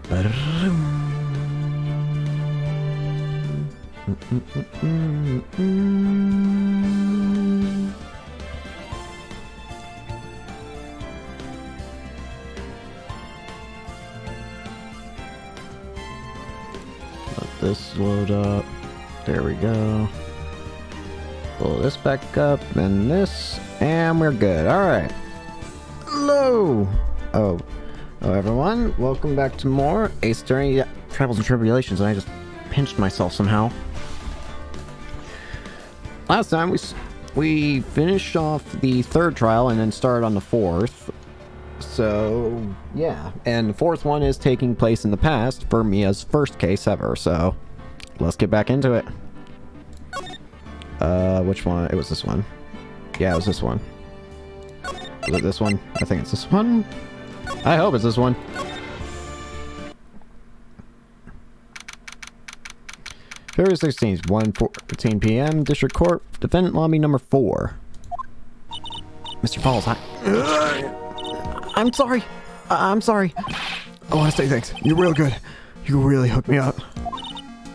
Let this load up. There we go. Pull this back up and this, and we're good. Alright. Hello! Oh, everyone. Welcome back to more Ace Attorney Trials and Tribulations. I just pinched myself somehow. Last time we finished off the third trial and then started on the fourth. So, yeah. And the fourth one is taking place in the past for Mia's first case ever, so let's get back into it. Which one? It was this one. Yeah, it was this one. Was it this one? I think it's this one. I hope it's this one. February 16th, 1:14 p.m. District Court, Defendant Lobby number 4. Mr. Falls, I'm sorry. I'm sorry. I want to say thanks. You're real good. You really hooked me up.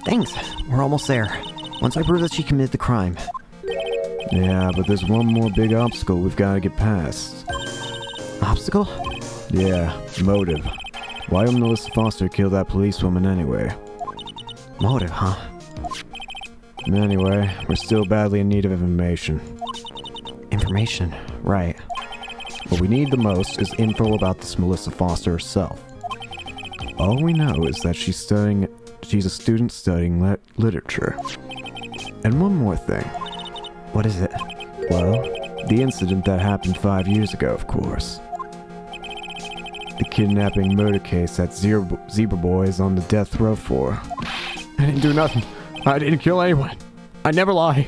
Thanks. We're almost there. Once I prove that she committed the crime. Yeah, but there's one more big obstacle we've got to get past. Obstacle? Yeah, motive. Why would Melissa Foster kill that policewoman anyway? Motive, huh? Anyway, we're still badly in need of information. Information, right. What we need the most is info about this Melissa Foster herself. All we know is that she's a student studying literature. And one more thing. What is it? Well, the incident that happened 5 years ago, of course. The kidnapping murder case that Zebra Boy is on the death row for. I didn't do nothing. I didn't kill anyone. I never lie.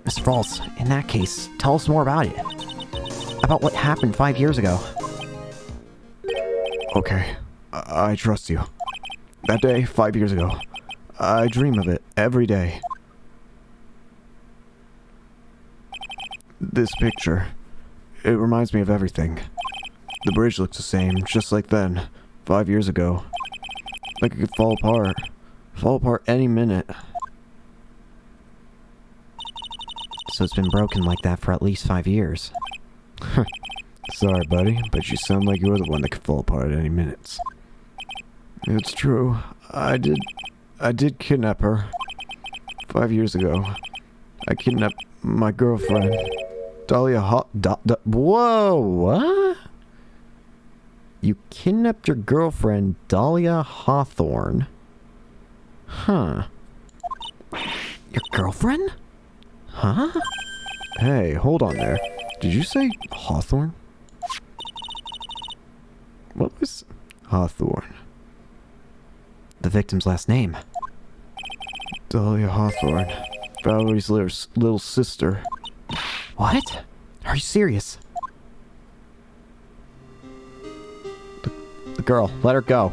Mr. Falls, in that case, tell us more about it. About what happened 5 years ago. Okay, I trust you. That day, 5 years ago, I dream of it every day. This picture, it reminds me of everything. The bridge looks the same, just like then, 5 years ago. Like it could fall apart any minute. So it's been broken like that for at least 5 years. Sorry, buddy, but you sound like you're the one that could fall apart at any minute. It's true. I did kidnap her. 5 years ago. I kidnapped my girlfriend. Dahlia Whoa, what? You kidnapped your girlfriend, Dahlia Hawthorne? Huh. Your girlfriend? Huh? Hey, hold on there. Did you say Hawthorne? What was Hawthorne? The victim's last name. Dahlia Hawthorne. Valerie's little sister. What? Are you serious? The girl, let her go.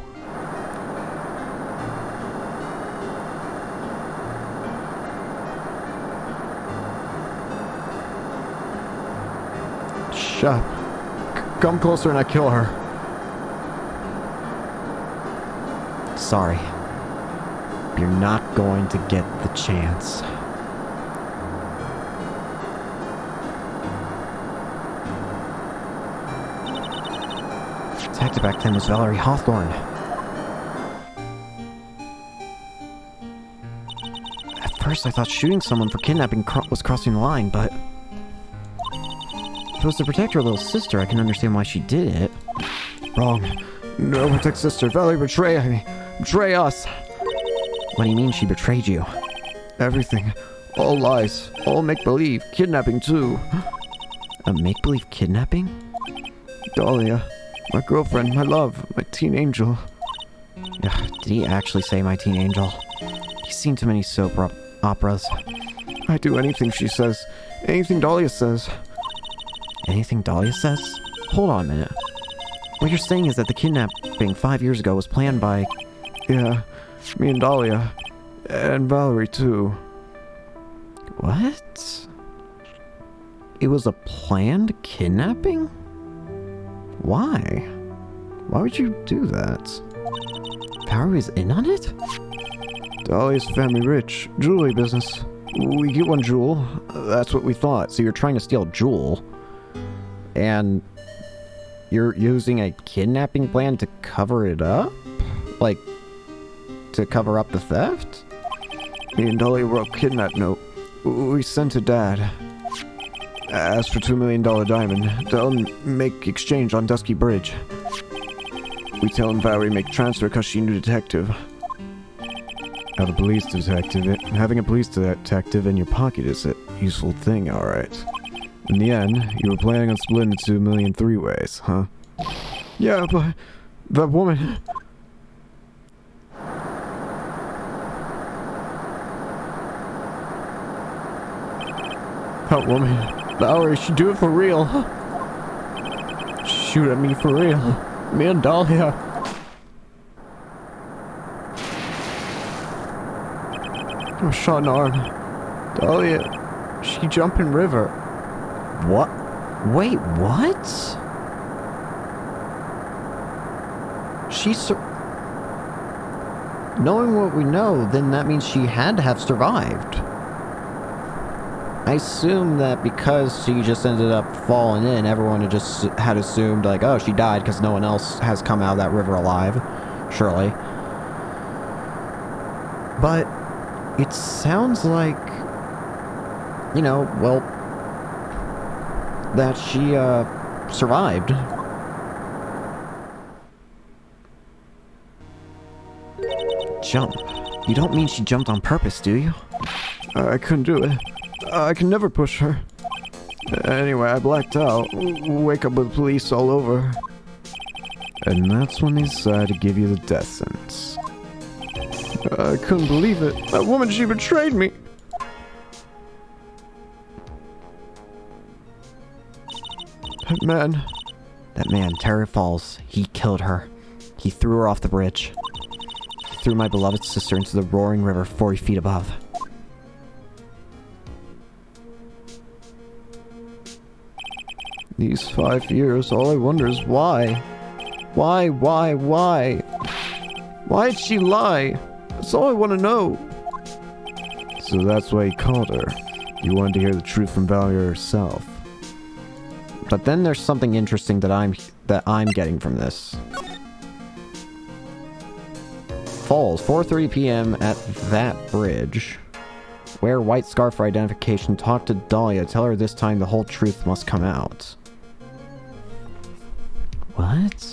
Shut up. Come closer and I kill her. Sorry. You're not going to get the chance. Detective back then was Valerie Hawthorne. At first I thought shooting someone for kidnapping was crossing the line, but if it was to protect her little sister, I can understand why she did it. Wrong. No, protect sister. Valerie betray us. What do you mean she betrayed you? Everything. All lies. All make-believe. Kidnapping, too. A make-believe kidnapping? Dahlia. My girlfriend. My love. My teen angel. Ugh, did he actually say my teen angel? He's seen too many soap operas. I do anything she says. Anything Dahlia says. Anything Dahlia says? Hold on a minute. What you're saying is that the kidnapping 5 years ago was planned by... Yeah, me and Dahlia. And Valerie, too. What? It was a planned kidnapping? Why? Why would you do that? Valerie in on it? Dahlia's family rich. Jewelry business. We get one jewel. That's what we thought. So you're trying to steal Jewel, and you're using a kidnapping plan to cover it up? Like, to cover up the theft? Me and Dahlia wrote a kidnap note. We sent to Dad. Asked for $2 million diamond. Tell him make exchange on Dusky Bridge. We tell him Valerie make transfer because she knew detective. Having a police detective in your pocket is a useful thing, alright. In the end, you were planning on splitting the 2 million 3 ways, huh? Yeah, but that woman... That woman, Valerie, she'd do it for real. Shoot at me for real. Me and Dahlia. I was shot in the arm. Dahlia, she jumped in river. What? Wait, what? Knowing what we know, then that means she had to have survived. I assume that because she just ended up falling in, everyone had assumed, like, oh, she died because no one else has come out of that river alive. Surely. But it sounds like, you know, well, that she, survived. Jump. You don't mean she jumped on purpose, do you? I couldn't do it. I can never push her. Anyway, I blacked out. Wake up with police all over. And that's when they decided to give you the death sentence. I couldn't believe it. That woman, she betrayed me. That man, Terry Falls, he killed her. He threw her off the bridge. He threw my beloved sister into the roaring river 40 feet above. These 5 years, all I wonder is why? Why? Why did she lie? That's all I want to know. So that's why he called her. You wanted to hear the truth from Valerie herself. But then there's something interesting that I'm getting from this. Falls, 4:30 p.m. at that bridge. Wear white scarf for identification. Talk to Dahlia. Tell her this time the whole truth must come out. What?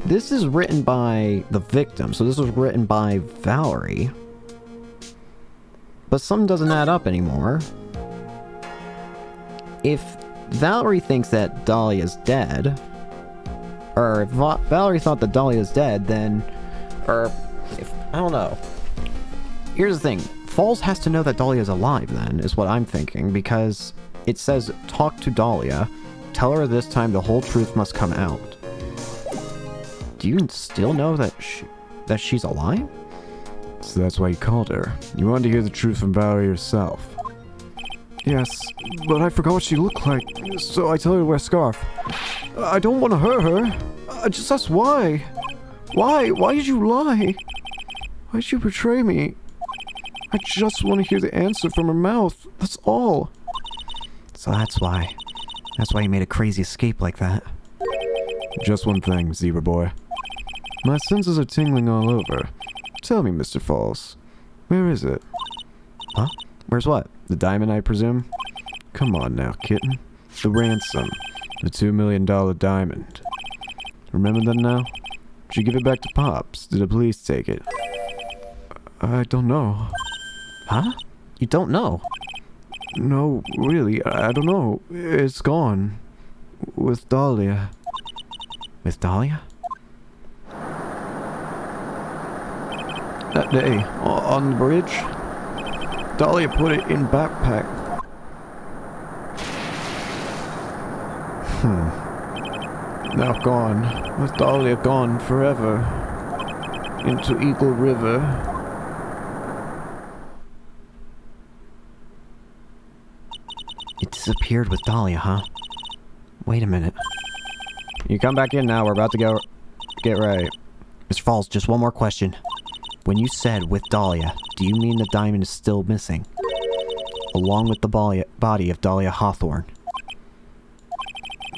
This is written by the victim, so this was written by Valerie. But something doesn't add up anymore. If Valerie thinks that Dahlia's dead, or if Valerie thought that Dahlia's dead, then, or if, I don't know. Here's the thing, Falls has to know that Dahlia's alive then, is what I'm thinking, because it says, talk to Dahlia, tell her this time the whole truth must come out. Do you still know that she's alive? So that's why you called her. You wanted to hear the truth from Valerie herself. Yes, but I forgot what she looked like, so I tell her to wear a scarf. I don't want to hurt her. I just asked why. Why? Why did you lie? Why did you betray me? I just want to hear the answer from her mouth. That's all. So that's why you made a crazy escape like that. Just one thing, Zebra Boy. My senses are tingling all over. Tell me, Mr. Falls, where is it? Huh? Where's what? The diamond, I presume? Come on now, kitten. The ransom. The $2 million diamond. Remember that now? Did you give it back to Pops? Did the police take it? I don't know. Huh? You don't know? No, really, I don't know. It's gone. With Dahlia. With Dahlia? That day, on the bridge, Dahlia put it in backpack. Now gone. With Dahlia gone forever. Into Eagle River. It disappeared with Dahlia, huh? Wait a minute. You come back in now. We're about to go get Wright. Mr. Falls, just one more question. When you said with Dahlia, do you mean the diamond is still missing? Along with the body of Dahlia Hawthorne?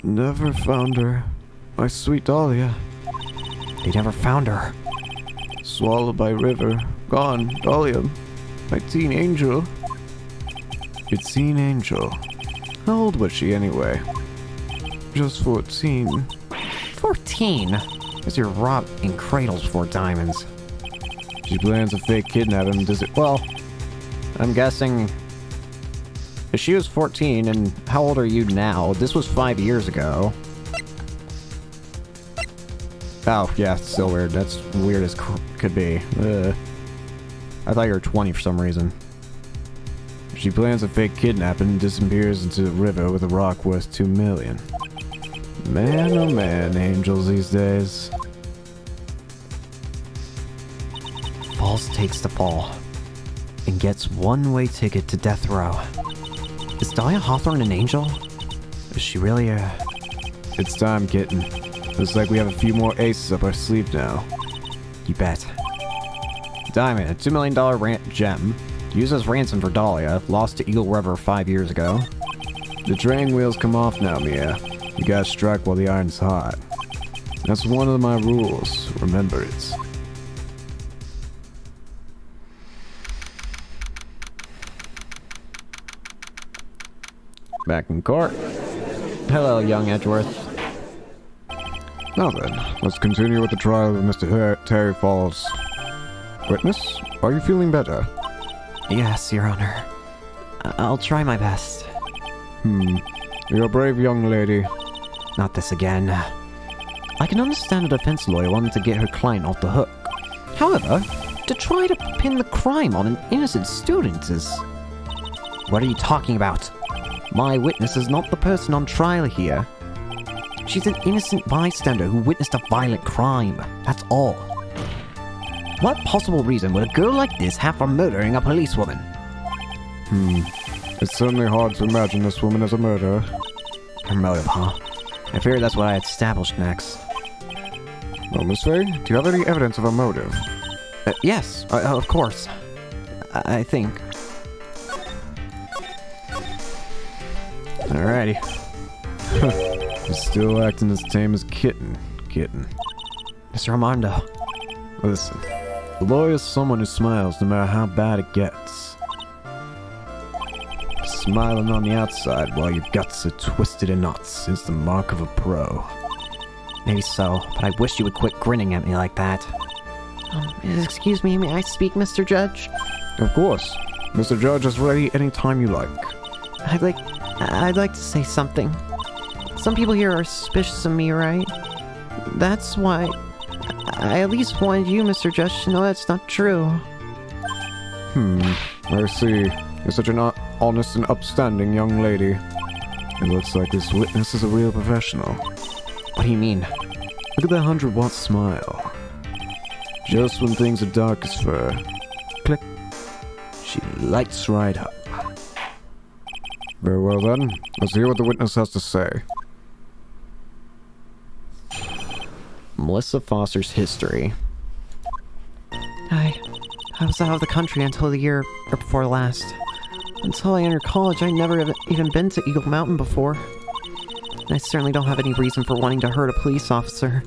Never found her. My sweet Dahlia. They never found her. Swallowed by river. Gone. Dahlia. My teen angel. Your teen angel. How old was she anyway? Just 14. 14? Because you're robbing cradles for diamonds. She plans a fake kidnap him, does it? Well, I'm guessing... if she was 14, and how old are you now? This was 5 years ago. Oh, yeah, it's still weird. That's weird as could be. I thought you were 20 for some reason. She plans a fake kidnap and disappears into the river with a rock worth 2 million. Man, oh man, angels these days. Falls takes the fall and gets one-way ticket to death row. Is Dahlia Hawthorne an angel? Is she really a... It's time, kitten. Looks like we have a few more aces up our sleeve now. You bet. Diamond, a $2 million gem. Used as ransom for Dahlia, lost to Eagle River 5 years ago. The train wheels come off now, Mia. You gotta strike while the iron's hot. That's one of my rules. Remember it. Back in court. Hello, young Edgeworth. Now then, let's continue with the trial of Mr. Terry Falls. Witness, are you feeling better? Yes, Your Honor. I'll try my best. You're a brave young lady. Not this again. I can understand a defense lawyer wanting to get her client off the hook. However, to try to pin the crime on an innocent student is... What are you talking about? My witness is not the person on trial here. She's an innocent bystander who witnessed a violent crime. That's all. What possible reason would a girl like this have for murdering a policewoman? It's certainly hard to imagine this woman as a murderer. Her motive, huh? I figured that's what I had established next. Well, Miss Faye, do you have any evidence of a motive? Yes, of course. I think. Alrighty. He's still acting as tame as kitten. Mr. Armando. Listen, the lawyer is someone who smiles no matter how bad it gets. Smiling on the outside while your guts are twisted in knots is the mark of a pro. Maybe so, but I wish you would quit grinning at me like that. Excuse me, may I speak, Mr. Judge? Of course. Mr. Judge is ready anytime you like. I'd like to say something. Some people here are suspicious of me, right? That's why I at least wanted you, Mr. Judge, to know that's not true. I see. You're such an honest and upstanding young lady. It looks like this witness is a real professional. What do you mean? Look at that 100-watt smile. Just when things are dark as fur. Click. She lights right up. Very well then. Let's hear what the witness has to say. Melissa Foster's history. I was out of the country until the year before last. Until I entered college, I'd never even been to Eagle Mountain before. And I certainly don't have any reason for wanting to hurt a police officer.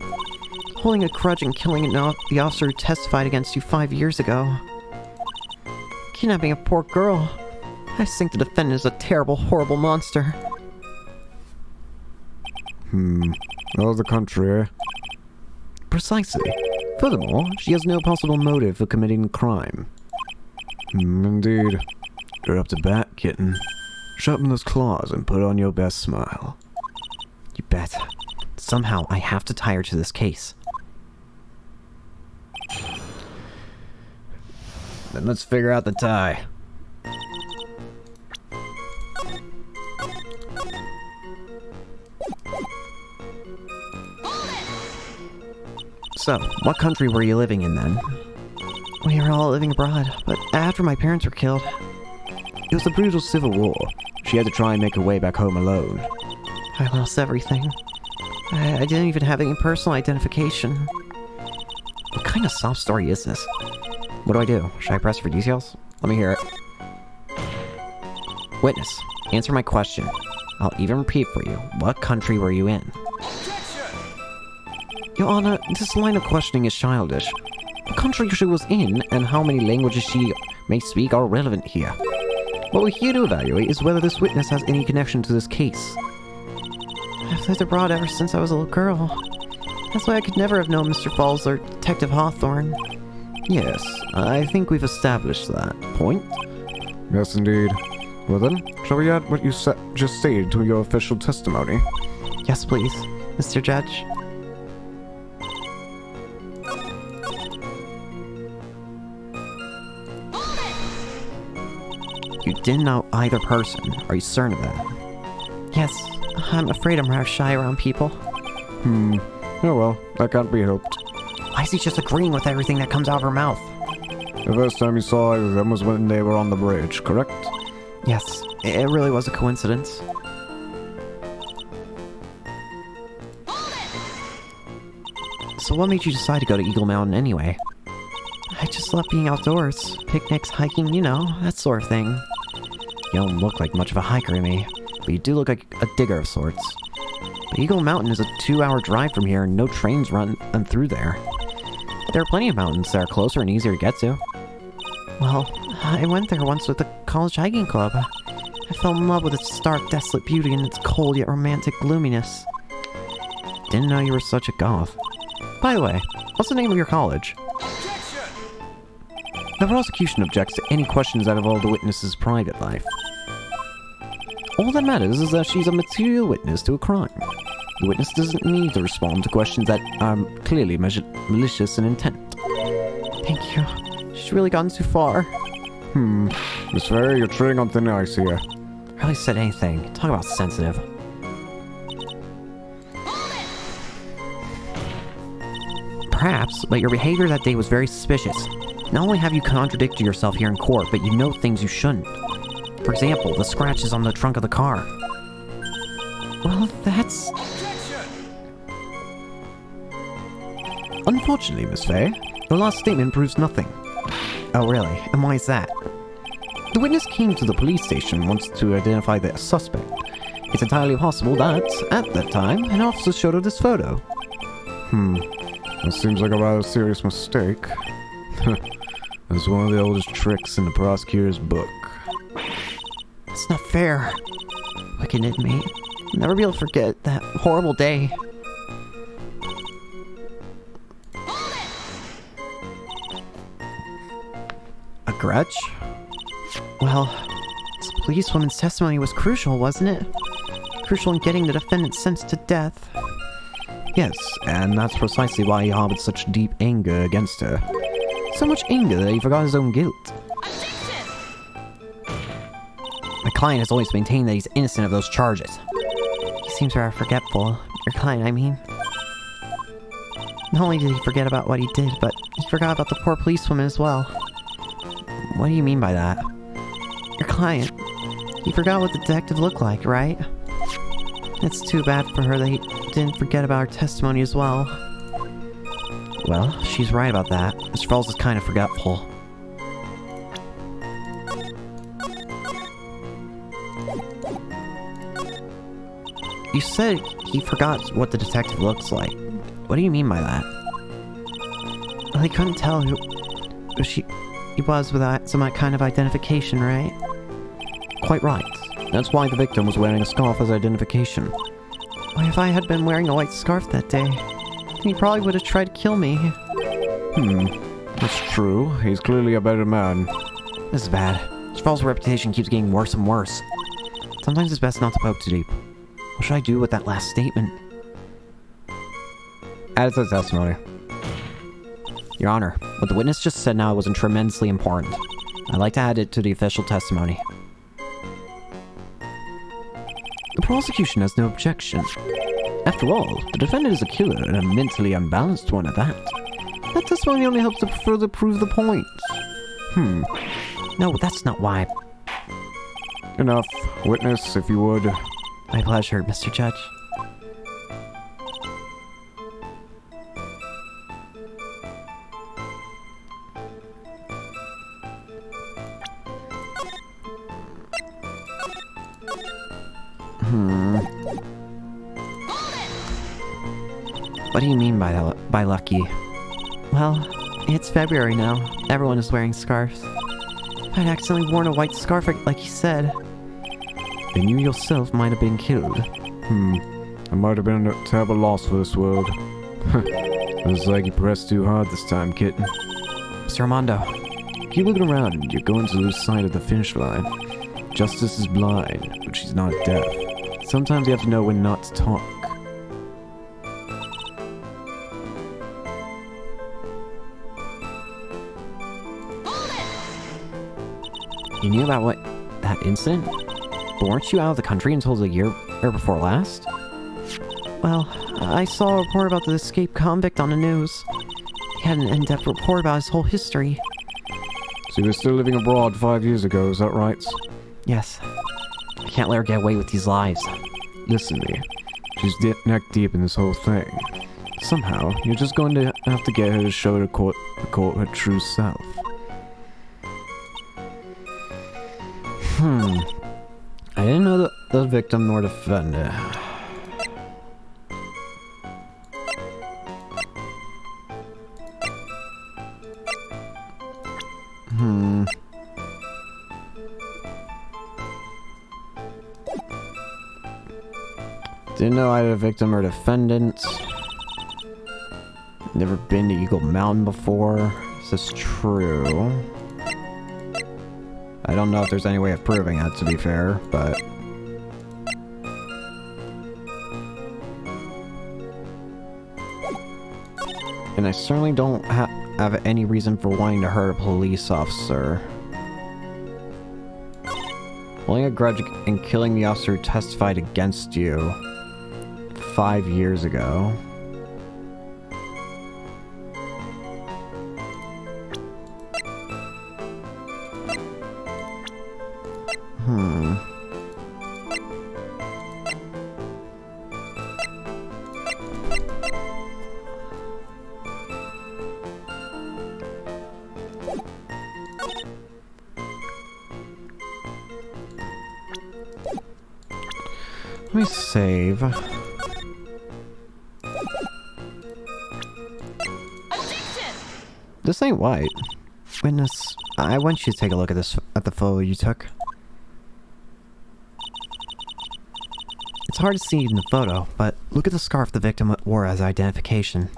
Holding a grudge and killing the officer who testified against you 5 years ago. Kidnapping a poor girl. I just think the defendant is a terrible, horrible monster. Out of the country, eh? Precisely. Furthermore, she has no possible motive for committing the crime. Indeed. You're up to bat, kitten. Sharpen those claws and put on your best smile. You bet. Somehow I have to tie her to this case. Then let's figure out the tie. So, what country were you living in then? We were all living abroad, but after my parents were killed... It was a brutal civil war. She had to try and make her way back home alone. I lost everything. I didn't even have any personal identification. What kind of sob story is this? What do I do? Should I press for details? Let me hear it. Witness, answer my question. I'll even repeat for you. What country were you in? Your Honor, this line of questioning is childish. What country she was in and how many languages she may speak are relevant here. What we're here to evaluate is whether this witness has any connection to this case. I've lived abroad ever since I was a little girl. That's why I could never have known Mr. Falls or Detective Hawthorne. Yes, I think we've established that point. Yes, indeed. Well then, shall we add what you just stated to your official testimony? Yes, please, Mr. Judge. You didn't know either person. Are you certain of that? Yes, I'm afraid I'm rather shy around people. Oh well, that can't be helped. Why is he just agreeing with everything that comes out of her mouth? The first time you saw either of them was when they were on the bridge, correct? Yes, it really was a coincidence. So what made you decide to go to Eagle Mountain anyway? I just love being outdoors. Picnics, hiking, you know, that sort of thing. You don't look like much of a hiker to me, but you do look like a digger of sorts. But Eagle Mountain is a 2-hour drive from here and no trains run through there. There are plenty of mountains that are closer and easier to get to. Well, I went there once with the college hiking club. I fell in love with its stark, desolate beauty and its cold yet romantic gloominess. Didn't know you were such a goth. By the way, what's the name of your college? The prosecution objects to any questions that involve the witness's private life. All that matters is that she's a material witness to a crime. The witness doesn't need to respond to questions that are clearly malicious in intent. Thank you. She's really gone too far. Miss Ferry, you're treading on thin ice here. Hardly said anything. Talk about sensitive. Perhaps, but your behavior that day was very suspicious. Not only have you contradicted yourself here in court, but you know things you shouldn't. For example, the scratches on the trunk of the car. Well, that's... Unfortunately, Miss Faye, the last statement proves nothing. Oh, really? And why is that? The witness came to the police station once to identify the suspect. It's entirely possible that, at that time, an officer showed her this photo. That seems like a rather serious mistake. That's one of the oldest tricks in the prosecutor's book. It's not fair. Wicked inmate. I'll never be able to forget that horrible day. A grudge? Well, this policewoman's testimony was crucial, wasn't it? Crucial in getting the defendant sentenced to death. Yes, and that's precisely why he harbored such deep anger against her. So much anger that he forgot his own guilt. My client has always maintained that he's innocent of those charges. He seems rather forgetful. Your client, I mean. Not only did he forget about what he did, but he forgot about the poor policewoman as well. What do you mean by that? Your client. He forgot what the detective looked like, right? It's too bad for her that he didn't forget about her testimony as well. Well, she's right about that. Mr. Falls is kind of forgetful. You said he forgot what the detective looks like. What do you mean by that? Well, he couldn't tell who he was without some kind of identification, right? Quite right. That's why the victim was wearing a scarf as identification. Why, if I had been wearing a white scarf that day, he probably would have tried to kill me. That's true. He's clearly a better man. This is bad. Mr. Falls' reputation keeps getting worse and worse. Sometimes it's best not to poke too deep. What should I do with that last statement? Add it to the testimony. Your Honor, what the witness just said now wasn't tremendously important. I'd like to add it to the official testimony. The prosecution has no objection. After all, the defendant is a killer and a mentally unbalanced one at that. That testimony only helps to further prove the point. No, that's not why. Enough. Witness, if you would. My pleasure, Mr. Judge. What do you mean by that, by lucky? Well, it's February now. Everyone is wearing scarves. I'd accidentally worn a white scarf like you said. Then you yourself might have been killed. I might have been a terrible loss for this world. Looks like you pressed too hard this time, kitten. Mr. Armando. Keep looking around and you're going to lose sight of the finish line. Justice is blind, but she's not deaf. Sometimes you have to know when not to talk. You knew about that incident? But weren't you out of the country until the year before last? Well, I saw a report about the escaped convict on the news. He had an in-depth report about his whole history. So you were still living abroad 5 years ago, is that right? Yes. I can't let her get away with these lies. Listen to me. She's neck deep in this whole thing. Somehow, you're just going to have to get her to show the court her true self. I didn't know the victim nor defendant. Didn't know either victim or defendant. Never been to Eagle Mountain before. Is this true? I don't know if there's any way of proving that, to be fair, but... And I certainly don't have any reason for wanting to hurt a police officer. Holding a grudge and killing the officer who testified against you 5 years ago. Let me save. This ain't white. Witness, I want you to take a look at the photo you took. It's hard to see in the photo, but look at the scarf the victim wore as identification.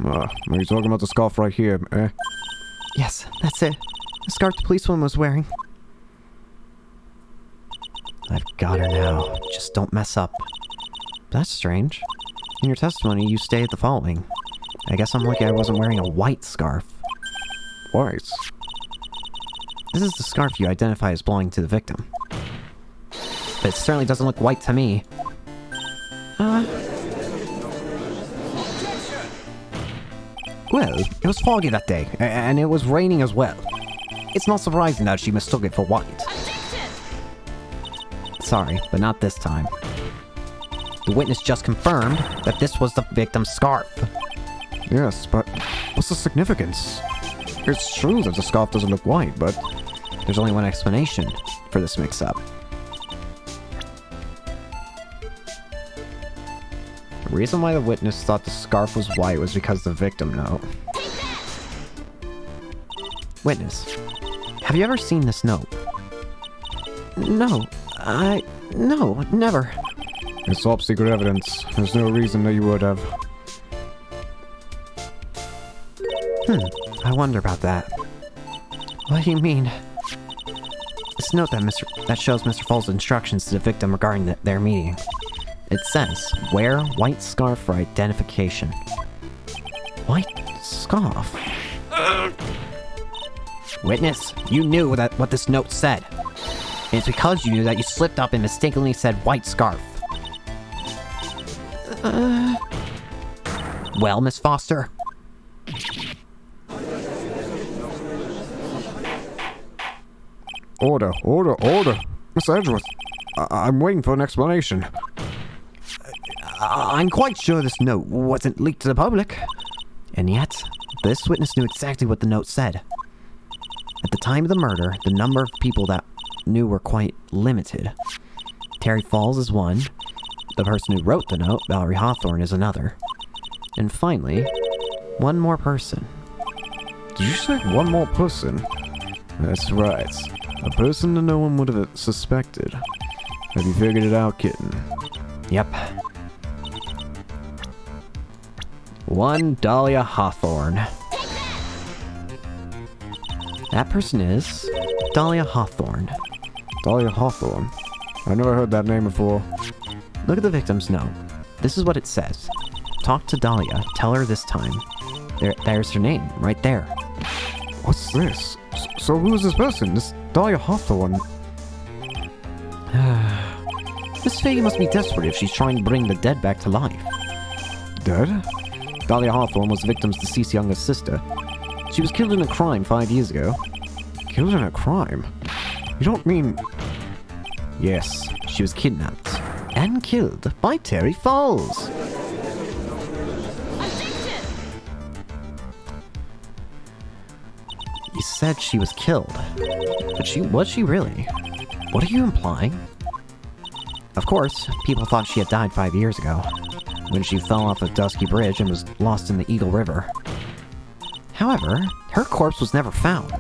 Are you talking about the scarf right here, eh? Yes, that's it. The scarf the policewoman was wearing. I've got her now. Just don't mess up. That's strange. In your testimony, you stated the following. I guess I'm lucky I wasn't wearing a white scarf. White? This is the scarf you identify as belonging to the victim. But it certainly doesn't look white to me. Well, it was foggy that day, and it was raining as well. It's not surprising that she mistook it for white. Sorry, but not this time. The witness just confirmed that this was the victim's scarf. Yes, but what's the significance? It's true that the scarf doesn't look white, but... There's only one explanation for this mix-up. The reason why the witness thought the scarf was white was because the victim note. Witness, have you ever seen this note? No, no, never. It's top secret evidence. There's no reason that you would have. I wonder about that. What do you mean? This note that shows Mr. Fall's instructions to the victim regarding their meeting. It says, wear white scarf for identification. White scarf? Witness, you knew what this note said. And it's because you knew that you slipped up and mistakenly said white scarf. Well, Miss Foster? Order, order, order! Miss Edgeworth, I'm waiting for an explanation. I'm quite sure this note wasn't leaked to the public. And yet, this witness knew exactly what the note said. At the time of the murder, the number of people that knew were quite limited. Terry Falls is one. The person who wrote the note, Valerie Hawthorne, is another. And finally, one more person. Did you say one more person? That's right. A person that no one would have suspected. Have you figured it out, kitten? Yep. One Dahlia Hawthorne. That person is Dahlia Hawthorne. Dahlia Hawthorne? I never heard that name before. Look at the victim's note. This is what it says. Talk to Dahlia. Tell her this time. There's her name, right there. What's this? So who is this person? This Dahlia Hawthorne? Miss Fay must be desperate if she's trying to bring the dead back to life. Dead? Dahlia Hawthorne was the victim's deceased youngest sister. She was killed in a crime 5 years ago. Killed in a crime? You don't mean... Yes, she was kidnapped and killed by Terry Falls. You said she was killed, but was she really? What are you implying? Of course, people thought she had died 5 years ago, when she fell off a dusky bridge and was lost in the Eagle River. However, her corpse was never found.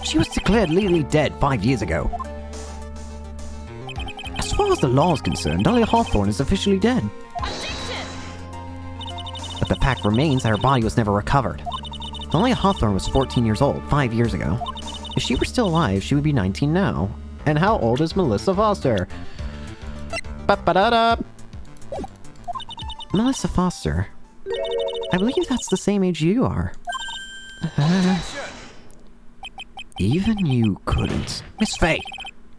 She was declared legally dead 5 years ago. As far as the law is concerned, Dahlia Hawthorne is officially dead. But the fact remains that her body was never recovered. Dahlia Hawthorne was 14 years old 5 years ago. If she were still alive, she would be 19 now. And how old is Melissa Foster? Ba-ba-da-da! Melissa Foster. I believe that's the same age you are. Even you couldn't. Miss Fay,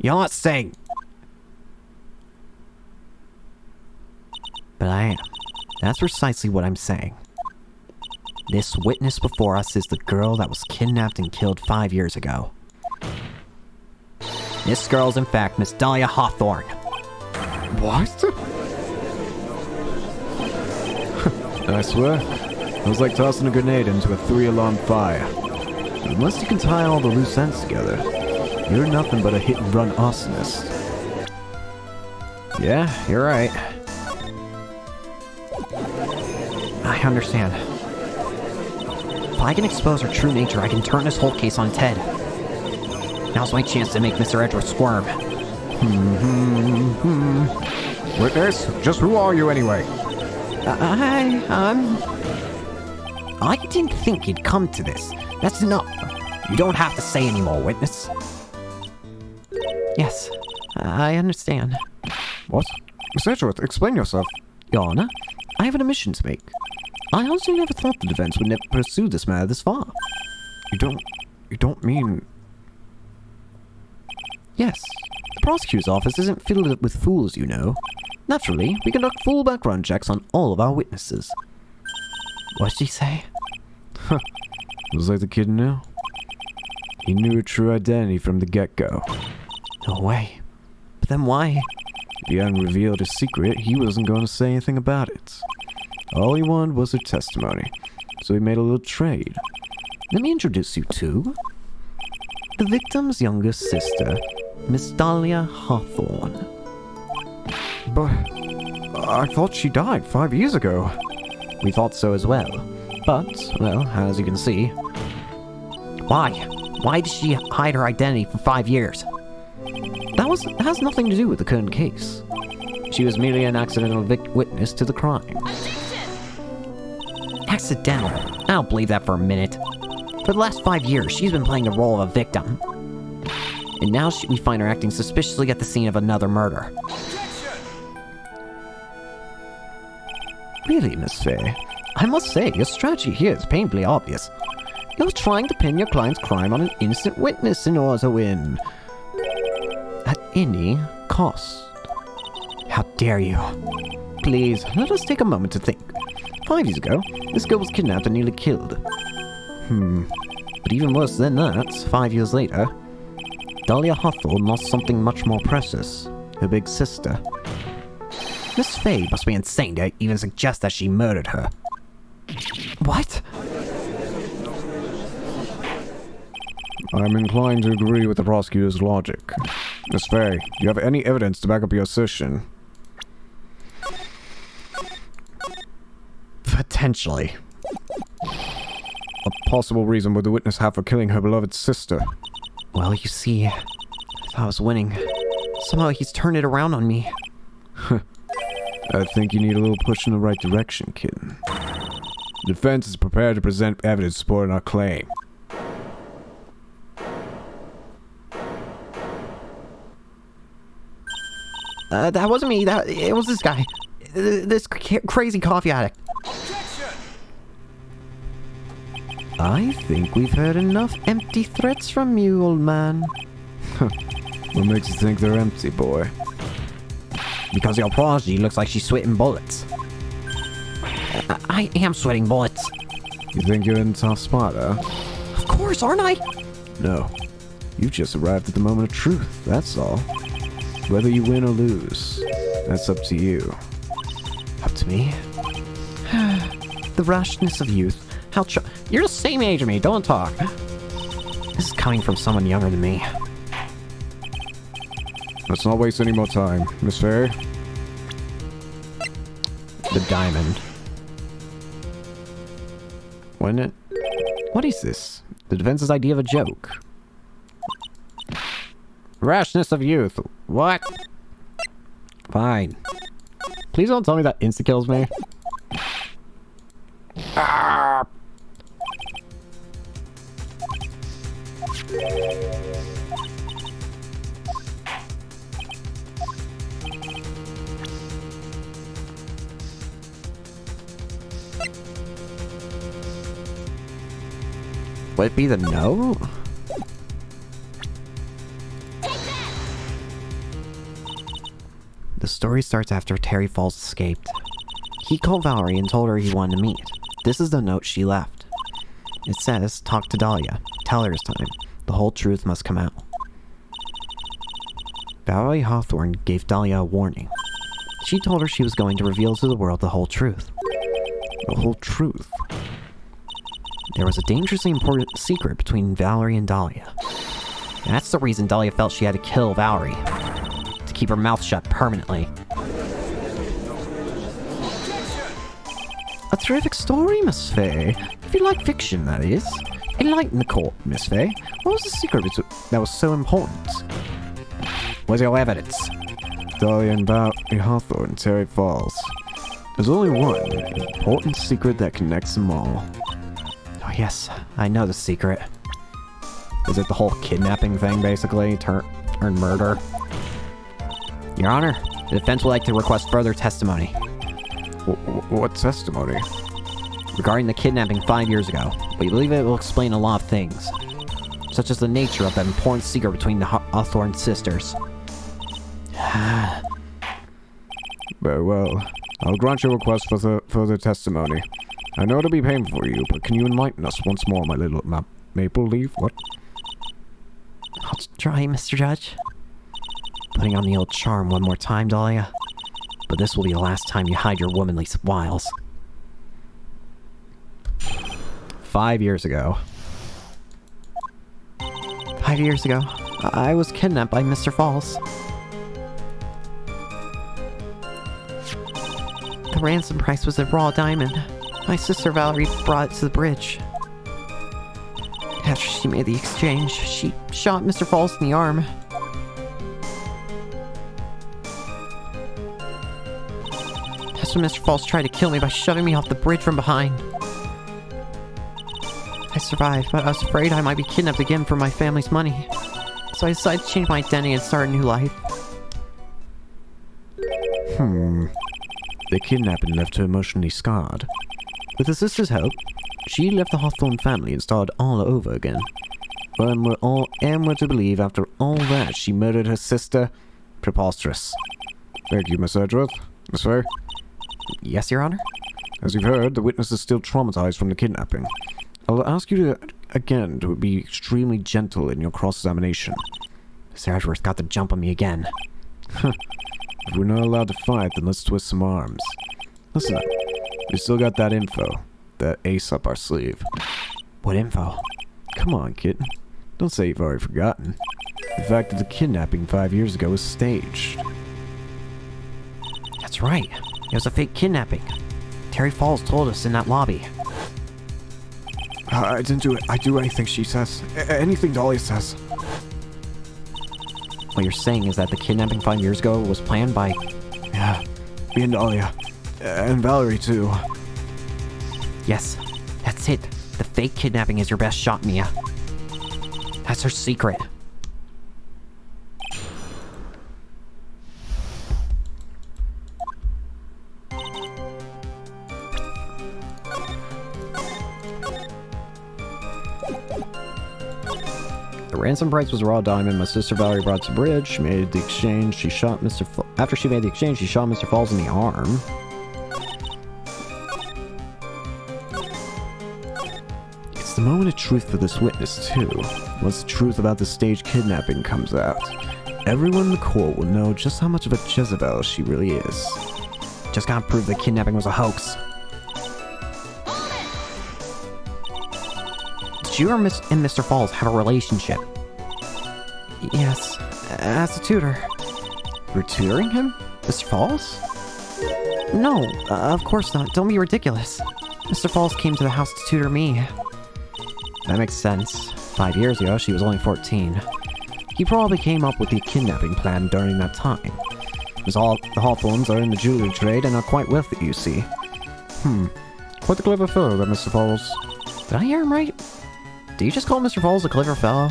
you're not saying. But I am. That's precisely what I'm saying. This witness before us is the girl that was kidnapped and killed 5 years ago. This girl is in fact Miss Dahlia Hawthorne. What? I swear, it was like tossing a grenade into a 3-alarm fire. Unless you can tie all the loose ends together, you're nothing but a hit-and-run arsonist. Yeah, you're right. I understand. If I can expose her true nature, I can turn this whole case on its head. Now's my chance to make Mr. Edgeworth squirm. Witness, just who are you anyway? I didn't think it'd come to this. That's enough. You don't have to say any more, witness. Yes, I understand. What? Miss Edgeworth, explain yourself. Your Honor, I have an admission to make. I honestly never thought the defense would never pursue this matter this far. You don't mean... Yes, the prosecutor's office isn't filled with fools, you know. Naturally, we conduct full background checks on all of our witnesses. What'd she say? It was like the kid knew. He knew her true identity from the get-go. No way. But then why? If he hadn't revealed his secret, he wasn't going to say anything about it. All he wanted was her testimony, so he made a little trade. Let me introduce you to the victim's youngest sister, Miss Dahlia Hawthorne. But I thought she died 5 years ago. We thought so as well. But, well, as you can see... Why? Why did she hide her identity for 5 years? That has nothing to do with the current case. She was merely an accidental witness to the crime. Accidental? I don't believe that for a minute. For the last 5 years, she's been playing the role of a victim. And now we find her acting suspiciously at the scene of another murder. Really, Miss Fay? I must say, your strategy here is painfully obvious. You're trying to pin your client's crime on an innocent witness in order to win. At any cost. How dare you? Please, let us take a moment to think. 5 years ago, this girl was kidnapped and nearly killed. But even worse than that, 5 years later, Dahlia Hawthorne lost something much more precious. Her big sister. Miss Fay must be insane to even suggest that she murdered her. What? I'm inclined to agree with the prosecutor's logic. Miss Fay, do you have any evidence to back up your assertion? Potentially. A possible reason would the witness have for killing her beloved sister? Well, you see, I thought I was winning. Somehow he's turned it around on me. I think you need a little push in the right direction, kitten. The defense is prepared to present evidence supporting our claim. That wasn't me. It was this guy. This crazy coffee addict. I think we've heard enough empty threats from you, old man. What makes you think they're empty, boy? Because your prodigy looks like she's sweating bullets. I am sweating bullets. You think you're in a tough spot, huh? Of course, aren't I? No. You've just arrived at the moment of truth, that's all. Whether you win or lose, that's up to you. Up to me? The rashness of youth. You're the same age as me, don't talk. This is coming from someone younger than me. Let's not waste any more time, Miss Fairy. The diamond. What is this? The defense's idea of a joke. Rashness of youth. What? Fine. Please don't tell me that insta-kills me. Ah! Would it be the no? The story starts after Terry Falls escaped. He called Valerie and told her he wanted to meet. This is the note she left. It says, talk to Dahlia. Tell her it's time. The whole truth must come out. Valerie Hawthorne gave Dahlia a warning. She told her she was going to reveal to the world the whole truth. The whole truth? There was a dangerously important secret between Valerie and Dahlia. That's the reason Dahlia felt she had to kill Valerie. To keep her mouth shut permanently. A terrific story, Miss Fay. If you like fiction, that is. Enlighten the court, Miss Fay. What was the secret that was so important? Where's your evidence? Dahlia and Valerie Hawthorne, Terry Falls. There's only one important secret that connects them all. Oh yes, I know the secret. Is it the whole kidnapping thing, basically? Turn murder? Your Honor, the defense would like to request further testimony. What testimony? Regarding the kidnapping 5 years ago. We believe it will explain a lot of things. Such as the nature of that important secret between the Hawthorne sisters. Very well. I'll grant your request for further testimony. I know it'll be painful for you, but can you enlighten us once more, my little maple leaf? What? I'll try, Mr. Judge. Putting on the old charm one more time, Dahlia. But this will be the last time you hide your womanly wiles. 5 years ago. 5 years ago, I was kidnapped by Mr. Falls. The ransom price was a raw diamond. My sister Valerie brought it to the bridge. After she made the exchange, she shot Mr. Falls in the arm. That's when Mr. Falls tried to kill me by shoving me off the bridge from behind. I survived, but I was afraid I might be kidnapped again for my family's money. So I decided to change my identity and start a new life. The kidnapping left her emotionally scarred. With the sister's help, she left the Hawthorne family and started all over again. And we're to believe after all that she murdered her sister? Preposterous. Thank you, Miss Edgeworth. Miss Fair? Yes, Your Honor? As you've heard, the witness is still traumatized from the kidnapping. I'll ask you again to be extremely gentle in your cross-examination. Mr. Edgeworth got the jump on me again. If we're not allowed to fight, then let's twist some arms. Listen up. We still got that info. That ace up our sleeve. What info? Come on, kitten. Don't say you've already forgotten. The fact that the kidnapping 5 years ago was staged. That's right. It was a fake kidnapping. Terry Falls told us in that lobby. I didn't do it. I do anything she says. Anything Dolly says. What you're saying is that the kidnapping 5 years ago was planned by... Yeah, me and Dahlia. And Valerie, too. Yes, that's it. The fake kidnapping is your best shot, Mia. That's her secret. The ransom price was a raw diamond. My sister Valerie brought to bridge. She made the exchange. She shot Mr. After she made the exchange, she shot Mr. Falls in the arm. It's the moment of truth for this witness, too. Once the truth about the staged kidnapping comes out, everyone in the court will know just how much of a Jezebel she really is. Just gotta prove the kidnapping was a hoax. Did you and Mr. Falls have a relationship? Yes, as a tutor. You're tutoring him? Mr. Falls? No, of course not. Don't be ridiculous. Mr. Falls came to the house to tutor me. That makes sense. 5 years ago, she was only 14. He probably came up with the kidnapping plan during that time. Because all the Hawthorns are in the jewelry trade and are quite wealthy, you see. Quite the clever fellow, that Mr. Falls. Did I hear him right? Did you just call Mr. Falls a clever fellow?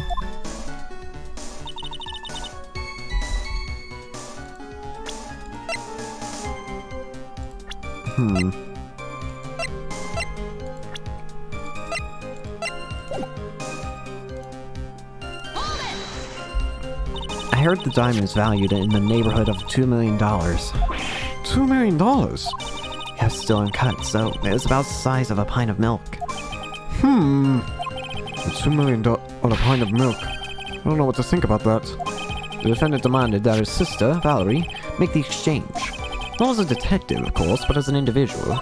I heard the diamond is valued in the neighborhood of $2 million. $2 million? Yeah, it's still uncut, so it's about the size of a pint of milk. $2 million on a pint of milk. I don't know what to think about that. The defendant demanded that his sister, Valerie, Make the exchange. not as a detective, of course, but as an individual.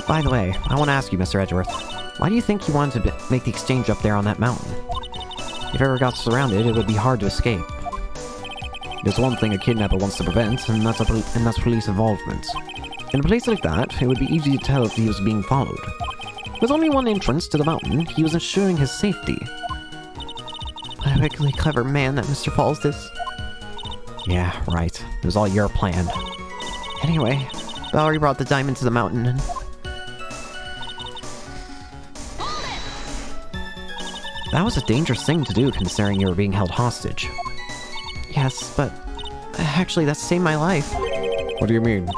By the way, I want to ask you, Mr. Edgeworth, why do you think you wanted to make the exchange up there on that mountain? If ever got surrounded, it would be hard to escape. There's one thing a kidnapper wants to prevent, and that's police involvement. In a place like that, it would be easy to tell if he was being followed. With only one entrance to the mountain, he was ensuring his safety. What a wickedly clever man that Mr. Falls is. Yeah, right. It was all your plan. Anyway, Valerie brought the diamond to the mountain and... That was a dangerous thing to do, considering you were being held hostage. Yes, but... Actually, that saved my life. What do you mean?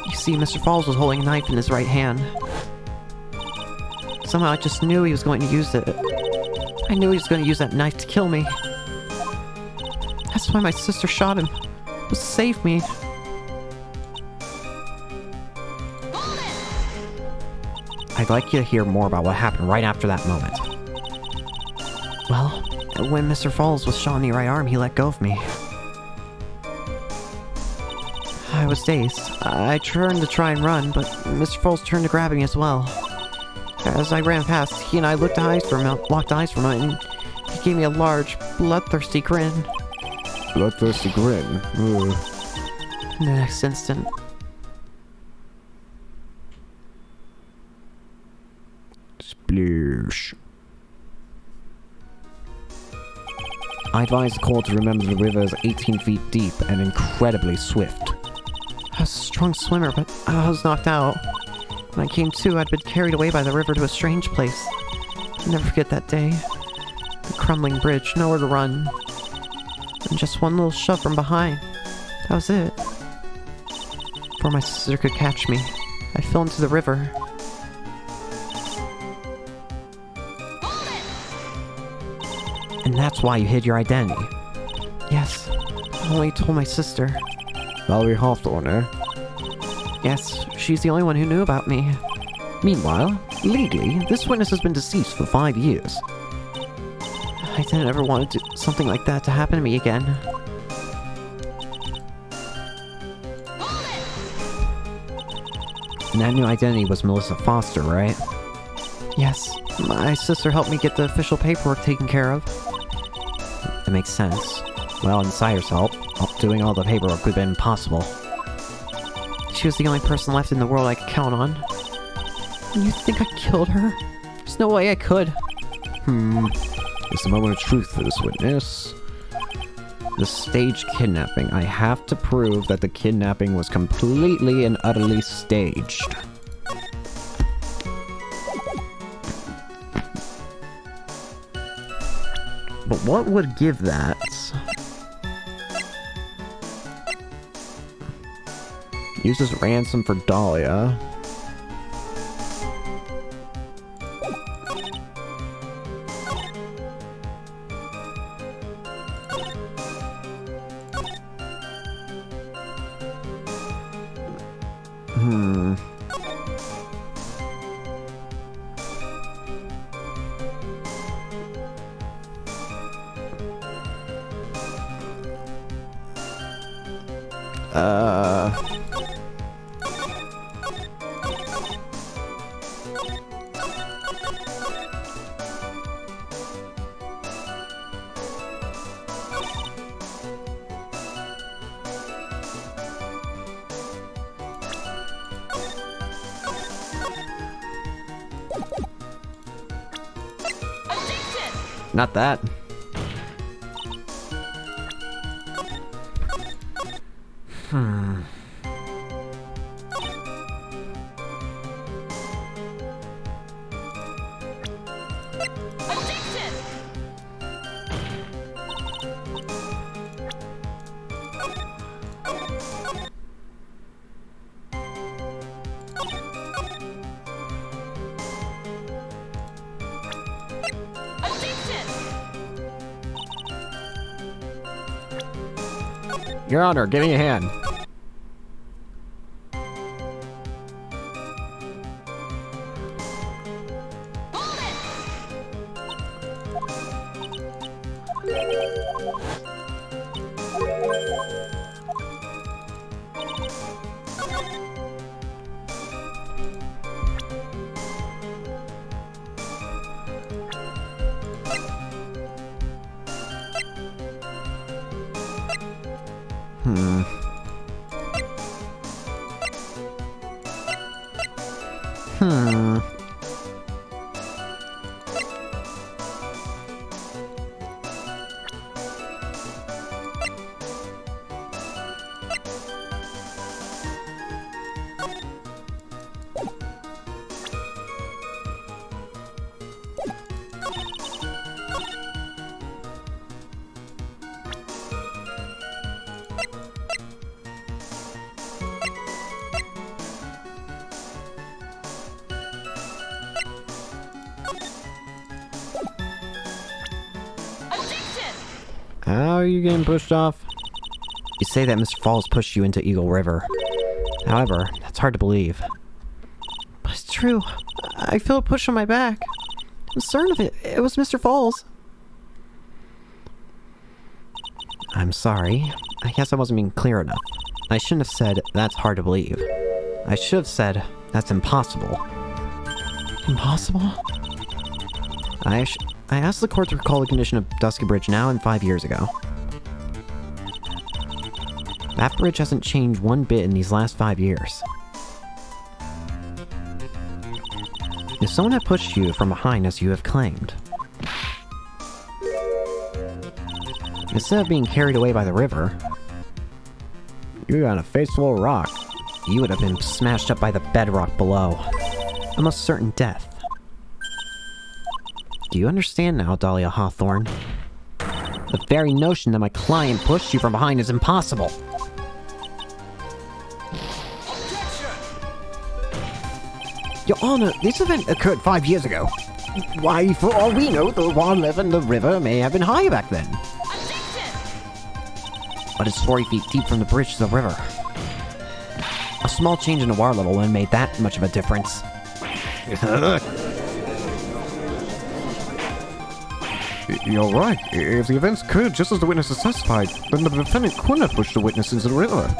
You see, Mr. Falls was holding a knife in his right hand. Somehow I just knew he was going to use it. I knew he was going to use that knife to kill me. That's why my sister shot him. Was to save me. I'd like you to hear more about what happened right after that moment. Well, when Mr. Falls was shot in the right arm, he let go of me. I was dazed. I turned to try and run, but Mr. Falls turned to grab me as well. As I ran past, he and I locked eyes for a moment, and he gave me a large, bloodthirsty grin. Bloodthirsty grin? Ugh. In the next instant... Sploosh. I advise the court to remember the river is 18 feet deep and incredibly swift. I was a strong swimmer, but I was knocked out. When I came to, I'd been carried away by the river to a strange place. I'll never forget that day. The crumbling bridge, nowhere to run. And just one little shove from behind. That was it. Before my sister could catch me, I fell into the river. And that's why you hid your identity. Yes, I only told my sister. Valerie Hawthorne, eh? Yes, she's the only one who knew about me. Meanwhile, legally, this witness has been deceased for 5 years. I didn't ever want something like that to happen to me again. And that new identity was Melissa Foster, right? Yes, my sister helped me get the official paperwork taken care of. That makes sense. Well, Insider's help, doing all the paperwork would have been impossible. She was the only person left in the world I could count on. You think I killed her? There's no way I could. It's a moment of truth for this witness. The staged kidnapping. I have to prove that the kidnapping was completely and utterly staged. But what would give that? Use as ransom for Dahlia. Not that. Your Honor, give me a hand. How are you getting pushed off? You say that Mr. Falls pushed you into Eagle River. However, that's hard to believe. But it's true. I feel a push on my back. I'm certain of it. It was Mr. Falls. I'm sorry. I guess I wasn't being clear enough. I shouldn't have said, that's hard to believe. I should have said, that's impossible. Impossible? I asked the court to recall the condition of Dusky Bridge now and 5 years ago. That bridge hasn't changed one bit in these last 5 years. If someone had pushed you from behind as you have claimed, instead of being carried away by the river, you got a face full of rock, you would have been smashed up by the bedrock below. Almost certain death. Do you understand now, Dahlia Hawthorne? The very notion that my client pushed you from behind is impossible. Your Honor, this event occurred 5 years ago. Why, for all we know, the water level in the river may have been higher back then. But it's 40 feet deep from the bridge to the river. A small change in the water level wouldn't have made that much of a difference. You're right. If the events occurred just as the witnesses testified, then the defendant couldn't have pushed the witness into the river.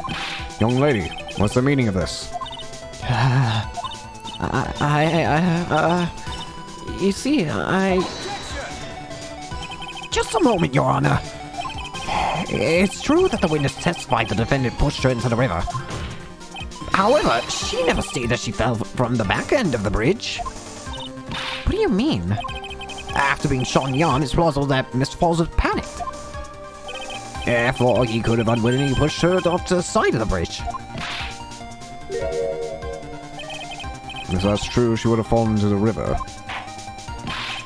Young lady, what's the meaning of this? You see, Just a moment, Your Honor. It's true that the witness testified the defendant pushed her into the river. However, she never stated that she fell from the back end of the bridge. What do you mean? After being shot in the arm, it's plausible that Mr. Falls was panicked. Therefore, he could have unwittingly pushed her off to the side of the bridge. If that's true, she would have fallen into the river.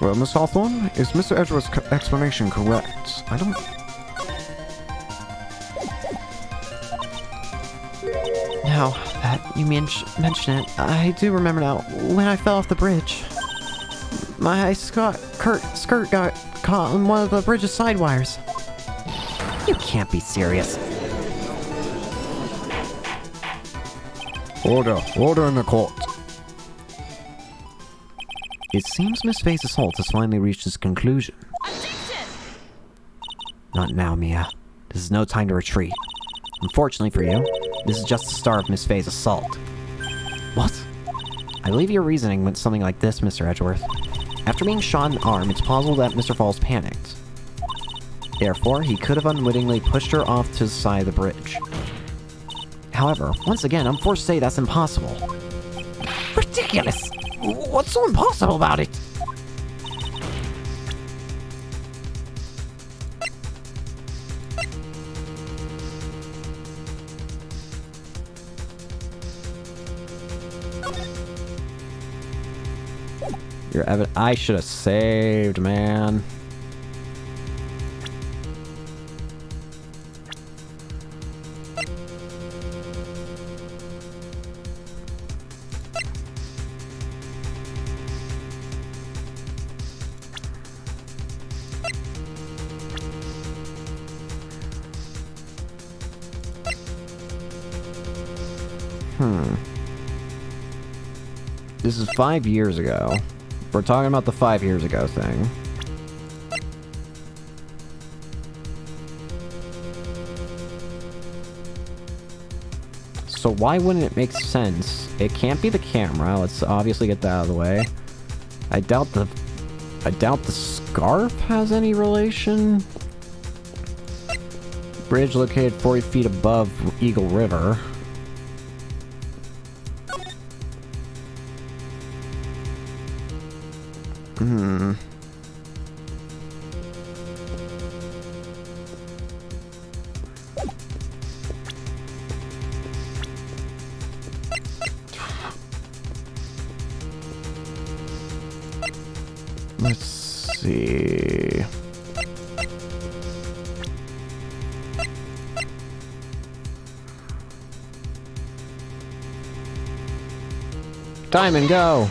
Well, Miss Hawthorne, is Mr. Edgeworth's explanation correct? I don't... Now that you mention it, I do remember now, when I fell off the bridge. My skirt got caught on one of the bridge's side wires. You can't be serious. Order in the court. It seems Miss Faye's assault has finally reached its conclusion. Objection! Not now, Mia. This is no time to retreat. Unfortunately for you, this is just the start of Miss Faye's assault. What? I believe your reasoning went something like this, Mr. Edgeworth. After being shot in the arm, it's plausible that Mr. Falls panicked. Therefore, he could have unwittingly pushed her off to the side of the bridge. However, once again, I'm forced to say that's impossible. Ridiculous! What's so impossible about it? I should have saved, man. This is 5 years ago. We're talking about the 5 years ago thing. So why wouldn't it make sense? It can't be the camera. Let's obviously get that out of the way. I doubt the scarf has any relation. Bridge located 40 feet above Eagle River. Let's see... Time and go!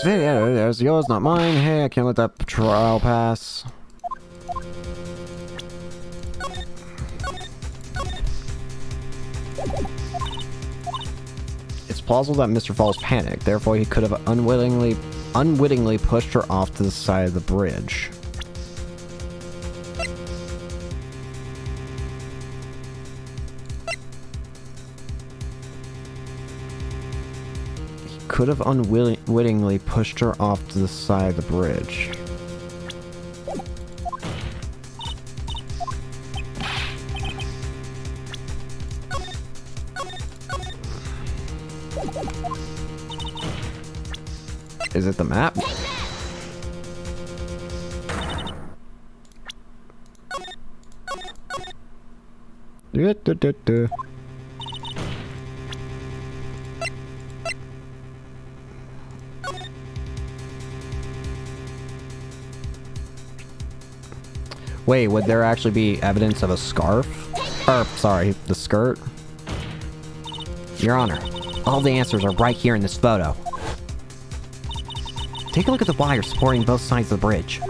Yeah, there's yours, not mine. Hey, I can't let that trial pass. It's plausible that Mr. Falls panicked, therefore he could have unwittingly pushed her off to the side of the bridge. Could have unwittingly pushed her off to the side of the bridge. Is it the map? Wait, would there actually be evidence of a scarf? Or, sorry, the skirt? Your Honor, all the answers are right here in this photo. Take a look at the wires supporting both sides of the bridge.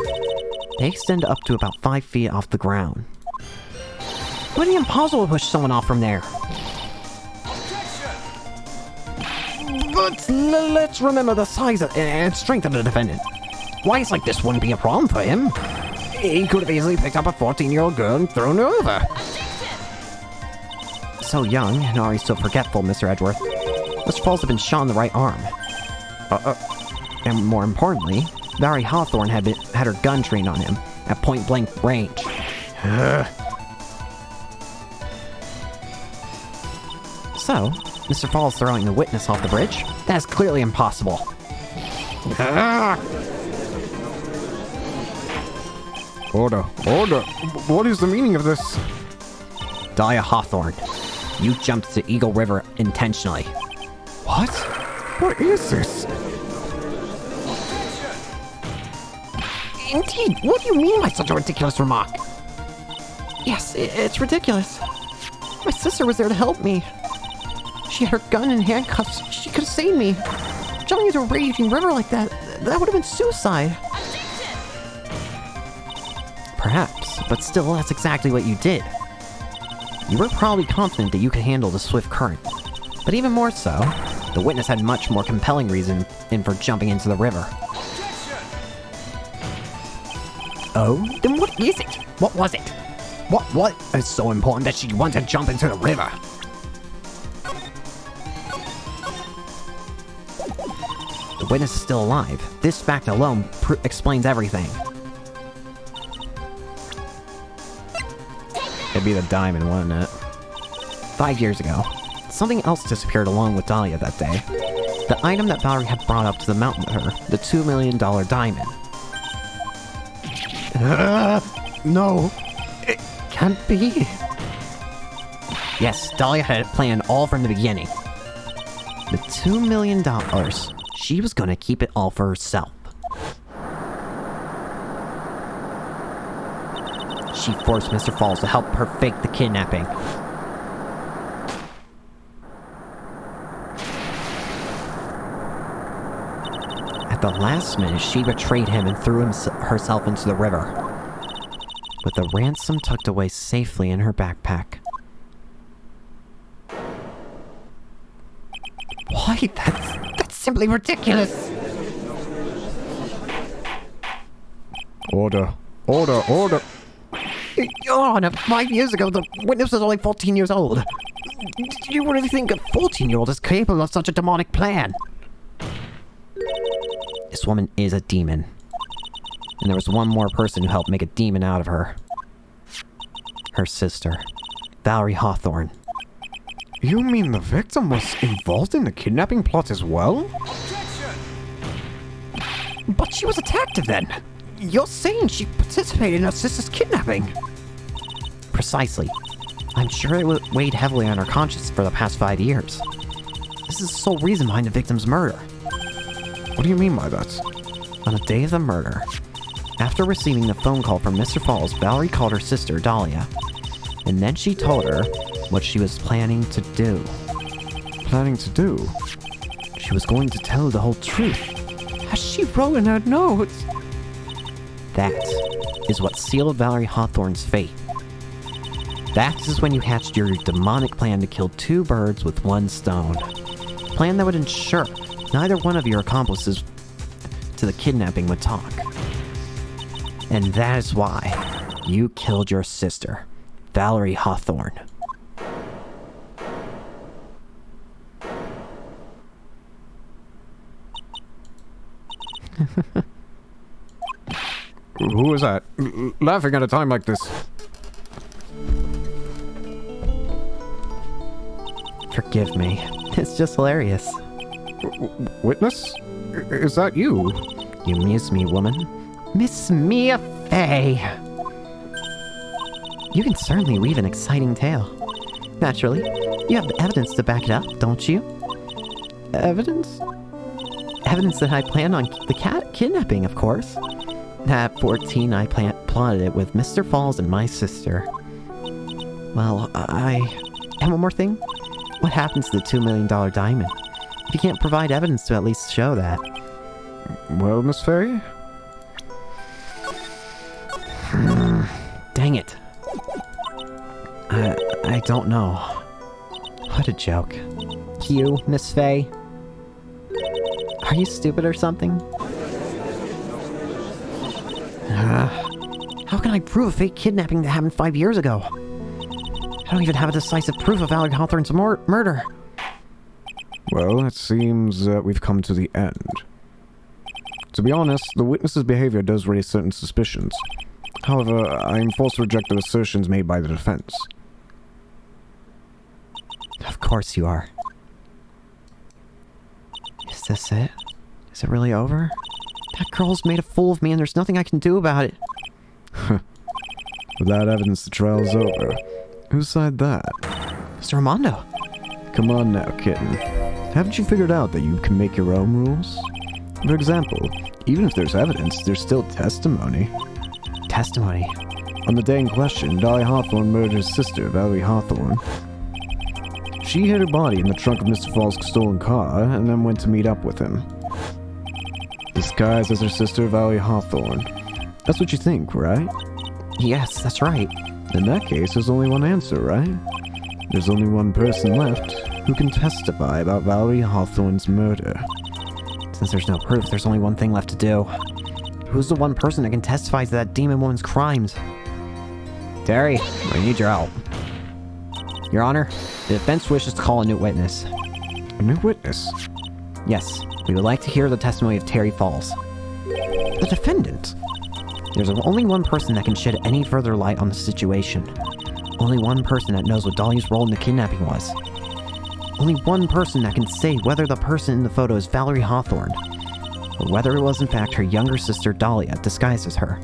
They extend up to about 5 feet off the ground. It would be impossible to push someone off from there. But let's remember the size and strength of the defendant. Wires like this wouldn't be a problem for him. He could have easily picked up a 14-year-old girl and thrown her over. So young, and already so forgetful, Mr. Edgeworth. Mr. Falls have been shot in the right arm. And more importantly, Valerie Hawthorne had her gun trained on him at point-blank range. So, Mr. Falls throwing the witness off the bridge? That is clearly impossible. Order. What is the meaning of this? Dahlia Hawthorne, you jumped to Eagle River intentionally. What? What is this? Indeed, what do you mean by such a ridiculous remark? Yes, it's ridiculous. My sister was there to help me. She had her gun and handcuffs. She could have saved me. Jumping into a raging river like that would have been suicide. Perhaps, but still, that's exactly what you did. You were probably confident that you could handle the swift current. But even more so, the witness had much more compelling reason for jumping into the river. Oh? Then what is it? What was it? What is so important that she wanted to jump into the river? The witness is still alive. This fact alone explains everything. It'd be the diamond, wouldn't it? 5 years ago, something else disappeared along with Dahlia that day. The item that Valerie had brought up to the mountain with her, the $2 million diamond. No. It can't be. Yes, Dahlia had it planned all from the beginning. The $2 million, she was gonna keep it all for herself. She forced Mr. Falls to help her fake the kidnapping. At the last minute, she betrayed him and threw herself into the river, with the ransom tucked away safely in her backpack. Why? That's simply ridiculous! Order. Your Honor, 5 years ago, the witness was only 14 years old. Do you really think a 14-year-old is capable of such a demonic plan? This woman is a demon. And there was one more person who helped make a demon out of her. Her sister, Valerie Hawthorne. You mean the victim was involved in the kidnapping plot as well? But she was attacked then! You're saying she participated in her sister's kidnapping? Precisely. I'm sure it weighed heavily on her conscience for the past 5 years. This is the sole reason behind the victim's murder. What do you mean by that? On the day of the murder, after receiving the phone call from Mr. Falls, Valerie called her sister, Dahlia. And then she told her what she was planning to do. Planning to do? She was going to tell the whole truth, as she wrote in her notes. That is what sealed Valerie Hawthorne's fate. That is when you hatched your demonic plan to kill 2 birds with 1 stone. A plan that would ensure neither one of your accomplices to the kidnapping would talk. And that is why you killed your sister, Valerie Hawthorne. Who was that? Laughing at a time like this. Forgive me. It's just hilarious. Witness? Is that you? You miss me, woman. Miss Mia Fey. You can certainly weave an exciting tale. Naturally, you have the evidence to back it up, don't you? Evidence? Evidence that I planned on the kidnapping, of course. At 14, I plotted it with Mr. Falls and my sister. Well, And one more thing. What happens to the $2 million diamond? If you can't provide evidence to at least show that. Well, Miss Fairy? Dang it. I don't know. What a joke. You, Miss Fey? Are you stupid or something? How can I prove a fake kidnapping that happened 5 years ago? I don't even have a decisive proof of Valerie Hawthorne's murder. Well, it seems we've come to the end. To be honest, the witness's behavior does raise certain suspicions. However, I am forced to reject the assertions made by the defense. Of course you are. Is this it? Is it really over? That girl's made a fool of me and there's nothing I can do about it. Without evidence, the trial is over. Whose side that? Mr. Armando. Come on now, kitten. Haven't you figured out that you can make your own rules? For example, even if there's evidence, there's still testimony. Testimony? On the day in question, Dolly Hawthorne murdered his sister, Valerie Hawthorne. She hid her body in the trunk of Mr. Falls' stolen car, and then went to meet up with him. Disguised as her sister, Valerie Hawthorne. That's what you think, right? Yes, that's right. In that case, there's only one answer, right? There's only one person left who can testify about Valerie Hawthorne's murder. Since there's no proof, there's only one thing left to do. Who's the one person that can testify to that demon woman's crimes? Terry, I need your help. Your Honor, the defense wishes to call a new witness. A new witness? Yes, we would like to hear the testimony of Terry Falls. The defendant? There's only one person that can shed any further light on the situation. Only one person that knows what Dahlia's role in the kidnapping was. Only one person that can say whether the person in the photo is Valerie Hawthorne, or whether it was in fact her younger sister Dahlia disguised as her.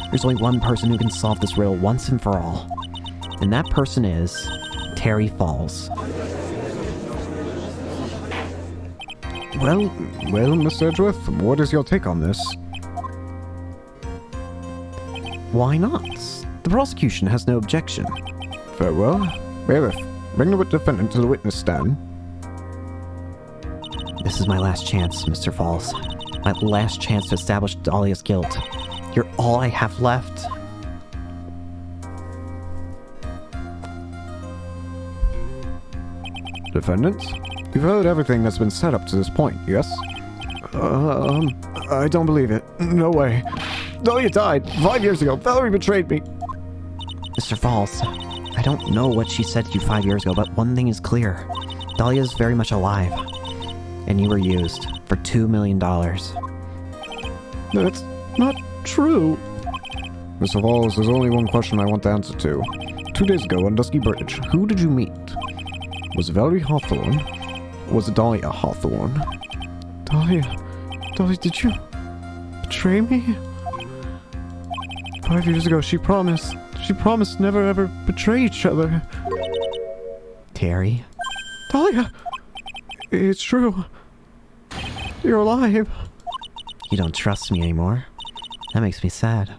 There's only one person who can solve this riddle once and for all, and that person is Terry Falls. Well, Mr. Edgeworth, what is your take on this? Why not? The prosecution has no objection. Very well. Bailiff, bring the defendant to the witness stand. This is my last chance, Mr. Falls. My last chance to establish Dahlia's guilt. You're all I have left. Defendant, you've heard everything that's been said up to this point, yes? I don't believe it. No way. Dahlia died 5 years ago. Valerie betrayed me. Mr. Falls, I don't know what she said to you 5 years ago, but one thing is clear. Dahlia is very much alive. And you were used for $2 million. That's not true. Mr. Falls, there's only one question I want the answer to. 2 days ago on Dusky Bridge, who did you meet? Was it Valerie Hawthorne? Or was it Dahlia Hawthorne? Dahlia, did you betray me? 5 years ago, she promised never ever betray each other. Terry? Dahlia, it's true. You're alive. You don't trust me anymore. That makes me sad.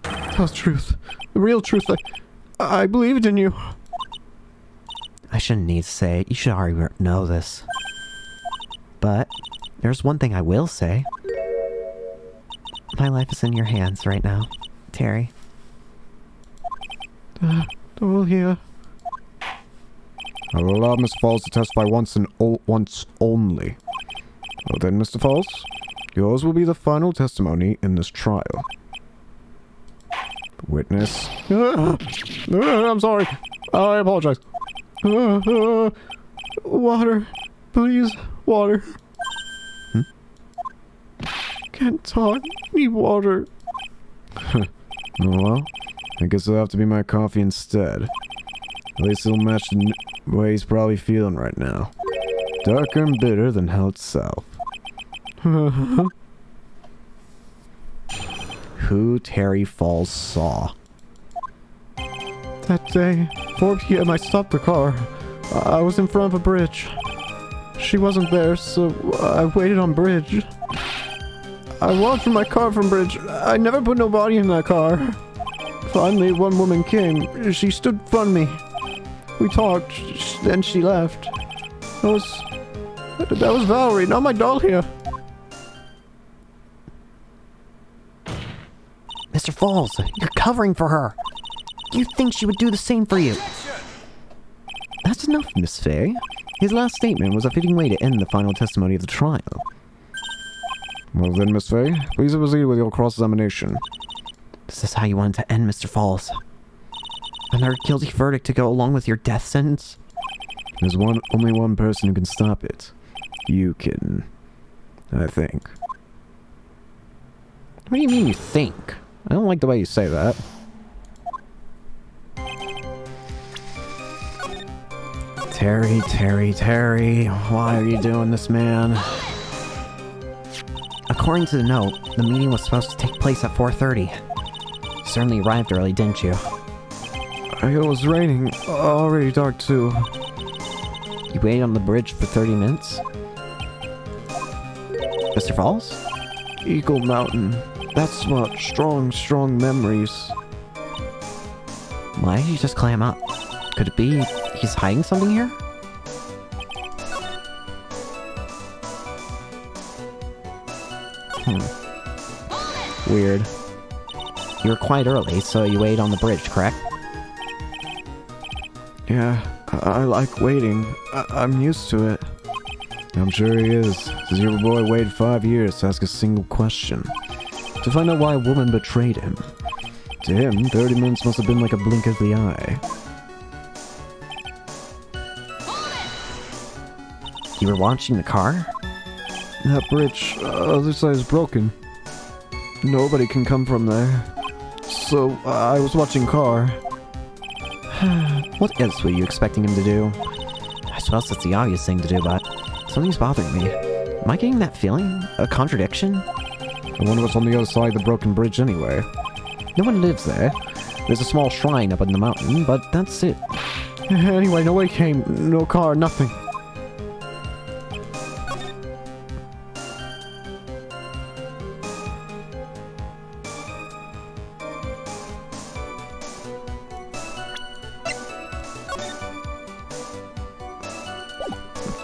Tell the truth. The real truth. I believed in you. I shouldn't need to say it. You should already know this. But there's one thing I will say. My life is in your hands right now, Terry. Dahlia. I will allow Mr. Falls to testify once and once only. Well then, Mr. Falls, yours will be the final testimony in this trial. Witness. I'm sorry. I apologize. Water. Please, water. Can't talk. Need water. Oh well, I guess it'll have to be my coffee instead. At least it'll match the way he's probably feeling right now. Darker and bitter than hell itself. Who Terry Falls saw. That day, 4 p.m. I stopped the car. I was in front of a bridge. She wasn't there, so I waited on bridge. I walked from my car from bridge. I never put no body in that car. Finally, one woman came. She stood in front of me. We talked, then she left. That was Valerie, not my Dahlia. Mr. Falls, you're covering for her. You think she would do the same for you? That's enough, Miss Fay. His last statement was a fitting way to end the final testimony of the trial. Well then, Miss Fay, please proceed with your cross-examination. Is this how you wanted to end, Mr. Falls? Another guilty verdict to go along with your death sentence? There's only one person who can stop it. You, kitten. I think. What do you mean you think? I don't like the way you say that. Terry, why are you doing this, man? According to the note, the meeting was supposed to take place at 4:30. Certainly arrived early, didn't you? It was raining. Already dark, too. You waited on the bridge for 30 minutes? Mr. Falls? Eagle Mountain. That's what strong memories. Why did you just climb up? Could it be he's hiding something here? Weird. You were quite early, so you waited on the bridge, correct? Yeah, I like waiting. I'm used to it. I'm sure he is. Says your boy waited 5 years to ask a single question. To find out why a woman betrayed him. To him, 30 minutes must have been like a blink of the eye. You were watching the car? That bridge, other side is broken. Nobody can come from there. So, I was watching car. What else were you expecting him to do? I suppose that's the obvious thing to do, but something's bothering me. Am I getting that feeling? A contradiction? I wonder what's on the other side of the broken bridge anyway. No one lives there. There's a small shrine up in the mountain, but that's it. Anyway, nobody came. No car, nothing.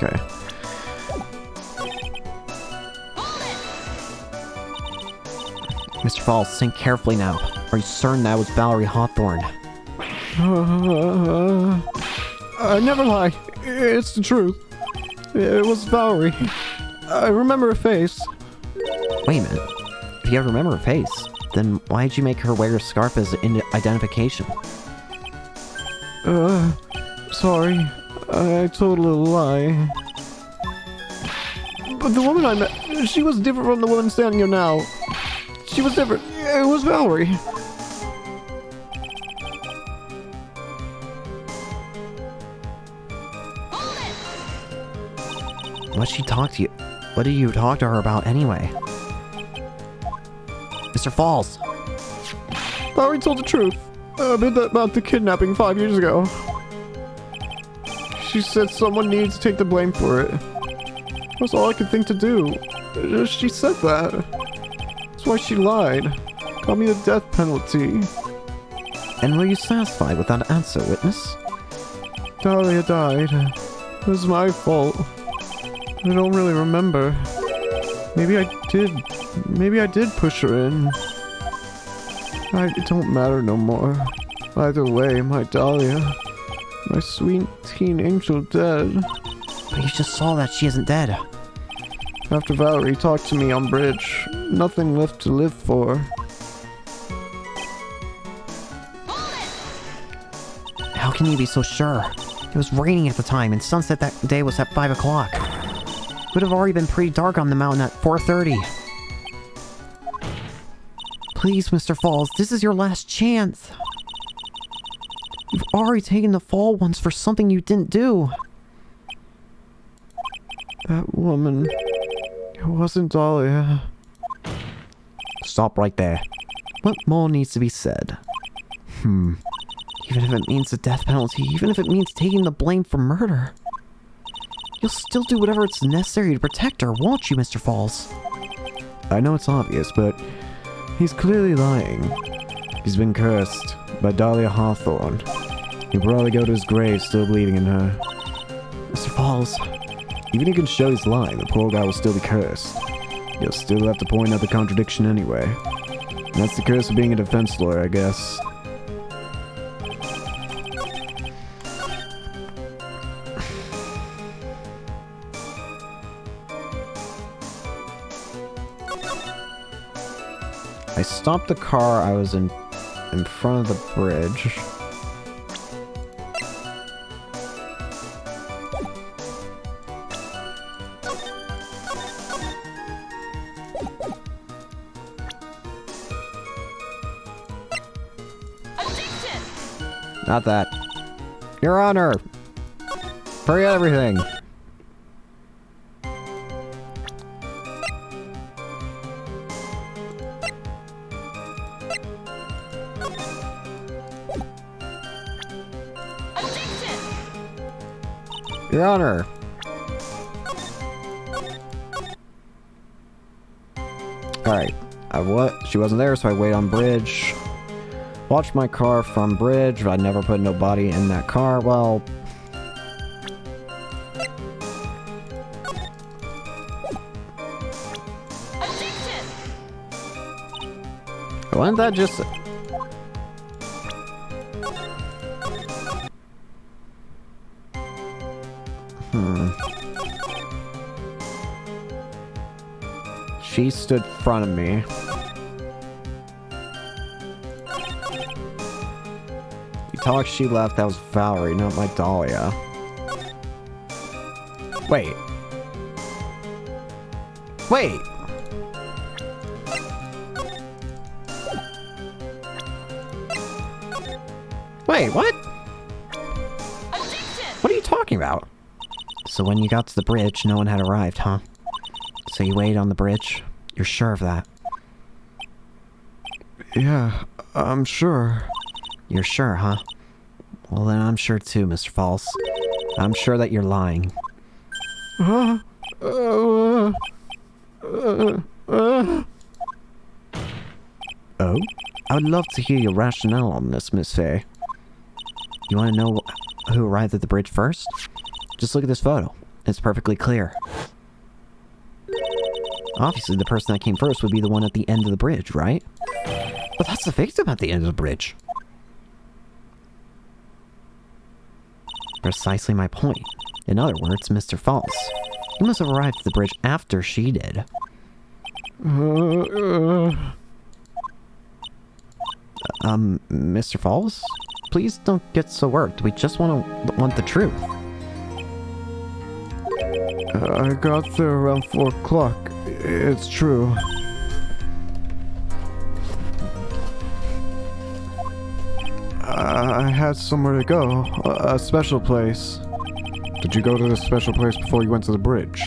Okay. Mr. Falls, think carefully now. Are you certain that was Valerie Hawthorne? I never lie. It's the truth. It was Valerie. I remember her face. Wait a minute. If you remember her face, then why did you make her wear a scarf as identification? Sorry. I told a little lie. But the woman I met, she was different from the woman standing here now. She was different. It was Valerie. What'd she talk to you? What did you talk to her about anyway? Mr. Falls! Valerie told the truth. About the kidnapping 5 years ago. She said someone needed to take the blame for it. That's all I could think to do. She said that. That's why she lied. Got me the death penalty. And were you satisfied with that answer, witness? Dahlia died. It was my fault. I don't really remember. Maybe I did. Maybe I did push her in. It don't matter no more. Either way, my Dahlia. My sweet teen angel dead. But you just saw that she isn't dead. After Valerie talked to me on bridge, nothing left to live for. How can you be so sure? It was raining at the time, and sunset that day was at 5 o'clock. It would have already been pretty dark on the mountain at 4:30. Please, Mr. Falls, this is your last chance. You've already taken the fall once for something you didn't do. That woman... It wasn't Dahlia. Stop right there. What more needs to be said? Even if it means the death penalty, even if it means taking the blame for murder. You'll still do whatever it's necessary to protect her, won't you, Mr. Falls? I know it's obvious, but he's clearly lying. He's been cursed by Dahlia Hawthorne. He'll probably go to his grave still believing in her. Mr. Falls... Even if he can show he's lying, the poor guy will still be cursed. He'll still have to point out the contradiction anyway. And that's the curse of being a defense lawyer, I guess. I stopped the car. I was in front of the bridge. Not that. Your Honor! Forget everything! Your Honor! Alright. She wasn't there, so I wait on bridge. Watch my car from bridge, but I never put nobody in that car. Well... Wasn't that just... She stood in front of me. You talk, she left, that was Valerie, not my Dahlia. Wait. Wait! Wait, what? What are you talking about? So when you got to the bridge, no one had arrived, huh? So you waited on the bridge? You're sure of that? Yeah, I'm sure. You're sure, huh? Well then I'm sure too, Mr. False. I'm sure that you're lying. Huh? Oh? I would love to hear your rationale on this, Miss Fay. You want to know who arrived at the bridge first? Just look at this photo. It's perfectly clear. Obviously, the person that came first would be the one at the end of the bridge, right? But that's the victim at the end of the bridge. Precisely my point. In other words, Mr. False. He must have arrived at the bridge after she did. Mr. False? Please don't get so worked. We just want the truth. I got there around 4 o'clock. It's true. I had somewhere to go. A special place. Did you go to this special place before you went to the bridge?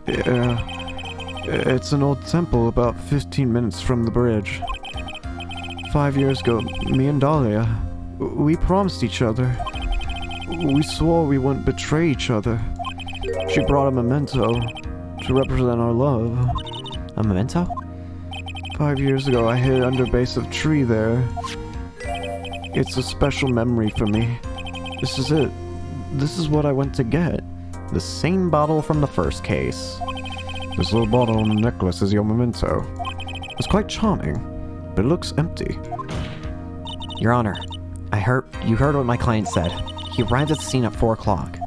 Yeah. It's an old temple about 15 minutes from the bridge. 5 years ago, me and Dahlia, we promised each other. We swore we wouldn't betray each other. She brought a memento to represent our love. A memento? 5 years ago, I hid under base of tree there. It's a special memory for me. This is it. This is what I went to get. The same bottle from the first case. This little bottle on the necklace is your memento. It's quite charming, but it looks empty. Your Honor, you heard what my client said. He arrived at the scene at 4 o'clock.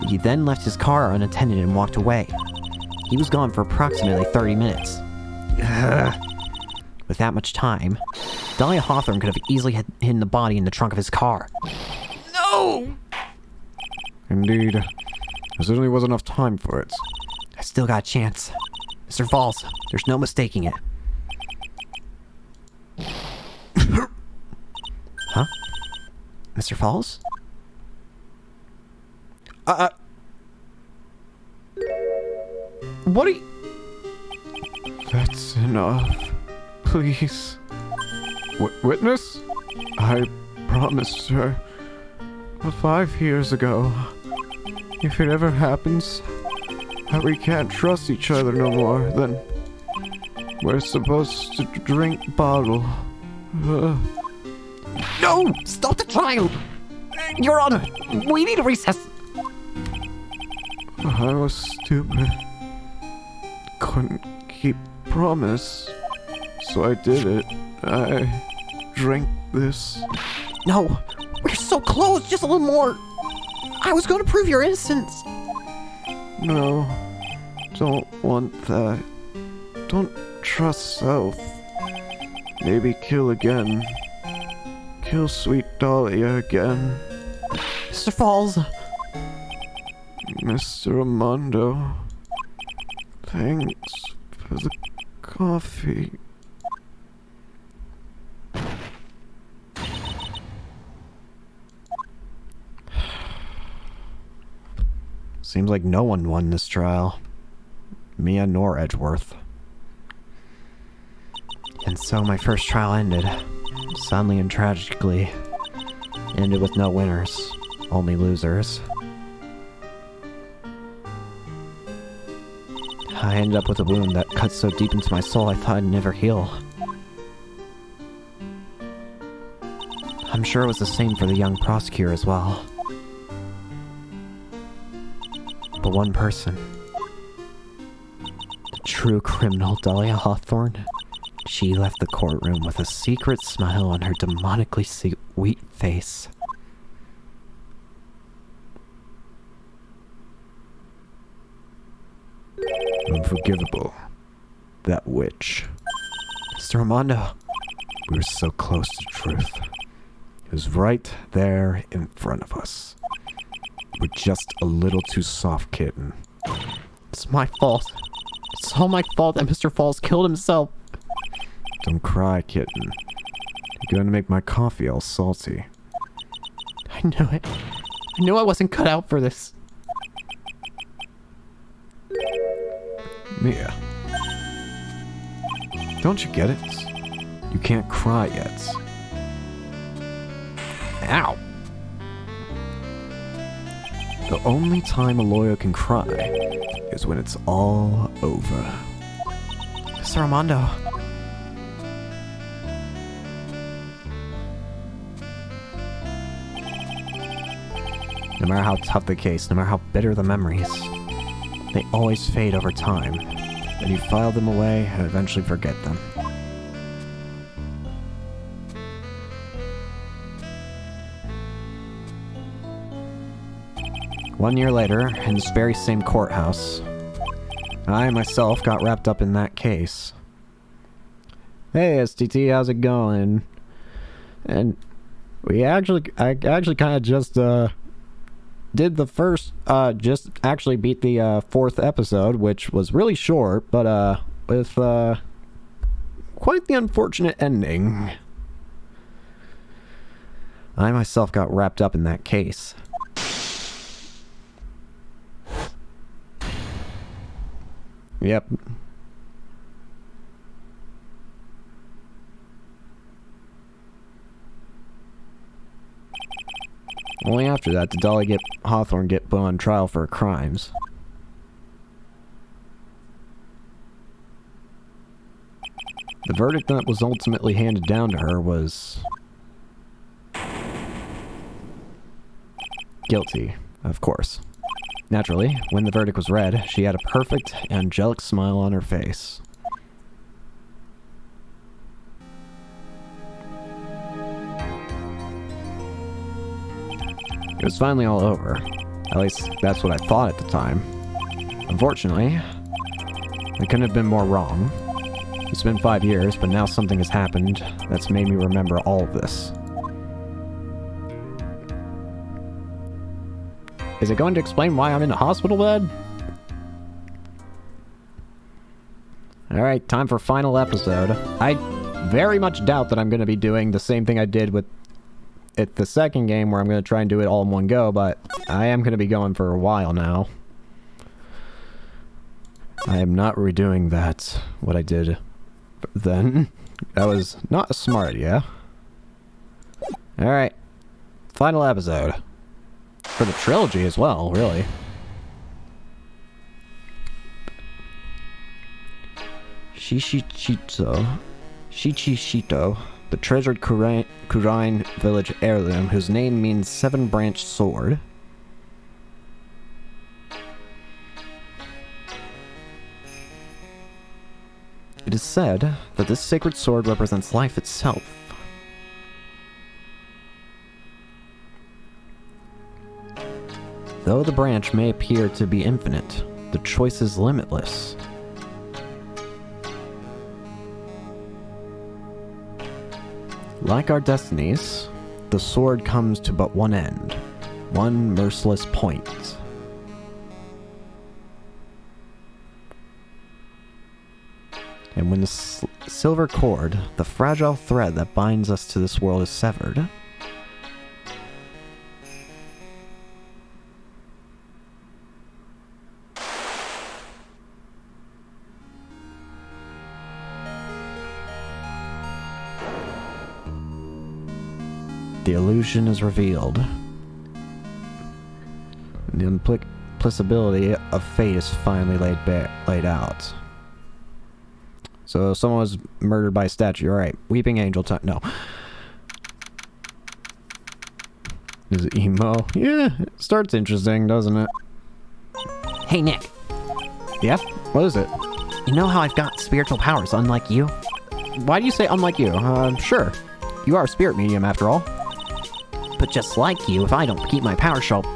He then left his car unattended and walked away. He was gone for approximately 30 minutes. With that much time, Dahlia Hawthorne could have easily hidden the body in the trunk of his car. No! Indeed. There certainly was enough time for it. I still got a chance. Mr. Falls, there's no mistaking it. Huh? Mr. Falls? What are you... That's enough. Please. Witness? I promised her. 5 years ago. If it ever happens that we can't trust each other no more, then we're supposed to drink bottle. No! Stop the trial! Your Honor, we need a recess. I was stupid. Couldn't keep promise. So I did it. I drank this. No, we're so close, just a little more. I was going to prove your innocence. No, don't want that. Don't trust self. Maybe kill again. Kill sweet Dahlia again. Mr. Falls. Mr. Armando. Thanks for the coffee. Seems like no one won this trial. Mia nor Edgeworth. And so my first trial ended. Suddenly and tragically. Ended with no winners. Only losers. I ended up with a wound that cut so deep into my soul I thought I'd never heal. I'm sure it was the same for the young prosecutor as well. But one person, the true criminal Dahlia Hawthorne, she left the courtroom with a secret smile on her demonically sweet face. Unforgivable. That witch. Mr. Armando, We were so close to truth. It was right there in front of us. We're just a little too soft, kitten. it's my fault. It's all my fault that Mr. Falls killed himself. Don't cry, kitten. You're gonna make my coffee all salty. I knew it. I knew I wasn't cut out for this. Mia. Don't you get it? You can't cry yet. Ow. The only time a lawyer can cry is when it's all over. Mr. Armando. No matter how tough the case, no matter how bitter the memories, they always fade over time. Then you file them away and eventually forget them. 1 year later, in this very same courthouse, I myself got wrapped up in that case. Hey STT, how's it going? And I actually kind of just did the first, just actually beat the fourth episode, which was really short, but with quite the unfortunate ending. I myself got wrapped up in that case. Yep. Only after that did Dahlia Hawthorne get put on trial for her crimes. The verdict that was ultimately handed down to her was guilty, of course. Naturally, when the verdict was read, she had a perfect, angelic smile on her face. It was finally all over. At least, that's what I thought at the time. Unfortunately, I couldn't have been more wrong. It's been 5 years, but now something has happened that's made me remember all of this. Is it going to explain why I'm in a hospital bed? Alright, time for final episode. I very much doubt that I'm going to be doing the same thing I did with the second game, where I'm going to try and do it all in one go, but I am going to be going for a while now. I am not redoing that, what I did then. That was not a smart idea. Alright, final episode. For the trilogy as well, really. Shichishito, the treasured Kurine village heirloom, whose name means seven-branched sword. It is said that this sacred sword represents life itself. Though the branch may appear to be infinite, the choice is limitless. Like our destinies, the sword comes to but one end, one merciless point. And when the silver cord, the fragile thread that binds us to this world, is severed, The illusion is revealed. The implicability of fate is finally laid out. So someone was murdered by a statue. Alright. Weeping Angel time. No. Is it emo? Yeah. It starts interesting, doesn't it? Hey, Nick. Yeah? What is it? You know how I've got spiritual powers, unlike you? Why do you say unlike you? Sure. You are a spirit medium after all. But just like you, if I don't keep my power sharp,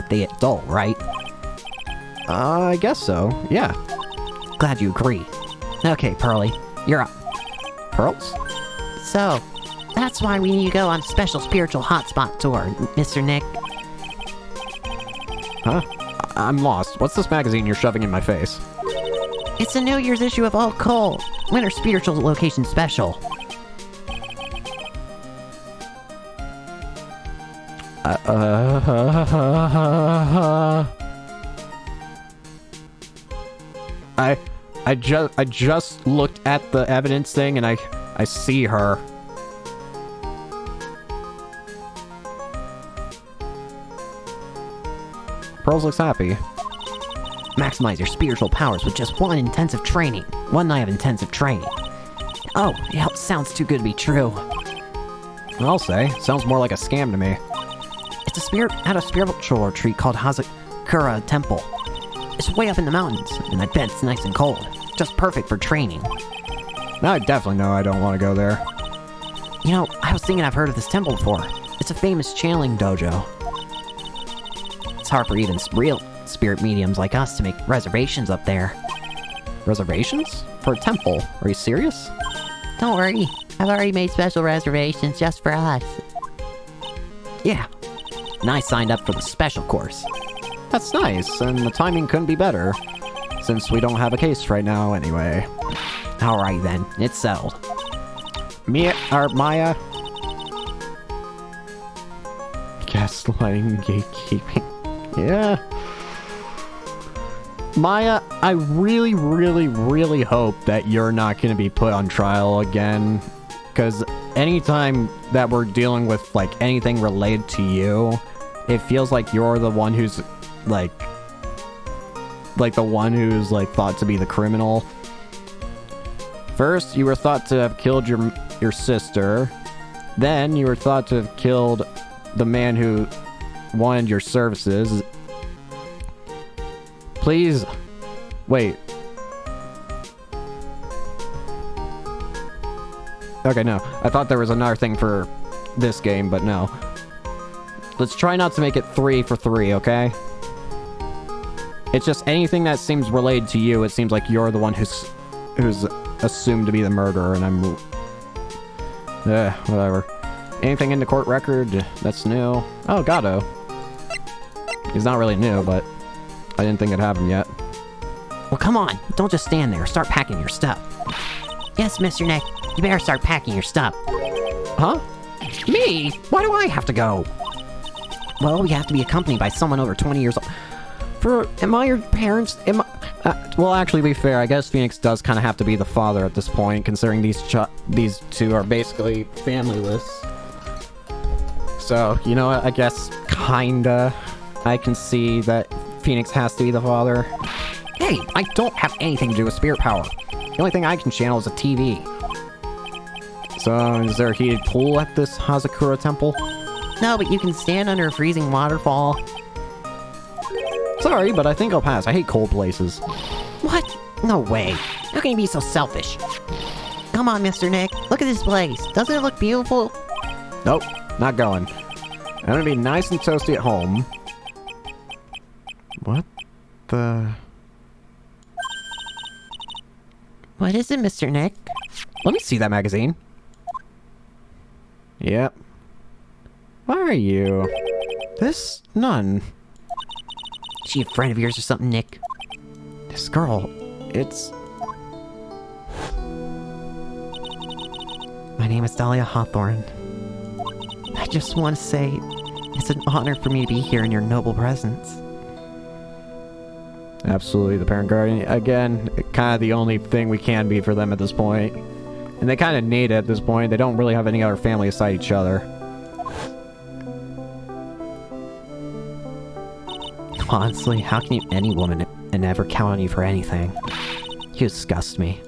they get dull, right? I guess so. Yeah. Glad you agree. Okay, Pearly, you're up. Pearls? So, that's why we need to go on special spiritual hotspot tour, Mr. Nick. Huh? I'm lost. What's this magazine you're shoving in my face? It's the New Year's issue of Oh Cole, Winter Spiritual Location Special. I just looked at the evidence thing and I see her. Pearls looks happy. Maximize your spiritual powers with just one intensive training. One night of intensive training. Oh, it sounds too good to be true. I'll say. Sounds more like a scam to me. It's at a spiritual retreat called Hazakura Temple. It's way up in the mountains, and I bet it's nice and cold. Just perfect for training. Now I definitely know I don't want to go there. You know, I was thinking I've heard of this temple before. It's a famous channeling dojo. It's hard for even real spirit mediums like us to make reservations up there. Reservations? For a temple? Are you serious? Don't worry, I've already made special reservations just for us. Yeah, and I signed up for the special course. That's nice, and the timing couldn't be better, since we don't have a case right now anyway. Alright then, it's settled. Maya. Gaslighting, gatekeeping. Yeah. Maya, I really, really, really hope that you're not going to be put on trial again. Because anytime that we're dealing with, like, anything related to you, it feels like you're the one who's, like the one who's, like, thought to be the criminal. First, you were thought to have killed your sister. Then, you were thought to have killed the man who wanted your services. Please. Wait. Okay, no. I thought there was another thing for this game, but no. Let's try not to make it 3 for 3, okay? It's just anything that seems related to you, it seems like you're the one who's assumed to be the murderer, and I'm... whatever. Anything in the court record that's new? Oh, Gato. He's not really new, but I didn't think it'd have him yet. Well, come on. Don't just stand there. Start packing your stuff. Yes, Mr. Nick. You better start packing your stuff. Huh? Me? Why do I have to go? Well, we have to be accompanied by someone over 20 years old. Am I your parents? Well, actually, to be fair, I guess Phoenix does kind of have to be the father at this point, considering these two are basically familyless. So, you know what? I guess kinda I can see that Phoenix has to be the father. Hey, I don't have anything to do with spirit power. The only thing I can channel is a TV. So, is there a heated pool at this Hazakura temple? No, but you can stand under a freezing waterfall. Sorry, but I think I'll pass. I hate cold places. What? No way. How can you be so selfish? Come on, Mr. Nick. Look at this place. Doesn't it look beautiful? Nope, not going. I'm gonna be nice and toasty at home. What the... What is it, Mr. Nick? Let me see that magazine. Yep. Why are you? This nun. She a friend of yours or something, Nick? This girl, it's... My name is Dahlia Hawthorne. I just want to say, it's an honor for me to be here in your noble presence. Absolutely, the parent guardian. Again, kind of the only thing we can be for them at this point. And they kind of need it at this point. They don't really have any other family aside each other. Honestly, how can you any woman and never count on you for anything? You disgust me.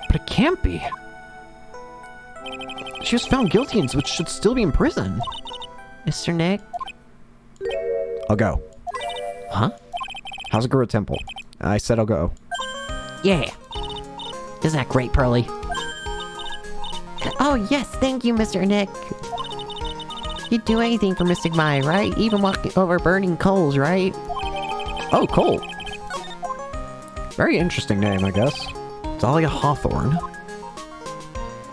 But it can't be. She was found guilty and should still be in prison. Mr. Nick? I'll go. Huh? Hazakura Temple. I said I'll go. Yeah. Isn't that great, Pearly? Oh, yes, thank you, Mr. Nick. You'd do anything for Mystic Maya, right? Even walking over burning coals, right? Oh, cool. Very interesting name, I guess. Dahlia Hawthorne.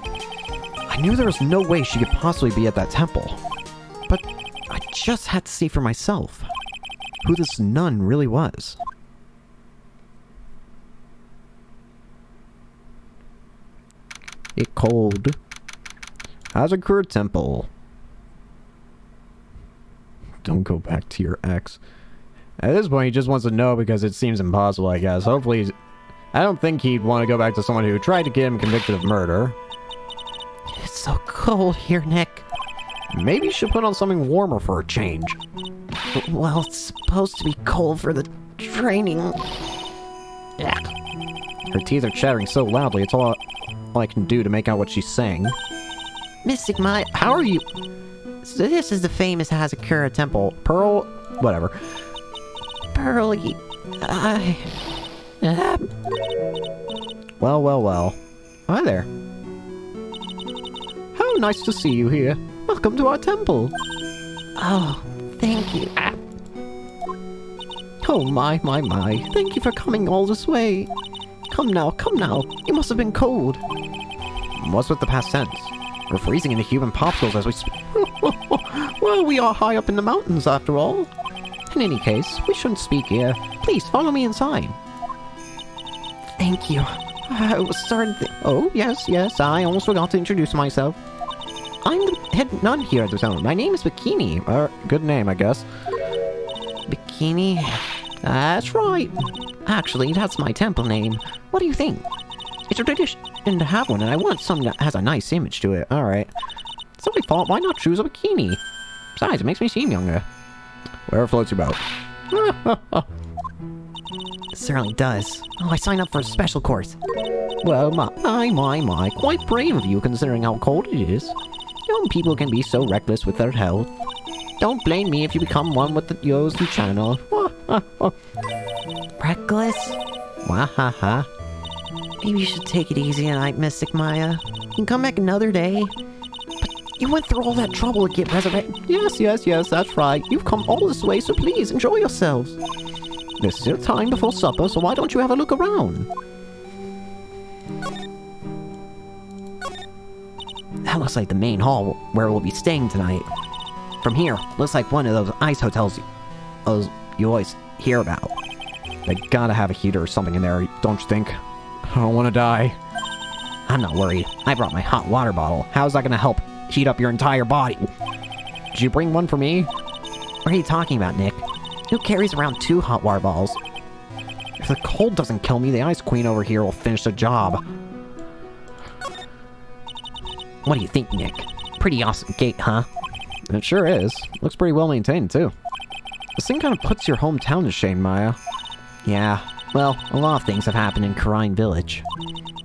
I knew there was no way she could possibly be at that temple. But I just had to see for myself who this nun really was. It cold. Hazakura Temple. Don't go back to your ex. At this point, he just wants to know because it seems impossible, I guess. Hopefully, I don't think he'd want to go back to someone who tried to get him convicted of murder. It's so cold here, Nick. Maybe you should put on something warmer for a change. Well, it's supposed to be cold for the training. Her teeth are chattering so loudly, it's all I can do to make out what she's saying. Mystic Maya, How are you... so this is the famous Hazakura Temple. Pearl... whatever. Pearly, Well, well, well. Hi there. How nice to see you here. Welcome to our temple. oh, thank you. Oh my. Thank you for coming all this way. Come now. You must have been cold. What's with the past tense? We're freezing into human popsicles as we well, we are high up in the mountains after all. In any case, we shouldn't speak here. Please, follow me inside. Thank you. I was starting to oh, yes, I almost forgot to introduce myself. I'm the head nun here at the temple. My name is Bikini. Good name, I guess. Bikini? That's right. Actually, that's my temple name. What do you think? It's a tradition to have one, and I want something that has a nice image to it. Alright. So I thought, why not choose a bikini? Besides, it makes me seem younger. Wherever floats your boat. It certainly does. Oh, I signed up for a special course. Well, my. Quite brave of you, considering how cold it is. Young people can be so reckless with their health. Don't blame me if you become one with the Yosu channel. Reckless? Wahaha. Maybe you should take it easy tonight, Mystic Maya. You can come back another day. But you went through all that trouble to get resurrected. Yes, that's right. You've come all this way, so please enjoy yourselves. There's still time before supper, so why don't you have a look around? That looks like the main hall where we'll be staying tonight. From here, looks like one of those ice hotels you always hear about. They gotta have a heater or something in there, don't you think? I don't want to die. I'm not worried. I brought my hot water bottle. How's that gonna help heat up your entire body? Did you bring one for me? What are you talking about, Nick? Who carries around 2 hot water balls? If the cold doesn't kill me, the Ice Queen over here will finish the job. What do you think, Nick? Pretty awesome gate, huh? It sure is. Looks pretty well maintained, too. This thing kind of puts your hometown to shame, Maya. Yeah, well, a lot of things have happened in Karine Village.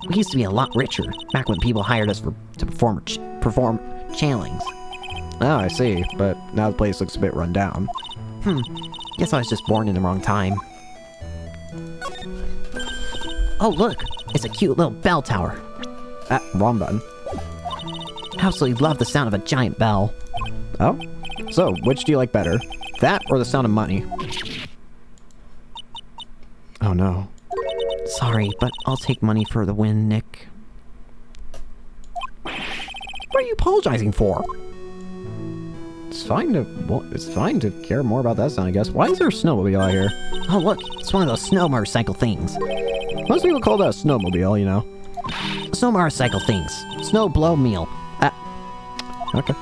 We used to be a lot richer, back when people hired us to perform channelings. Oh, I see, but now the place looks a bit run down. Guess I was just born in the wrong time. Oh, look! It's a cute little bell tower. Wrong button. Absolutely love the sound of a giant bell. Oh? So, which do you like better? That or the sound of money? Oh no. Sorry, but I'll take money for the win, Nick. What are you apologizing for? It's fine to care more about that sound, I guess. Why is there a snowmobile out here? Oh, look! It's one of those snow motorcycle things. Most people call that a snowmobile, you know. Snow motorcycle things. Snow blow meal. Okay.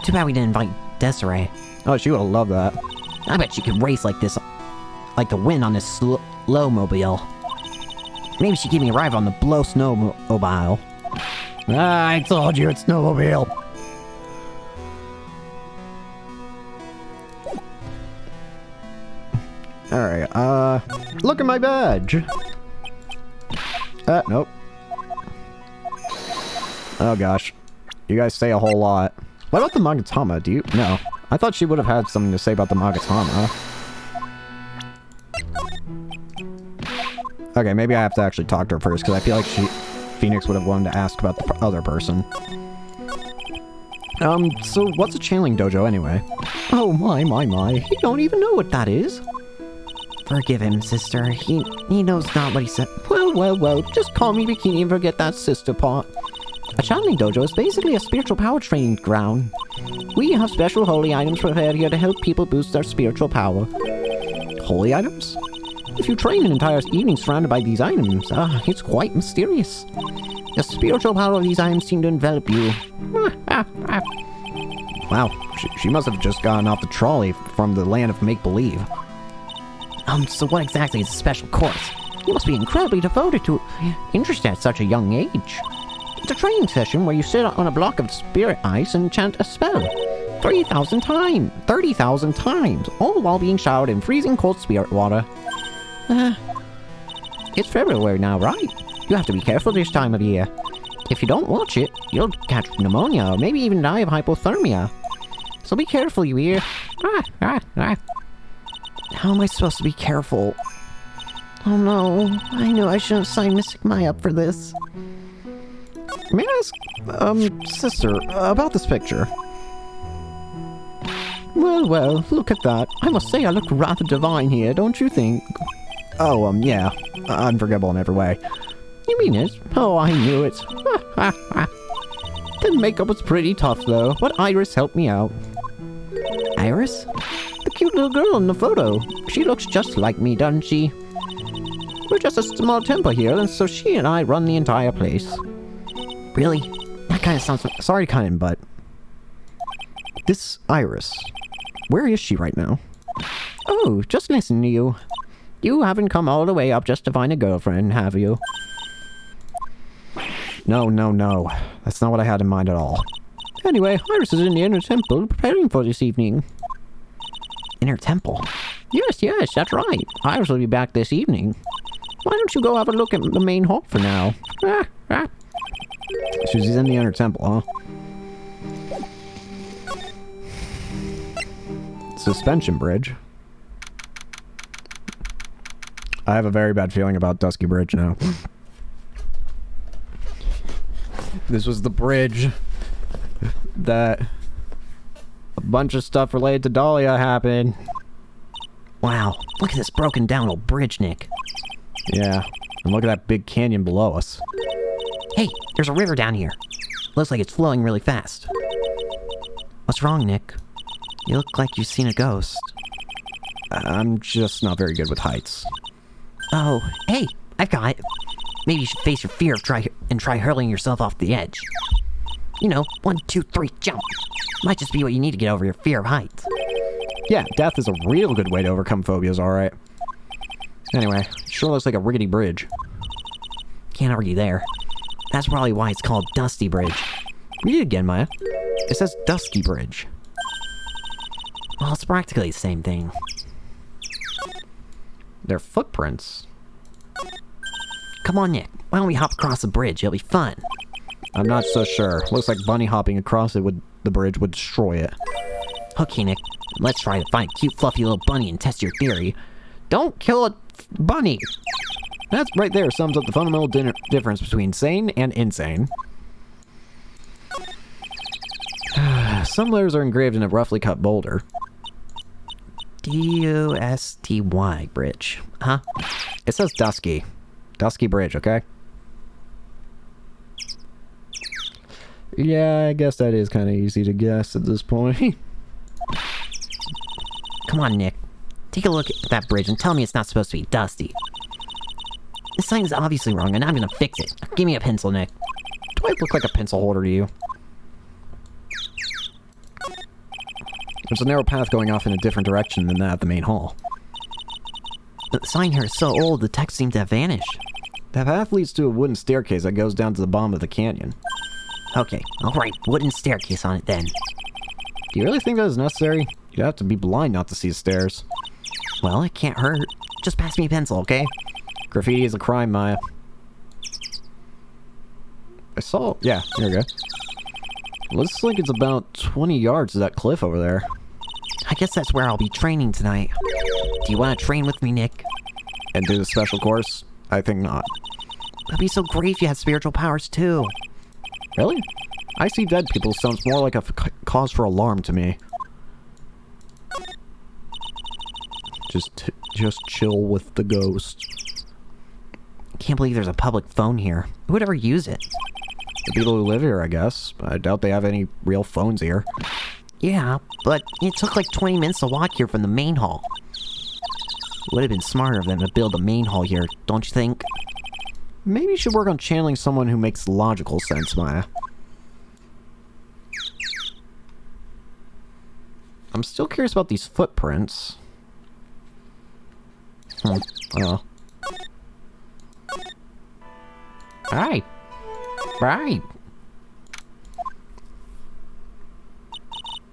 Too bad we didn't invite Desiree. Oh, she would have loved that. I bet she could race like this, like the wind on this slow mobile. Maybe she give me a ride on the blow snowmobile. I told you it's snowmobile. Alright, look at my badge! Nope. Oh gosh. You guys say a whole lot. What about the Magatama? Do you? No. I thought she would have had something to say about the Magatama. Okay, maybe I have to actually talk to her first, because I feel like Phoenix would have wanted to ask about the other person. So what's a channeling dojo anyway? Oh my. He don't even know what that is. Forgive him, sister. He knows not what he said. Well. Just call me Bikini and forget that sister part. A channeling dojo is basically a spiritual power training ground. We have special holy items prepared here to help people boost their spiritual power. Holy items? If you train an entire evening surrounded by these items, it's quite mysterious. The spiritual power of these items seem to envelop you. Wow, she must have just gotten off the trolley from the land of make-believe. So what exactly is a special course? You must be incredibly devoted to interest at such a young age. It's a training session where you sit on a block of spirit ice and chant a spell. 30,000 times, all while being showered in freezing cold spirit water. It's February now, right? You have to be careful this time of year. If you don't watch it, you'll catch pneumonia or maybe even die of hypothermia. So be careful, you hear? How am I supposed to be careful? Oh no, I know I shouldn't sign Mystic Mai up for this. May I ask, sister, about this picture? Well, look at that. I must say I look rather divine here, don't you think? Oh, yeah. Unforgettable in every way. You mean it? Oh, I knew it. The makeup was pretty tough, though, but Iris helped me out. Iris? The cute little girl in the photo. She looks just like me, doesn't she? We're just a small temple here, and so she and I run the entire place. Really? That kind of sounds... Sorry, kind, but... This Iris, where is she right now? Oh, just listen to you. You haven't come all the way up just to find a girlfriend, have you? No. That's not what I had in mind at all. Anyway, Iris is in the inner temple preparing for this evening. Inner temple? Yes, that's right. Iris will be back this evening. Why don't you go have a look at the main hall for now? She's in the inner temple, huh? Suspension bridge. I have a very bad feeling about Dusky Bridge now. This was the bridge that a bunch of stuff related to Dahlia happened. Wow, look at this broken down old bridge, Nick. Yeah, and look at that big canyon below us. Hey, there's a river down here. Looks like it's flowing really fast. What's wrong, Nick? You look like you've seen a ghost. I'm just not very good with heights. Oh, hey, I've got it. Maybe you should face your fear and try hurling yourself off the edge. You know, 1, 2, 3, jump. Might just be what you need to get over your fear of heights. Yeah, death is a real good way to overcome phobias, alright. Anyway, sure looks like a rickety bridge. Can't argue there. That's probably why it's called Dusty Bridge. Read it again, Maya. It says Dusky Bridge. Well, it's practically the same thing. They're footprints. Come on, Nick. Why don't we hop across the bridge? It'll be fun. I'm not so sure. Looks like bunny hopping across the bridge would destroy it. Okay, Nick. Let's try to find a cute, fluffy little bunny and test your theory. Don't kill a bunny! That right there sums up the fundamental difference between sane and insane. Some letters are engraved in a roughly cut boulder. D-U-S-T-Y bridge. Huh? It says Dusky. Dusky Bridge, okay? Yeah, I guess that is kind of easy to guess at this point. Come on, Nick. Take a look at that bridge and tell me it's not supposed to be dusty. This sign is obviously wrong, and I'm gonna fix it. Give me a pencil, Nick. Do I look like a pencil holder to you? There's a narrow path going off in a different direction than that of the main hall. The sign here is so old, the text seemed to have vanished. That path leads to a wooden staircase that goes down to the bottom of the canyon. Okay, alright, wooden staircase on it then. Do you really think that is necessary? You'd have to be blind not to see the stairs. Well, it can't hurt. Just pass me a pencil, okay? Graffiti is a crime, Maya. I saw... Yeah, here we go. Looks like it's about 20 yards to that cliff over there. I guess that's where I'll be training tonight. Do you want to train with me, Nick? And do the special course? I think not. It'd be so great if you had spiritual powers, too. Really? I see dead people sounds more like a cause for alarm to me. Just chill with the ghost. Can't believe there's a public phone here. Who would ever use it? The people who live here, I guess. I doubt they have any real phones here. Yeah, but it took like 20 minutes to walk here from the main hall. It would have been smarter of them to build a main hall here, don't you think? Maybe you should work on channeling someone who makes logical sense, Maya. I'm still curious about these footprints. Oh. Hi. Right.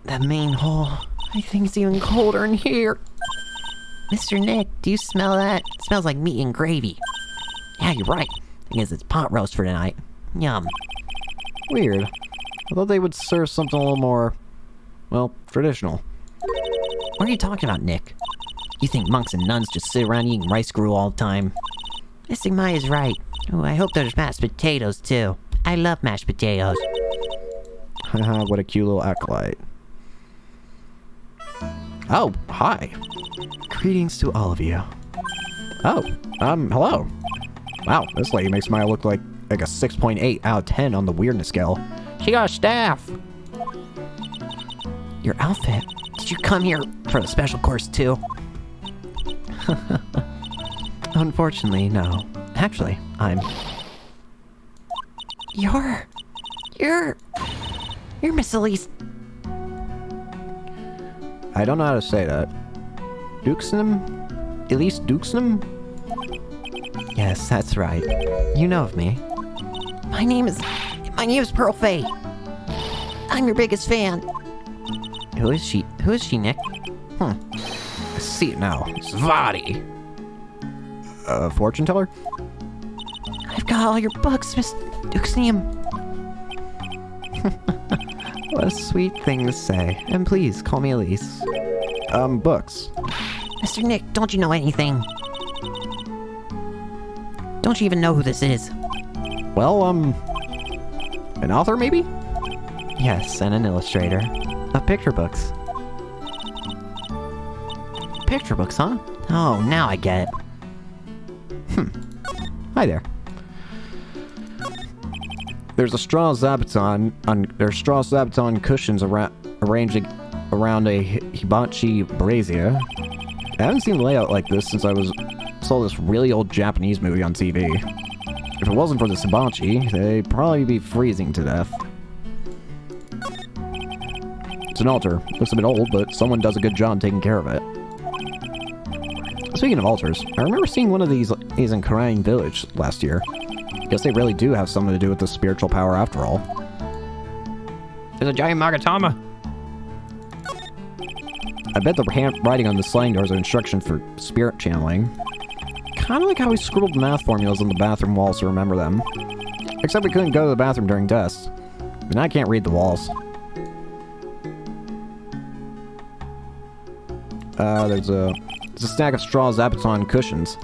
That main hall. I think it's even colder in here. Mr. Nick, do you smell that? It smells like meat and gravy. Yeah, you're right. I guess it's pot roast for tonight. Yum. Weird. I thought they would serve something a little more, well, traditional. What are you talking about, Nick? You think monks and nuns just sit around eating rice gruel all the time? Mr. Maya's right. Oh, I hope there's mashed potatoes, too. I love mashed potatoes. Haha, what a cute little acolyte. Oh, hi. Greetings to all of you. Oh, hello. Wow, this lady makes Maya look like a 6.8 out of 10 on the weirdness scale. She got a staff. Your outfit. Did you come here for the special course, too? Unfortunately, no. Actually, I'm... You're Miss Elise. I don't know how to say that. Dukesnum? Elise Dukesnum? Yes, that's right. You know of me. My name is Pearl Faye. I'm your biggest fan. Who is she, Nick? I see it now. Svati. Fortune teller? I've got all your books, Miss Duxnium. What a sweet thing to say. And please, call me Elise. Books. Mr. Nick, don't you know anything? Don't you even know who this is? Well, an author, maybe? Yes, and an illustrator. Of picture books. Picture books, huh? Oh, now I get it. Hi there. There's straw zabuton cushions arranged around a hibachi brazier. I haven't seen the layout like this since I saw this really old Japanese movie on TV. If it wasn't for the hibachi, they'd probably be freezing to death. It's an altar. Looks a bit old, but someone does a good job taking care of it. Speaking of altars, I remember seeing one of these in Karang Village last year. Guess they really do have something to do with the spiritual power after all. There's a giant Magatama. I bet the handwriting on the sliding doors are instruction for spirit channeling. Kinda like how we scribbled math formulas on the bathroom walls to remember them. Except we couldn't go to the bathroom during tests. And I can't read the walls. There's a stack of straw zabuton cushions.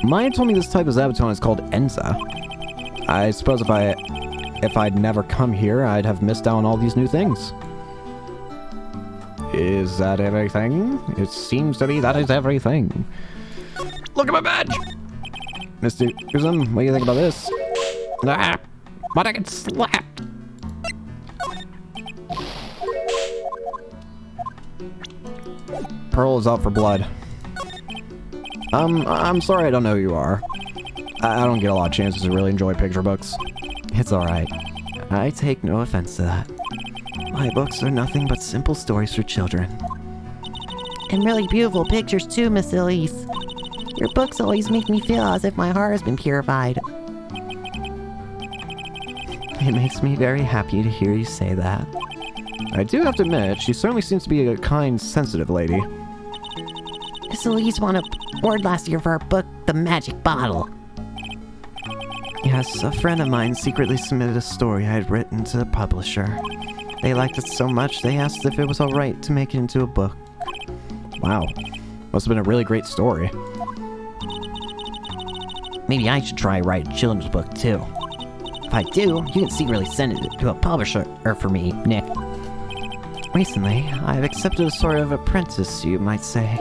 Maya told me this type of zabuton is called Enza. I suppose if I'd never come here, I'd have missed out on all these new things. Is that everything? It seems to be that is everything. Look at my badge. Mr. Uzum, what do you think about this? Ah, but I get slapped. Pearl is out for blood. I'm sorry I don't know who you are. I don't get a lot of chances to really enjoy picture books. It's alright. I take no offense to that. My books are nothing but simple stories for children. And really beautiful pictures too, Miss Elise. Your books always make me feel as if my heart has been purified. It makes me very happy to hear you say that. I do have to admit, she certainly seems to be a kind, sensitive lady. Elise won a award last year for her book, The Magic Bottle. Yes, a friend of mine secretly submitted a story I had written to the publisher. They liked it so much, they asked if it was alright to make it into a book. Wow. Must have been a really great story. Maybe I should try write a children's book too. If I do, you can secretly send it to a publisher for me, Nick. Recently, I've accepted a sort of apprentice, you might say.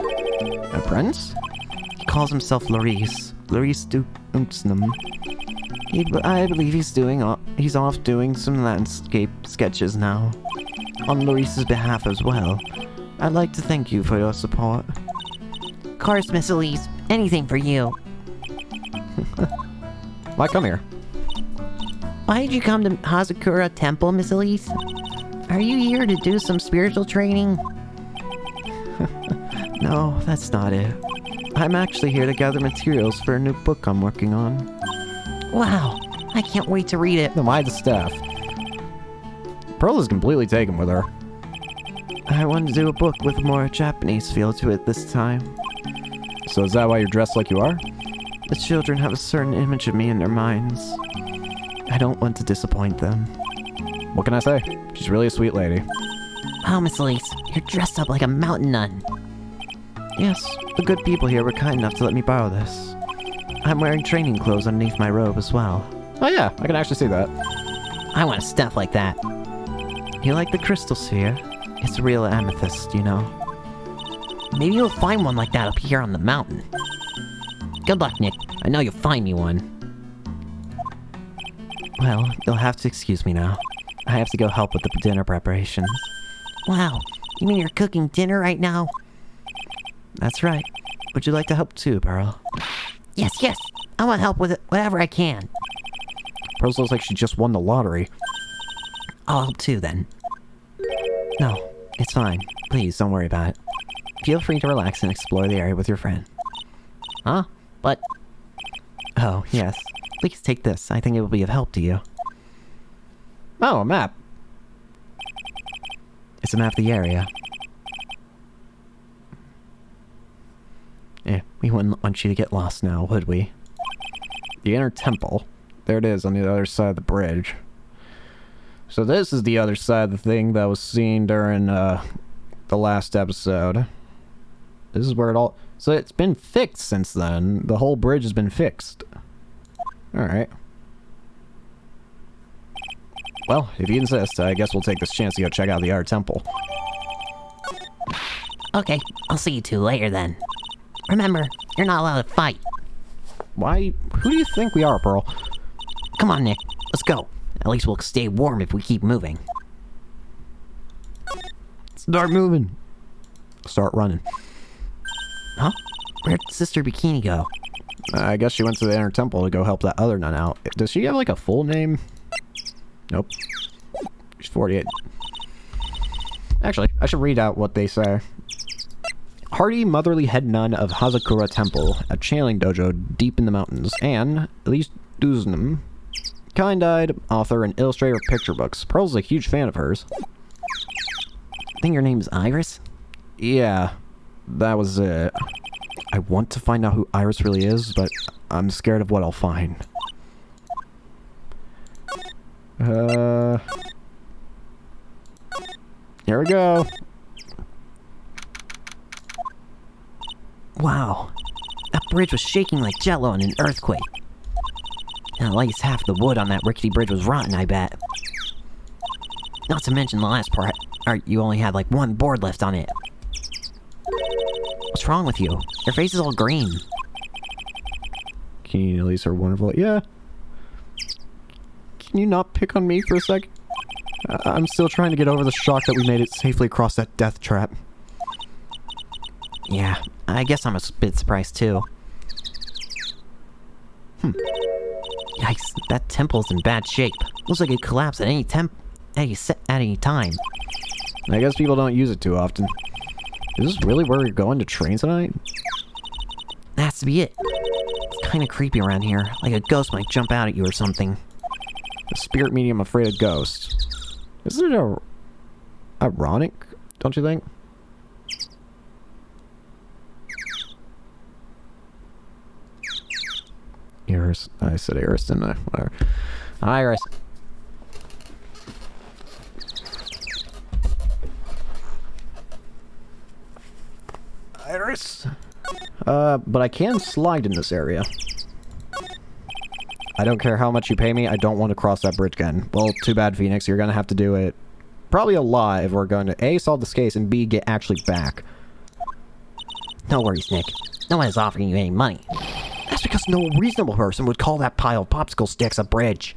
Apprentice? He calls himself Larice. Larice Umsnum. I believe he's off doing some landscape sketches now. On Larice's behalf as well. I'd like to thank you for your support. Of course, Miss Elise. Anything for you. Why come here? Why did you come to Hazakura Temple, Miss Elise? Are you here to do some spiritual training? No, that's not it. I'm actually here to gather materials for a new book I'm working on. Wow, I can't wait to read it. Then why the staff? Pearl is completely taken with her. I wanted to do a book with a more Japanese feel to it this time. So is that why you're dressed like you are? The children have a certain image of me in their minds. I don't want to disappoint them. What can I say? She's really a sweet lady. Wow, Miss Elise, you're dressed up like a mountain nun. Yes, the good people here were kind enough to let me borrow this. I'm wearing training clothes underneath my robe as well. Oh yeah, I can actually see that. I want stuff like that. You like the crystal sphere? It's a real amethyst, you know. Maybe you'll find one like that up here on the mountain. Good luck, Nick. I know you'll find me one. Well, you'll have to excuse me now. I have to go help with the dinner preparations. Wow, you mean you're cooking dinner right now? That's right. Would you like to help too, Pearl? Yes. I want help with it, whatever I can. Pearl looks like she just won the lottery. I'll help too, then. No, it's fine. Please, don't worry about it. Feel free to relax and explore the area with your friend. Huh? But... Oh, yes. Please take this. I think it will be of help to you. Oh, a map. It's a map of the area. We wouldn't want you to get lost now, would we? The inner temple. There it is on the other side of the bridge. So this is the other side of the thing that was seen during the last episode. This is where it all... So it's been fixed since then. The whole bridge has been fixed. Alright. Well, if you insist, I guess we'll take this chance to go check out the other temple. Okay, I'll see you two later then. Remember, you're not allowed to fight. Why? Who do you think we are, Pearl? Come on, Nick. Let's go. At least we'll stay warm if we keep moving. Start moving. Start running. Huh? Where'd Sister Bikini go? I guess she went to the inner temple to go help that other nun out. Does she have like a full name? Nope. She's 48. Actually, I should read out what they say. Hardy motherly head nun of Hazakura Temple, a channeling dojo deep in the mountains, and Elise Duznam, kind-eyed author and illustrator of picture books. Pearl's a huge fan of hers. I think your name's Iris? Yeah, that was it. I want to find out who Iris really is, but I'm scared of what I'll find. Here we go. Wow. That bridge was shaking like jello in an earthquake. And at least half the wood on that rickety bridge was rotten, I bet. Not to mention the last part, you only had like one board left on it. What's wrong with you? Your face is all green. Can you at least are wonderful? Yeah. Can you not pick on me for a sec? I'm still trying to get over the shock that we made it safely across that death trap. Yeah, I guess I'm a bit surprised too. Yikes, that temple's in bad shape. Looks like it could collapse at any time. I guess people don't use it too often. Is this really where we're going to train tonight? That has to be it. It's kind of creepy around here, like a ghost might jump out at you or something. A spirit medium afraid of ghosts. Isn't it ironic, don't you think? Iris. I said Iris, didn't I? Whatever. Iris. Iris. But I can slide in this area. I don't care how much you pay me, I don't want to cross that bridge again. Well, too bad, Phoenix. You're gonna have to do it probably a lot if we're going to A, solve this case, and B, get actually back. No worries, Nick. No one is offering you any money. That's because no reasonable person would call that pile of popsicle sticks a bridge.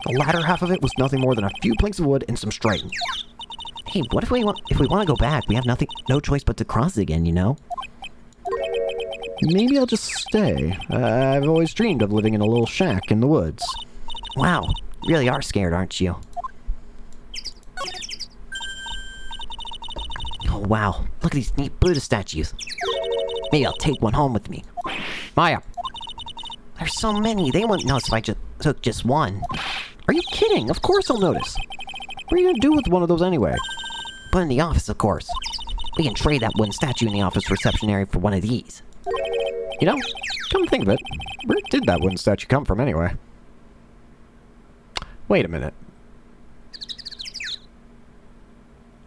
The latter half of it was nothing more than a few planks of wood and some string. Hey, what if we want to go back? We have no choice but to cross it again, you know? Maybe I'll just stay. I've always dreamed of living in a little shack in the woods. Wow, you really are scared, aren't you? Oh wow, look at these neat Buddha statues. Maybe I'll take one home with me. Maya! There's so many, they wouldn't notice if I took just one. Are you kidding? Of course I'll notice. What are you gonna do with one of those anyway? Put in the office, of course. We can trade that wooden statue in the office reception area for one of these. You know, come to think of it, where did that wooden statue come from anyway? Wait a minute.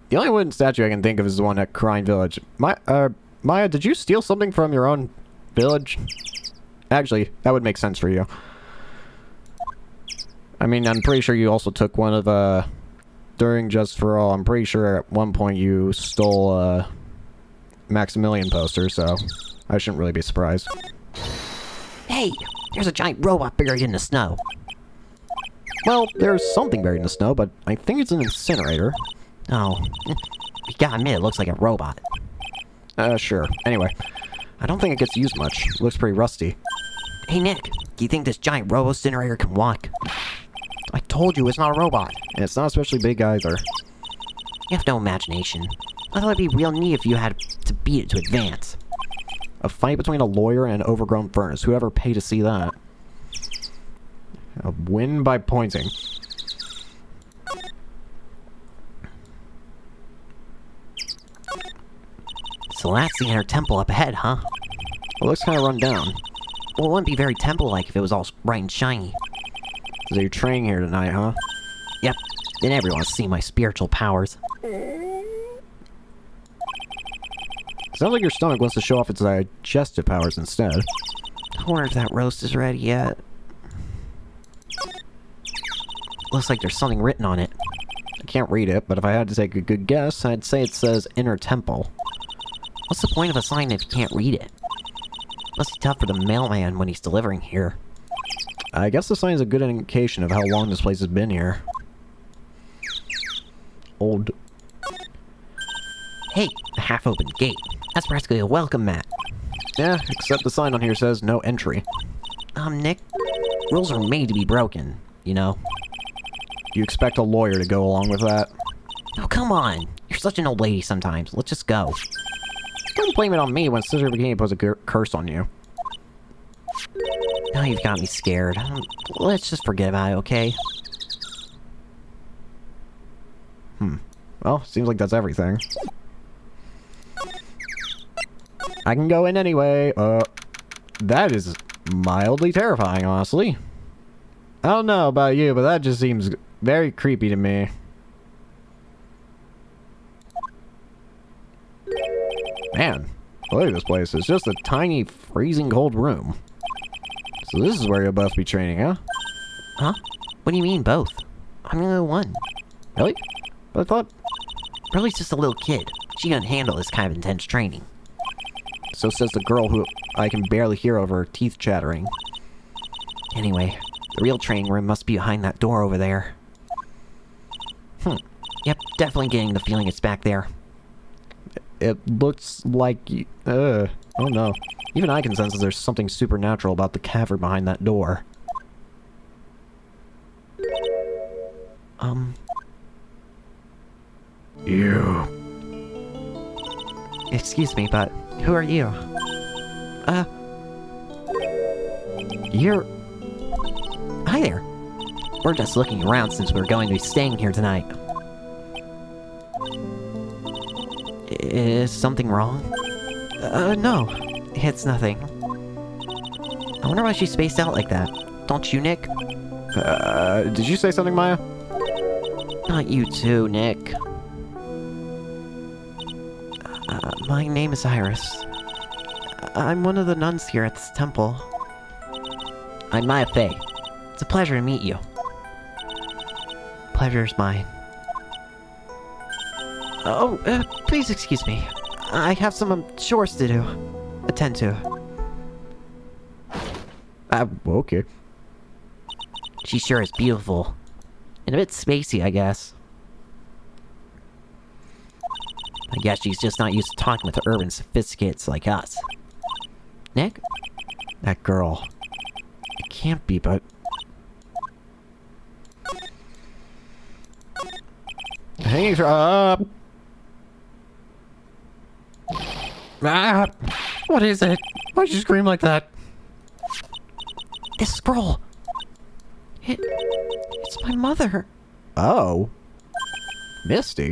The only wooden statue I can think of is the one at Crime Village. Maya, did you steal something from your own village? Actually, that would make sense for you. I mean, I'm pretty sure you also took one of, during Just For All, I'm pretty sure at one point you stole, Maximilian poster, so I shouldn't really be surprised. Hey, there's a giant robot buried in the snow. Well, there's something buried in the snow, but I think it's an incinerator. Oh, you gotta admit it looks like a robot. Sure. Anyway, I don't think it gets used much. It looks pretty rusty. Hey Nick, do you think this giant robo-incinerator can walk? I told you it's not a robot. And it's not especially big either. You have no imagination. I thought it'd be real neat if you had to beat it to advance. A fight between a lawyer and an overgrown furnace. Whoever paid to see that? A win by pointing. So that's the inner temple up ahead, huh? It looks kind of run down. Well, it wouldn't be very temple-like if it was all bright and shiny. So you're training here tonight, huh? Yep, then everyone wants to see my spiritual powers. Sounds like your stomach wants to show off its digestive powers instead. I wonder if that roast is ready yet. Looks like there's something written on it. I can't read it, but if I had to take a good guess, I'd say it says Inner Temple. What's the point of a sign if you can't read it? Must be tough for the mailman when he's delivering here. I guess the sign is a good indication of how long this place has been here. Old. Hey, a half-open gate. That's practically a welcome mat. Yeah, except the sign on here says no entry. Nick, rules are made to be broken, you know? You expect a lawyer to go along with that? Oh, come on. You're such an old lady sometimes. Let's just go. Don't blame it on me when Sister Bikini puts a curse on you. Now you've got me scared. Let's just forget about it, okay? Well, seems like that's everything. I can go in anyway. That is mildly terrifying, honestly. I don't know about you, but that just seems very creepy to me. Man, look at this place. It's just a tiny, freezing cold room. So this is where you'll both be training, huh? Huh? What do you mean, both? I'm the only one. Really? But I thought... Riley's just a little kid. She can handle this kind of intense training. So says the girl who I can barely hear over her teeth chattering. Anyway, the real training room must be behind that door over there. Yep, definitely getting the feeling it's back there. It looks like... oh no. Even I can sense that there's something supernatural about the cavern behind that door. You... Excuse me, but who are you? You're... Hi there. We're just looking around since we're going to be staying here tonight. Is something wrong? No. It's nothing. I wonder why she spaced out like that. Don't you, Nick? Did you say something, Maya? Not you too, Nick. My name is Iris. I'm one of the nuns here at this temple. I'm Maya Fey. It's a pleasure to meet you. Pleasure's mine. Oh, please excuse me. I have some chores to do. Attend to. Okay. She sure is beautiful. And a bit spacey, I guess. I guess she's just not used to talking with the urban sophisticates like us. Nick? That girl. It can't be, but... Hanging up! Ah! What is it? Why'd you scream like that? This scroll! It's my mother. Oh. Misty?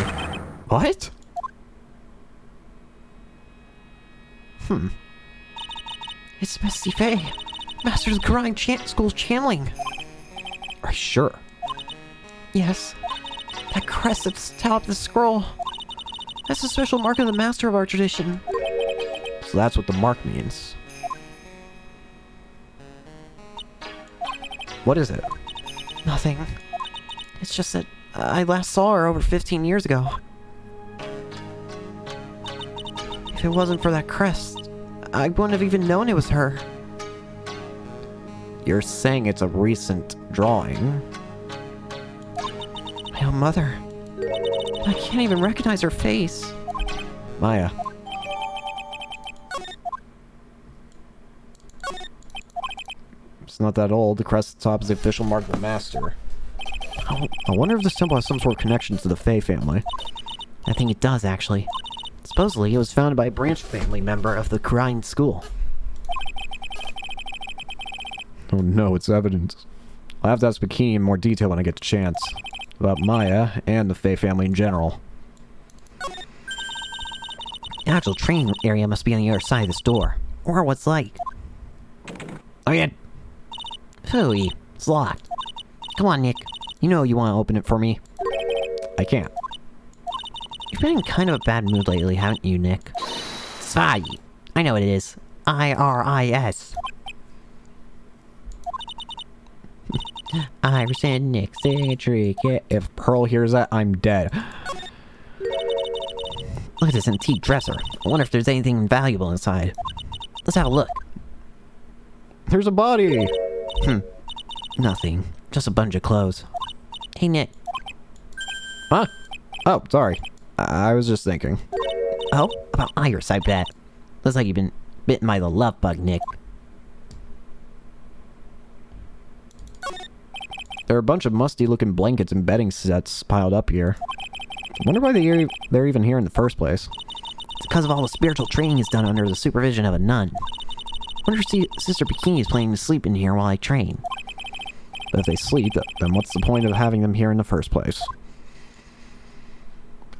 What? It's Misty Fey. Master of the Grind School's channeling. Are you sure? Yes. That crest at the top of the scroll. That's a special mark of the master of our tradition. So that's what the mark means. What is it? Nothing. It's just that I last saw her over 15 years ago. If it wasn't for that crest, I wouldn't have even known it was her. You're saying it's a recent drawing? My own mother. I can't even recognize her face. Maya. It's not that old. The crest at the top is the official mark of the master. I wonder if this temple has some sort of connection to the Fey family. I think it does, actually. Supposedly, it was founded by a branch family member of the Grind School. Oh no, it's evidence. I'll have to ask Bikini in more detail when I get the chance. About Maya and the Fey family in general. The actual training area must be on the other side of this door. Or what's like. Oh yeah. Phooey, it's locked. Come on, Nick. You know you want to open it for me. I can't. You've been in kind of a bad mood lately, haven't you, Nick? Sigh. I know what it is. IRIS. Iris and Nick sing a trick. Yeah. If Pearl hears that, I'm dead. Look at this antique dresser. I wonder if there's anything valuable inside. Let's have a look. There's a body! Nothing. Just a bunch of clothes. Hey, Nick. Huh? Oh, sorry. I was just thinking. Oh, about Iris, I bet. Looks like you've been bitten by the love bug, Nick. There are a bunch of musty-looking blankets and bedding sets piled up here. I wonder why they're even here in the first place. It's because of all the spiritual training is done under the supervision of a nun. I wonder if Sister Bikini is planning to sleep in here while I train. But if they sleep, then what's the point of having them here in the first place?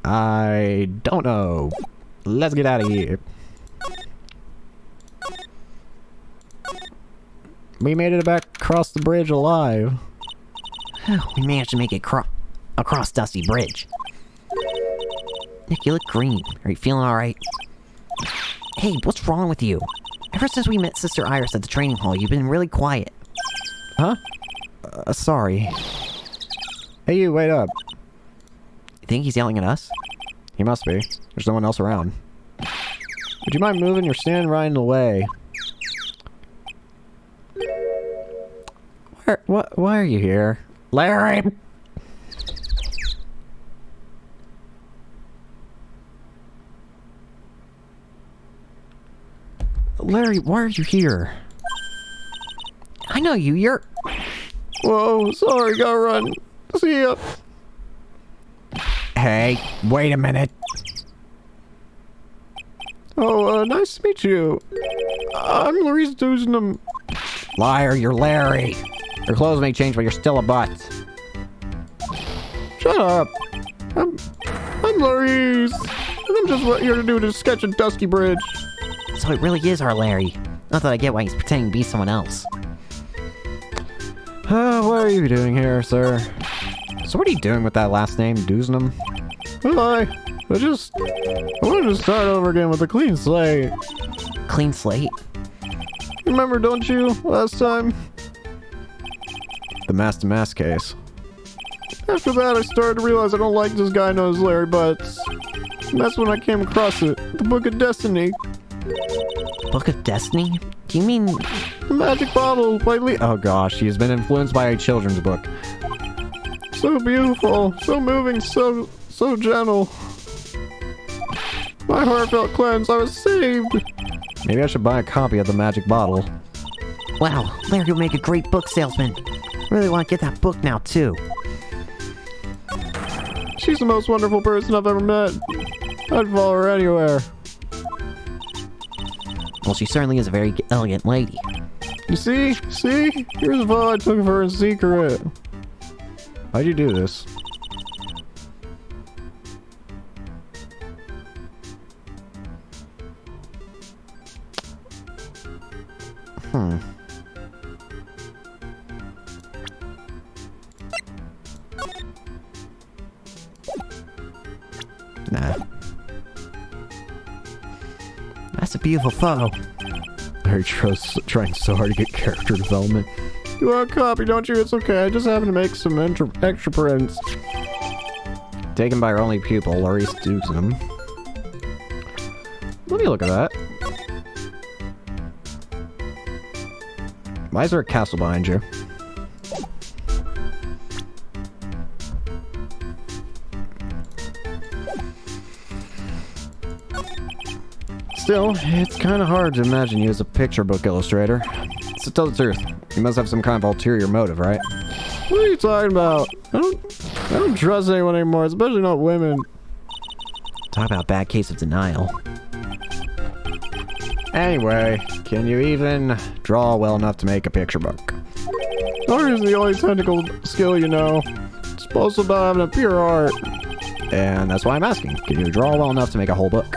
I don't know. Let's get out of here. We made it back across the bridge alive. We managed to make it across Dusty Bridge. Nick, you look green. Are you feeling alright? Hey, what's wrong with you? Ever since we met Sister Iris at the training hall, you've been really quiet. Huh? Sorry. Hey you, wait up. You think he's yelling at us? He must be. There's no one else around. Would you mind moving? You're standing right in the way. Why are you here? Larry! Larry, why are you here? I know you, you're... Whoa, sorry, gotta run. See ya. Hey, wait a minute. Oh, nice to meet you. I'm Larry's Dooznam. Liar, you're Larry. Your clothes may change, but you're still a butt. Shut up. I'm Larry's. And I'm just here to do this sketch at Dusty Bridge. So it really is our Larry. Not that I get why he's pretending to be someone else. What are you doing here, sir? So what are you doing with that last name, Dooznam? I wanted to start over again with a clean slate. Clean slate? Remember, don't you, last time? The mask case. After that, I started to realize I don't like this guy known as Larry Butts. And that's when I came across it, the Book of Destiny. Book of Destiny? Do you mean... The Magic Bottle by Oh gosh, he's been influenced by a children's book. So beautiful, so moving, so gentle. My heart felt cleansed, I was saved. Maybe I should buy a copy of the Magic Bottle. Wow, Larry would make a great book salesman. Really want to get that book now, too. She's the most wonderful person I've ever met. I'd follow her anywhere. Well, she certainly is a very elegant lady. You see? Here's the photo I took of her in secret. How'd you do this? Nah. That's a beautiful photo. Larry trying so hard to get character development. You want a copy, don't you? It's okay, I just happened to make some extra prints. Taken by our only pupil, Laurie Dooznam. Let me look at that. Why is there a castle behind you? Still, it's kind of hard to imagine you as a picture book illustrator. So tell the truth. You must have some kind of ulterior motive, right? What are you talking about? I don't trust anyone anymore, especially not women. Talk about bad case of denial. Anyway, can you even draw well enough to make a picture book? Art is the only technical skill you know. It's supposed to be about having a pure art. And that's why I'm asking. Can you draw well enough to make a whole book?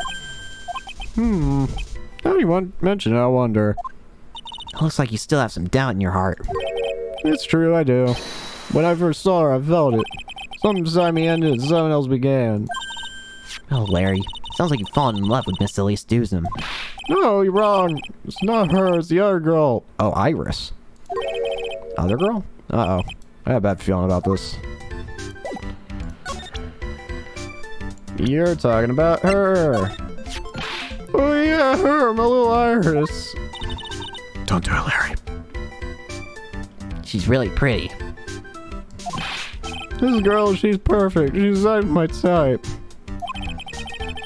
Now you mention it, I wonder. It looks like you still have some doubt in your heart. It's true, I do. When I first saw her, I felt it. Something beside me ended and something else began. Oh, Larry. Sounds like you've fallen in love with Miss Elise Dooznam. No, you're wrong. It's not her, it's the other girl. Oh, Iris. Other girl? Uh-oh. I have a bad feeling about this. You're talking about her. Oh yeah, her, my little Iris. Don't do it, Larry. She's really pretty. This girl, she's perfect. She's exactly my type.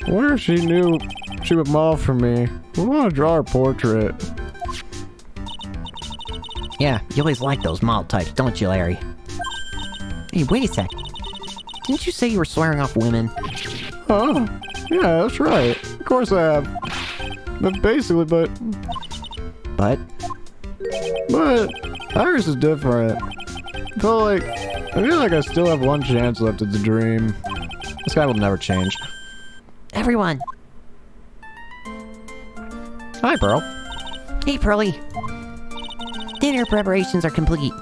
I wonder if she knew she would model for me. I want to draw her portrait. Yeah, you always like those model types, don't you, Larry? Hey, wait a sec. Didn't you say you were swearing off women? Huh? Yeah, that's right. Of course I have. But basically, but Iris is different. I feel like I still have one chance left at the dream. This guy will never change. Everyone! Hi, Pearl. Hey, Pearly. Dinner preparations are complete.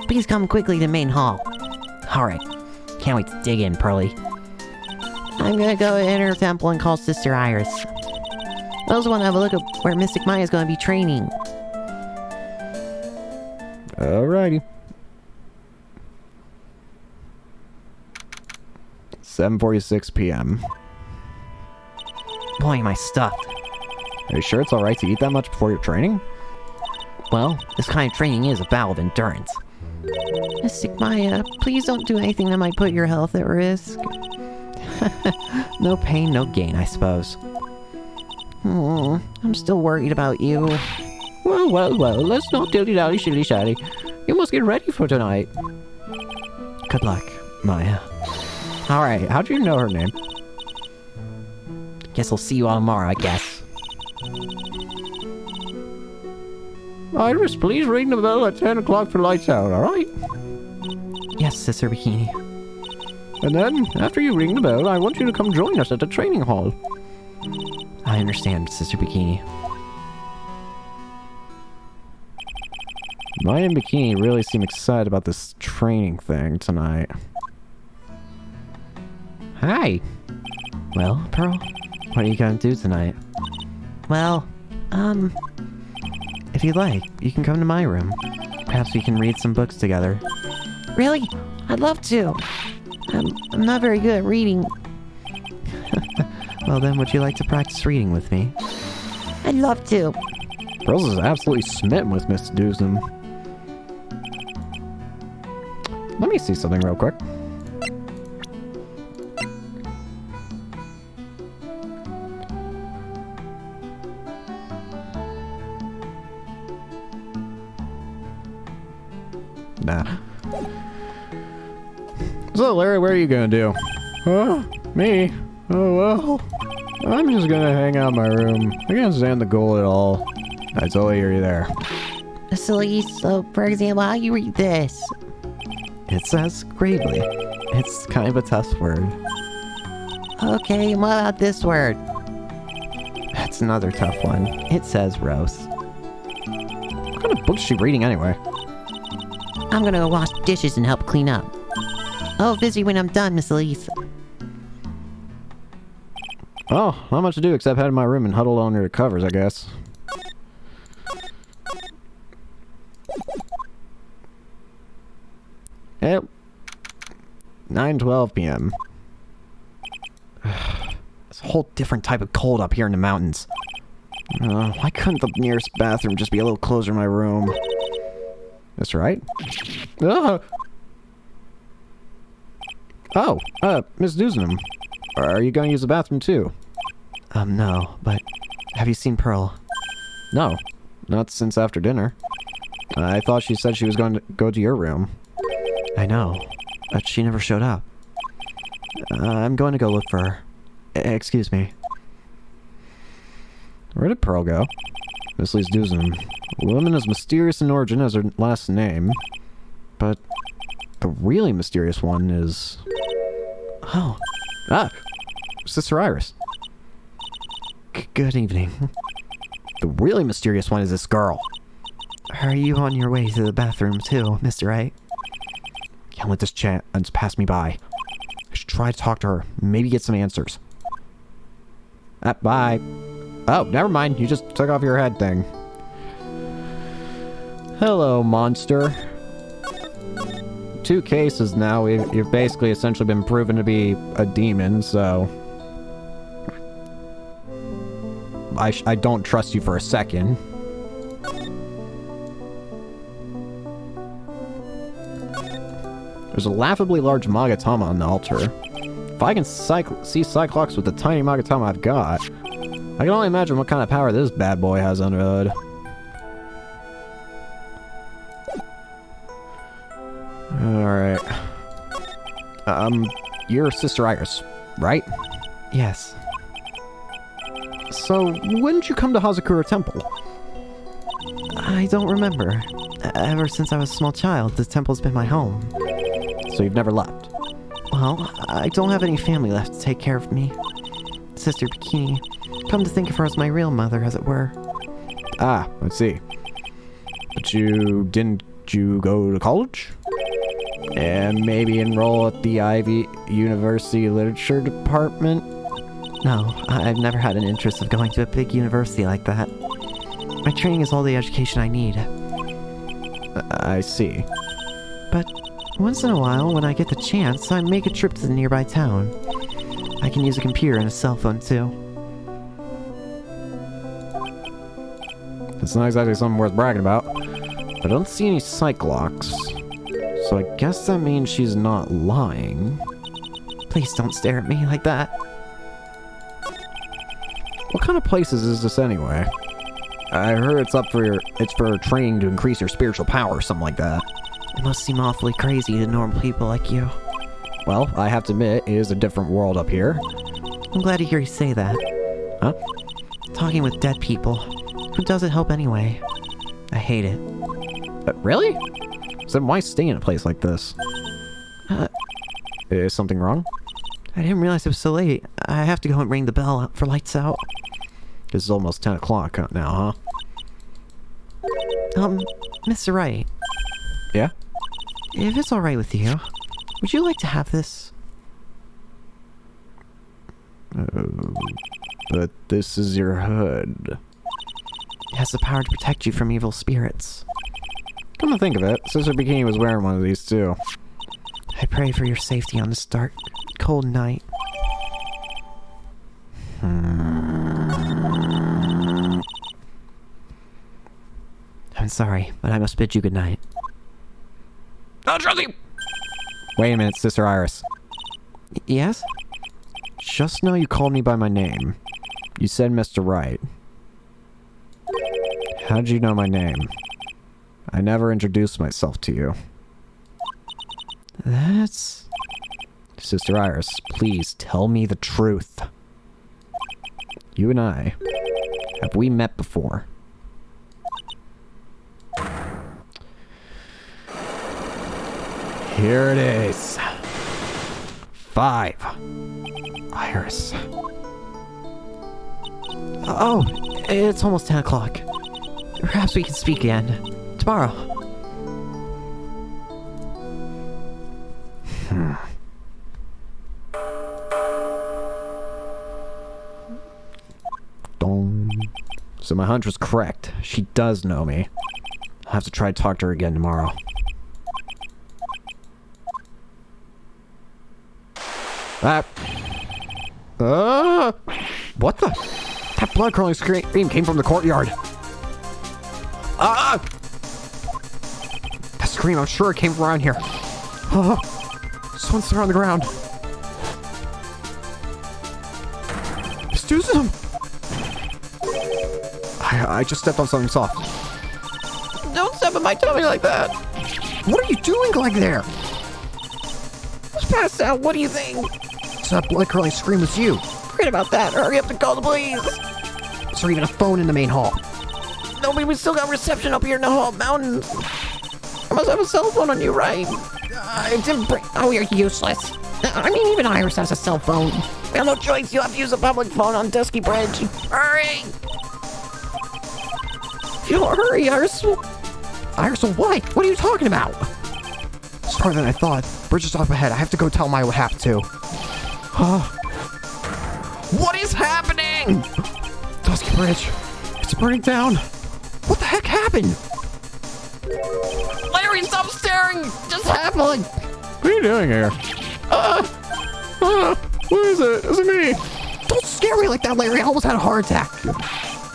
Please come quickly to the main hall. Alright. Can't wait to dig in, Pearly. I'm gonna go enter the temple and call Sister Iris. I also want to have a look at where Mystic Maya's gonna be training. Alrighty. 7:46 p.m. Boy, am I stuffed. Are you sure it's alright to eat that much before your training? Well, this kind of training is a battle of endurance. Mystic Maya, please don't do anything that might put your health at risk. No pain, no gain, I suppose. I'm still worried about you. Well, let's not dilly-dally, shilly-shally. You must get ready for tonight. Good luck, Maya. Alright, how'd you know her name? Guess I'll see you all tomorrow, I guess. Iris, please ring the bell at 10 o'clock for lights out, alright? Yes, Sister Bikini. And then, after you ring the bell, I want you to come join us at the training hall. I understand, Sister Bikini. Maya and Bikini really seem excited about this training thing tonight. Hi. Well, Pearl, what are you gonna do tonight? Well, if you'd like, you can come to my room. Perhaps we can read some books together. Really? I'd love to. I'm not very good at reading. Well then, would you like to practice reading with me? I'd love to. Pearls is absolutely smitten with Miss Doosnam. Let me see something real quick. Nah. So, Larry, what are you gonna do? Me? Oh, well. I'm just gonna hang out in my room. I can't stand the goal at all. I totally hear you there. Silly, so for example, how you read this? It says gravely. It's kind of a tough word. Okay, and what about this word? That's another tough one. It says roast. What kind of books is she reading anyway? I'm gonna go wash dishes and help clean up. Oh, busy when I'm done, Miss Elise. Oh, not much to do except head in my room and huddle under the covers, I guess. Yep. 9:12 p.m. It's a whole different type of cold up here in the mountains. Why couldn't the nearest bathroom just be a little closer to my room? That's right. Oh, Miss Doosnam. Are you going to use the bathroom too? No, but have you seen Pearl? No, not since after dinner. I thought she said she was going to go to your room. I know, but she never showed up. I'm going to go look for her. Excuse me. Where did Pearl go? Miss Lee's Doosnam. A woman as mysterious in origin as her last name. But the really mysterious one is... Oh, Sister Iris. good evening. The really mysterious one is this girl. Are you on your way to the bathroom too, Mr. Wright? Can't let this chance pass me by. I should try to talk to her. Maybe get some answers. Bye. Oh, never mind. You just took off your head thing. Hello, monster. 2 cases now. You've basically essentially been proven to be a demon, so... I don't trust you for a second. There's a laughably large Magatama on the altar. If I can see Cyclops with the tiny Magatama I've got, I can only imagine what kind of power this bad boy has under the hood. Alright. You're Sister Iris, right? Yes. So, when did you come to Hazakura Temple? I don't remember. Ever since I was a small child, the temple's been my home. So you've never left? Well, I don't have any family left to take care of me. Sister Bikini, come to think of her as my real mother, as it were. Ah, let's see. But didn't you go to college? And maybe enroll at the Ivy University Literature Department? No, I've never had an interest of going to a big university like that. My training is all the education I need. I see. But once in a while, when I get the chance, I make a trip to the nearby town. I can use a computer and a cell phone too. It's not exactly something worth bragging about. But I don't see any Cyclops. So I guess that means she's not lying. Please don't stare at me like that. What kind of places is this anyway? I heard it's for training to increase your spiritual power or something like that. It must seem awfully crazy to normal people like you. Well, I have to admit, it is a different world up here. I'm glad to hear you say that. Huh? Talking with dead people. Who does it help anyway? I hate it. Really? So then why stay in a place like this? Is something wrong? I didn't realize it was so late. I have to go and ring the bell for lights out. This is almost 10 o'clock now, huh? Mr. Wright, Yeah? If it's alright with you, would you like to have this? But this is your hood. It has the power to protect you from evil spirits. Come to think of it, Sister Bikini was wearing one of these too. I pray for your safety on this dark, cold night. I'm sorry, but I must bid you good night. Oh, Trusty! Wait a minute, Sister Iris. Yes? Just now you called me by my name. You said Mr. Wright. How did you know my name? I never introduced myself to you. That's... Sister Iris, please tell me the truth. You and I, have we met before? Here it is. 5. Iris. Oh, it's almost 10 o'clock. Perhaps we can speak again. Tomorrow. Dong. So my hunch was correct. She does know me. I'll have to try to talk to her again tomorrow. What the? That blood-curdling scream came from the courtyard. Ah! That scream, I'm sure it came from around here. Someone's there on the ground. Susan! I just stepped on something soft. Don't step on my tummy like that. What are you doing like there? I was passed out. What do you think? So that blood-curdling scream was you. Forget about that. Hurry up and call the police. Is there even a phone in the main hall? No, we still got reception up here in the Hall Mountains. I must have a cell phone on you, right? I didn't bring... Oh, you're useless. I mean, even Iris has a cell phone. We have no choice. You have to use a public phone on Dusky Bridge. Hurry! If you don't hurry, Iris will... Iris, what? What are you talking about? It's harder than I thought. Bridge is up ahead. I have to go tell Maya what happened to. What is happening? Dusky Bridge. It's burning down. What the heck happened? Larry, stop staring! Just happened! What are you doing here? What is it? Is it me? Don't scare me like that, Larry. I almost had a heart attack.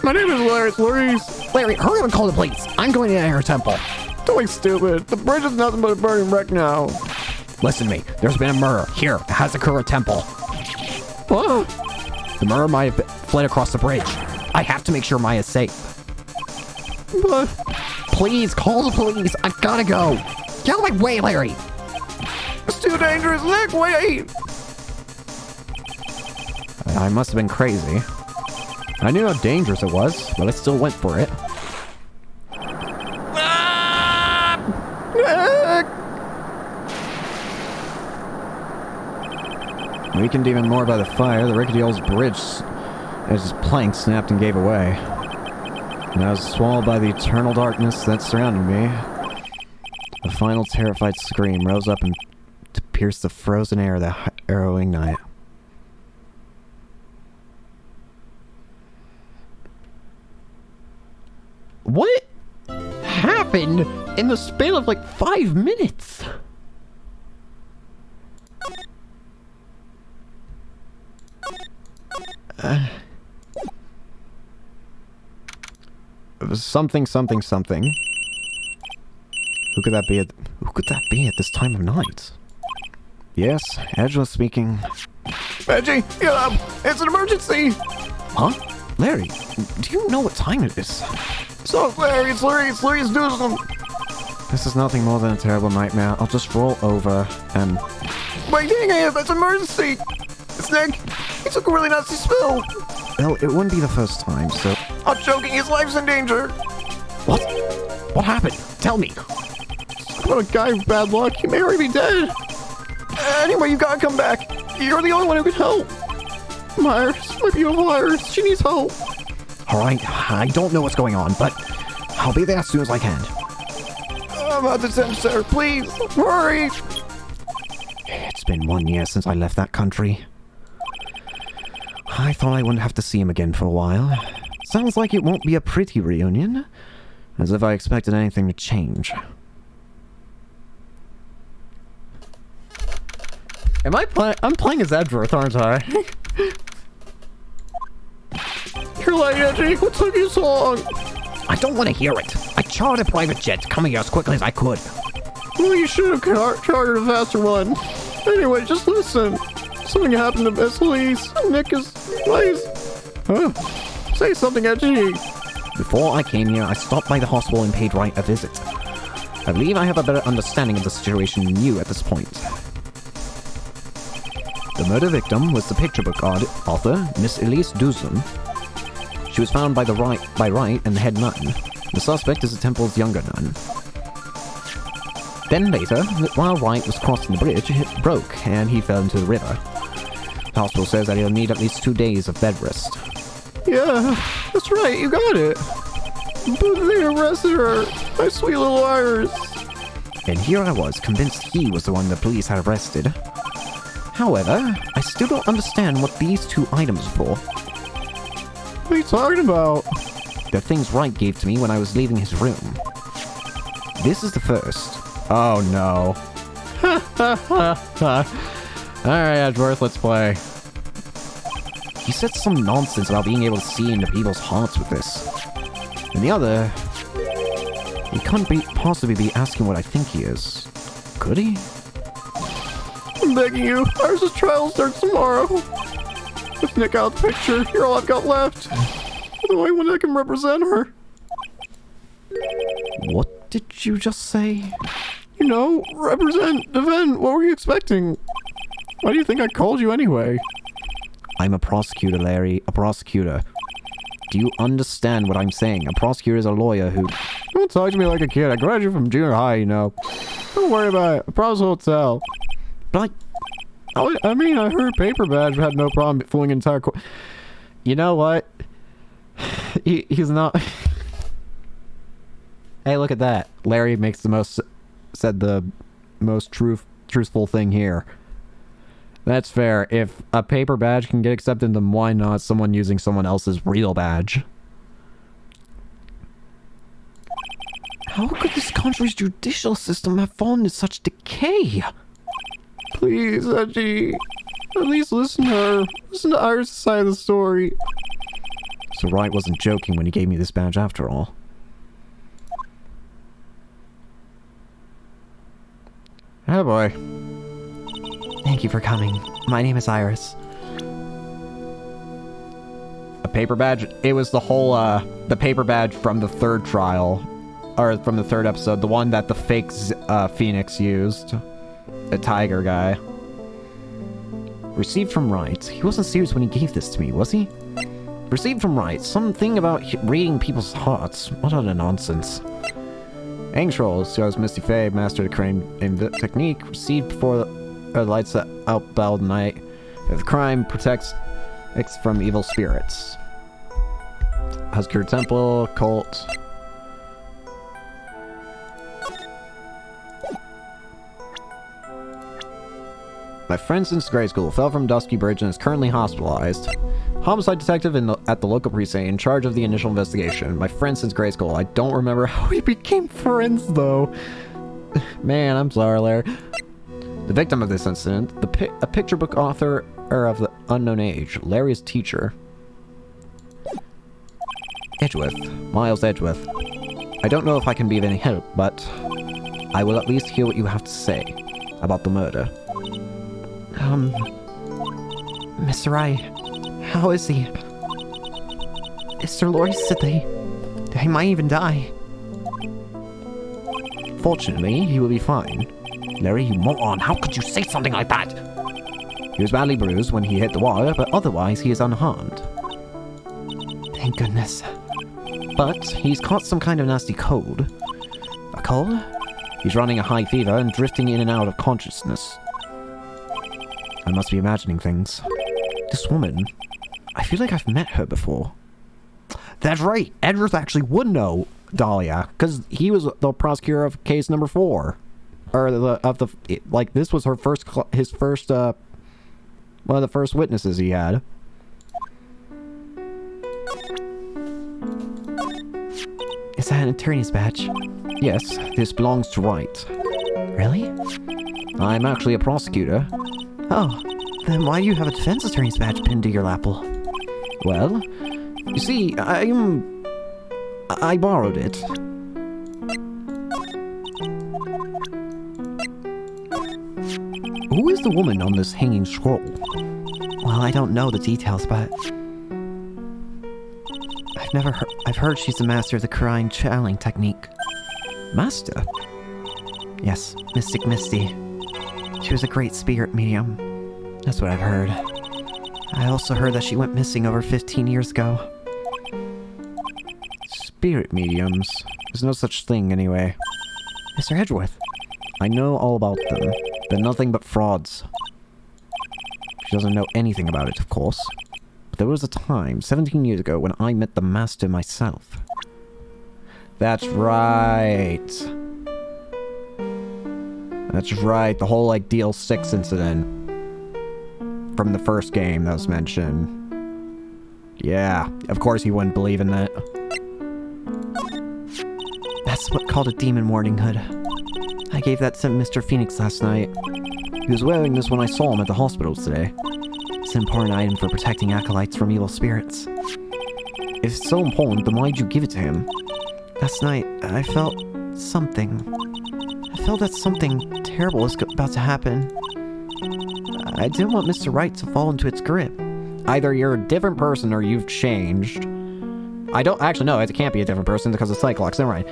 My name is Larry. It's Larry's. Larry, hurry up and call the police. I'm going to the Air Temple. Don't be stupid. The bridge is nothing but a burning wreck now. Listen to me. There's been a murder here at Hazakura Temple. What? The murderer might have fled across the bridge. I have to make sure Maya's safe. But... Please, call the police. I gotta go. Get out of my way, Larry. It's too dangerous. Nick, wait. I must have been crazy. I knew how dangerous it was, but I still went for it. Weakened even more by the fire, the rickety old bridge as its plank snapped and gave away. And I was swallowed by the eternal darkness that surrounded me. A final terrified scream rose up and to pierce the frozen air of the harrowing night. What happened in the span of like 5 minutes? It was something. Who could that be at this time of night? Yes, Edge was speaking. Edgy, get up! It's an emergency! Huh? Larry, do you know what time it is? So, Larry, it's Larry's doing something. This is nothing more than a terrible nightmare. I'll just roll over and... Wait, dang it! That's an emergency! It's Nick! He took a really nasty spill! Well, it wouldn't be the first time, so... I'm joking, his life's in danger! What? What happened? Tell me! What a guy with bad luck. He may already be dead! Anyway, you gotta come back! You're the only one who can help! Myers, my beautiful Iris, she needs help! Alright, I don't know what's going on, but... I'll be there as soon as I can. I'm at the center, please, hurry! It's been 1 year since I left that country. I thought I wouldn't have to see him again for a while. Sounds like it won't be a pretty reunion. As if I expected anything to change. Am I playing? I'm playing as Edgeworth, aren't I? You're like, Edgy, what took you so long? I don't want to hear it. I chartered a private jet to come here as quickly as I could. Well, you should have chartered a faster one. Anyway, just listen. Something happened to Miss Elise. Nick is... Please. Say something, Edgy. Before I came here, I stopped by the hospital and paid Wright a visit. I believe I have a better understanding of the situation than you at this point. The murder victim was the picture book author, Miss Elise Duzlin. She was found by Wright and the head nun. The suspect is the temple's younger nun. Then later, while Wright was crossing the bridge, it broke and he fell into the river. The hospital says that he'll need at least 2 days of bed rest. Yeah, that's right, you got it. But they arrested her. My sweet little Iris. And here I was, convinced he was the one the police had arrested. However, I still don't understand what these 2 items are for. What are you talking about? They're things Wright gave to me when I was leaving his room. This is the first. Oh no. Alright, Edgeworth, let's play. He said some nonsense about being able to see into people's hearts with this. And the other... He can't possibly be asking what I think he is. Could he? I'm begging you, Iris' trial starts tomorrow. With Nick out of the picture, you're all I've got left. You're the only one that can represent her. What did you just say? You know, defend. What were you expecting? Why do you think I called you anyway? I'm a prosecutor, Larry. A prosecutor. Do you understand what I'm saying? A prosecutor is a lawyer who... Don't talk to me like a kid. I graduated from junior high, you know. Don't worry about it. I promise won't tell. But I mean, I heard Paper Badge had no problem fooling an entire court. You know what? He's not... Hey, look at that. Larry makes said the most truthful thing here. That's fair. If a paper badge can get accepted, then why not someone using someone else's real badge? how could this country's judicial system have fallen into such decay? Please, Edgy. At least listen to her. Listen to Iris' side of the story. So Wright wasn't joking when he gave me this badge after all. Oh boy. Thank you for coming. My name is Iris. A paper badge? It was the whole, the paper badge from the third trial. Or from the third episode. The one that the fake Phoenix used. The tiger guy. Received from Wright. He wasn't serious when he gave this to me, was he? Received from Wright. Something about reading people's hearts. What utter nonsense. Angel shows Misty Faye mastered a crane technique received before the lights out bell night. If crime protects from evil spirits. Husker Temple, cult. My friend since grade school fell from Dusky Bridge and is currently hospitalized. Homicide detective at the local precinct in charge of the initial investigation. My friend since grade school. I don't remember how we became friends, though. Man, I'm sorry, Larry. The victim of this incident, a picture book author of the unknown age, Larry's teacher. Edgeworth. Miles Edgeworth. I don't know if I can be of any help, but I will at least hear what you have to say about the murder. Mr. Wright, how is he? Mr. Lori said they might even die. Fortunately, he will be fine. Larry, you moron, how could you say something like that? He was badly bruised when he hit the water, but otherwise he is unharmed. Thank goodness. But he's caught some kind of nasty cold. A cold? He's running a high fever and drifting in and out of consciousness. I must be imagining things. This woman, I feel like I've met her before. That's right, Edgeworth actually would know. Dahlia, because he was the prosecutor of case number 4. Or this was one of the first witnesses he had. Is that an attorney's badge? Yes, this belongs to Wright. Really? I'm actually a prosecutor. Oh, then why do you have a defense attorney's badge pinned to your lapel? Well, you see, I borrowed it. Who is the woman on this hanging scroll? Well, I don't know the details, but I've heard she's the master of the Kurine channeling technique. Master? Yes, Mystic Misty. She was a great spirit medium. That's what I've heard. I also heard that she went missing over 15 years ago. Spirit mediums? There's no such thing, anyway. Mr. Edgeworth. I know all about them. They're nothing but frauds. She doesn't know anything about it, of course. But there was a time, 17 years ago, when I met the Master myself. That's right. That's right, the whole, DL 6 incident. From the first game that was mentioned. Yeah, of course he wouldn't believe in that. That's what called a demon warning hood. I gave that to Mr. Phoenix last night. He was wearing this when I saw him at the hospital today. It's an important item for protecting acolytes from evil spirits. If it's so important, then why'd you give it to him? Last night, I felt something. I felt that something terrible was about to happen. I didn't want Mr. Wright to fall into its grip. Either you're a different person or you've changed. I don't actually know, it can't be a different person because of Cyclops, never mind.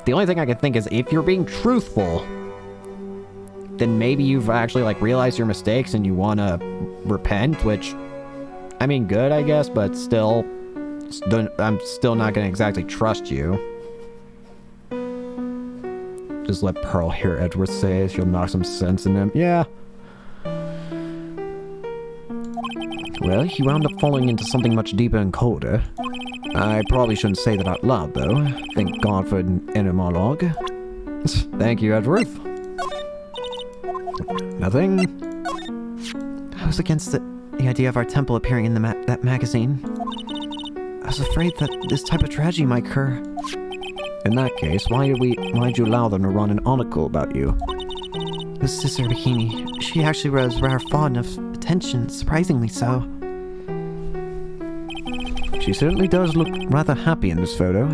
The only thing I can think is if you're being truthful, then maybe you've actually realized your mistakes and you want to repent, which, I mean, good, I guess, but still, I'm still not going to exactly trust you. Just let Pearl hear Edgeworth say it, she'll knock some sense in him. Yeah. Well, he wound up falling into something much deeper and colder. I probably shouldn't say that out loud, though. Thank God for an inner monologue. Thank you, Edgeworth. Nothing? I was against the idea of our temple appearing in that magazine. I was afraid that this type of tragedy might occur. In that case, why'd you allow them to run an article about you? It was Sister Bikini. She actually was rather fond of attention, surprisingly so. She certainly does look rather happy in this photo.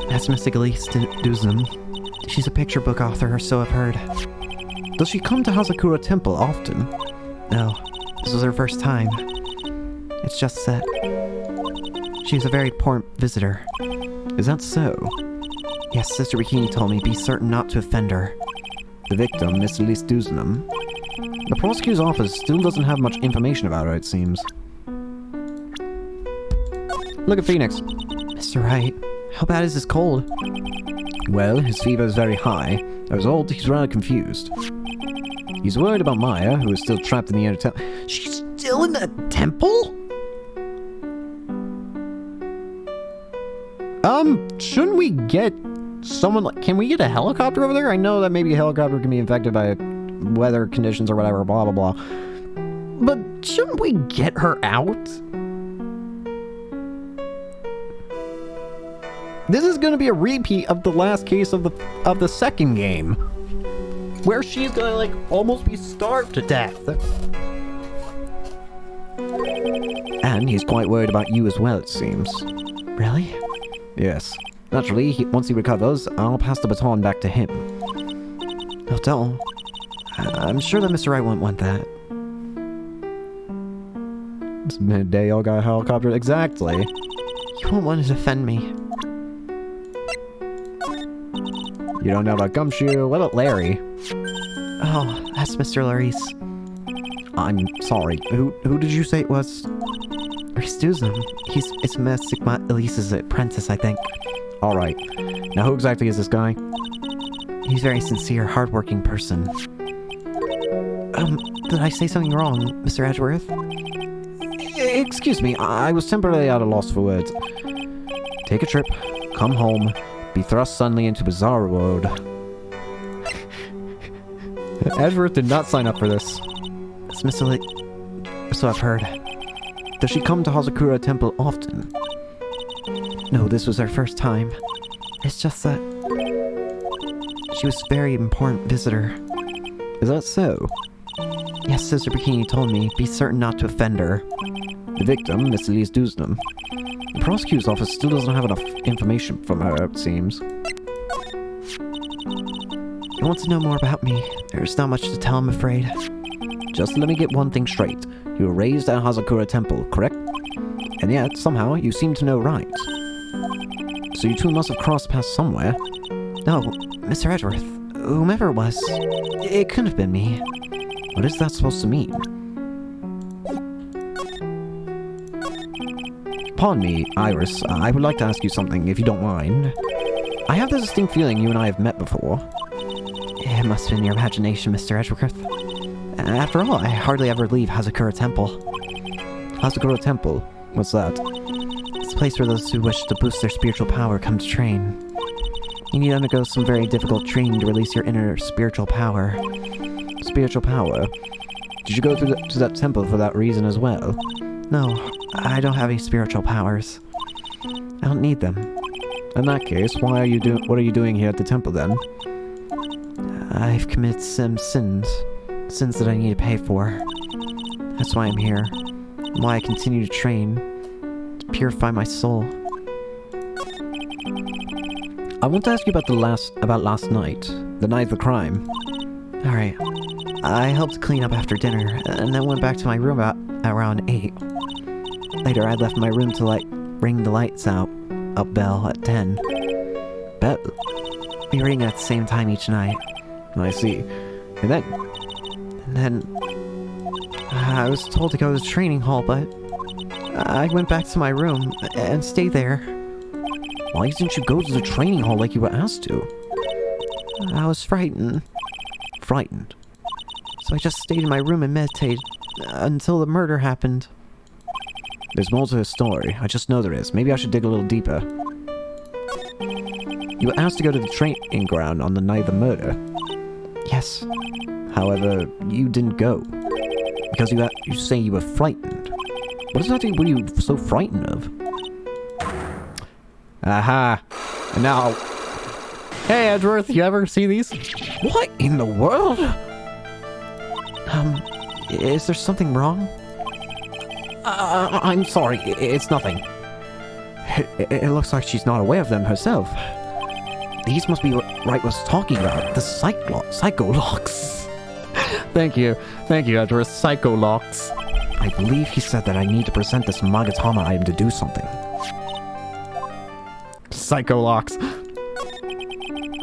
That's Miss Elise Duzum. She's a picture book author, or so I've heard. Does she come to Hazakura Temple often? No, this was her first time. It's just that she's a very poor visitor. Is that so? Yes, Sister Bikini told me be certain not to offend her. The victim, Miss Elise Duzum. The prosecutor's office still doesn't have much information about her, it seems. Look at Phoenix. Mr. Wright, how bad is this cold? Well, his fever is very high. As a result, he's rather confused. He's worried about Maya, who is still trapped in the inner temple. She's still in the temple? Shouldn't we get someone can we get a helicopter over there? I know that maybe a helicopter can be infected by weather conditions or whatever, blah, blah, blah. But shouldn't we get her out? This is going to be a repeat of the last case of the second game, where she's going to almost be starved to death. And he's quite worried about you as well, it seems. Really? Yes. Naturally, once he recovers, I'll pass the baton back to him. Oh, don't. I'm sure that Mr. Wright wouldn't want that. It's midday, y'all got a helicopter. Exactly. You won't want to defend me. You don't know about Gumshoe? What about Larry? Oh, that's Mr. Larice. I'm sorry. Who did you say it was? Larice Duzum. It's Mystic Elise's apprentice, I think. Alright. Now who exactly is this guy? He's a very sincere, hardworking person. Did I say something wrong, Mr. Edgeworth? Excuse me, I was temporarily at a loss for words. Take a trip, come home, be thrust suddenly into bizarre world. Edgeworth did not sign up for this. It's Miss Lily. So I've heard. Does she come to Hazakura Temple often? No, this was her first time. It's just that she was a very important visitor. Is that so? Yes, Sister Bikini told me, be certain not to offend her. The victim, Miss Elise Dusnam. The prosecutor's office still doesn't have enough information from her, it seems. You want to know more about me? There's not much to tell, I'm afraid. Just let me get one thing straight. You were raised at Hazakura Temple, correct? And yet, somehow, you seem to know Wright. So you two must have crossed paths somewhere. No, Mr. Edgeworth. Whomever it was, it couldn't have been me. What is that supposed to mean? Pardon me, Iris. I would like to ask you something, if you don't mind. I have the distinct feeling you and I have met before. It must have been your imagination, Mr. Edgeworth. After all, I hardly ever leave Hazakura Temple. Hazakura Temple? What's that? It's a place where those who wish to boost their spiritual power come to train. You need to undergo some very difficult training to release your inner spiritual power. Spiritual power? Did you go to that temple for that reason as well? No, I don't have any spiritual powers. I don't need them. In that case, what are you doing here at the temple then? I've committed some sins. Sins that I need to pay for. That's why I'm here. And why I continue to train. To purify my soul. I want to ask you about last night. The night of the crime. Alright. I helped clean up after dinner, and then went back to my room around 8. Later, I left my room to ring the lights out bell at 10. Bell? We ring at the same time each night. I see. And then I was told to go to the training hall, but I went back to my room and stayed there. Why didn't you go to the training hall like you were asked to? I was frightened. Frightened? So I just stayed in my room and meditated until the murder happened. There's more to the story. I just know there is. Maybe I should dig a little deeper. You were asked to go to the training ground on the night of the murder. Yes. However, you didn't go. Because you say you were frightened. What exactly were you so frightened of? Aha! And now... Hey, Edgeworth, you ever see these? What in the world? Is there something wrong? I'm sorry, it's nothing. It looks like she's not aware of them herself. These must be what Wright was talking about. The psycho-locks. Thank you, Edgeworth. Psycho-locks. I believe he said that I need to present this Magatama item to do something. Psycho-locks.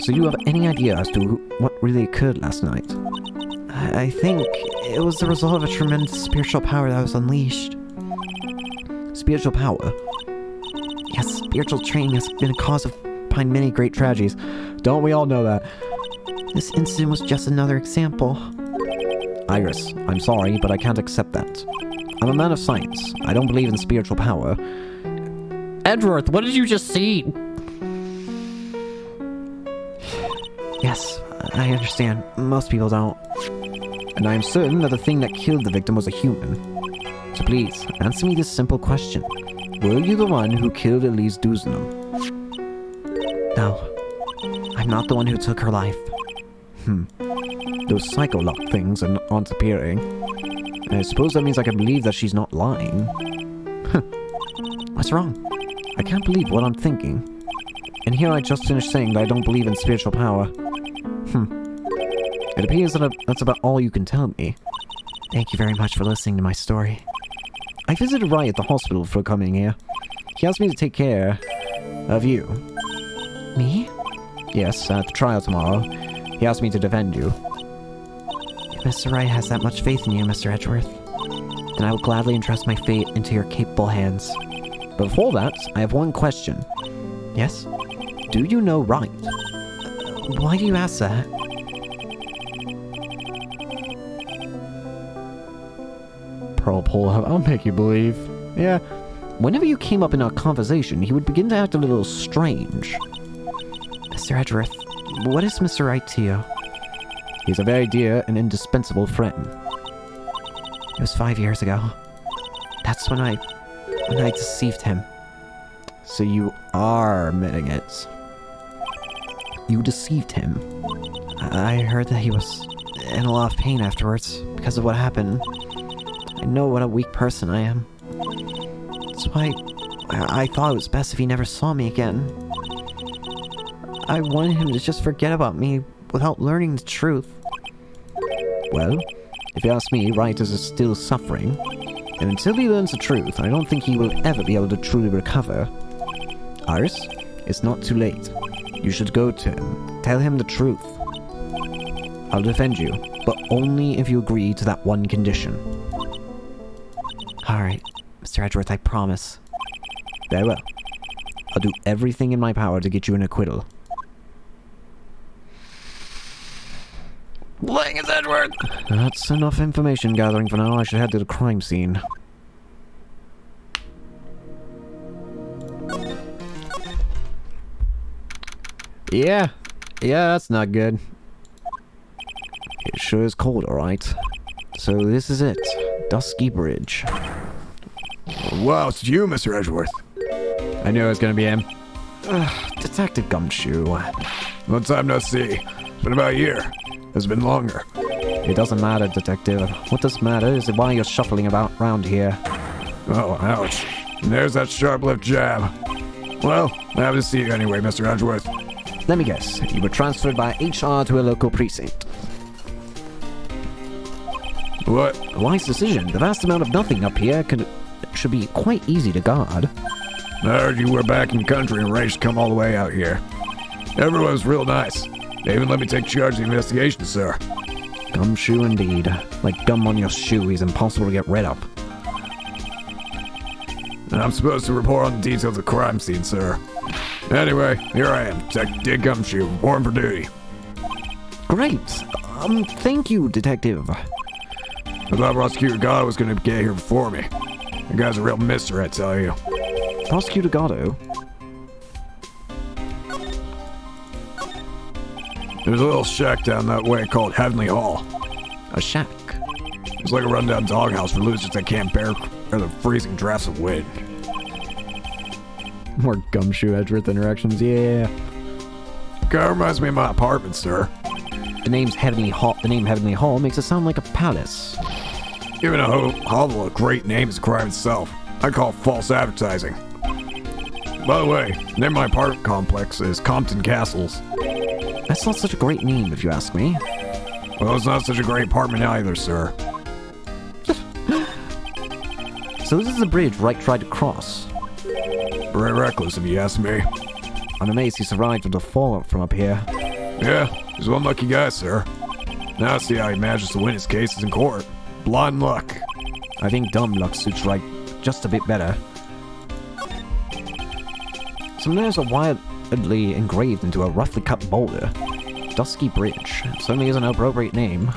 So you have any idea as to what really occurred last night? I think it was the result of a tremendous spiritual power that was unleashed. Spiritual power? Yes, spiritual training has been a cause behind many great tragedies. Don't we all know that? This incident was just another example. Iris, I'm sorry, but I can't accept that. I'm a man of science. I don't believe in spiritual power. Edgeworth, what did you just see? Yes, I understand. Most people don't. And I am certain that the thing that killed the victim was a human. So please, answer me this simple question. Were you the one who killed Elise Dusnam? No. I'm not the one who took her life. Those psycho-lock things aren't appearing. I suppose that means I can believe that she's not lying. What's wrong? I can't believe what I'm thinking. And here I just finished saying that I don't believe in spiritual power. It appears that that's about all you can tell me. Thank you very much for listening to my story. I visited Wright at the hospital before coming here. He asked me to take care of you. Me? Yes, at the trial tomorrow. He asked me to defend you. If Mr. Wright has that much faith in you, Mr. Edgeworth, then I will gladly entrust my fate into your capable hands. But before that, I have one question. Yes? Do you know Wright? Why do you ask that? Pearl Pull, I'll make you believe. Yeah. Whenever you came up in our conversation, he would begin to act a little strange. Mr. Edgeworth, what is Mr. Wright to you? He's a very dear and indispensable friend. It was 5 years ago. That's when I deceived him. So you are admitting it. You deceived him. I heard that he was in a lot of pain afterwards because of what happened. I know what a weak person I am. That's why I thought it was best if he never saw me again. I wanted him to just forget about me without learning the truth. Well, if you ask me, Wright is still suffering. And until he learns the truth, I don't think he will ever be able to truly recover. Iris, it's not too late. You should go to him. Tell him the truth. I'll defend you, but only if you agree to that one condition. Alright, Mr. Edgeworth, I promise. Very well. I'll do everything in my power to get you an acquittal. Thanks, Edgeworth. That's enough information gathering for now. I should head to the crime scene. Yeah, that's not good. It sure is cold, alright. So this is it. Dusky Bridge. Wow, it's you, Mr. Edgeworth. I knew it was gonna be him. Detective Gumshoe. Long time no see. It's been about a year. It's been longer. It doesn't matter, Detective. What does matter is why you're shuffling about around here. Oh, ouch. And there's that sharp-left jab. Well, happy to see you anyway, Mr. Edgeworth. Let me guess. You were transferred by HR to a local precinct. What? A wise decision. The vast amount of nothing up here should be quite easy to guard. I heard you were back in the country and ready to come all the way out here. Everyone was real nice. They even let me take charge of the investigation, sir. Gumshoe indeed. Like gum on your shoe, he's impossible to get rid of. And I'm supposed to report on the details of the crime scene, sir. Anyway, here I am, Detective Dick Gumshoe, born for duty. Great. Thank you, Detective. I thought Prosecutor God was going to get here before me. The guy's a real mister, I tell you. Prosecutor Gatto? There's a little shack down that way called Heavenly Hall. A shack? It's like a rundown doghouse for losers that can't bear the freezing drafts of wind. More Gumshoe Edgeworth interactions, yeah. Kinda reminds me of my apartment, sir. The name Heavenly Hall makes it sound like a palace. Even a hovel a great name is a crime itself. I call it false advertising. By the way, the name of my apartment complex is Compton Castles. That's not such a great name, if you ask me. Well, it's not such a great apartment either, sir. So this is the bridge Wright tried to cross. Very reckless, if you ask me. I'm amazed he survived with the fallout from up here. Yeah, he's one lucky guy, sir. Now I see how he manages to win his cases in court. Blind luck. I think dumb luck suits Wright just a bit better. Some names are wildly engraved into a roughly cut boulder. Dusky Bridge. Certainly is an appropriate name.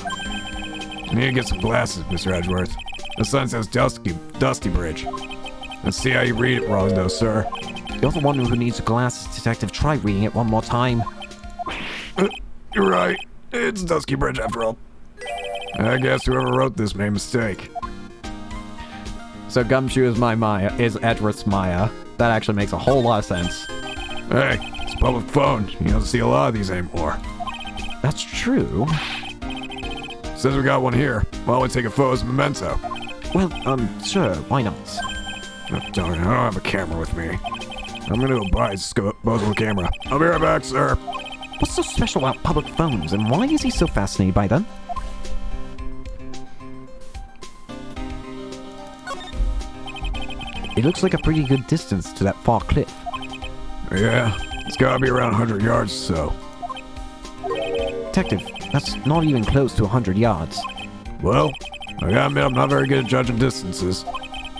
You need to get some glasses, Mr. Edgeworth. The sign says Dusty Bridge. Let's see how you read it wrong, though, sir. You're the one who needs glasses, Detective. Try reading it one more time. You're right. It's Dusky Bridge after all. I guess whoever wrote this made a mistake. So Gumshoe is is Edgeworth's Maya. That actually makes a whole lot of sense. Hey, it's a public phone. You don't see a lot of these anymore. That's true. Says we got one here. Why don't we take a photo as a memento? Well, sure, why not? Oh, darn it, I don't have a camera with me. I'm gonna go buy a disposable camera. I'll be right back, sir. What's so special about public phones, and why is he so fascinated by them? It looks like a pretty good distance to that far cliff. Yeah, it's gotta be around 100 yards or so. Detective, that's not even close to 100 yards. Well, I gotta admit I'm not very good at judging distances.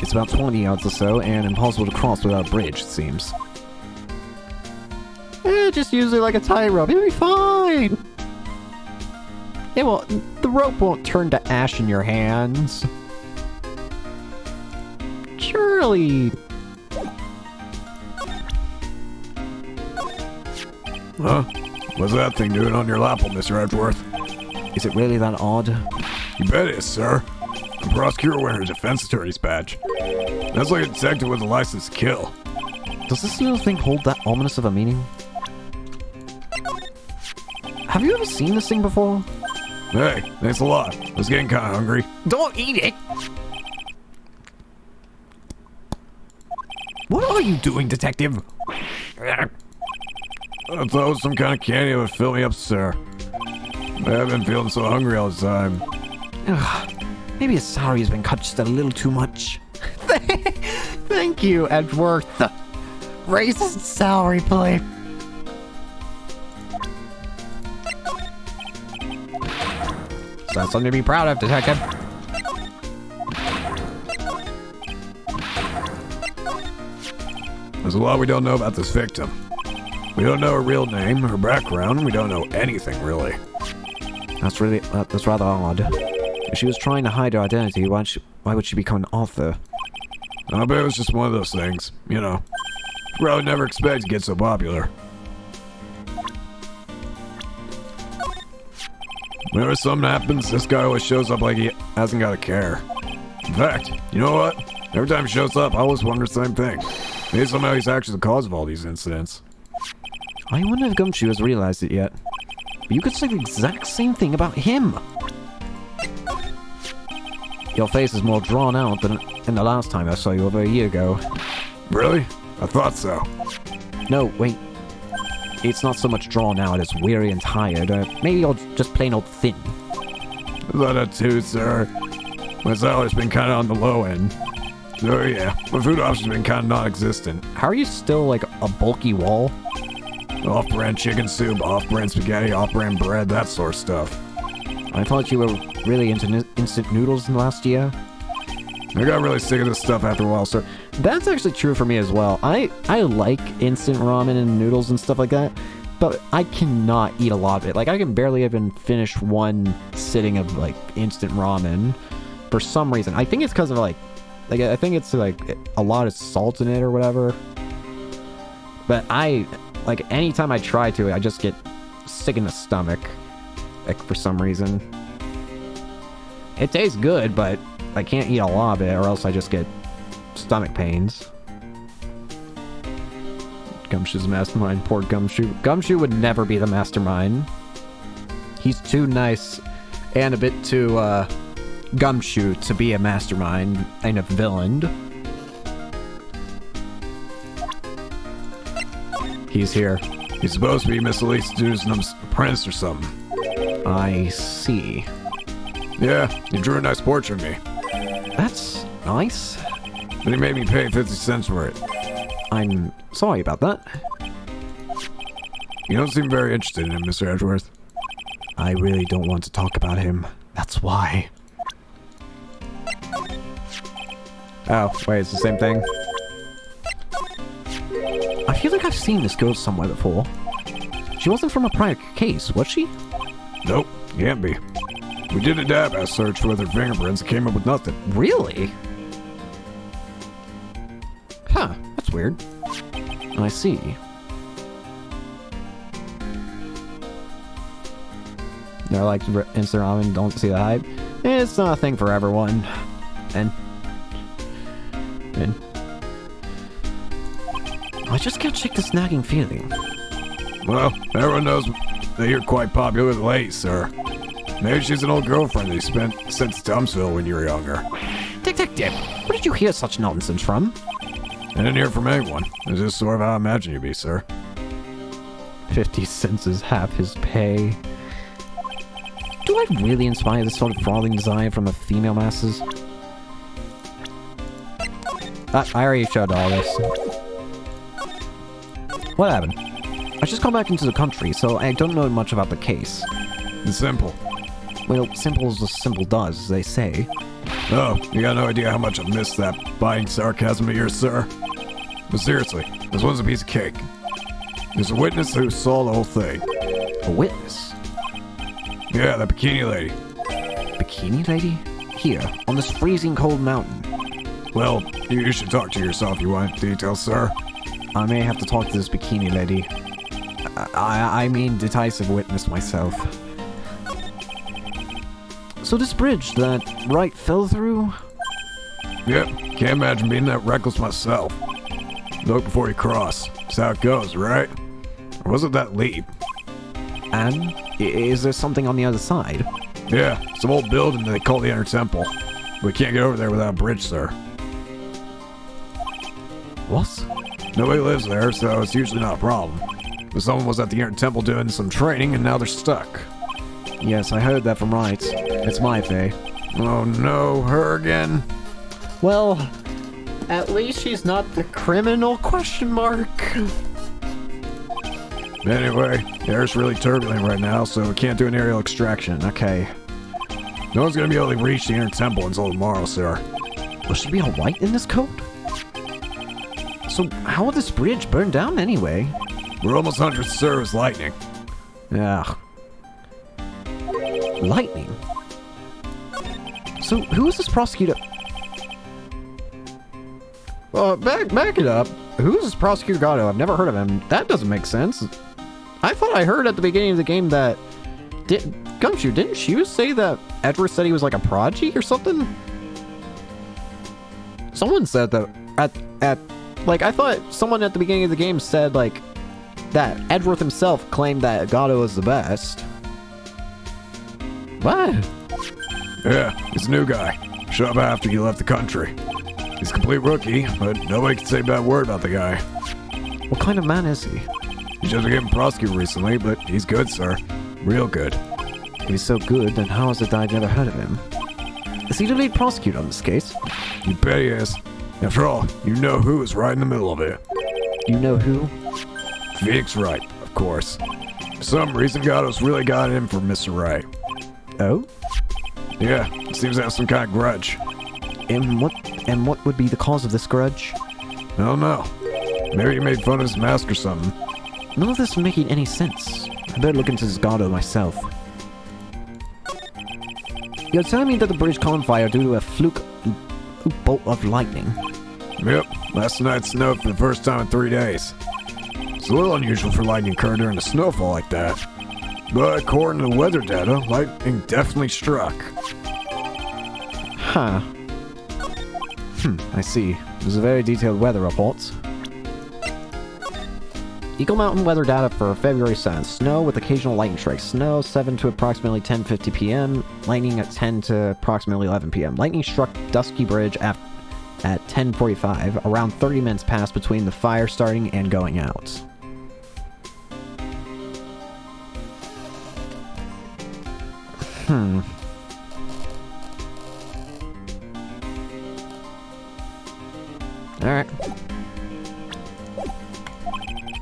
It's about 20 yards or so, and impossible to cross without a bridge, it seems. Just use it like a tie rope. It'll be fine. It won't. The rope won't turn to ash in your hands. Sure, really... Huh? What's that thing doing on your lapel, Mr. Edgeworth? Is it really that odd? You bet it is, sir. A prosecutor wearing a defense attorney's badge. That's like a detective with a license to kill. Does this little thing hold that ominous of a meaning? Have you ever seen this thing before? Hey, thanks a lot. I was getting kind of hungry. Don't eat it! What are you doing, detective? I thought it was some kind of candy that would fill me up, sir. I have been feeling so hungry all the time. Maybe his salary has been cut just a little too much. Thank you, Edgeworth. Raise his salary, please. So that's something to be proud of, detective. There's a lot we don't know about this victim. We don't know her real name, her background, and we don't know anything, really. That's rather odd. If she was trying to hide her identity, why would she become an author? I bet it was just one of those things, you know. Probably never expect to get so popular. Whenever something happens, this guy always shows up like he hasn't got a care. In fact, you know what? Every time he shows up, I always wonder the same thing. Maybe somehow he's actually the cause of all these incidents. I wonder if Gumshoe has realized it yet. But you could say the exact same thing about him. Your face is more drawn out than the last time I saw you over a year ago. Really? I thought so. No, wait. It's not so much drawn out as weary and tired. Maybe you're just plain old thin. I thought that too, sir. My salary's been kind of on the low end. So yeah, my food options been kind of non-existent. How are you still like a bulky wall? Off-brand chicken soup, off-brand spaghetti, off-brand bread, that sort of stuff. I thought you were really into instant noodles in the last year. I got really sick of this stuff after a while, sir. That's actually true for me as well. I like instant ramen and noodles and stuff like that, but I cannot eat a lot of it. Like, I can barely even finish one sitting of, like, instant ramen for some reason. I think it's because of, like, I think it's, like, a lot of salt in it or whatever. But like, anytime I try to, I just get sick in the stomach, like, for some reason. It tastes good, but I can't eat a lot of it, or else I just get stomach pains. Gumshoe's mastermind. Poor Gumshoe. Gumshoe would never be the mastermind. He's too nice and a bit too, Gumshoe to be a mastermind and a villain. He's here. He's supposed to be Miss Elise Dewsnum's apprentice or something. I see. Yeah, he drew a nice portrait of me. That's nice. But he made me pay 50 cents for it. I'm sorry about that. You don't seem very interested in him, Mr. Edgeworth. I really don't want to talk about him. That's why. Oh, wait, it's the same thing? I feel like I've seen this girl somewhere before. She wasn't from a prior case, was she? Nope, can't be. We did a database search with her fingerprints and came up with nothing. Really? Huh, that's weird. I see. They're like instant ramen, don't see the hype. It's not a thing for everyone. And I just can't shake this nagging feeling. Well, everyone knows that you're quite popular with ladies, sir. Maybe she's an old girlfriend that you sent to Tumsville when you were younger. Detective, where did you hear such nonsense from? I didn't hear from anyone. It's just sort of how I imagine you be, sir. 50 cents is half his pay. Do I really inspire this sort of frothing desire from the female masses? I already showed all this. What happened? I just come back into the country, so I don't know much about the case. It's simple. Well, simple as the simple does, as they say. Oh, you got no idea how much I miss that biting sarcasm of yours, sir. But seriously, this one's a piece of cake. There's a witness who saw the whole thing. A witness? Yeah, that bikini lady. Bikini lady? Here, on this freezing cold mountain. Well, you should talk to yourself if you want details, sir. I may have to talk to this bikini lady. I mean decisive witness myself. So this bridge that Wright fell through? Yep, can't imagine being that reckless myself. Look before you cross. That's how it goes, right? Or was it that leap? And is there something on the other side? Yeah, it's an old building that they call the Inner Temple. We can't get over there without a bridge, sir. What? Nobody lives there, so it's usually not a problem. But someone was at the Inner Temple doing some training, and now they're stuck. Yes, I heard that from Wright. It's my fay. Oh no, her again? Well, at least she's not the criminal question mark. Anyway, the air's really turbulent right now, so we can't do an aerial extraction. Okay. No one's gonna be able to reach the Inner Temple until tomorrow, sir. Will she be alright in this coat? So, how will this bridge burn down anyway? We're almost 100 serves lightning. Yeah. Lightning? So, who is this prosecutor? Back it up. Who's this Prosecutor Gatto? I've never heard of him. That doesn't make sense. I thought I heard at the beginning of the game that... Gumshoe, didn't she say that Edward said he was like a prodigy or something? Someone said that like, I thought someone at the beginning of the game said, like, that Edward himself claimed that Gatto was the best. What? Yeah, he's a new guy. Showed up after you left the country. He's a complete rookie, but nobody can say a bad word about the guy. What kind of man is he? He's just getting prosecuted recently, but he's good, sir. Real good. If he's so good, then how is it that I've never heard of him? Is he the lead prosecutor on this case? You bet he is. After all, you know who is right in the middle of it. You know who? Phoenix Wright, of course. For some reason, Gatto's really got in for Mr. Wright. Oh? Yeah, seems to have some kind of grudge. And what would be the cause of this grudge? I don't know. Maybe he made fun of his mask or something. None of this is making any sense. I better look into this Gatto myself. You're telling me that the bridge caught on fire due to a fluke bolt of lightning? Yep, last night snowed for the first time in 3 days. It's a little unusual for lightning occur during a snowfall like that. But according to the weather data, lightning definitely struck. Huh. I see. There's a very detailed weather report. Eagle Mountain weather data for February 7th. Snow with occasional lightning strikes. Snow 7 to approximately 10:50 p.m. Lightning at 10 to approximately 11 p.m. Lightning struck Dusky Bridge at 10:45. Around 30 minutes passed between the fire starting and going out. Alright.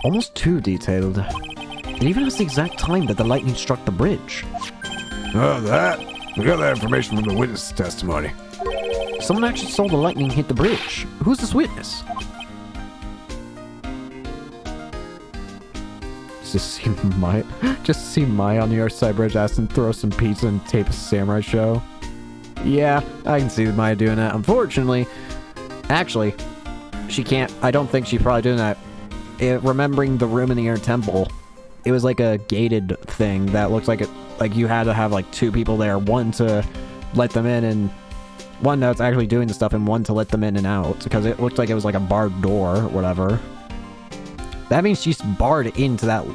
Almost too detailed. It even has the exact time that the lightning struck the bridge. Oh, that? We got that information from the witness testimony. Someone actually saw the lightning hit the bridge. Who's this witness? Just see Mai on the other side bridge asking throw some pizza and tape a samurai show. Yeah, I can see Maya doing that. Unfortunately, actually, she can't. I don't think she's probably doing that. Remembering the room in the Inner Temple, it was like a gated thing that looks like it. Like you had to have like two people there, one to let them in and one that's actually doing the stuff, and one to let them in and out, because it looked like it was like a barred door or whatever. That means she's barred into that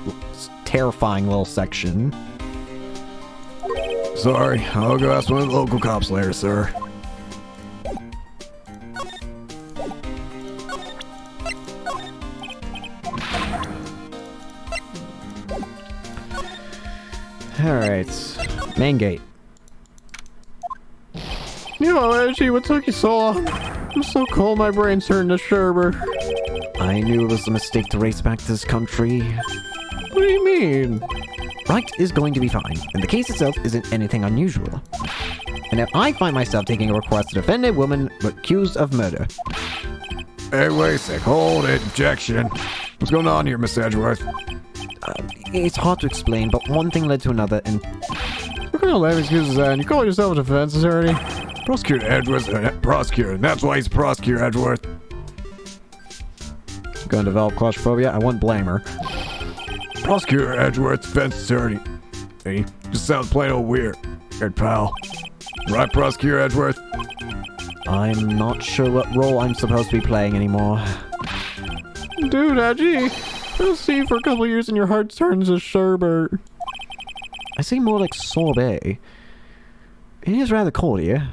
terrifying little section. Sorry, I'll go ask one of the local cops later, sir. Alright, main gate. You know, Edgy, what took you so long? I'm so cold, my brain's turned to sherbet. I knew it was a mistake to race back to this country. What do you mean? Wright is going to be fine, and the case itself isn't anything unusual. And if I find myself taking a request to defend a woman accused of murder... Hey, wait a sec. Hold it. Objection. What's going on here, Miss Edgeworth? It's hard to explain, but one thing led to another, and... What kind of lame excuses is that? You call yourself a defense attorney? Prosecutor Edgeworth's a prosecutor, and that's why he's Prosecutor Edgeworth. Gonna develop claustrophobia? I wouldn't blame her. Prosecutor Edgeworth's defense attorney. Hey, just sounds plain old weird. Weird pal. Right, Prosecutor Edgeworth? I'm not sure what role I'm supposed to be playing anymore. Dude, Edgy, I'll see you for a couple of years and your heart turns to sherbet. I see more like sorbet. It is rather cold here.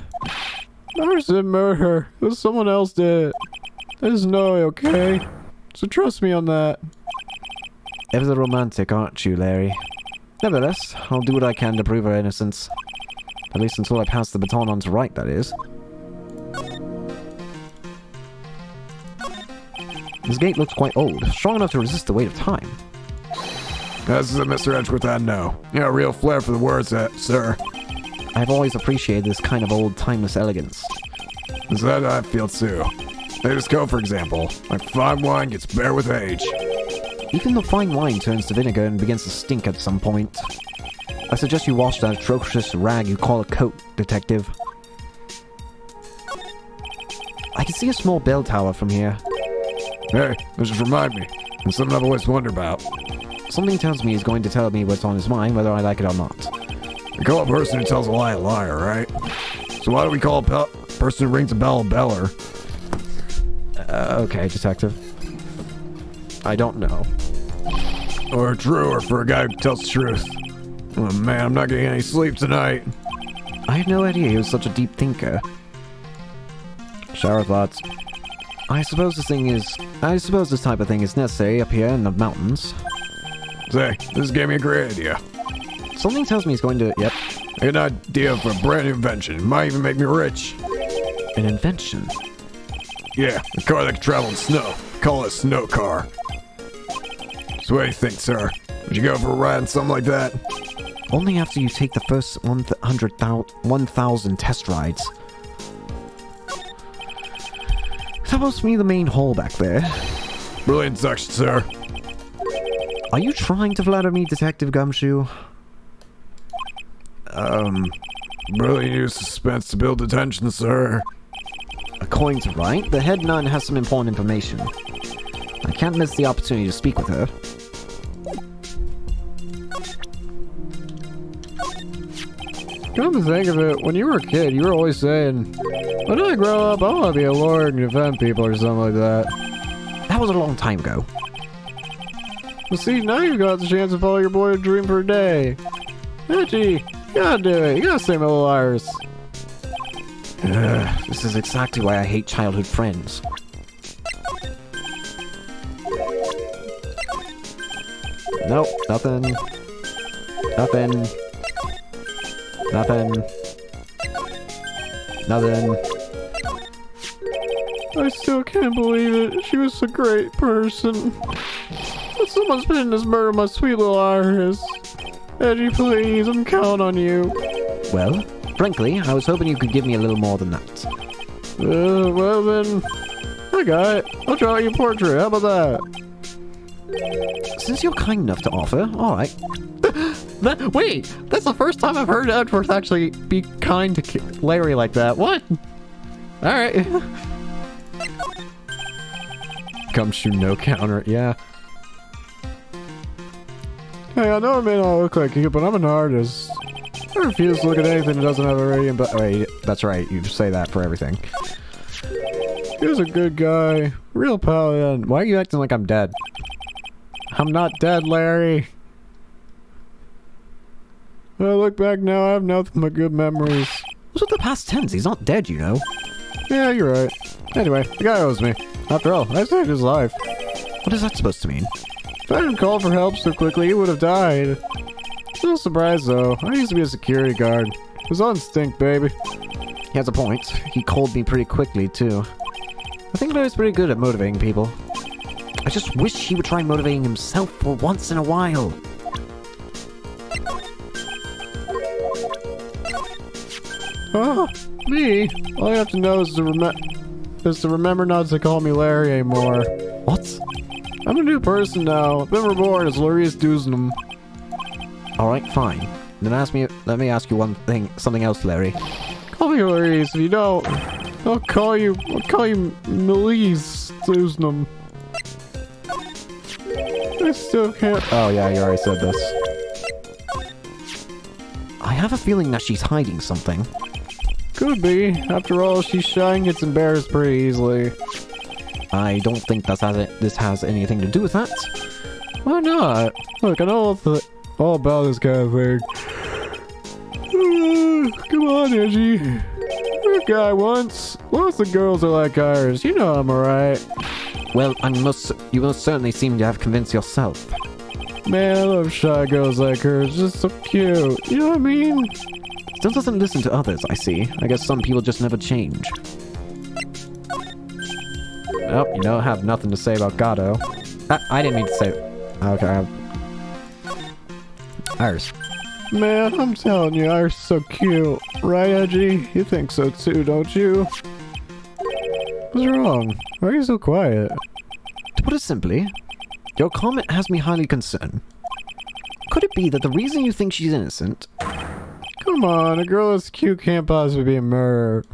Ours didn't murder. It was someone else did it. There's no way, okay? So trust me on that. Ever romantic, aren't you, Larry? Nevertheless, I'll do what I can to prove her innocence. At least until I pass the baton on to Wright, that is. This gate looks quite old, strong enough to resist the weight of time. This is a Mr. Edgeworth I know. You got a real flair for the words, sir. I've always appreciated this kind of old, timeless elegance. Is that how I feel too? Latest go, for example. Like fine wine gets bare with age. Even the fine wine turns to vinegar and begins to stink at some point. I suggest you wash that atrocious rag you call a coat, detective. I can see a small bell tower from here. Hey, this just remind me. It's something I've always wondered about. Something tells me he's going to tell me what's on his mind, whether I like it or not. We call a person who tells a lie a liar, right? So why do we call a person who rings a bell a beller? Okay, detective. I don't know. Or truer for a guy who tells the truth. Oh man, I'm not getting any sleep tonight. I had no idea he was such a deep thinker. Shower thoughts. I suppose this type of thing is necessary up here in the mountains. Say, this gave me a great idea. Something tells me he's going to... Yep. I got an idea for a brand new invention. It might even make me rich. An invention? Yeah, a car that can travel in snow. Call it a snow car. So what do you think, sir? Would you go for a ride in something like that? Only after you take the first 1,000 test rides. Supposed to be the main hall back there. Brilliant section, sir. Are you trying to flatter me, Detective Gumshoe? Brilliant use of suspense to build attention, sir. According to Wright, the head nun has some important information. I can't miss the opportunity to speak with her. Come to think of it, when you were a kid, you were always saying, when I grow up, I want to be a lawyer and defend people or something like that. That was a long time ago. Well, see, now you've got the chance to follow your boy's dream for a day. Edgy, you gotta do it. You gotta save my little Iris. This is exactly why I hate childhood friends. Nope, nothing. Nothing. Nothing. Nothing. I still can't believe it. She was a great person. But someone's been in this murder of my sweet little Iris. Edgy, please, I'm counting on you. Well, frankly, I was hoping you could give me a little more than that. Well then, I got it. I'll draw you a portrait. How about that? Since you're kind enough to offer, alright. Wait, that's the first time I've heard Edgeworth actually be kind to Larry like that. What? Alright. Gumshoe no counter, yeah. Hey, I know it may not look like it, but I'm an artist. I refuse to look at anything that doesn't have a radiant but Wait, that's right, you say that for everything. he was a good guy. Real pal, yeah. Why are you acting like I'm dead? I'm not dead, Larry. When I look back now, I have nothing but good memories. What's with the past tense? He's not dead, you know. Yeah, you're right. Anyway, the guy owes me. After all, I saved his life. What is that supposed to mean? If I didn't call for help so quickly, he would have died. Still surprised though. I used to be a security guard. It was on stink, baby. He has a point. He called me pretty quickly, too. I think Larry's pretty good at motivating people. I just wish he would try motivating himself for once in a while. Oh, me? All you have to know is to remember not to call me Larry anymore. What? I'm a new person now. Been reborn as Larius Dusenum. Alright, fine. Then let me ask you something else, Larry. Call call you Louise. If you don't, I'll call you Melise Susanum. I still can't. Oh yeah, you already said this. I have a feeling that she's hiding something. Could be. After all, she's shy and gets embarrassed pretty easily. I don't think this has anything to do with that. Why not? Look, I know all about this kind of thing. Come on, Edgy. You're a guy once. Lots of girls are like ours. You know I'm alright. Well, you most certainly seem to have convinced yourself. Man, I love shy girls like her. It's just so cute. You know what I mean? Still doesn't listen to others, I see. I guess some people just never change. Oh, you don't have nothing to say about Gato. I didn't mean to say... Okay. Iris. Man, I'm telling you, Iris is so cute. Right, Edgy? You think so too, don't you? What's wrong? Why are you so quiet? To put it simply, your comment has me highly concerned. Could it be that the reason you think she's innocent... Come on, a girl that's cute can't possibly be a murderer.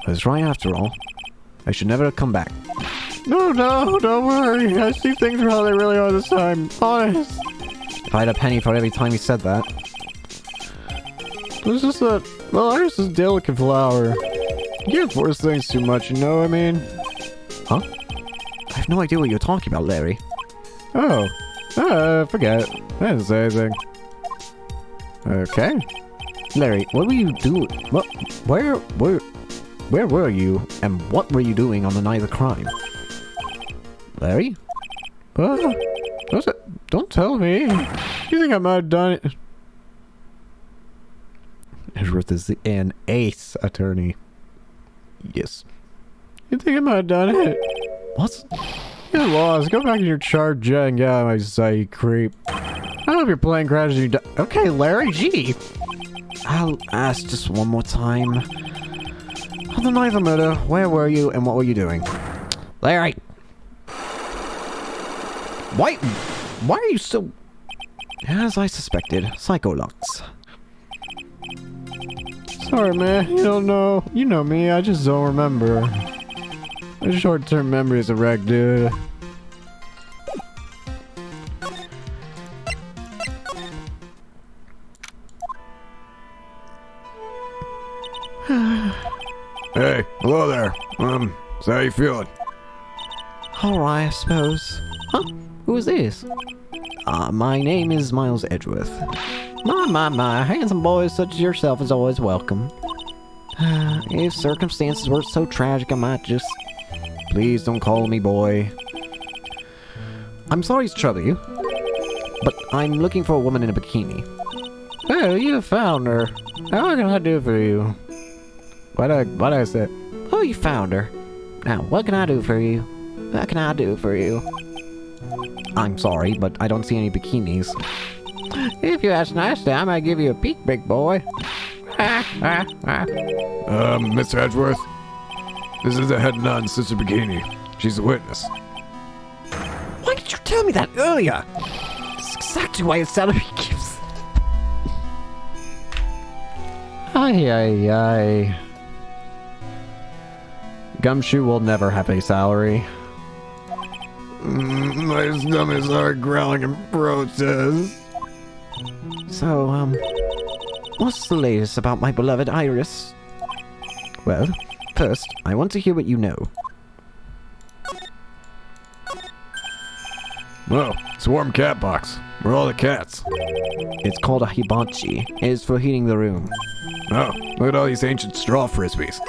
I was right after all. I should never have come back. No, don't worry. I see things for how they really are this time. Honest. If I had a penny for every time you said that. It's just that, well, Iris is a delicate flower. You can't force things too much, you know what I mean? Huh? I have no idea what you're talking about, Larry. Oh. Forget it. I didn't say anything. Okay. Larry, what were you doing? What? Where were you, and what were you doing on the night of the crime? Larry? Don't tell me. You think I might have done it? Edgeworth is an ace attorney. Yes. You think I might have done it? What? Get lost. Go back in your charred jet and get out of my sight, you creep. I hope your plane crashes and you die. Okay, Larry, gee. I'll ask just one more time. On the night of the murder, where were you and what were you doing? Larry! Why are you so... As I suspected, Psycholux. Sorry, man. You don't know. You know me. I just don't remember. My short-term memory is a wreck, dude. Hey, hello there. So how you feeling? Alright, I suppose. Huh? Who is this? My name is Miles Edgeworth. My, handsome boys such as yourself is always welcome. If circumstances weren't so tragic, I might just... Please don't call me boy. I'm sorry to trouble you, but I'm looking for a woman in a bikini. Oh, you found her. How can I do for you? What I say? Oh, you found her. Now, what can I do for you? What can I do for you? I'm sorry, but I don't see any bikinis. If you ask nicely, I might give you a peek, big boy. Mr. Edgeworth, this is the head nun, Sister Bikini. She's a witness. Why didn't you tell me that earlier? That's exactly why his salary gives. Aye. Gumshoe will never have a salary. My stomach started growling in protest. So, what's the latest about my beloved Iris? Well, first, I want to hear what you know. Well, it's a warm cat box. Where are all the cats? It's called a hibachi. It is for heating the room. Oh, look at all these ancient straw frisbees.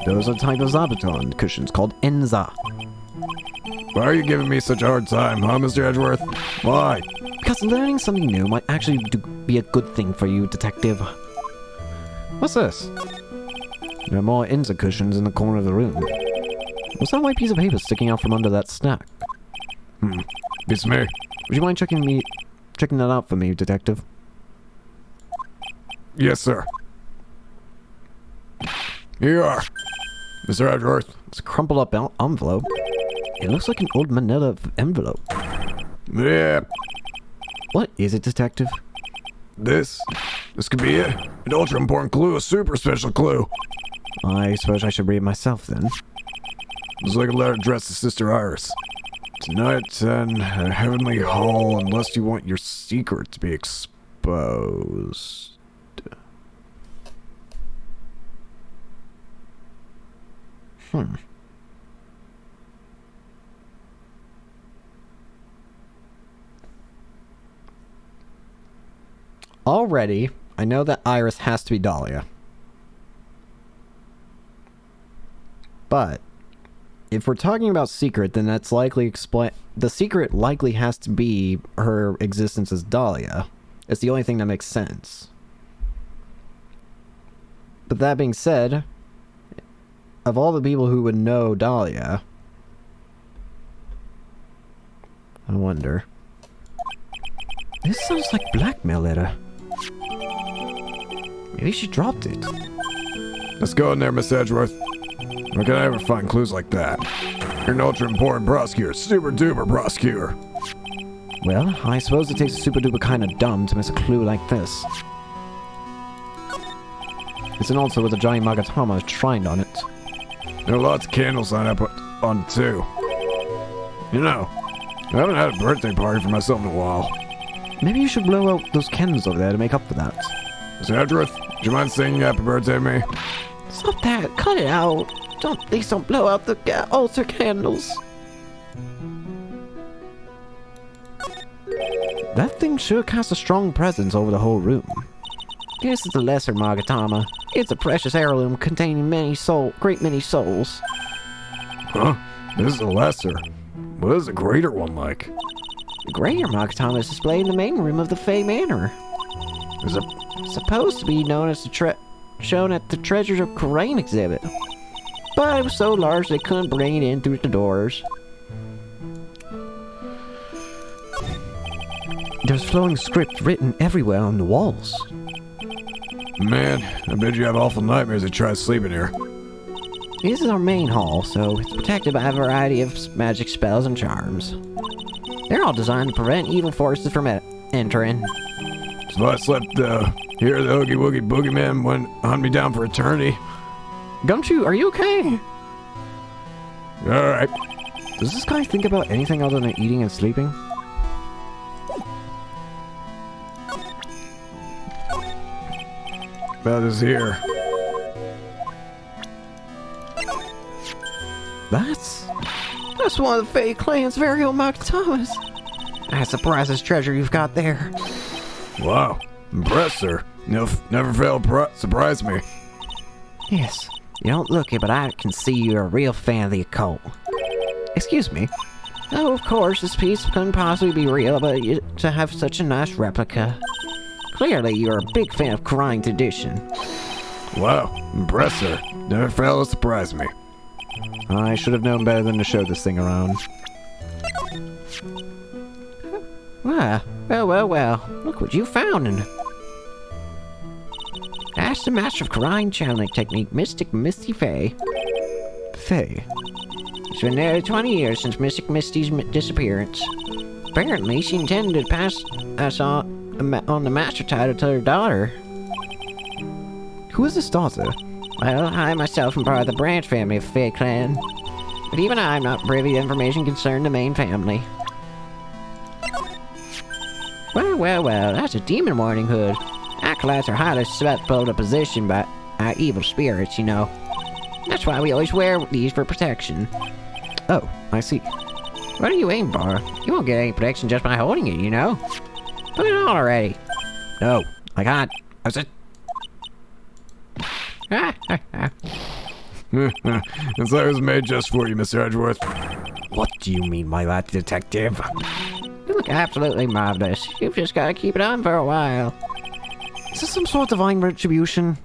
Those are a type of zabuton cushions called enza. Why are you giving me such a hard time, huh, Mr. Edgeworth? Why? Because learning something new might actually be a good thing for you, detective. What's this? There are more enza cushions in the corner of the room. What's that white piece of paper sticking out from under that stack? It's me. Would you mind checking that out for me, detective? Yes, sir. Here you are, Mr. Edgeworth. It's a crumpled up envelope. It looks like an old manila envelope. Yeah. What is it, detective? This could be it. An ultra important clue, a super special clue. I suppose I should read it myself then. It's like a letter addressed to Sister Iris. Tonight at 10, at Heavenly Hall, unless you want your secret to be exposed. Already, I know that Iris has to be Dahlia. But if we're talking about secret, then that's likely the secret likely has to be her existence as Dahlia. It's the only thing that makes sense. But that being said, of all the people who would know Dahlia, I wonder. This sounds like blackmail letter. Maybe she dropped it. Let's go in there, Miss Edgeworth. Where can I ever find clues like that? You're an ultra important prosecutor, super duper prosecutor. Well, I suppose it takes a super duper kind of dumb to miss a clue like this. It's an altar with a giant Magatama shrined on it. There are lots of candles lined up on it too. You know, I haven't had a birthday party for myself in a while. Maybe you should blow out those candles over there to make up for that. Miss Edgeworth, do you mind singing happy birthday to me? Stop that. Cut it out. Please don't blow out the altar candles. That thing sure casts a strong presence over the whole room. This is the lesser Magatama. It's a precious heirloom containing great many souls. Huh? This is a lesser. What is a greater one like? The greater Magatama is displayed in the main room of the Fey Manor. Is it? Supposed to be known as shown at the Treasures of Karain exhibit. But it was so large they couldn't bring it in through the doors. There's flowing script written everywhere on the walls. Man, I bet you have awful nightmares that try sleeping here. This is our main hall, so it's protected by a variety of magic spells and charms. They're all designed to prevent evil forces from entering. So I slept here, the Oogie Woogie Boogeyman went hunt me down for eternity. Gumshoe, are you okay? Alright. Does this guy think about anything other than eating and sleeping? Beth is here. That's one of the Fey clan's very own Magatamas. That's the priceless treasure you've got there. Wow. Impressed, sir. Never failed to surprise me. Yes, you don't look it, but I can see you're a real fan of the occult. Excuse me. Oh, of course, this piece couldn't possibly be real, but to have such a nice replica. Clearly, you're a big fan of Karain tradition. Wow. Impressed, sir. Never failed to surprise me. I should have known better than to show this thing around. Ah, well, look what you found. That's the master of Karain channeling technique, Mystic Misty Fey. Fey. It's been nearly 20 years since Mystic Misty's disappearance. Apparently, she intended to pass us on the master title to her daughter. Who is this daughter? Well, I myself am part of the branch family of Fey Clan. But even I'm not privy to information concerning the main family. Well, that's a demon warning hood. Acolytes are highly susceptible to possession by evil spirits, you know. That's why we always wear these for protection. Oh, I see. What are you aiming for? You won't get any protection just by holding it, you know. Put it on already. No, I can't. I said... It's like it was made just for you, Mr. Edgeworth. What do you mean by that, detective? You look absolutely marvelous. You've just got to keep it on for a while. Is this some sort of divine retribution?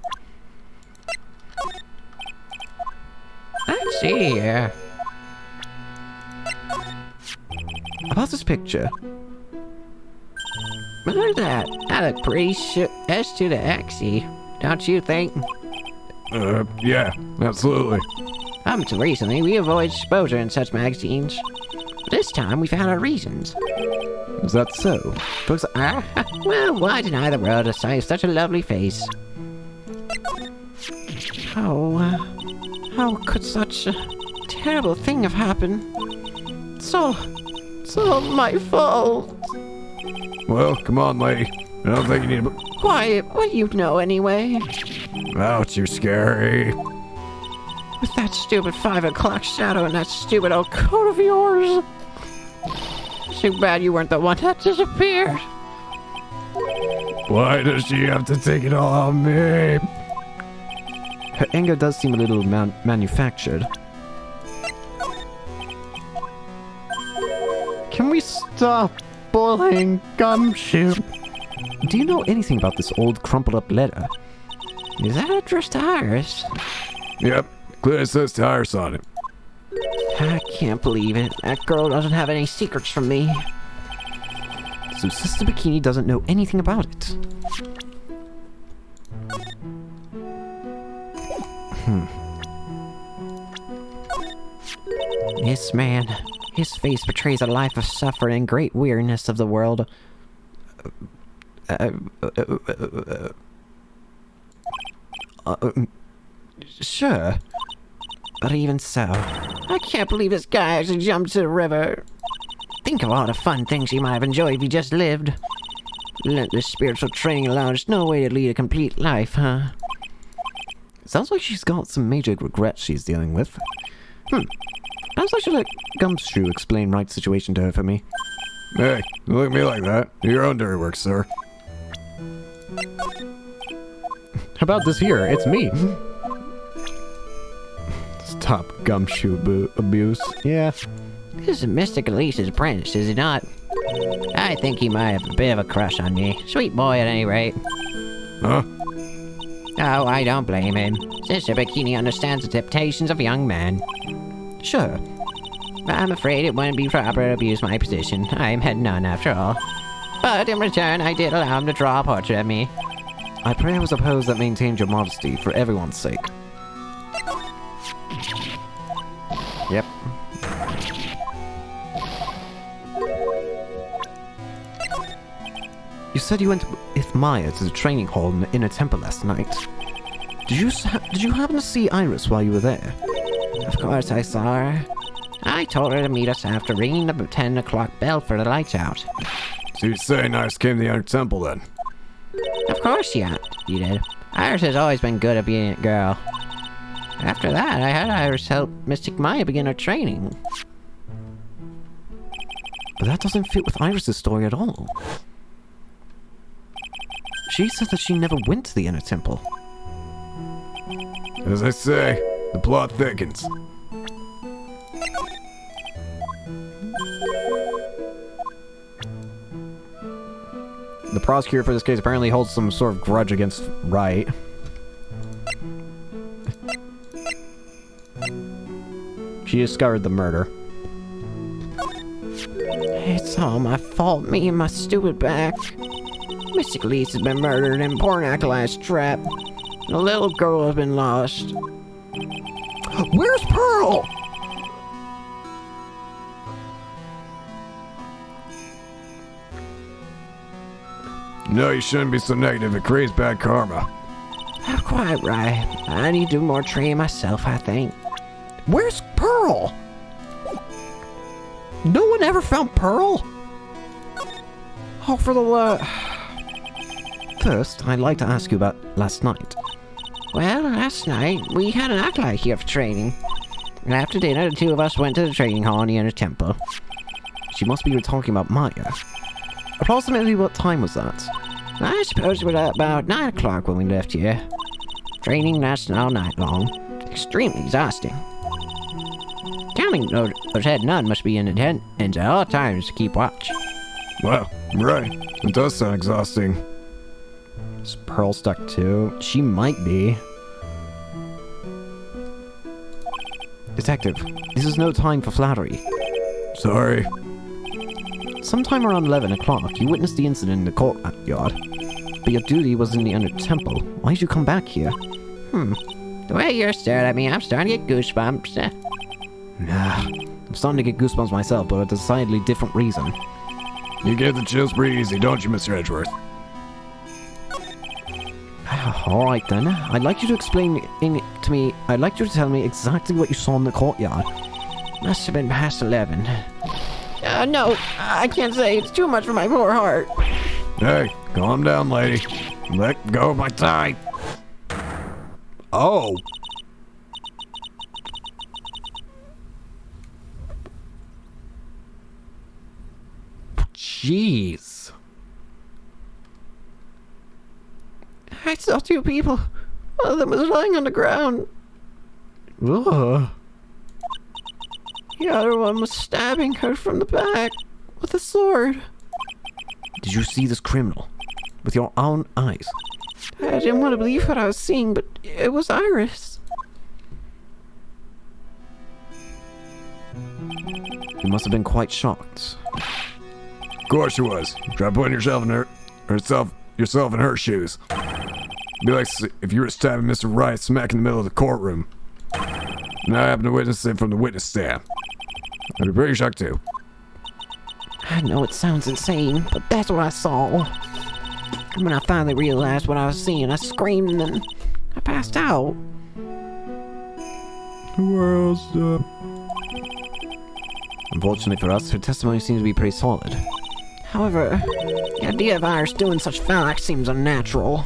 Let's see here. About this picture. Look at that. I look pretty S to the Xy, don't you think? Yeah, absolutely. Up until recently, we avoid exposure in such magazines. This time, we found our reasons. Is that so? Folks, Well, why deny the world a sight of such a lovely face? How could such a terrible thing have happened? It's all my fault. Well, come on, lady. I don't think you need to... Why, what do you know anyway? Ouch, you're scary. With that stupid 5 o'clock shadow and that stupid old coat of yours. Too bad you weren't the one that disappeared. Why does she have to take it all on me? her anger does seem a little manufactured. Can we stop bullying Gumshoe? Do you know anything about this old crumpled up letter? Is that addressed to Iris? Yep, clearly says Tyrus on it. I can't believe it. That girl doesn't have any secrets from me. So Sister Bikini doesn't know anything about it. This man, his face betrays a life of suffering and great weariness of the world. Sure. But even so, I can't believe this guy actually jumped to the river. Think of all the fun things he might have enjoyed if he just lived. Relentless spiritual training alone is no way to lead a complete life, huh? Sounds like she's got some major regrets she's dealing with. Perhaps I should let Gumshoe explain Wright's situation to her for me. Hey, don't look at me like that. Do your own dirty work, sir. How about this here? It's me. Stop Gumshoe abuse. Yeah. This is Mystic Elise's apprentice, is he not? I think he might have a bit of a crush on me. Sweet boy at any rate. Huh? Oh, I don't blame him. Sister Bikini understands the temptations of young men. Sure. I'm afraid it wouldn't be proper to abuse my position. I'm head nun after all. But in return, I did allow him to draw a portrait of me. I pray I was a pose that maintained your modesty for everyone's sake. Yep. You said you went with Maya to the training hall in the inner temple last night. Did you happen to see Iris while you were there? Of course I saw her. I told her to meet us after ringing the 10 o'clock bell for the lights out. So you're saying Iris came to the inner temple then? Of course, yeah, you did. Iris has always been good at being a girl. After that, I had Iris help Mystic Maya begin her training. But that doesn't fit with Iris' story at all. She said that she never went to the inner temple. As I say, the plot thickens. The prosecutor for this case apparently holds some sort of grudge against Wright. She discovered the murder. It's all my fault, me and my stupid back. Mystic Elise has been murdered and poor Acolyte's trapped. The little girl has been lost. Where's Pearl? No, you shouldn't be so negative. It creates bad karma. You're quite right. I need to do more training myself, I think. Where's Pearl? No one ever found Pearl? Oh, for the love. First, I'd like to ask you about last night. Well, last night, we had an acolyte here for training. And after dinner, the two of us went to the training hall in the inner temple. She must be talking about Maya. Approximately what time was that? I suppose it was about 9 o'clock when we left here. Training lasted all night long. Extremely exhausting. Counting those head nun must be in attendance at all times to keep watch. Wow, right. It does sound exhausting. Is Pearl stuck too? She might be. Detective, this is no time for flattery. Sorry. Sometime around 11 o'clock, you witnessed the incident in the courtyard. But your duty was in the inner temple. Why did you come back here? The way you're staring at me, I'm starting to get goosebumps. I'm starting to get goosebumps myself, but for a decidedly different reason. You get the chills pretty easy, don't you, Mr. Edgeworth? Alright then, I'd like you to to me, I'd like you to tell me exactly what you saw in the courtyard. Must have been past 11. No, I can't say. It's too much for my poor heart. Hey, calm down, lady. Let go of my tie. Oh. Jeez. I saw two people. One of them was lying on the ground. Ugh. The other one was stabbing her from the back with a sword. Did you see this criminal with your own eyes? I didn't want to believe what I was seeing, but it was Iris. You must have been quite shocked. Of course you was. Try putting yourself in her shoes. Be like if you were stabbing Mr. Wright smack in the middle of the courtroom. And I happen to witness it from the witness stand. I'd be pretty shocked too. I know it sounds insane, but that's what I saw. And when I finally realized what I was seeing, I screamed and then I passed out. Where else? Unfortunately for us, her testimony seems to be pretty solid. However, the idea of Iris doing such foul acts seems unnatural.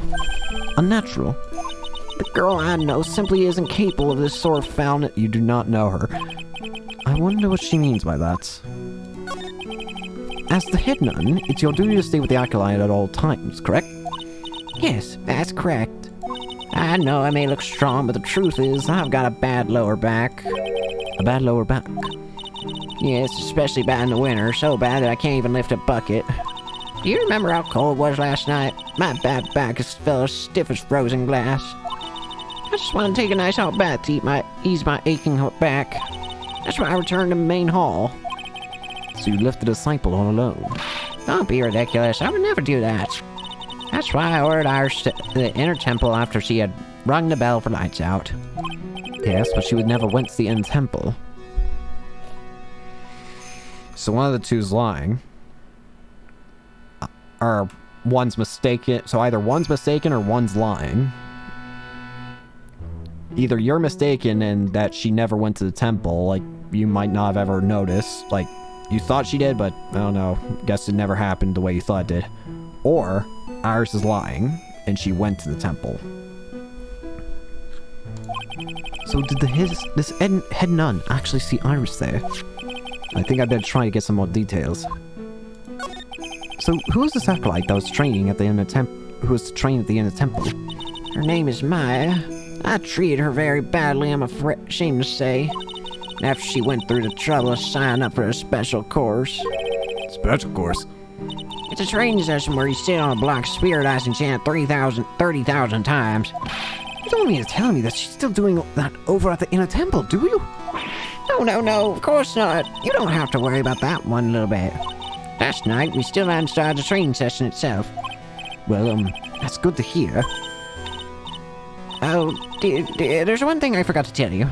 Unnatural? The girl I know simply isn't capable of this sort of foulness. You do not know her. I wonder what she means by that. As the head nun, it's your duty to stay with the acolyte at all times, correct? Yes, that's correct. I know I may look strong, but the truth is I've got a bad lower back. A bad lower back. Yes, especially bad in the winter, so bad that I can't even lift a bucket. Do you remember how cold it was last night? My bad back is felt as stiff as frozen glass. I just want to take a nice hot bath to ease my aching back. That's why I returned to the main hall. So you left the disciple all alone? Don't be ridiculous, I would never do that. That's why I ordered Iris to the inner temple after she had rung the bell for lights out. Yes, but she would never went to the inner temple. So one of the two's lying. Or one's mistaken. So either one's mistaken or one's lying. Either you're mistaken and that she never went to the temple, like you might not have ever noticed, like you thought she did, but I don't know, guess it never happened the way you thought it did. Or Iris is lying and she went to the temple. So did this head nun actually see Iris there? I think I better try to get some more details. So who was this acolyte that was training at the inner temple? Who was trained at the inner temple? Her name is Maya. I treated her very badly, I'm ashamed to say. After she went through the trouble of signing up for a special course. Special course? It's a training session where you sit on a block, spirit eyes, and chant 30,000 times. You don't mean to tell me that she's still doing that over at the inner temple, do you? No, of course not. You don't have to worry about that one little bit. Last night, we still hadn't started the training session itself. Well, that's good to hear. Oh, dear, there's one thing I forgot to tell you.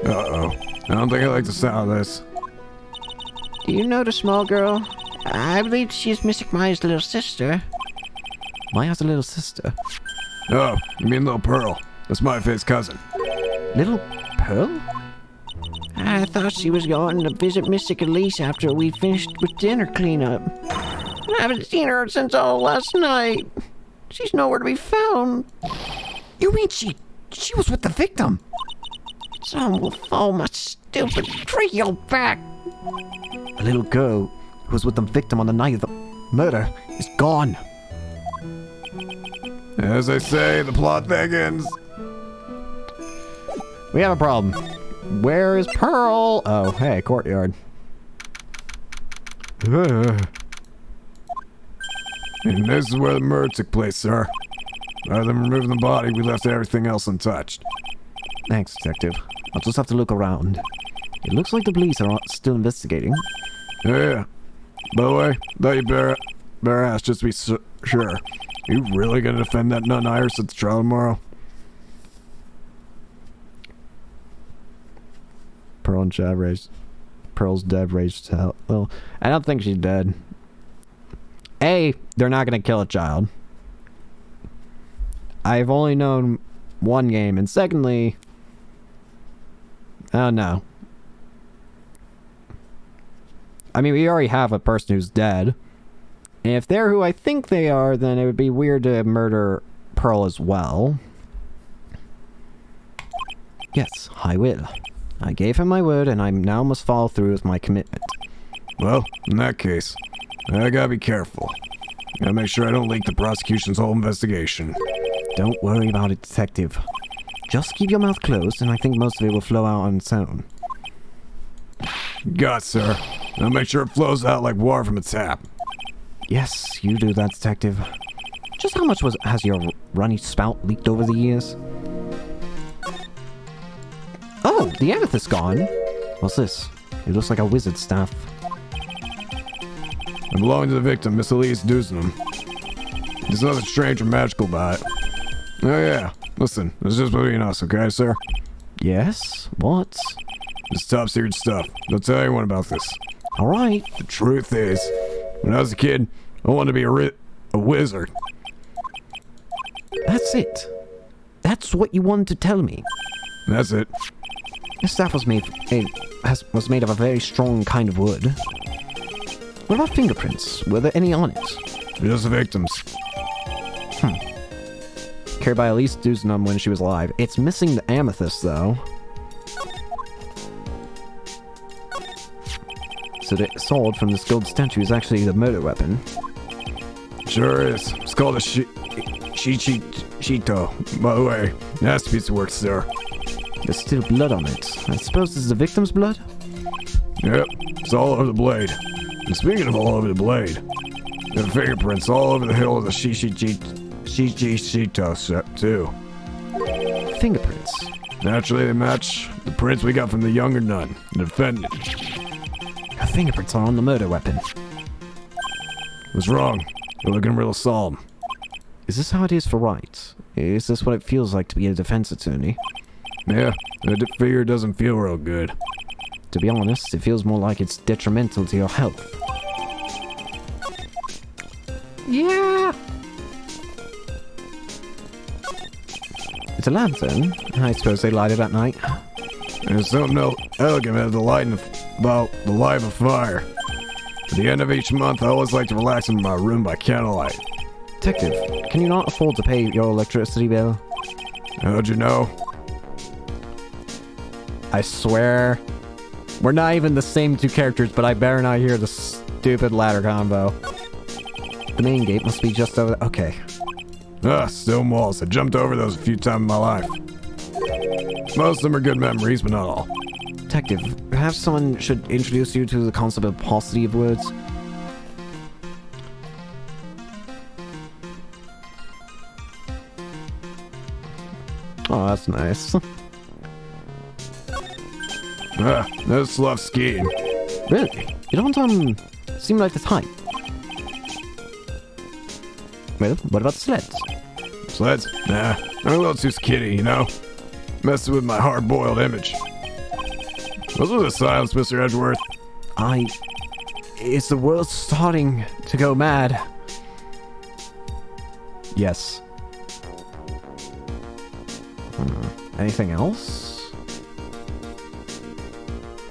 Uh-oh. I don't think I like the sound of this. Do you know the small girl? I believe she's Mystic Maya's little sister. Maya's a little sister? Oh, you mean Little Pearl. That's my face cousin. Little Pearl? I thought she was going to visit Mystic Elise after we finished with dinner cleanup. I haven't seen her since all last night. She's nowhere to be found. You mean she was with the victim? Some will fall my stupid trio back. A little girl who was with the victim on the night of the murder is gone. As I say, the plot thickens. We have a problem. Where is Pearl? Oh, hey, courtyard. And this is where the murder took place, sir. Rather than removing the body, we left everything else untouched. Thanks, detective. I'll just have to look around. It looks like the police are still investigating. Yeah. By the way, thought you better ask just to be sure. Are you really gonna defend that nun Iris at the trial tomorrow? Pearl and Chad raised. Pearl's dead, rage to hell. Well, I don't think she's dead. A, they're not gonna kill a child. I've only known one game, and secondly, oh no. I mean, we already have a person who's dead. And if they're who I think they are, then it would be weird to murder Pearl as well. Yes, I will. I gave him my word, and I now must follow through with my commitment. Well, in that case, I gotta be careful. Gotta make sure I don't leak the prosecution's whole investigation. Don't worry about it, detective. Just keep your mouth closed, and I think most of it will flow out on its own. Got it, sir. I'll make sure it flows out like water from a tap. Yes, you do that, detective. Just how much has your runny spout leaked over the years? Oh, the amethyst's gone. What's this? It looks like a wizard's staff. I belong to the victim, Miss Elise Dusenham. There's nothing strange or magical about it. Oh yeah, listen, it's just between us, okay, sir? Yes? What? It's top secret stuff. Don't tell anyone about this. Alright. The truth is, when I was a kid, I wanted to be a wizard. That's it. That's what you wanted to tell me. That's it. This staff was made of a very strong kind of wood. What about fingerprints? Were there any on it? Just the victims. Carried by Elise Dusenham when she was alive. It's missing the amethyst, though. So the sword from this gold statue is actually the murder weapon. Sure is. It's called a Shito. By the way, nasty piece of work, sir. There's still blood on it. I suppose this is the victim's blood? Yep, it's all over the blade. And speaking of all over the blade, there are fingerprints all over the hill of the Shito set, too. Fingerprints? Naturally, they match the prints we got from the younger nun, the defendant. Her fingerprints are on the murder weapon. What's wrong? You're looking real solemn. Is this how it is for Wright? Is this what it feels like to be a defense attorney? Yeah, that figure doesn't feel real good. To be honest, it feels more like it's detrimental to your health. Yeah. It's a lantern. I suppose they light it at night. There's something elegant about the light of a fire. At the end of each month, I always like to relax in my room by candlelight. Detective, can you not afford to pay your electricity bill? How'd you know? I swear. We're not even the same two characters, but I better not hear the stupid ladder combo. The main gate must be just over there. Okay. Stone walls. I jumped over those a few times in my life. Most of them are good memories, but not all. Detective, perhaps someone should introduce you to the concept of paucity of words. Oh, that's nice. No slough skiing. Really? You don't, seem like the type. Well, what about sleds? Sleds? Nah, I'm a little too skitty, you know? Messing with my hard-boiled image. What's with the silence, Mr. Edgeworth? Is the world starting to go mad? Yes. Anything else?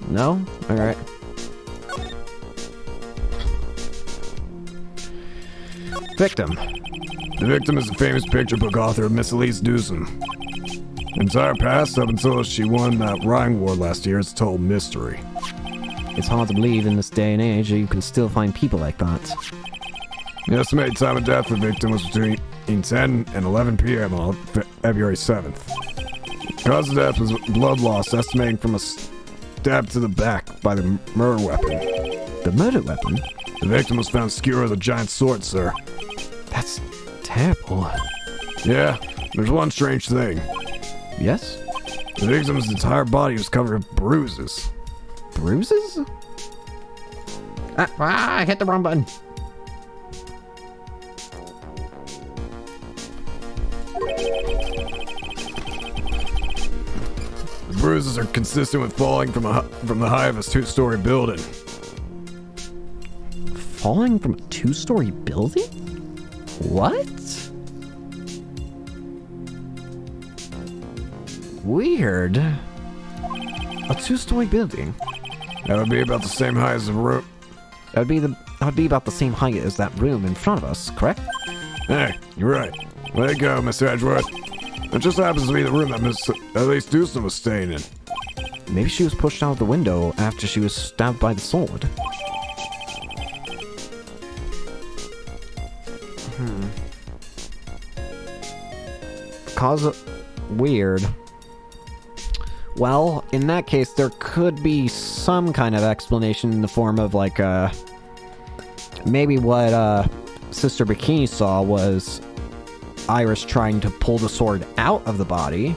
No? Alright. Victim. The victim is the famous picture book author Miss Elise Dusenham. Her entire past, up until she won that Rhine Award last year, is a total mystery. It's hard to believe in this day and age that you can still find people like that. The estimated time of death of the victim was between 10 and 11 p.m. on February 7th. The cause of death was blood loss, estimating from a stab to the back by the murder weapon. The murder weapon? The victim was found skewered with a giant sword, sir. That's terrible. Yeah, there's one strange thing. Yes? The victim's entire body was covered with bruises. Bruises? I hit the wrong button. bruises are consistent with falling from the height of a 2-story building. Falling from a 2-story building? What? Weird. A 2-story building? That would be about the same height as the room. That would be about the same height as that room in front of us, correct? Hey, you're right. Way to go, Mr. Edgeworth. It just happens to be the room that Miss Elise Dewson was staying in. Maybe she was pushed out the window after she was stabbed by the sword. Weird. Well, in that case, there could be some kind of explanation in the form of, like, maybe what, Sister Bikini saw was Iris trying to pull the sword out of the body.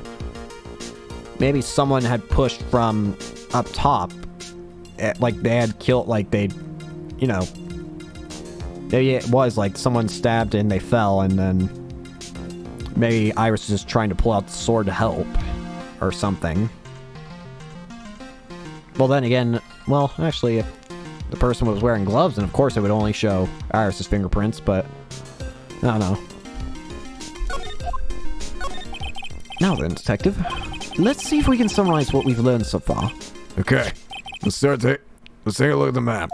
Maybe someone had pushed from up top. Like, they had killed, like, you know. Maybe it was, like, someone stabbed and they fell, and then maybe Iris was just trying to pull out the sword to help. Or something. Well, then again, well, actually, if the person was wearing gloves, then of course it would only show Iris's fingerprints, but I don't know. Now then, detective, let's see if we can summarize what we've learned so far. Okay, let's take a look at the map.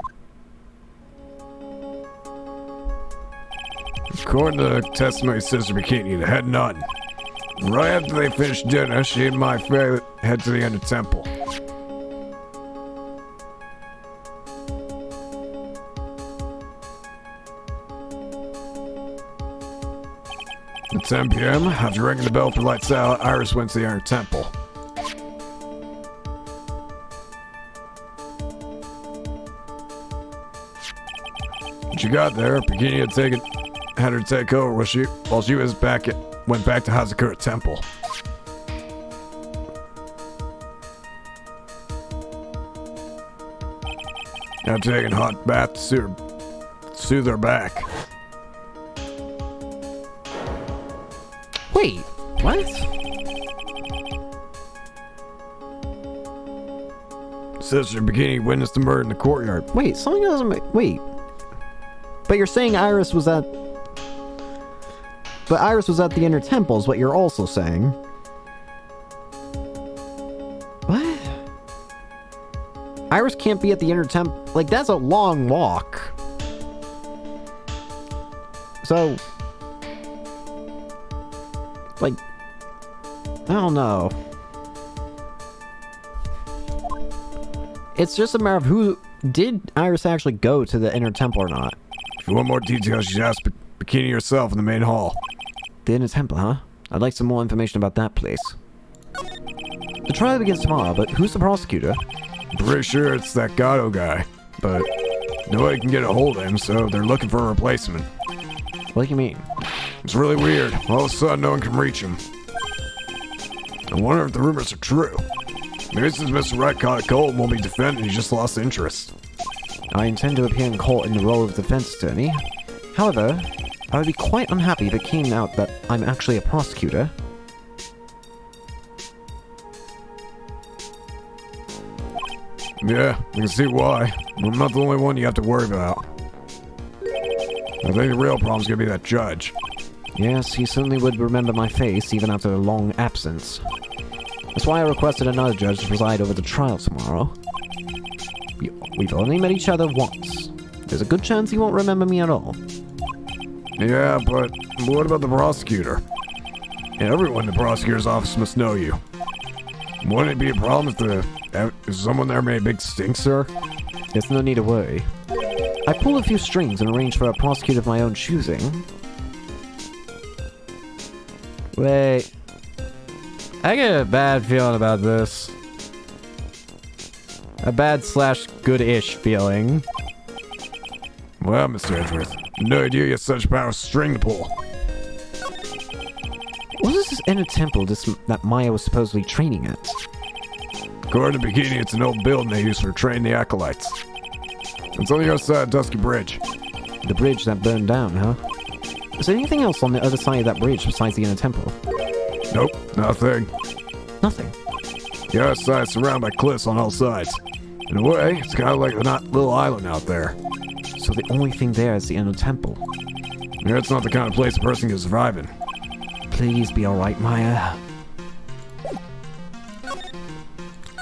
According to the testimony of Sister Bikini, they had none. Right after they finished dinner, she and my favorite head to the Ender Temple. At 10 p.m., after ringing the bell for lights out, Iris went to the Ender Temple. When she got there, Bikini had her take over while she was went back to Hazakura Temple. After taking a hot bath to soothe her back. Wait, what? Sister Bikini witnessed the murder in the courtyard. Wait, something doesn't make... Wait. But you're saying Iris was at... But Iris was at the Inner Temple is what you're also saying. What? Iris can't be at the Inner Temple. Like, that's a long walk. So... Like... I don't know. It's just a matter of who... Did Iris actually go to the Inner Temple or not? If you want more details, you should ask Bikini herself in the main hall. The Inner Temple, huh? I'd like some more information about that place. The trial begins tomorrow, but who's the prosecutor? I'm pretty sure it's that Gato guy, but nobody can get a hold of him, so they're looking for a replacement. What do you mean? It's really weird. All of a sudden, no one can reach him. I wonder if the rumors are true. Maybe since Mr. Wright caught a cold and won't be defending, he just lost interest. I intend to appear in court in the role of defense attorney. However, I would be quite unhappy if it came out that I'm actually a prosecutor. Yeah, I can see why. I'm not the only one you have to worry about. I think the real problem's gonna be that judge. Yes, he certainly would remember my face even after a long absence. That's why I requested another judge to preside over the trial tomorrow. We've only met each other once. There's a good chance he won't remember me at all. Yeah, but what about the prosecutor? Everyone in the prosecutor's office must know you. Wouldn't it be a problem if someone there made a big stink, sir? There's no need to worry. I pulled a few strings and arranged for a prosecutor of my own choosing. Wait. I get a bad feeling about this. A bad / good-ish feeling. Well, Mr. Edgeworth, no idea you have such power string to pull. What is this Inner Temple that Maya was supposedly training at? According to Bikini, it's an old building they use for training the acolytes. It's on the other side of Dusky Bridge. The bridge that burned down, huh? Is there anything else on the other side of that bridge besides the Inner Temple? Nope, nothing. Nothing. The other side's surrounded by cliffs on all sides. In a way, it's kind of like a little island out there. So the only thing there is the inner temple. Yeah, it's not the kind of place a person can survive in. Please be alright, Maya.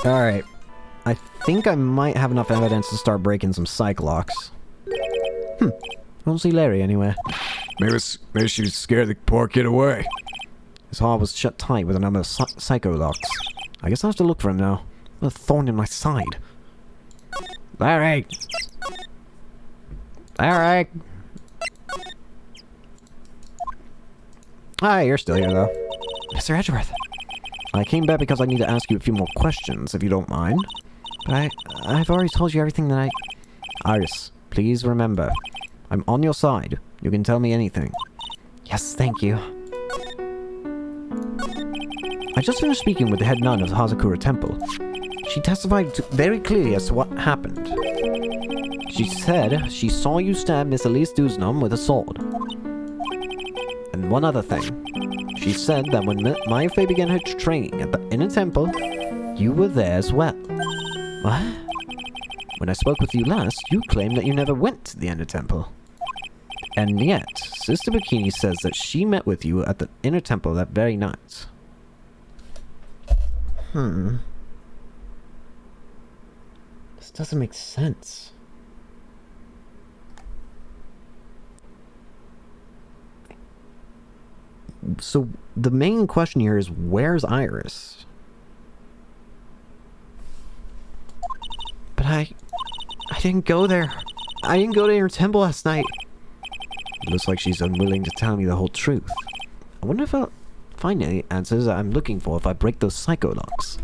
Alright. I think I might have enough evidence to start breaking some psych locks. I don't see Larry anywhere. Maybe she scared the poor kid away. His heart was shut tight with a number of psycho locks. I guess I have to look for him now. A thorn in my side. Larry! Larry! Hi, you're still here though. Mr. Edgeworth. I came back because I need to ask you a few more questions, if you don't mind. But I've already told you everything that I... Iris, please remember. I'm on your side. You can tell me anything. Yes, thank you. I just finished speaking with the head nun of the Hazakura Temple. She testified very clearly as to what happened. She said she saw you stab Miss Elise Duznom with a sword. And one other thing. She said that when Maya Fey began her training at the Inner Temple, you were there as well. What? When I spoke with you last, you claimed that you never went to the Inner Temple. And yet, Sister Bikini says that she met with you at the Inner Temple that very night. This doesn't make sense. So, the main question here is, where's Iris? But I didn't go there. I didn't go to your temple last night. It looks like she's unwilling to tell me the whole truth. I wonder if I'll find any answers that I'm looking for if I break those psycho locks.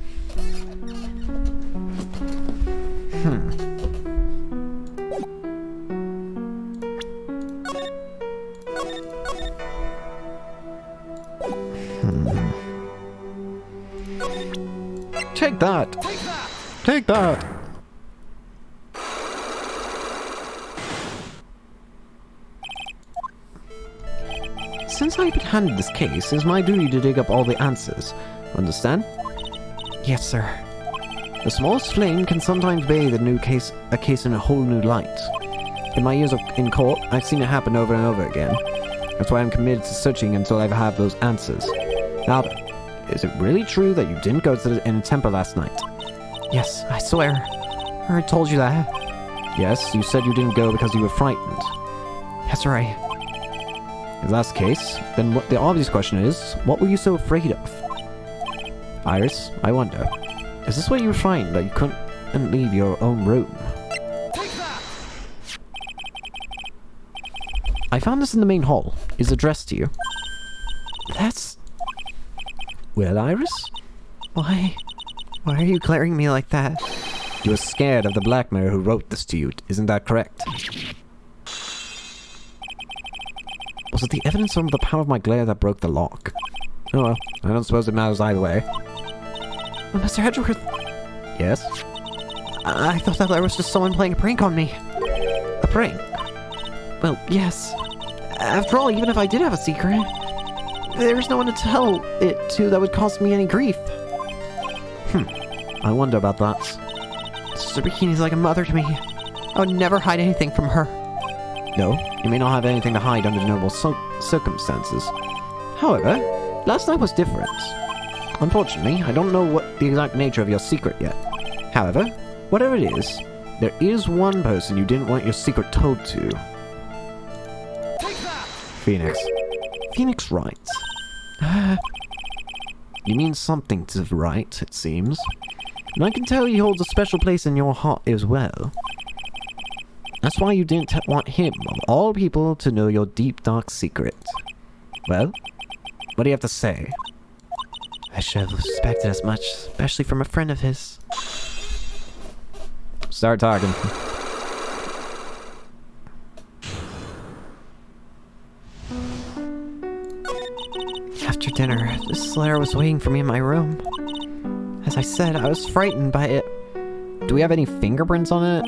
Take that! Take that! Since I've been handed this case, it's my duty to dig up all the answers. Understand? Yes, sir. The smallest flame can sometimes bathe a case in a whole new light. In my years in court, I've seen it happen over and over again. That's why I'm committed to searching until I have those answers. Now then, is it really true that you didn't go to the Inner Temple last night? Yes, I swear. I told you that. Yes, you said you didn't go because you were frightened. That's right. If that's the case, then the obvious question is, what were you so afraid of? Iris, I wonder, is this why you were frightened that you couldn't leave your own room? I found this in the main hall. It's addressed to you. That's... Well, Iris? Why are you glaring at me like that? You were scared of the blackmailer who wrote this to you, isn't that correct? Was it the evidence from the power of my glare that broke the lock? Oh well, I don't suppose it matters either way. Well, Mr. Edgeworth... Yes? I thought that there was just someone playing a prank on me. A prank? Well, yes. After all, even if I did have a secret, there's no one to tell it to that would cause me any grief. I wonder about that. Sister Bikini's like a mother to me. I would never hide anything from her. No, you may not have anything to hide under normal circumstances. However, last night was different. Unfortunately, I don't know what the exact nature of your secret yet. However, whatever it is, there is one person you didn't want your secret told to. Phoenix. Phoenix Wright. You mean something to Wright, it seems. And I can tell he holds a special place in your heart as well. That's why you didn't want him, of all people, to know your deep, dark secret. Well, what do you have to say? I should have suspected as much, especially from a friend of his. Start talking. After dinner, the Slayer was waiting for me in my room. As I said, I was frightened by it. Do we have any fingerprints on it?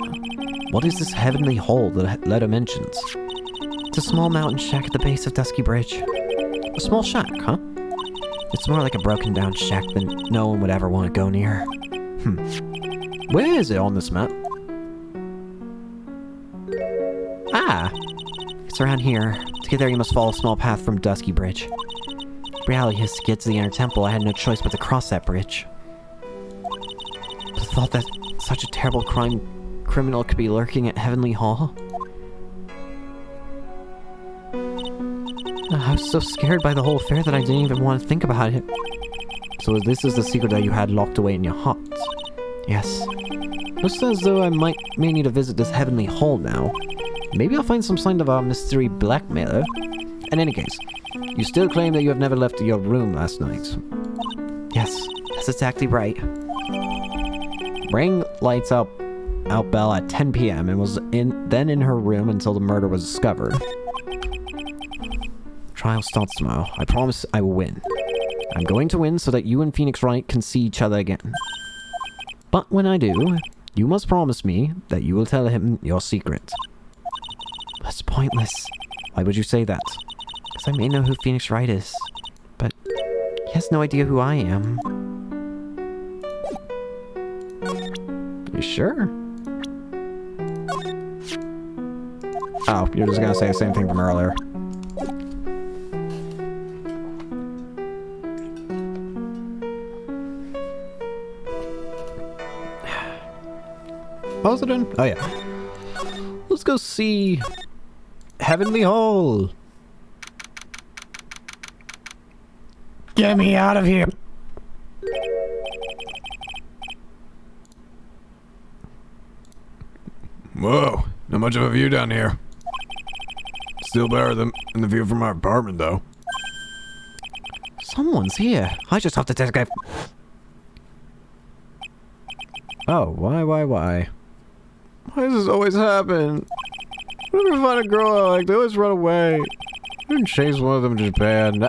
What is this heavenly hole that letter mentions? It's a small mountain shack at the base of Dusky Bridge. A small shack, huh? It's more like a broken down shack than no one would ever want to go near. Where is it on this map? Ah! It's around here. To get there, you must follow a small path from Dusky Bridge. The reality is, to get to the inner temple, I had no choice but to cross that bridge. The thought that such a terrible criminal could be lurking at Heavenly Hall. I was so scared by the whole affair that I didn't even want to think about it. So this is the secret that you had locked away in your heart? Yes. Looks as though I may need to visit this Heavenly Hall now. Maybe I'll find some sign of our mystery blackmailer. In any case, you still claim that you have never left your room last night. Yes, that's exactly right. Ring lights out Belle at 10 p.m. and was then in her room until the murder was discovered. Trial starts tomorrow. I promise I will win. I'm going to win so that you and Phoenix Wright can see each other again. But when I do, you must promise me that you will tell him your secret. That's pointless. Why would you say that? Because I may know who Phoenix Wright is, but he has no idea who I am. You sure? Oh, you're just gonna say the same thing from earlier. What was it in? Oh yeah. Let's go see Heavenly Hall. Get me out of here. Whoa, not much of a view down here. Still better than the view from my apartment, though. Someone's here. I just have to take a... Oh, why? Why does this always happen? Whenever I find a girl I like, they always run away. I didn't chase one of them to Japan.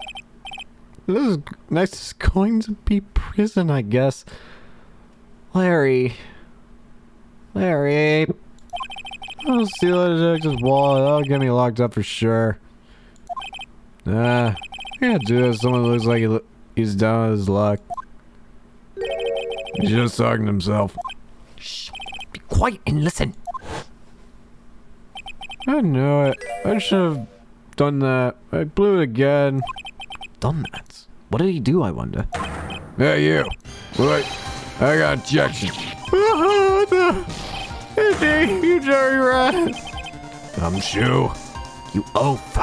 This is nice. It's going to be prison, I guess. Larry. I'll steal a detective's wallet. That'll get me locked up for sure. I can't do this. Someone looks like he's down on his luck. He's just talking to himself. Shh. Be quiet and listen. I know it. I should have done that. I blew it again. Done that? What did he do, I wonder? Hey, you. Wait, I got objection. What the? You dirty rat. Shoe. You oaf.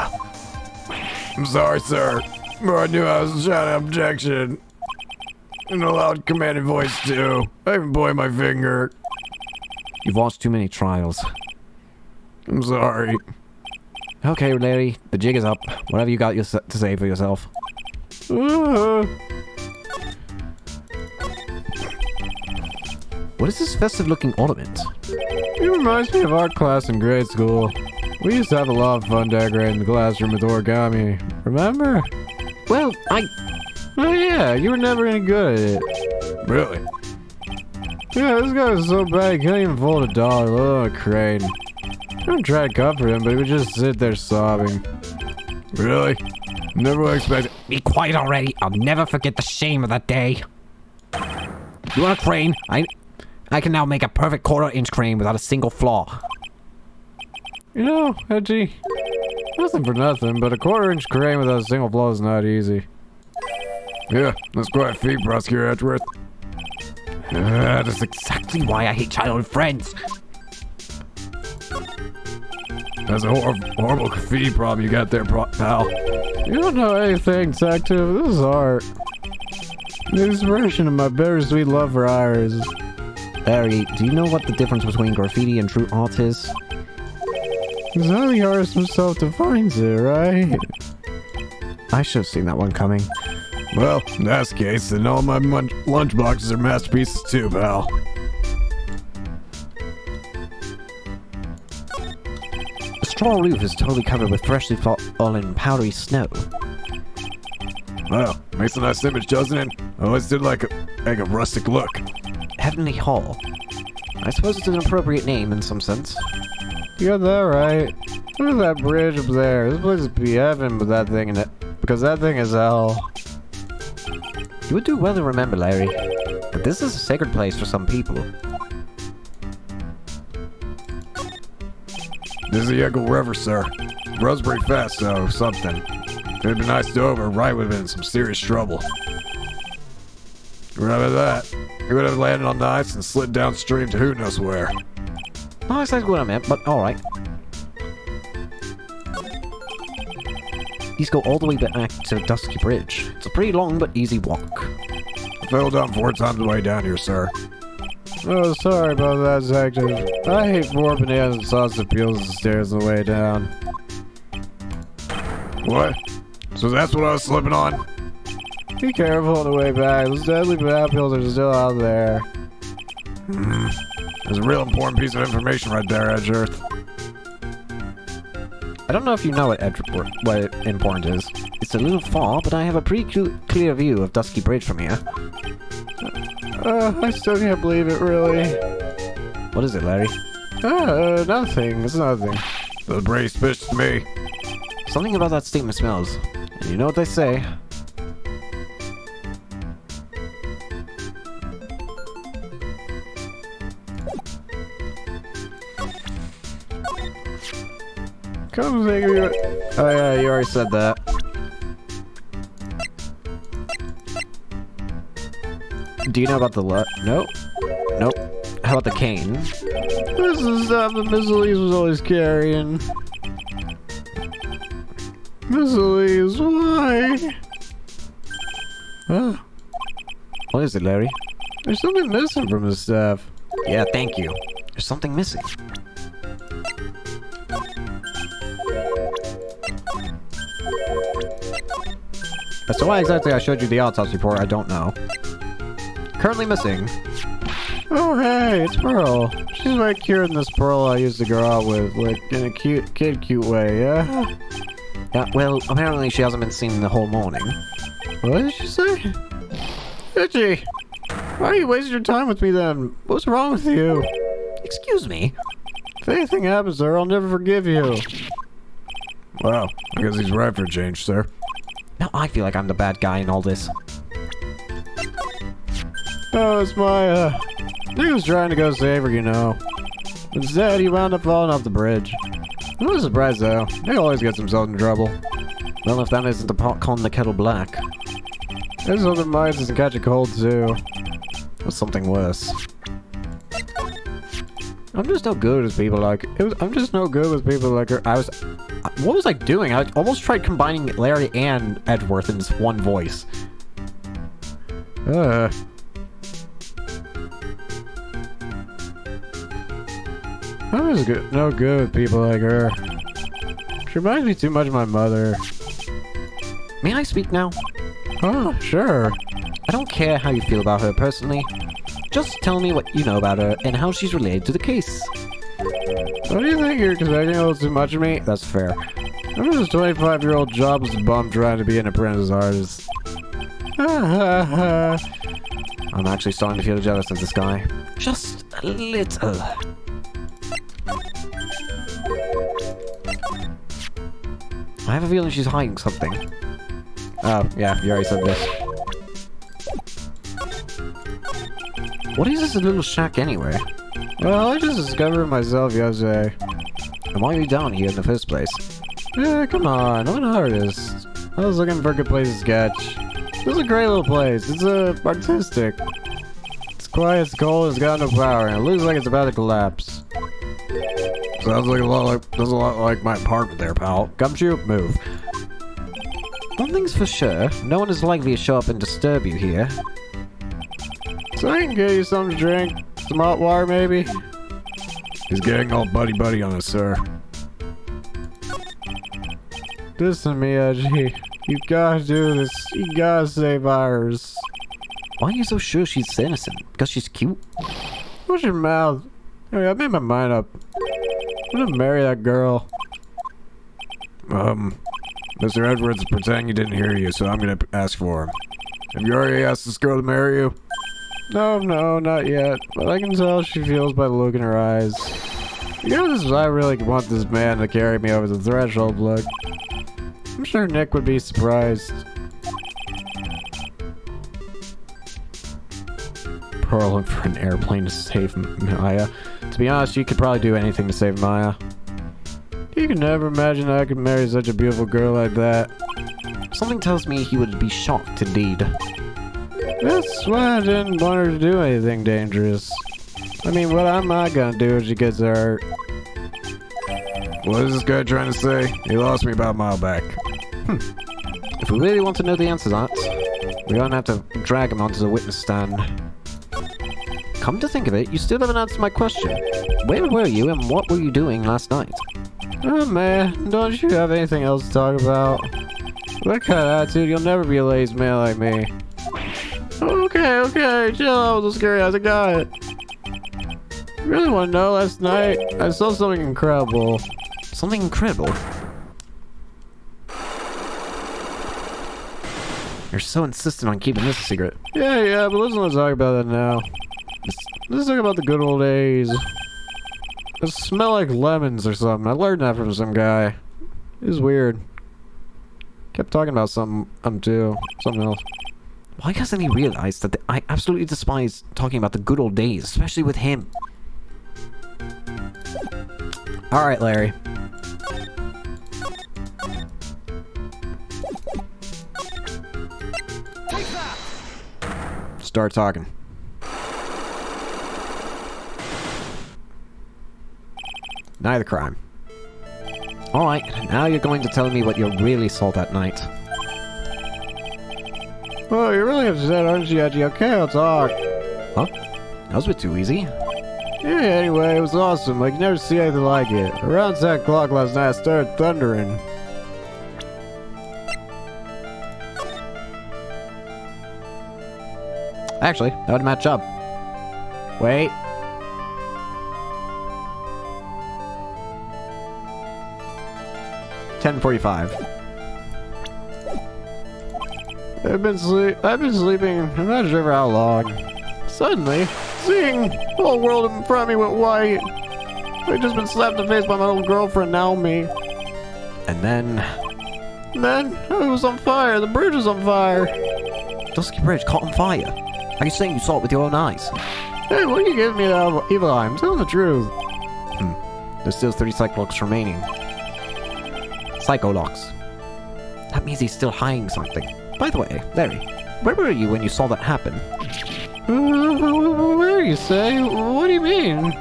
I'm sorry, sir. But I knew I was shouting objection. In a loud, commanding voice, too. I even pointed my finger. You've watched too many trials. I'm sorry. Okay, Larry, the jig is up. Whatever you got to say for yourself. What is this festive-looking ornament? It reminds me of art class in grade school. We used to have a lot of fun decorating the classroom with origami. Remember? Well, Oh yeah, you were never any good at it. Really? Yeah, this guy was so bad he couldn't even fold a dollar, let alone a crane. I would try to comfort him, but he would just sit there sobbing. Really? Never would expect it. Be quiet already. I'll never forget the shame of that day. You want a crane? I can now make a perfect quarter-inch crane without a single flaw. You know, Edgy, nothing for nothing, but a quarter-inch crane without a single flaw is not easy. Yeah, that's quite a feat, Prosecutor Edgeworth. That's exactly why I hate childhood friends. That's a horrible graffiti problem you got there, pal. You don't know anything, Detective. This is art. The expression of my bittersweet love for Iris. Larry, do you know what the difference between graffiti and true art is? It's how the artist himself defines it, right? I should have seen that one coming. Well, in that case, then all my lunchboxes are masterpieces too, pal. The straw roof is totally covered with freshly fallen powdery snow. Well, makes a nice image, doesn't it? I always did like a rustic look. Heavenly Hall. I suppose it's an appropriate name in some sense. You got that right. Look at that bridge up there. This place would be heaven with that thing in it. Because that thing is hell. You would do well to remember, Larry, that this is a sacred place for some people. This is the Eagle River, sir. Runs pretty fast, though, something. If it had been ice over, Wright would have been in some serious trouble. Remember that? He would have landed on the ice and slid downstream to who knows where. Not exactly what I meant, but alright. These go all the way back to Dusky Bridge. It's a pretty long but easy walk. I fell down 4 times the way down here, sir. Oh, sorry about that, Detective. I hate 4 bananas and sausage peels the stairs on the way down. What? So that's what I was slipping on? Be careful on the way back. Those deadly banana peels are still out there. There's a real important piece of information right there, Edgeworth. I don't know if you know what important is. It's a little far, but I have a pretty clear view of Dusky Bridge from here. I still can't believe it, really. What is it, Larry? Nothing. It's nothing. That's pretty suspicious to me. Something about that statement smells. And you know what they say. Come think of it. Oh yeah, you already said that. Do you know about the Nope. Nope. How about the cane? This is stuff that Miss Elise was always carrying. Miss Elise, why? Huh? What is it, Larry? There's something missing from this stuff. Yeah, thank you. There's something missing. As to why exactly I showed you the autopsy report, I don't know. Currently missing. Oh hey, it's Pearl. She's right here in this Pearl I used to grow up with, like in a cute way, yeah? Yeah, well, apparently she hasn't been seen the whole morning. What did she say? Itchy! Why are you wasting your time with me then? What's wrong with you? Excuse me? If anything happens to her, I'll never forgive you. Wow, I guess he's right for a change, sir. Now I feel like I'm the bad guy in all this. Oh, it's my, Nick was trying to go save her, you know. Instead, he wound up falling off the bridge. I'm not surprised, though. Nick always gets himself in trouble. Well, if that isn't the pot calling the kettle black. There's other minds doesn't catch a cold, too. Or something worse. I'm just no good with people like... I'm just no good with people like her. What was I doing? I almost tried combining Larry and Edgeworth in this one voice. I'm just no good with people like her. She reminds me too much of my mother. May I speak now? Oh, sure. I don't care how you feel about her personally. Just tell me what you know about her and how she's related to the case. What do you think? You're expecting a little too much of me? That's fair. I'm just a 25-year-old jobless bum trying to be an apprentice artist. I'm actually starting to feel jealous of this guy. Just a little. I have a feeling she's hiding something. Oh, yeah, you already said this. What is this little shack anyway? Well, I just discovered it myself yesterday. And why are you down here in the first place? Yeah, come on, I'm an artist. I was looking for a good place to sketch. This is a great little place. It's artistic. It's quiet, it's cold, it's got no power, and it looks like it's about to collapse. Sounds like does a lot like my apartment there, pal. Gumshoe, move. One thing's for sure, no one is likely to show up and disturb you here. So I can get you something to drink? Some hot water, maybe? He's getting all buddy-buddy on us, sir. Listen to me, Edgy. You gotta do this. You gotta save Iris. Why are you so sure she's innocent? Because she's cute? What's your mouth? Anyway, I made my mind up. I'm gonna marry that girl. Mr. Edwards is pretending he didn't hear you, so I'm gonna ask for him. Have you already asked this girl to marry you? No, not yet. But I can tell she feels by the look in her eyes. You know, this is I really want this man to carry me over the threshold look. I'm sure Nick would be surprised. hurling for an airplane to save Maya. To be honest, you could probably do anything to save Maya. You can never imagine I could marry such a beautiful girl like that. Something tells me he would be shocked indeed. That's why I didn't want her to do anything dangerous. I mean, what am I gonna do if she gets hurt? What is this guy trying to say? He lost me about a mile back. If we really want to know the answer to that, we're gonna have to drag him onto the witness stand. Come to think of it, you still haven't answered my question. Where were you and what were you doing last night? Oh man, don't you have anything else to talk about? That kind of attitude, you'll never be a lazy man like me. Okay, chill out with the scary as I got it. You really want to know? Last night, I saw something incredible. Something incredible? You're so insistent on keeping this a secret. Yeah, but let's talk about that now. Let's talk about the good old days. It smell like lemons or something. I learned that from some guy. It was weird. Kept talking about something else. Why hasn't he realized that I absolutely despise talking about the good old days, especially with him? Alright, Larry. Start talking. Neither crime. Alright, now you're going to tell me what you really saw that night. Oh, you're really upset, aren't you, Edgy? Okay, I'll talk. Huh? That was a bit too easy. Yeah, anyway, it was awesome. Like, you never see anything like it. Around 10 o'clock last night, I started thundering. Actually, that would match up. Wait. $10:45. I've been sleeping. I'm not sure for how long. Suddenly, seeing the whole world in front of me went white. I'd just been slapped in the face by my old girlfriend, Naomi. And then... it was on fire. The bridge was on fire. Dusky Bridge caught on fire. Are you saying you saw it with your own eyes? Hey, what are you giving me that evil eye? I'm telling the truth. There's still 3 Psycho-Locks remaining. Psycho-Locks. That means he's still hiding something. By the way, Larry, where were you when you saw that happen? Where you say? What do you mean?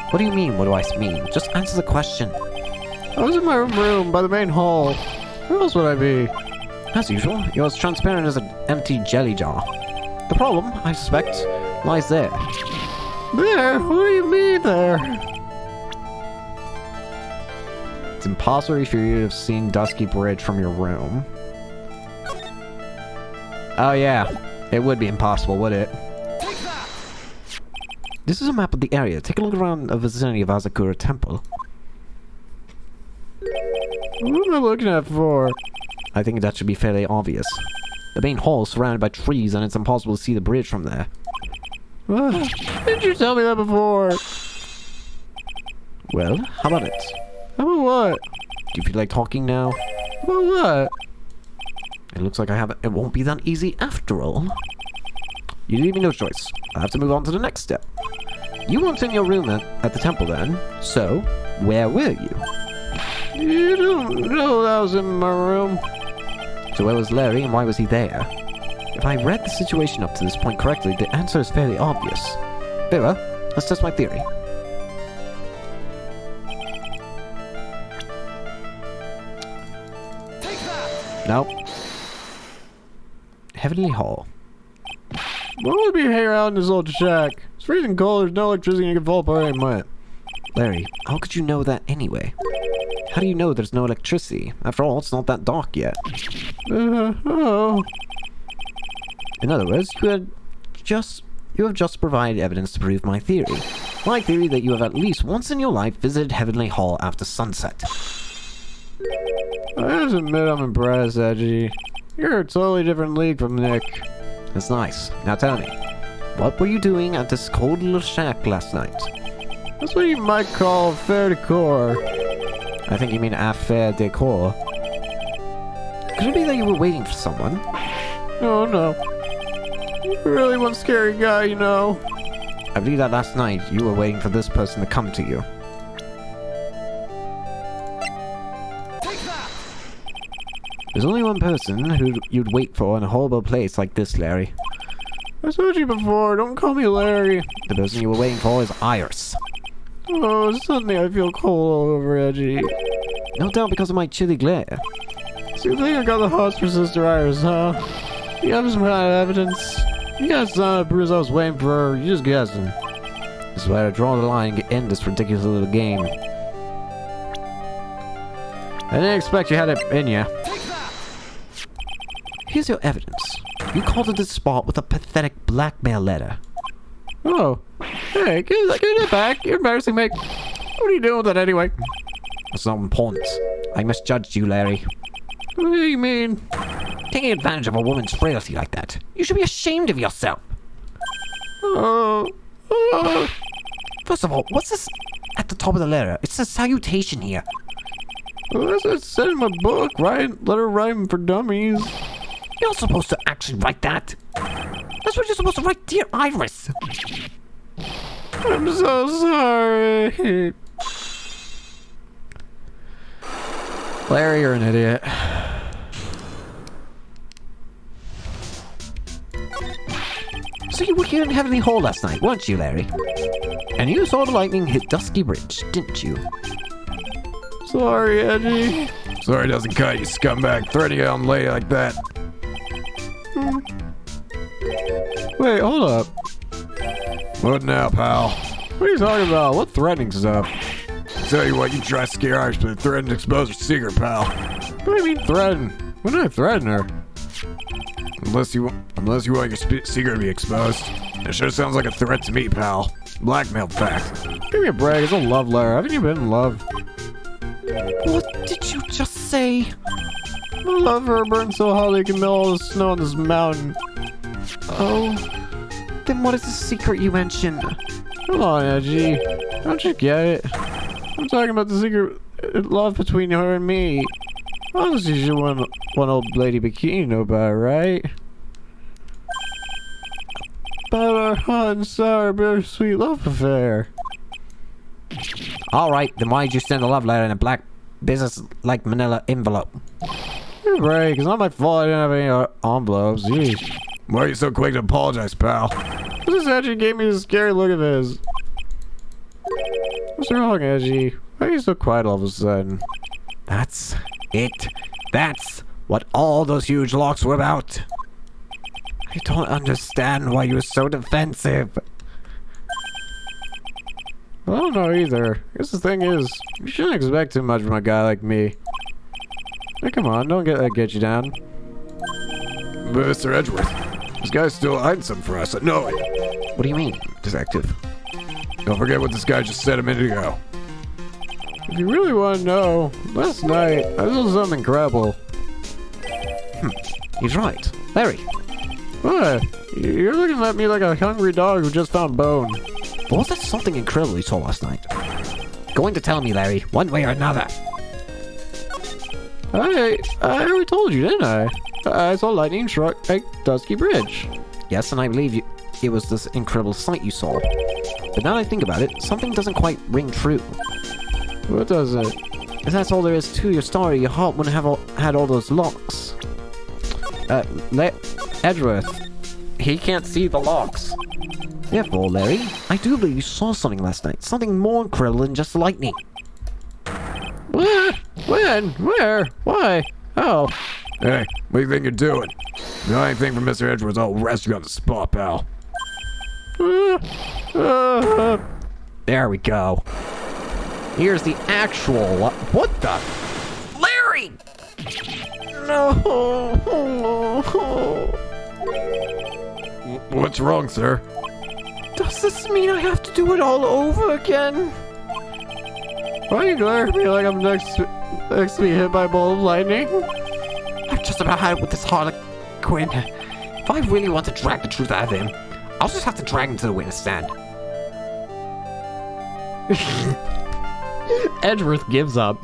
What do you mean, what do I mean? Just answer the question. I was in my room by the main hall. Where else would I be? As usual, you're as transparent as an empty jelly jar. The problem, I suspect, lies there. There? What do you mean there? It's impossible for you to have seen Dusky Bridge from your room. Oh yeah, it would be impossible, would it? This is a map of the area. Take a look around the vicinity of Asakura Temple. What am I looking at for? I think that should be fairly obvious. The main hall is surrounded by trees and it's impossible to see the bridge from there. Didn't you tell me that before? Well, how about it? How about what? Do you feel like talking now? About what? It looks like it won't be that easy after all. You leave me no choice. I have to move on to the next step. You weren't in your room at the temple then, so where were you? You don't know that I was in my room. So where was Larry and why was he there? If I read the situation up to this point correctly, the answer is fairly obvious. Vera, let's test my theory. Nope. Heavenly Hall. What would be hanging around in this old shack? It's freezing cold, there's no electricity, and you can fall apart any minute. Larry, how could you know that anyway? How do you know there's no electricity? After all, it's not that dark yet. Oh. In other words, you have just provided evidence to prove my theory. My theory that you have at least once in your life visited Heavenly Hall after sunset. I have to admit I'm impressed, Edgy. You're a totally different league from Nick. That's nice. Now tell me, what were you doing at this cold little shack last night? That's what you might call fair decor. I think you mean affaire decor. Could it be that you were waiting for someone? Oh, no. You're really one scary guy, you know. I believe that last night you were waiting for this person to come to you. There's only one person who you'd wait for in a horrible place like this, Larry. I told you before, don't call me Larry. The person you were waiting for is Iris. Oh, suddenly I feel cold all over, Edgy. No doubt because of my chilly glare. So you think I got the hots for Sister Iris, huh? You have some kind of evidence? You got some of the bruise I was waiting for, you just guessing. This is where I draw the line and end this ridiculous little game. I didn't expect you had it in you. Here's your evidence. You called at this spot with a pathetic blackmail letter. Oh. Hey, give that back. You're embarrassing me. What are you doing with that anyway? That's not important. I misjudged you, Larry. What do you mean? Taking advantage of a woman's frailty like that. You should be ashamed of yourself. Oh. First of all, what's this at the top of the letter? It's a salutation here. Well, that's what it said in my book, right? Letter writing for dummies. You're not supposed to actually write that. That's what you're supposed to write, dear Iris. I'm so sorry. Larry, you're an idiot. So you were here in Heavenly Hall last night, weren't you, Larry? And you saw the lightning hit Dusky Bridge, didn't you? Sorry, Edgy. Sorry doesn't cut, you scumbag. Threatening a young lady like that. Wait, hold up. What now, pal? What are you talking about? What threatening stuff? Tell you what, you try to scare Irish, but threaten to expose her secret, pal. What do you mean threaten? When did I threaten her? Unless you want your secret to be exposed. It sure sounds like a threat to me, pal. Blackmail fact. Give me a break, it's a love letter. Haven't you been in love? What did you just say? My love for her burns so hot they can melt all the snow on this mountain. Oh, then what is the secret you mentioned? Come on, Edgy. Don't you get it? I'm talking about the secret love between her and me. Honestly, you should want one old lady bikini know about it, right? About our hot and sour bittersweet love affair. Alright, then why did you send a love letter in a black business-like manila envelope? You're right, it's not my fault I didn't have any envelopes. Jeez. Why are you so quick to apologize, pal? This Edgy gave me this scary look of his. What's wrong, Edgy? Why are you so quiet all of a sudden? That's it. That's what all those huge locks were about. I don't understand why you're so defensive. I don't know either. I guess the thing is, you shouldn't expect too much from a guy like me. Hey, come on, don't get you down. Mr. Edgeworth, this guy's still hiding something for us. I know it. What do you mean, detective? Don't forget what this guy just said a minute ago. If you really want to know, last night I saw something incredible. He's right. Larry. What? You're looking at me like a hungry dog who just found bone. What was that something incredible you saw last night? Going to tell me, Larry, one way or another. I already told you, didn't I? I saw lightning struck at Dusky Bridge. Yes, and I believe it was this incredible sight you saw. But now that I think about it, something doesn't quite ring true. What does it? If that's all there is to your story, your heart wouldn't have had all those locks. Edgeworth. He can't see the locks. Therefore, Larry, I do believe you saw something last night. Something more incredible than just lightning. What? When? Where? Why? How? Hey, what do you think you're doing? If you know anything from Mr. Edgeworth, I'll arrest you on the spot, pal. There we go. Here's the actual... What the... Larry! No. What's wrong, sir? Does this mean I have to do it all over again? Why are you glaring at me like I'm next to be hit by a bolt of lightning? I've just about had it with this Harlequin. If I really want to drag the truth out of him, I'll just have to drag him to the witness stand. Edgeworth gives up.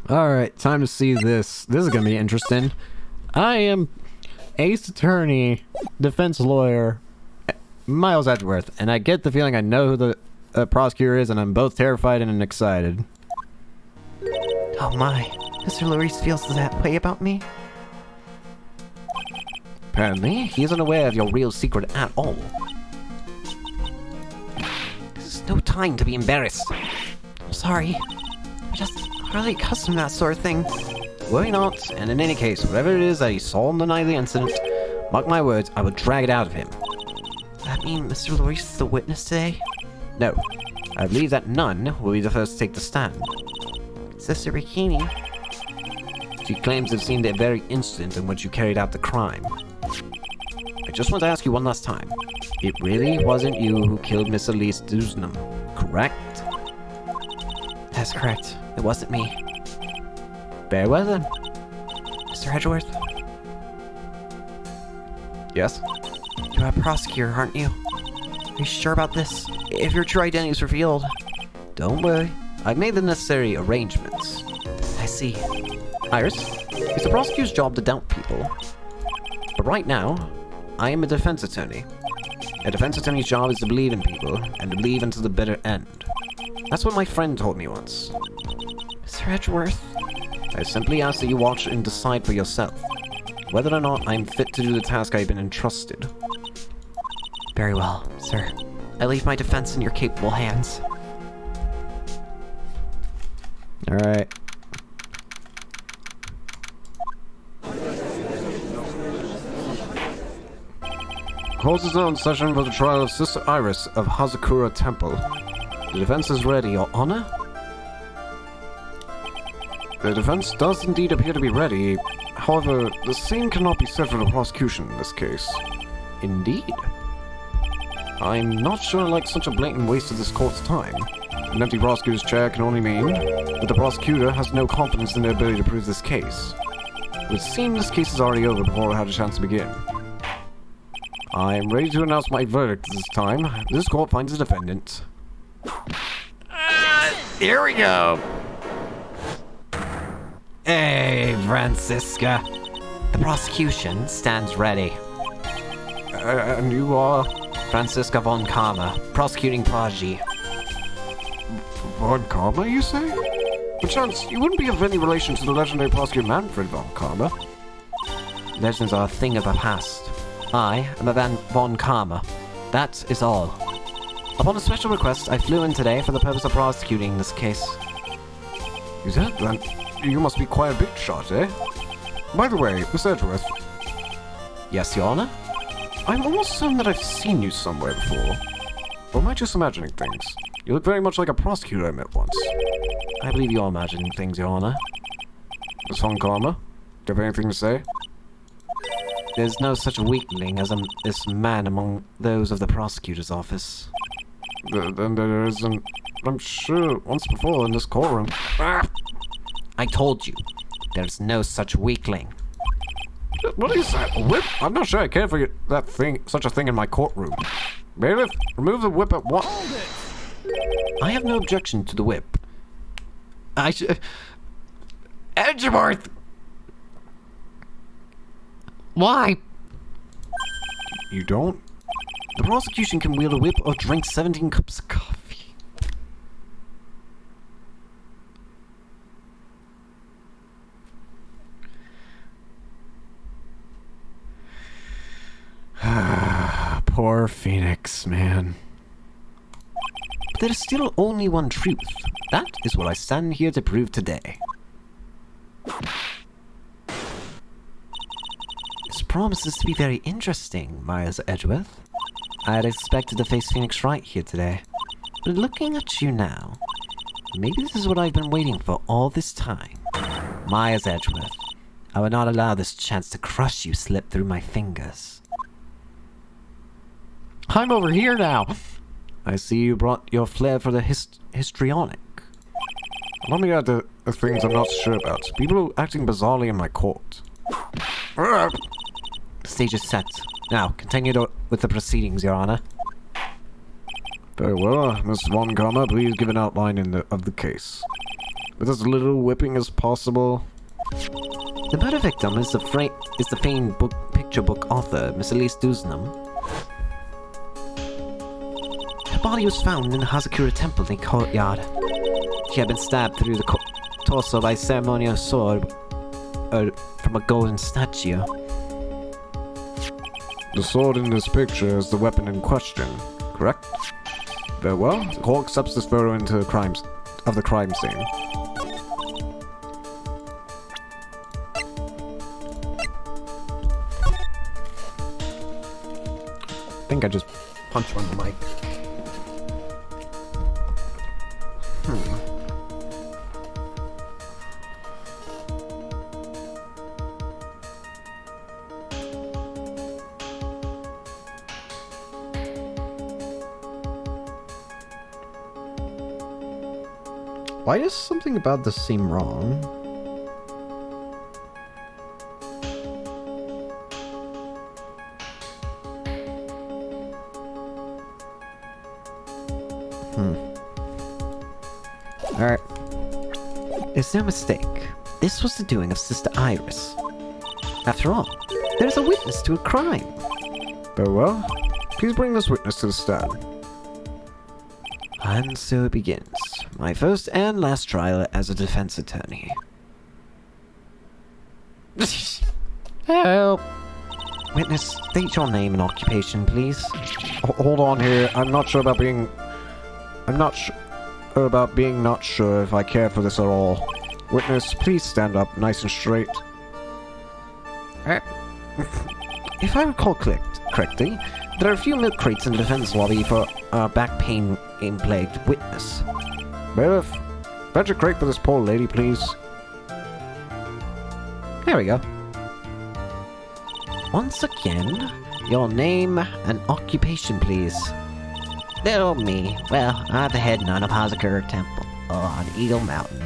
Alright, time to see this. This is gonna be interesting. I am Ace Attorney, defense lawyer, Miles Edgeworth, and I get the feeling I know who the prosecutor is, and I'm both terrified and excited. Oh my, Mr. Luis feels that way about me? Apparently, he isn't aware of your real secret at all. This is no time to be embarrassed. I'm sorry. I'm just hardly accustomed to that sort of thing. Worry not, and in any case, whatever it is that he saw on the night of the incident, mark my words, I will drag it out of him. Does that mean Mr. Luis is the witness today? No. I believe that none will be the first to take the stand. Sister Bikini. She claims to have seen the very instant in which you carried out the crime. I just want to ask you one last time. It really wasn't you who killed Miss Elise Dusnam, correct? That's correct. It wasn't me. Very well then. Mr. Edgeworth? Yes? You're a prosecutor, aren't you? Are you sure about this? If your true identity is revealed... Don't worry. I've made the necessary arrangements. I see. Iris, it's the prosecutor's job to doubt people. But right now, I am a defense attorney. A defense attorney's job is to believe in people, and to believe until the bitter end. That's what my friend told me once. Mr. Edgeworth? I simply ask that you watch and decide for yourself whether or not I'm fit to do the task I've been entrusted. Very well, sir. I leave my defense in your capable hands. Alright. Holds his own session for the trial of Sister Iris of Hazakura Temple. The defense is ready, Your Honor? The defense does indeed appear to be ready. However, the same cannot be said for the prosecution in this case. Indeed? I'm not sure I like such a blatant waste of this court's time. An empty prosecutor's chair can only mean that the prosecutor has no confidence in their ability to prove this case. It would seem this case is already over before it had a chance to begin. I am ready to announce my verdict this time. This court finds the defendant. Here we go! Hey, Francisca. The prosecution stands ready. And you are? Francisca von Karma, prosecuting prodigy. Von Karma, you say? Perchance, you wouldn't be of any relation to the legendary prosecutor Manfred von Karma. Legends are a thing of the past. I am a von Karma. That is all. Upon a special request, I flew in today for the purpose of prosecuting this case. You said that you must be quite a big shot, eh? By the way, Miss Edgeworth. Yes, Your Honor? I'm almost certain that I've seen you somewhere before. Or am I just imagining things? You look very much like a prosecutor I met once. I believe you're imagining things, Your Honor. Miss Von Karma, do you have anything to say? There's no such weakling as this man among those of the prosecutor's office. Then there isn't... I'm sure once before in this courtroom. Ah! I told you, there's no such weakling. What is that? A whip? I'm not sure I care for that thing, such a thing in my courtroom. Bailiff, remove the whip at once. I have no objection to the whip. Edgeworth! Why? You don't? The prosecution can wield a whip or drink 17 cups of coffee. Poor Phoenix, man. But there is still only one truth. That is what I stand here to prove today. This promises to be very interesting, Miles Edgeworth. I had expected to face Phoenix Wright here today. But looking at you now, maybe this is what I've been waiting for all this time. Miles Edgeworth, I would not allow this chance to crush you slip through my fingers. I'm over here now. I see you brought your flair for the histrionic. Let me add the things I'm not sure about. People acting bizarrely in my court. The stage is set. Now, continue with the proceedings, Your Honor. Very well. Miss Von Karma, please give an outline of the case. with as little whipping as possible. The murder victim is the famed picture book author, Miss Elise Dusenham. Her body was found in the Hazakura temple in the courtyard. She had been stabbed through the torso by a ceremonial sword from a golden statue. The sword in this picture is the weapon in question, correct? Very well. The court accepts this photo into the crime scene. I think I just punched her on the mic. Why does something about this seem wrong? Alright. There's no mistake. This was the doing of Sister Iris. After all, there's a witness to a crime. Very well. Please bring this witness to the stand. And so it begins. My first and last trial as a defense attorney. Help! Witness, state your name and occupation, please. Hold on here. I'm not sure about being not sure if I care for this at all. Witness, please stand up nice and straight. If I recall correctly, there are a few milk crates in the defense lobby for our back pain plagued witness. Bailiff, fetch a crate for this poor lady, please. There we go. Once again, your name and occupation, please. Little me. Well, I'm the head nun of Hazakura Temple on Eagle Mountain.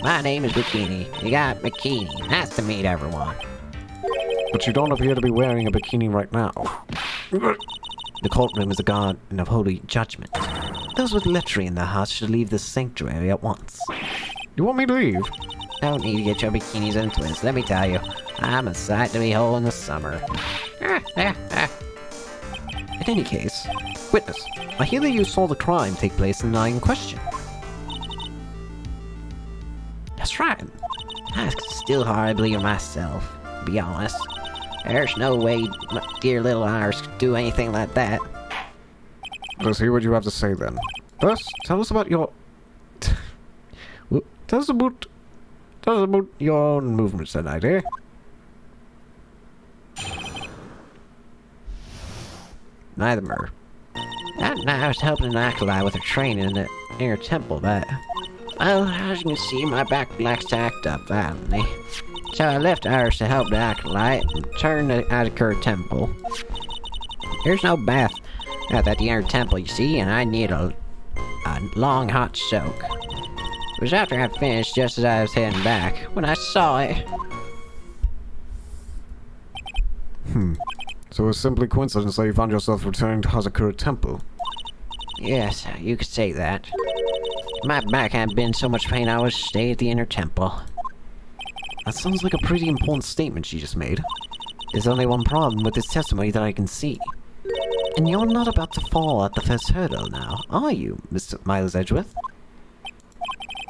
My name is Bikini. You got Bikini. Nice to meet everyone. But you don't appear to be wearing a bikini right now. The courtroom is a garden of holy judgment. Those with lechery in their hearts should leave this sanctuary at once. You want me to leave? Don't need to get your bikinis and twins, let me tell you. I'm a sight to behold in the summer. In any case, witness, I hear that you saw the crime take place in the night in question. That's right. I still hardly believe myself, to be honest. There's no way my dear little Iris could do anything like that. Let's hear what you have to say then. First, tell us about your... tell us about your own movements that night, eh? Neither mer. That night I was helping an acolyte with her training in the inner temple, but... Well, as you can see, my back likes to act up violently. So I left Iris to help the acolyte and returned to Hazakura Temple. There's no bath at the inner temple, you see, and I need a long hot soak. It was after I finished, just as I was heading back, when I saw it. So it was simply coincidence that you found yourself returning to Hazakura Temple. Yes, you could say that. My back hadn't been in so much pain I would stay at the inner temple. That sounds like a pretty important statement she just made. There's only one problem with this testimony that I can see. And you're not about to fall at the first hurdle now, are you, Mr. Miles Edgeworth?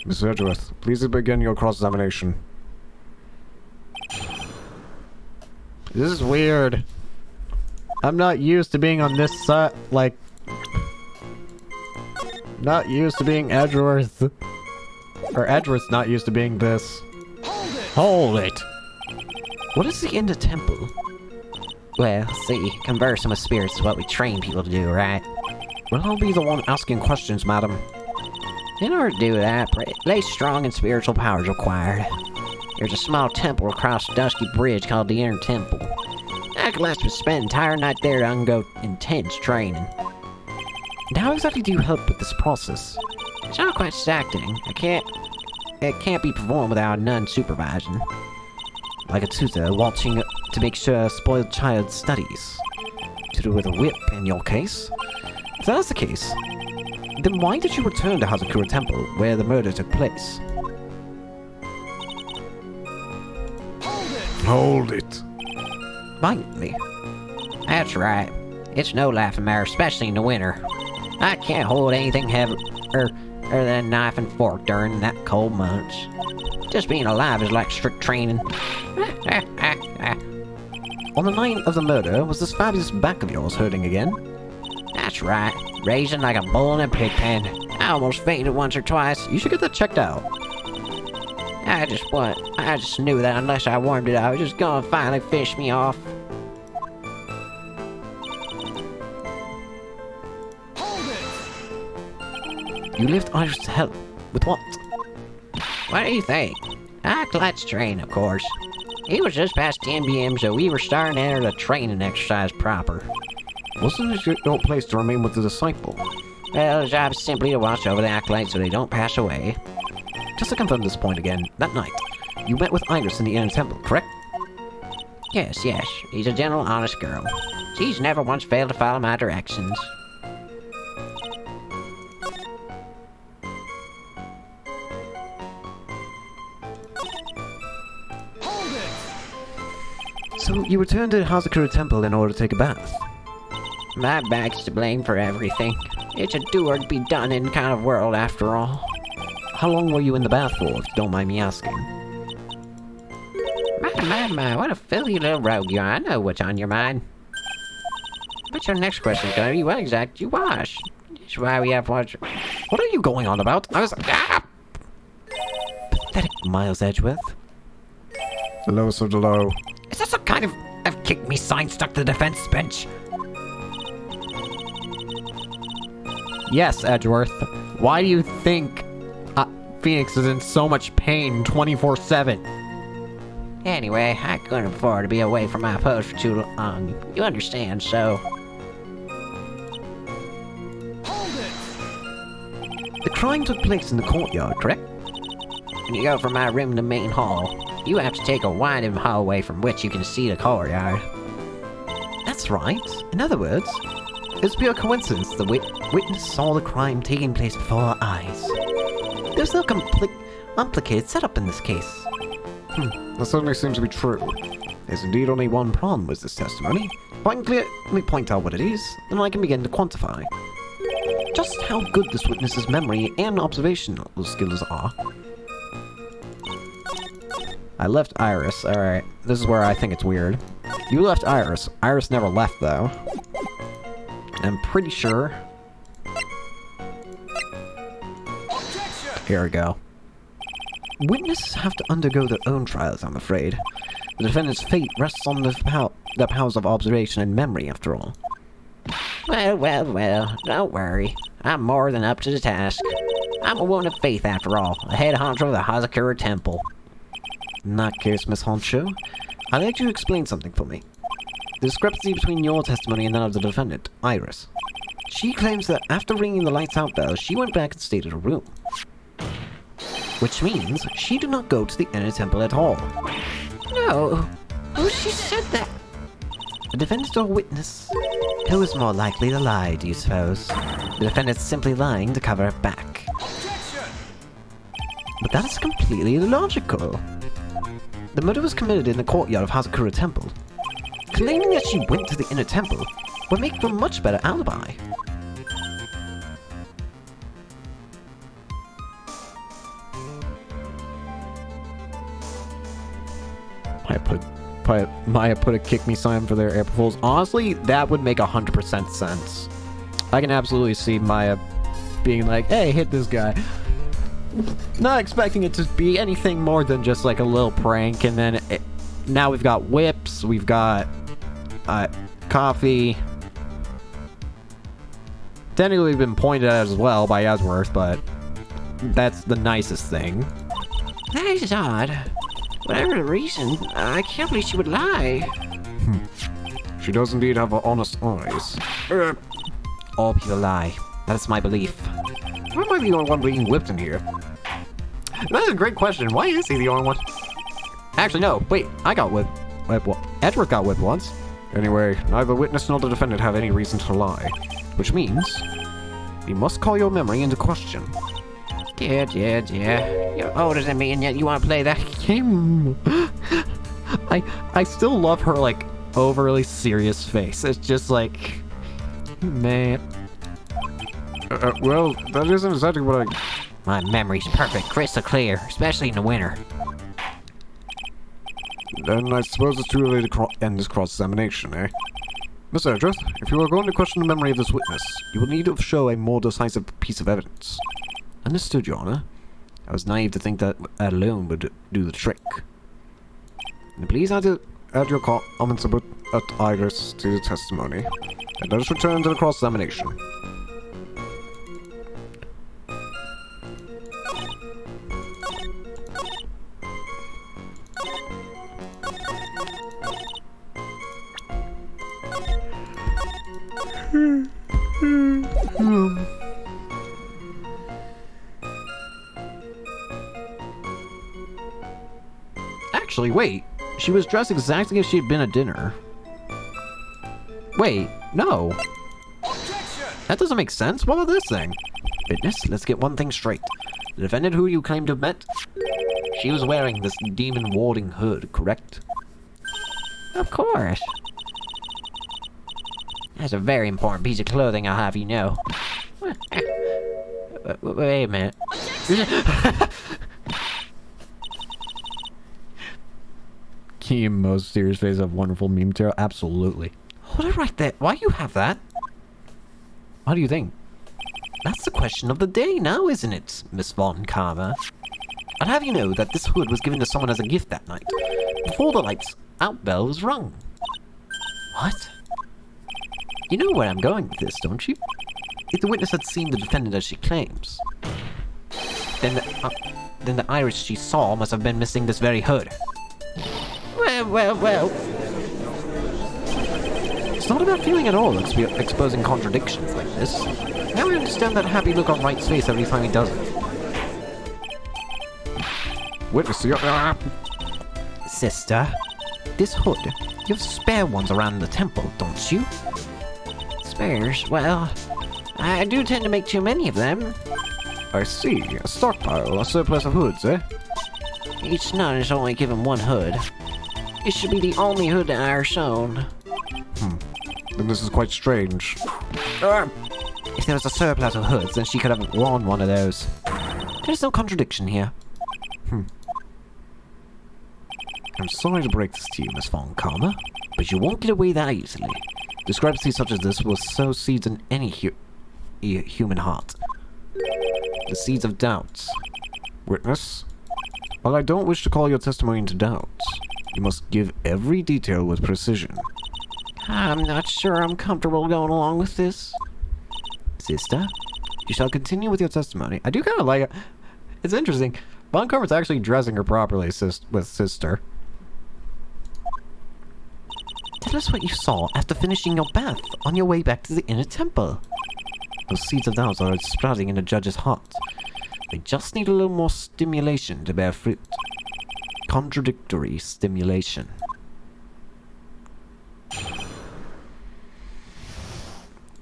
Mr. Edgeworth, please begin your cross-examination. This is weird. I'm not used to being on this side, like... Not used to being Edgeworth. Or Edgeworth's not used to being this. Hold it! What is the inner temple? Well, see, conversing with spirits is what we train people to do, right? Well, I'll be the one asking questions, madam. In order to do that, lay strong and spiritual powers required. There's a small temple across a dusky bridge called the Inner Temple. Acolytes would spend an entire night there to undergo intense training. And how exactly do you help with this process? It's not quite exacting. It can't be performed without a nun supervising. Like a tutor watching to make sure a spoiled child studies. Tutor with a whip, in your case. If that's the case, then why did you return to Hazakura Temple, where the murder took place? Hold it. Bite me. That's right. It's no laughing matter, especially in the winter. I can't hold anything heavier than a knife and fork during that cold months. Just being alive is like strict training. On the night of the murder, was this fabulous back of yours hurting again? That's right. Raising like a bull in a pig pen. I almost fainted once or twice. You should get that checked out. I just knew that unless I warmed it up, it was just gonna finally fish me off. You left Iris to hell. With what? What do you think? Let's train, of course. It was just past 10 p.m., so we were starting to enter the training exercise proper. Wasn't it your place to remain with the disciple? Well, the job is simply to watch over the acolytes so they don't pass away. Just to confirm this point again, that night, you met with Iris in the inner temple, correct? Yes, she's a gentle, honest girl. She's never once failed to follow my directions. So you returned to Hazakura Temple in order to take a bath? My back's to blame for everything. It's a do-or-be-done-in kind of world, after all. How long were you in the bath for, if you don't mind me asking? My, what a filthy little rogue you are. I know what's on your mind. But your next question's gonna be, what exactly you wash? That's why we have water. What are you going on about? I was... Pathetic Miles Edgeworth. The lowest of the low. Is that some kind of kick me sign stuck to the defense bench? Yes, Edgeworth. Why do you think Phoenix is in so much pain 24/7? Anyway, I couldn't afford to be away from my post for too long. You understand, so... The crime took place in the courtyard, correct? When you go from my room to the main hall, you have to take a winding hallway from which you can see the courtyard. That's right. In other words, it's pure coincidence the witness saw the crime taking place before our eyes. There's no complicated setup in this case. That certainly seems to be true. There's indeed only one problem with this testimony. If I can clearly point out what it is, then I can begin to quantify just how good this witness's memory and observational skills are. I left Iris. Alright, this is where I think it's weird. You left Iris. Iris never left, though. I'm pretty sure... Here we go. Witnesses have to undergo their own trials, I'm afraid. The defendant's fate rests on their powers of observation and memory, after all. Well, don't worry. I'm more than up to the task. I'm a woman of faith, after all, the head honcho of the Hazakura Temple. In that case, Miss Honcho, I'd like you to explain something for me. The discrepancy between your testimony and that of the defendant, Iris. She claims that after ringing the lights out bell, she went back and stayed in her room. Which means she did not go to the inner temple at all. No. Oh, she said that. The defendant or witness? Who is more likely to lie, do you suppose? The defendant's simply lying to cover her back. But that is completely illogical. The murder was committed in the courtyard of Hazakura Temple. Claiming that she went to the inner temple would make for a much better alibi. Maya put a kick me sign for their April Fools. Honestly, that would make 100% sense. I can absolutely see Maya being like, hey, hit this guy. Not expecting it to be anything more than just like a little prank, and then now we've got whips, we've got coffee. Technically we've been pointed at as well by Edgeworth, but that's the nicest thing. That is odd. Whatever the reason, I can't believe she would lie. She does indeed have honest eyes. All people lie. That's my belief. Why am I the only one being whipped in here? That's a great question. Why is he the only one? Actually, no. Wait, I got whipped. Edgeworth got whipped once. Anyway, neither witness nor the defendant have any reason to lie. Which means, we must call your memory into question. Yeah. You're older than me and yet you want to play that game? I still love her, like, overly serious face. It's just like, man. Well, that isn't exactly what I... My memory's perfect, crystal clear, especially in the winter. Then I suppose it's too early to end this cross-examination, eh? Mr. Edgeworth, if you are going to question the memory of this witness, you will need to show a more decisive piece of evidence. Understood, Your Honor. I was naive to think that alone would do the trick. And please add your comments about Iris to the testimony, and let us return to the cross-examination. Actually, wait. She was dressed exactly as she had been at dinner. Wait, no. That doesn't make sense. What about this thing? Witness, let's get one thing straight. The defendant who you claim to have met, she was wearing this demon-warding hood, correct? Of course. That's a very important piece of clothing, I'll have you know. Wait a minute. Key most serious face of wonderful meme material. Absolutely. Hold it right there. Why you have that? What do you think? That's the question of the day now, isn't it, Miss Von Karma? I'll have you know that this hood was given to someone as a gift that night, before the lights out bell was rung. What? You know where I'm going with this, don't you? If the witness had seen the defendant as she claims, then the iris she saw must have been missing this very hood. Well. It's not about feeling at all exposing contradictions like this. Now I understand that happy look on Wright's face every time he does it. Witness, Sister, this hood, you have spare ones around the temple, don't you? Spares? Well, I do tend to make too many of them. I see. A stockpile, a surplus of hoods, eh? Each nun is only given one hood. It should be the only hood in our zone. Then this is quite strange. If there was a surplus of hoods, then she could have worn one of those. There's no contradiction here. I'm sorry to break this to you, Miss Von Karma, But you won't get away that easily. Discrepancies such as this will sow seeds in any human heart. The seeds of doubts. Witness, while I don't wish to call your testimony into doubt, you must give every detail with precision. I'm not sure I'm comfortable going along with this. Sister, you shall continue with your testimony. I do kind of like it. It's interesting. Von Karma's actually dressing her properly with sister. Tell us what you saw after finishing your bath on your way back to the inner temple. Those seeds of doubt are sprouting in the judge's heart. They just need a little more stimulation to bear fruit. Contradictory stimulation.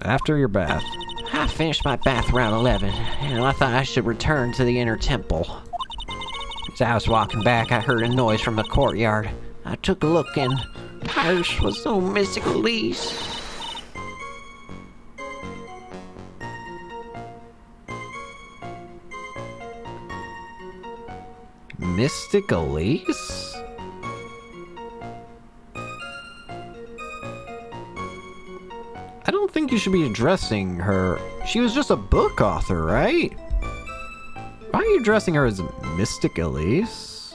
After your bath. I finished my bath around 11, and I thought I should return to the inner temple. As I was walking back, I heard a noise from the courtyard. I took a look, and Iris was so mystical Elise. Mystic Elise? I don't think you should be addressing her. She was just a book author, right? Why are you addressing her as Mystic Elise?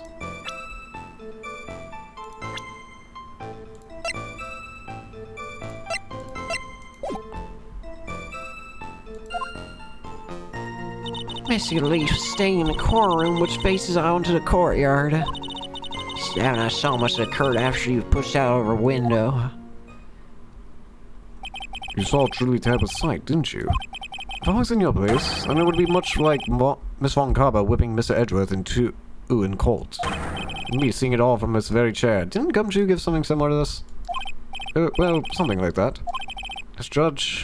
Missy Elise was staying in the core room which faces out onto the courtyard. And I saw much that occurred after she was pushed out of her window. You saw a truly terrible sight, didn't you? If I was in your place, then it would be much like Miss Von Karma whipping Mr. Edgeworth in court. And me seeing it all from this very chair. Didn't Gumshoe give something similar to this? Well, something like that. As judge,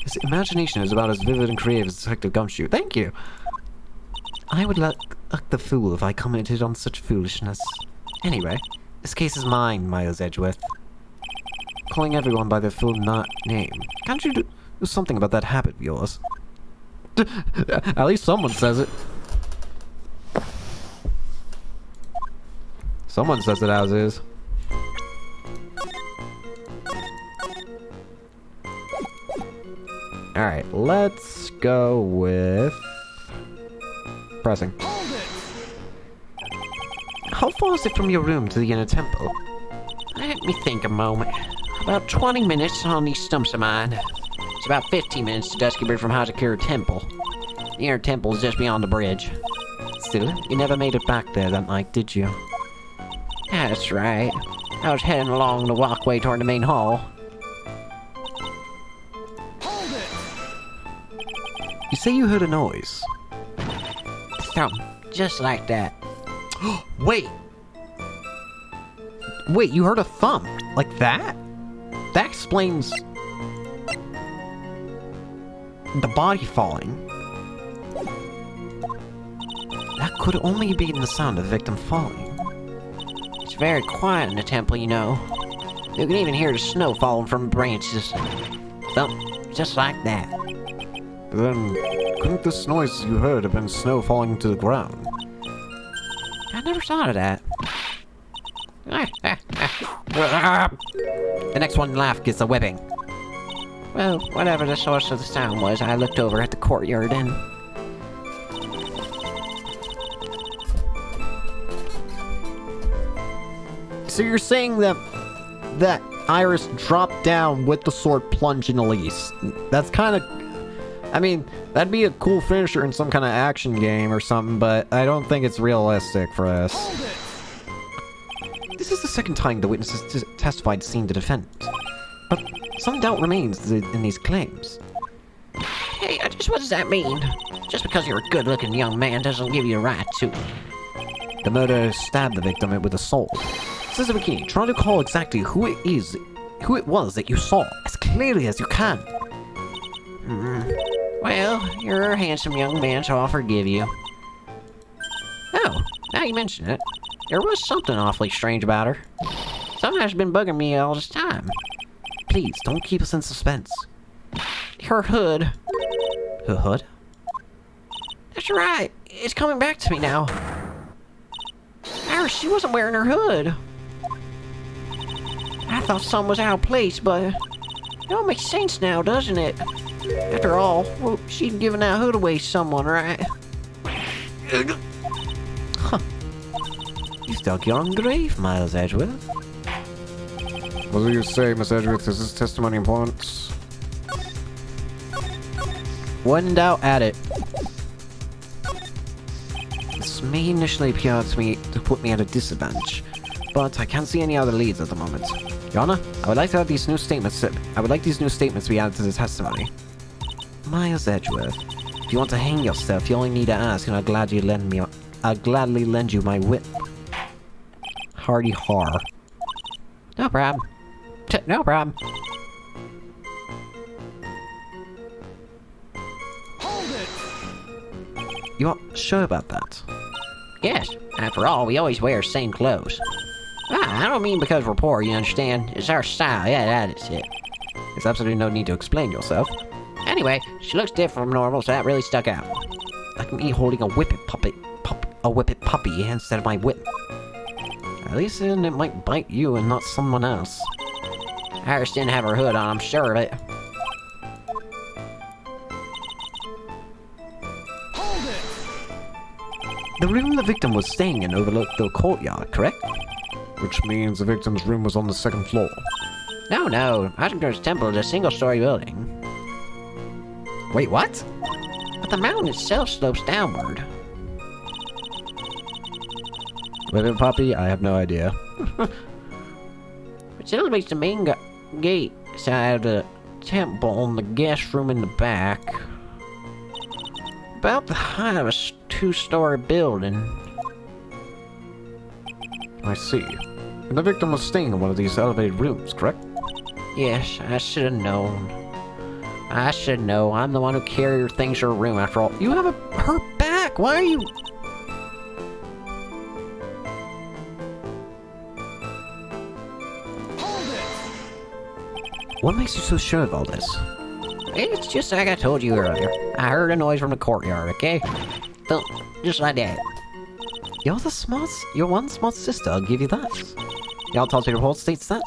His imagination is about as vivid and creative as Detective Gumshoe. Thank you! I would look the fool if I commented on such foolishness. Anyway, This case is mine, Miles Edgeworth. Calling everyone by their full name. Can't you do something about that habit of yours? At least someone says it. Someone says it as is. Alright, let's go with... pressing. How far is it from your room to the inner temple? Let me think a moment. About 20 minutes on these stumps of mine. It's about 15 minutes to Dusky Bird from Hazakura Temple. The inner temple is just beyond the bridge. Still, you never made it back there that night, did you? That's right. I was heading along the walkway toward the main hall. You say you heard a noise. Thump, just like that. Wait! Wait, you heard a thump? Like that? That explains... the body falling. That could only be in the sound of the victim falling. It's very quiet in the temple, you know. You can even hear the snow falling from branches. Thump, just like that. Then, couldn't this noise you heard have been snow falling to the ground? I never thought of that. The next one to laugh gets a whipping. Well, whatever the source of the sound was, I looked over at the courtyard and... So you're saying that Iris dropped down with the sword plunging Elise. That's kind of... I mean, that'd be a cool finisher in some kind of action game or something, but I don't think it's realistic for us. This is the second time the witnesses testified seeing the defendant. But some doubt remains in these claims. Hey, what does that mean? Just because you're a good-looking young man doesn't give you a right to... The murderer stabbed the victim with a sword. Says the bikini, try to recall exactly who it was that you saw, as clearly as you can. Well, you're a handsome young man, so I'll forgive you. Oh, now you mention it. There was something awfully strange about her. Something that's been bugging me all this time. Please, don't keep us in suspense. Her hood. Her hood? That's right. It's coming back to me now. Iris, she wasn't wearing her hood. I thought something was out of place, but it all makes sense now, doesn't it? After all, well, she'd given that hood away to someone, right? Huh. You've dug your own grave, Miles Edgeworth. What do you say, Miss Edgeworth? Is this testimony important? When in doubt, add it. This may initially appear to put me at a disadvantage, but I can't see any other leads at the moment. Your Honor, I would like to have these new statements. I would like these new statements to be added to the testimony. Miles Edgeworth, if you want to hang yourself, you only need to ask, and I'll gladly lend you my whip. Hardy har. No problem. No problem. You are sure about that? Yes, after all, we always wear the same clothes. I don't mean because we're poor, you understand? It's our style, yeah, that is it. There's absolutely no need to explain yourself. Anyway, she looks different from normal, so that really stuck out. Like me holding a whippet puppy instead of my whip. At least then it might bite you and not someone else. Iris didn't have her hood on, I'm sure of it. The room the victim was staying in overlooked the courtyard, correct? Which means the victim's room was on the second floor. No, Hazakura's temple is a single-story building. Wait, what? But the mountain itself slopes downward. Living puppy? I have no idea. Which elevates the main gate side of the temple and the guest room in the back. About the height of a two-story building. I see. And the victim was staying in one of these elevated rooms, correct? Yes, I should have known. I should know. I'm the one who carried her things to her room after all. You have her back! Why are you... What makes you so sure of all this? It's just like I told you earlier. I heard a noise from the courtyard, okay? Thump, just like that. You're one smart sister, I'll give you that. The autopsy report states that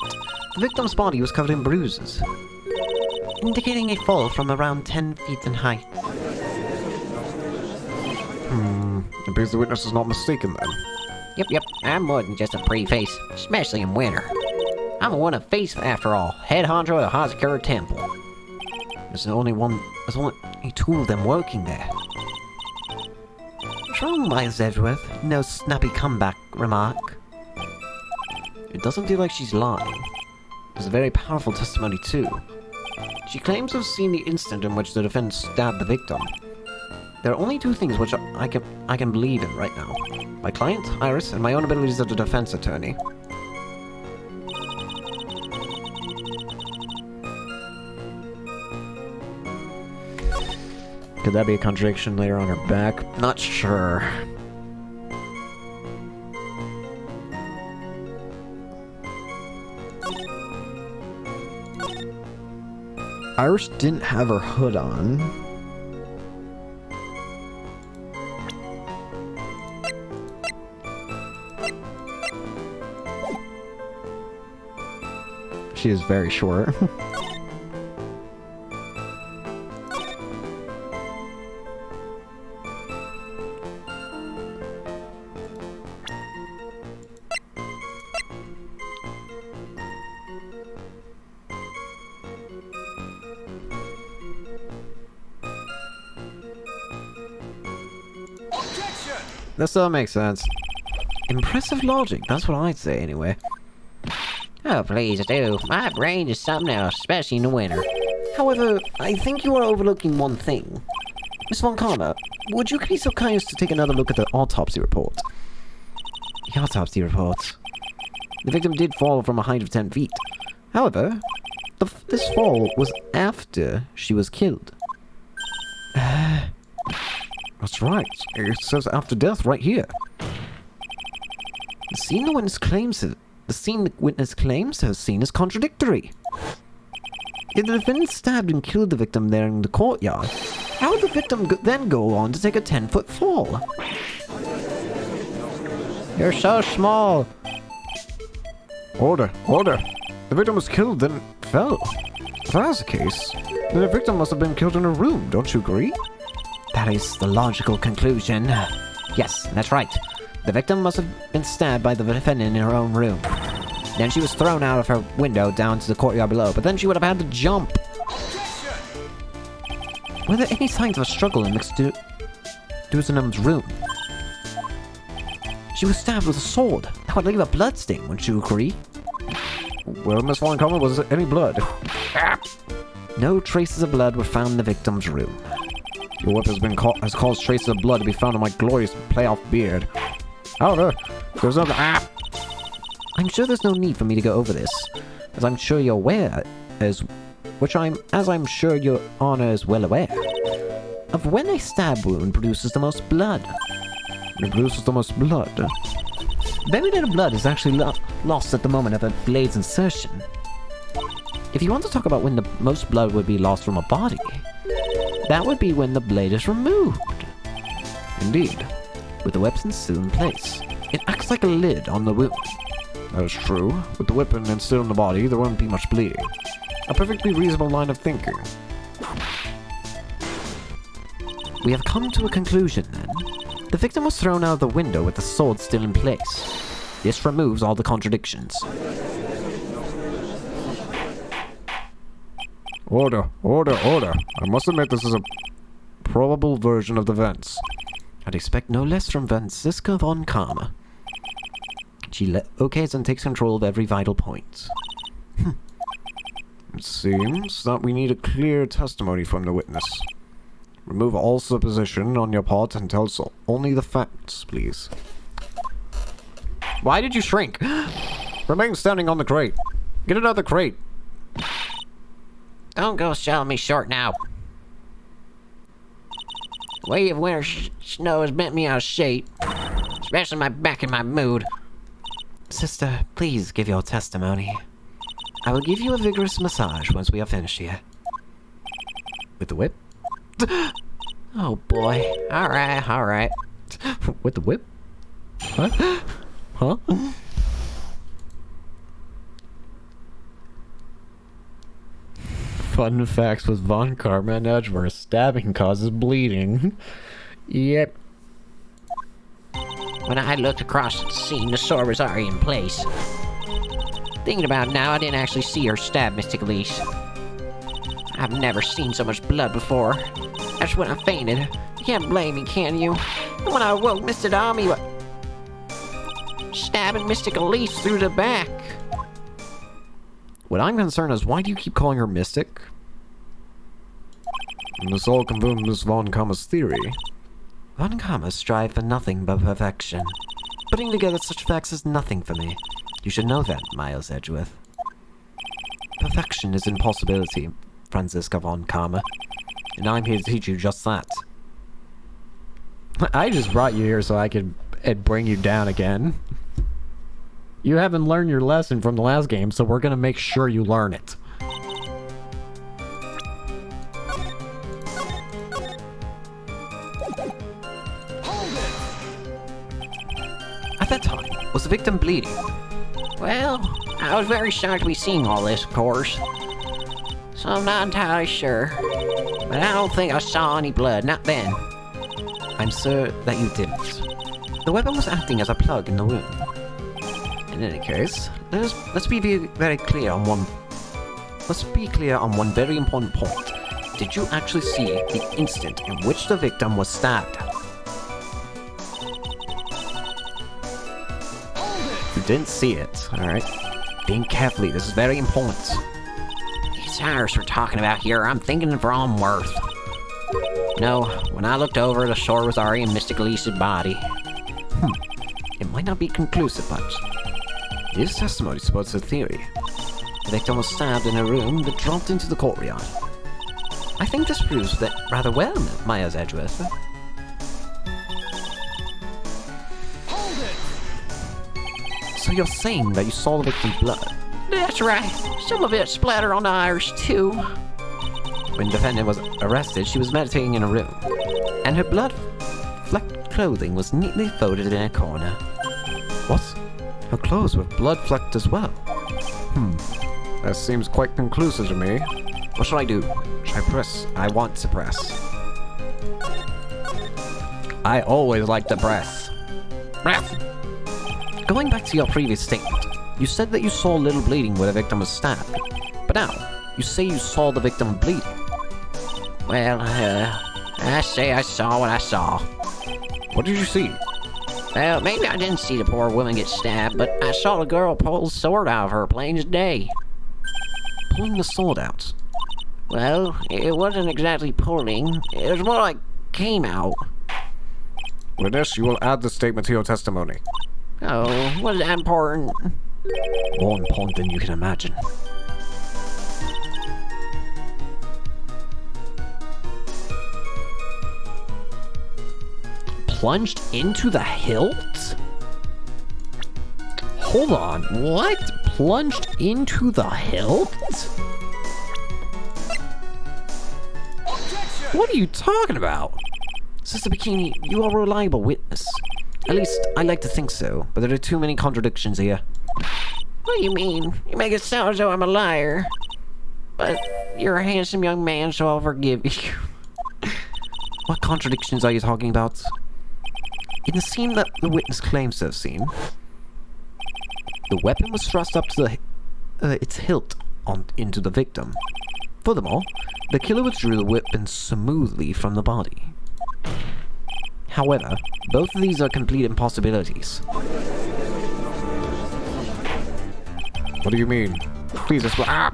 the victim's body was covered in bruises, indicating a fall from around 10 feet in height. It appears the witness is not mistaken then. Yep, I'm more than just a pretty face, especially in winter. I'm a one of face after all, head honcho of Hazakura Temple. There's only two of them working there. What's wrong, Miles Edgeworth? No snappy comeback remark. It doesn't feel like she's lying. It's a very powerful testimony too. She claims to have seen the instant in which the defendant stabbed the victim. There are only two things which I can believe in right now. My client, Iris, and my own abilities as a defense attorney. Could that be a contradiction later on her back? Not sure. Iris didn't have her hood on. She is very short. This all makes sense. Impressive logic, that's what I'd say anyway. Oh, please do. My brain is something else, especially in the winter. However, I think you are overlooking one thing. Miss Von Karma, would you be so kind as to take another look at the autopsy report? The autopsy report. The victim did fall from a height of 10 feet. However, this fall was after she was killed. That's right. It says after death right here. The scene the witness claims to have seen is contradictory. If the defendant stabbed and killed the victim there in the courtyard, how would the victim then go on to take a 10-foot fall? You're so small. Order! The victim was killed, then fell. If that's the case, then the victim must have been killed in a room, don't you agree? That is the logical conclusion. Yes, that's right. The victim must have been stabbed by the defendant in her own room. Then she was thrown out of her window down to the courtyard below, but then she would have had to jump. Were there any signs of a struggle in Mr. Dusenum's room? She was stabbed with a sword. That would leave a blood stain, wouldn't you agree? Well, Miss Von Karma, was there any blood? No traces of blood were found in the victim's room. Your weapon has caused traces of blood to be found on my glorious playoff beard. However, there's nothing. I'm sure there's no need for me to go over this, as I'm sure you're aware, as I'm sure your honor is well aware, of when a stab wound produces the most blood. It produces the most blood. Very little blood is actually lost at the moment of a blade's insertion. If you want to talk about when the most blood would be lost from a body, that would be when the blade is removed. Indeed, with the weapon still in place. It acts like a lid on the wound. That is true. With the weapon still in the body, there won't be much bleeding. A perfectly reasonable line of thinking. We have come to a conclusion, then. The victim was thrown out of the window with the sword still in place. This removes all the contradictions. Order. I must admit this is a probable version of the events. I'd expect no less from Franziska Von Karma. She okays and takes control of every vital point. It seems that we need a clear testimony from the witness. Remove all supposition on your part and tell us only the facts, please. Why did you shrink? Remain standing on the crate. Get another crate. Don't go selling me short now. The way of winter snow has bent me out of shape, especially my back and my mood. Sister, please give your testimony. I will give you a vigorous massage once we are finished here. With the whip? Oh boy. Alright. With the whip? What? Huh? Fun facts with Von Karma and Edgeworth. Stabbing causes bleeding. Yep. When I looked across the scene, the sword was already in place. Thinking about it now, I didn't actually see her stab Mystic Elise. I've never seen so much blood before. That's when I fainted. You can't blame me, can you? And when I awoke, Mr. Dami was stabbing Mystic Elise through the back. What I'm concerned is, why do you keep calling her Mystic? And this all confirms Von Karma's theory. Von Karma strive for nothing but perfection. Putting together such facts is nothing for me. You should know that, Miles Edgeworth. Perfection is impossibility, Franziska Von Karma. And I'm here to teach you just that. I just brought you here so I could bring you down again. You haven't learned your lesson from the last game, so we're gonna make sure you learn it. At that time, was the victim bleeding? Well, I was very shocked to be seeing all this, of course. So I'm not entirely sure. But I don't think I saw any blood, not then. I'm sure that you didn't. The weapon was acting as a plug in the wound. In any case, let's be very clear on one. Let's be clear on one very important point. Did you actually see the instant in which the victim was stabbed? You didn't see it, alright? Think carefully, this is very important. These Irish we're talking about here, I'm thinking of wrong worth. No, when I looked over, the sword was already in Mystic Elise's body. It might not be conclusive, but this testimony supports the theory. The victim was stabbed in a room that dropped into the courtyard. I think this proves that rather well, Miles Edgeworth. So you're saying that you saw the victim's blood? That's right. Some of it splattered on the Irish, too. When the defendant was arrested, she was meditating in a room, and her blood-flecked clothing was neatly folded in a corner. What? Her clothes were blood-flecked as well. That seems quite conclusive to me. What should I do? Should I press? I want to press. I always like to press. Press! Going back to your previous statement, you said that you saw little bleeding where the victim was stabbed. But now, you say you saw the victim bleeding. Well, I say I saw what I saw. What did you see? Well, maybe I didn't see the poor woman get stabbed, but I saw the girl pull the sword out of her plain as day. Pulling the sword out? Well, it wasn't exactly pulling. It was more like came out. With this, you will add the statement to your testimony. Oh, was that important? More important than you can imagine. Plunged into the hilt? Hold on, what? Plunged into the hilt? What are you talking about? Sister Bikini, you are a reliable witness. At least, I like to think so, but there are too many contradictions here. What do you mean? You make it sound as though I'm a liar. But you're a handsome young man, so I'll forgive you. What contradictions are you talking about? In the scene that the witness claims to have seen, the weapon was thrust up to its hilt into the victim. Furthermore, the killer withdrew the weapon smoothly from the body. However, both of these are complete impossibilities. What do you mean? Please explain.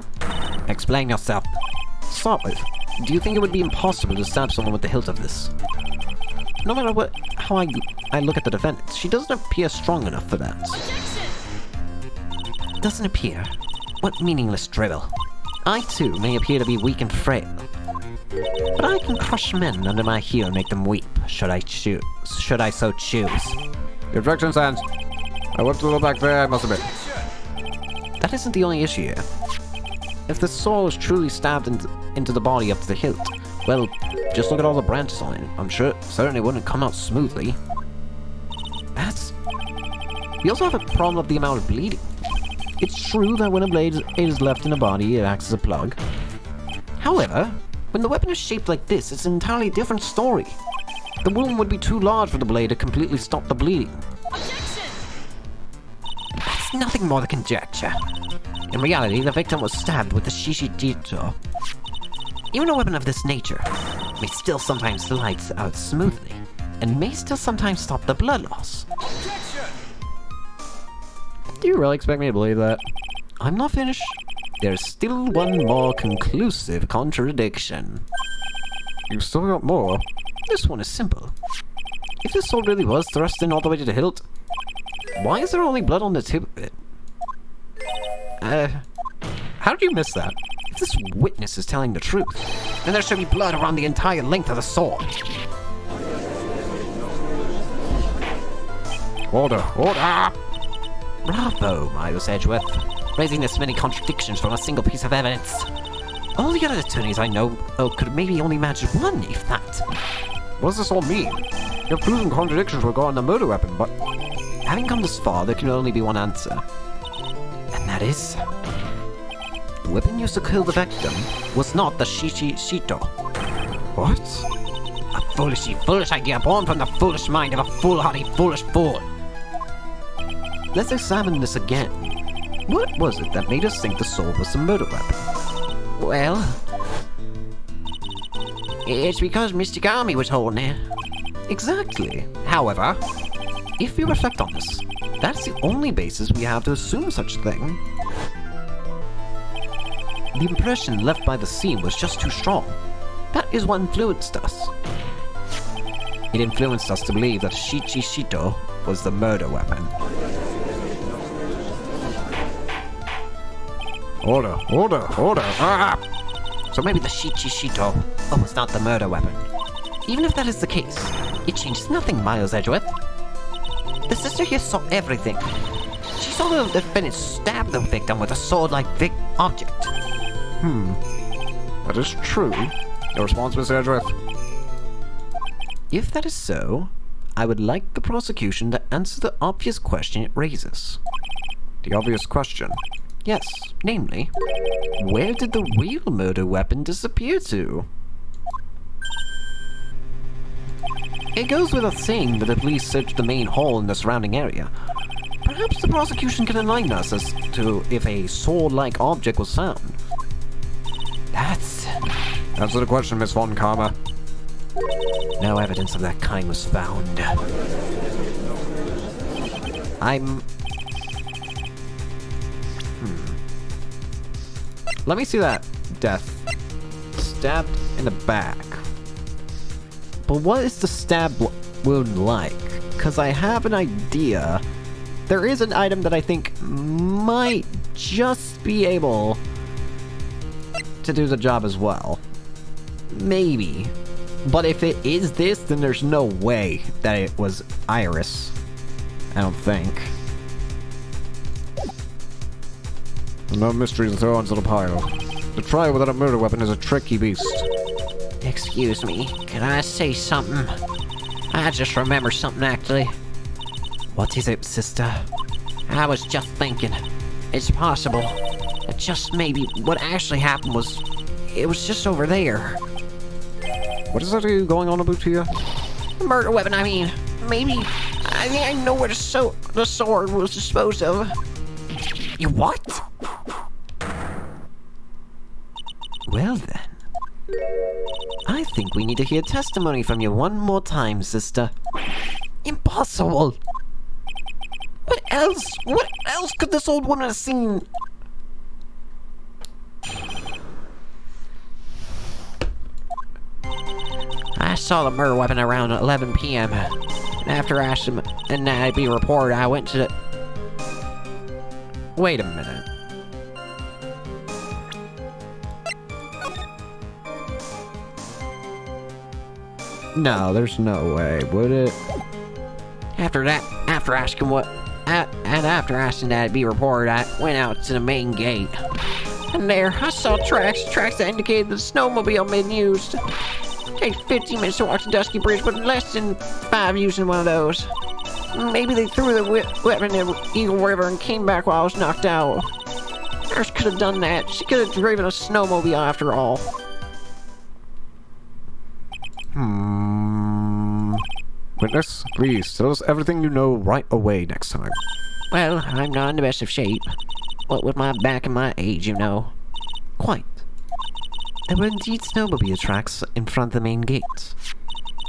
Explain yourself. To start with, do you think it would be impossible to stab someone with the hilt of this? No matter how I look at the defendant, she doesn't appear strong enough for that. Doesn't appear? What meaningless drivel. I too may appear to be weak and frail. But I can crush men under my heel and make them weep, should I so choose. The objection stands. I whipped a little back there, I must admit. That isn't the only issue here. if the sword was truly stabbed into the body up to the hilt, well, just look at all the branches on it. I'm sure it certainly wouldn't come out smoothly. We also have a problem with the amount of bleeding. It's true that when a blade is left in a body, it acts as a plug. However, when the weapon is shaped like this, it's an entirely different story. The wound would be too large for the blade to completely stop the bleeding. Objection! That's nothing more than conjecture. In reality, the victim was stabbed with the shishijito. Even a weapon of this nature may still sometimes slide out smoothly, and may still sometimes stop the blood loss. Do you really expect me to believe that? I'm not finished. There's still one more conclusive contradiction. You've still got more. This one is simple. If the sword really was thrust in all the way to the hilt, why is there only blood on the tip of it? How did you miss that? If this witness is telling the truth, then there should be blood around the entire length of the sword. Order! Order! Bravo, Miles Edgeworth, raising this many contradictions from a single piece of evidence. All the other attorneys I know could maybe only match one, if that. What does this all mean? You're proving contradictions regarding the murder weapon, but... Having come this far, there can only be one answer. And that is... the weapon used to kill the victim was not the shishito. What? A foolish idea born from the foolish mind of a foolhardy, foolish fool. Let's examine this again. What was it that made us think the sword was a murder weapon? Well, it's because Mystic Army was holding it. Exactly. However, if we reflect on this, that's the only basis we have to assume such a thing. The impression left by the scene was just too strong. That is what influenced us. It influenced us to believe that Shishito was the murder weapon. Order! Order! Order! Ah! So maybe the Shishito was not the murder weapon. Even if that is the case, it changes nothing, Miles Edgeworth. The sister here saw everything. She saw the defendant stab the victim with a sword-like object. That is true. Your response, Mr. Edgeworth? If that is so, I would like the prosecution to answer the obvious question it raises. The obvious question. Yes, namely, where did the real murder weapon disappear to? It goes without saying that the police searched the main hall in the surrounding area. Perhaps the prosecution can enlighten us as to if a sword-like object was found. Answer the question, Miss Von Karma. No evidence of that kind was found. Let me see that death. Stabbed in the back. But what is the stab wound like? Because I have an idea. There is an item that I think might just be able to do the job as well. Maybe. But if it is this, then there's no way that it was Iris. I don't think. No mysteries to throw onto the pile. To try without a murder weapon is a tricky beast. Excuse me, can I say something? I just remember something actually. What is it, sister? I was just thinking, it's possible that just maybe what actually happened was, it was just over there. What is that going on about here? The murder weapon, I mean, maybe, I know where the sword was disposed of. You what? Well then. I think we need to hear testimony from you one more time, sister. Impossible! What else could this old woman have seen? I saw the murder weapon around 11 p.m. And after asking and I'd be reported, I went to the... Wait a minute. No, there's no way, would it? After asking that I'd be reported, I went out to the main gate. And there, I saw tracks that indicated the snowmobile had been used. It takes 15 minutes to walk to Dusky Bridge, but less than 5 using one of those. Maybe they threw the weapon in Eagle River and came back while I was knocked out. Nurse could have done that. She could have driven a snowmobile after all. Witness, please tell us everything you know right away next time. Well, I'm not in the best of shape. What with my back and my age, you know. Quite. There were indeed snowmobile tracks in front of the main gate.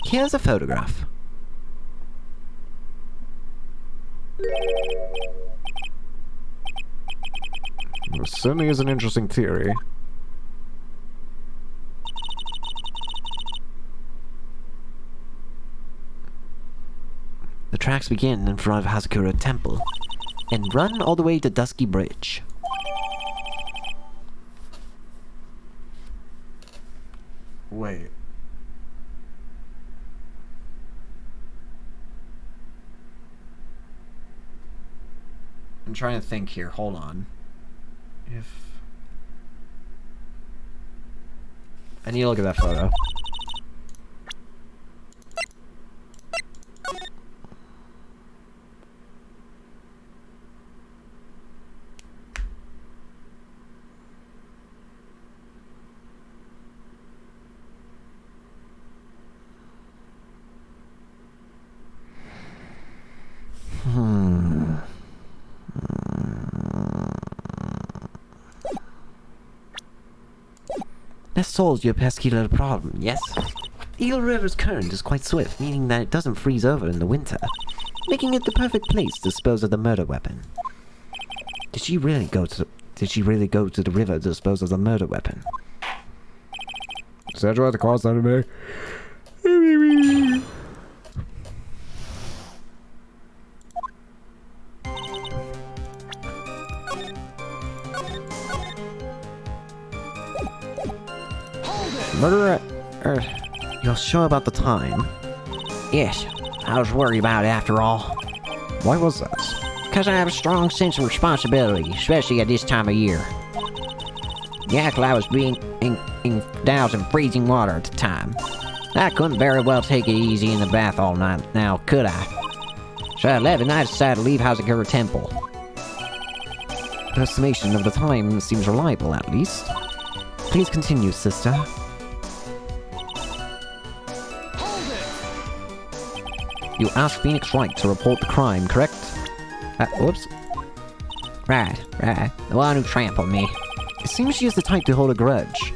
Here's a photograph. It certainly is an interesting theory. The tracks begin in front of Hazakura Temple and run all the way to Dusky Bridge. Wait. I'm trying to think here. Hold on. If I need to look at that photo. That solves your pesky little problem, yes? Eagle River's current is quite swift, meaning that it doesn't freeze over in the winter, making it the perfect place to dispose of the murder weapon. Did she really go to the river to dispose of the murder weapon? Is that right across that me? Murder You're sure about the time? Yes, I was worried about it after all. Why was that? Because I have a strong sense of responsibility, especially at this time of year. I was being doused in freezing water at the time. I couldn't very well take it easy in the bath all night now, could I? So at 11, I decided to leave Hazakura Temple. The estimation of the time seems reliable, at least. Please continue, sister. You asked Phoenix Wright to report the crime, correct? Whoops. Right. The one who trampled me. It seems she is the type to hold a grudge.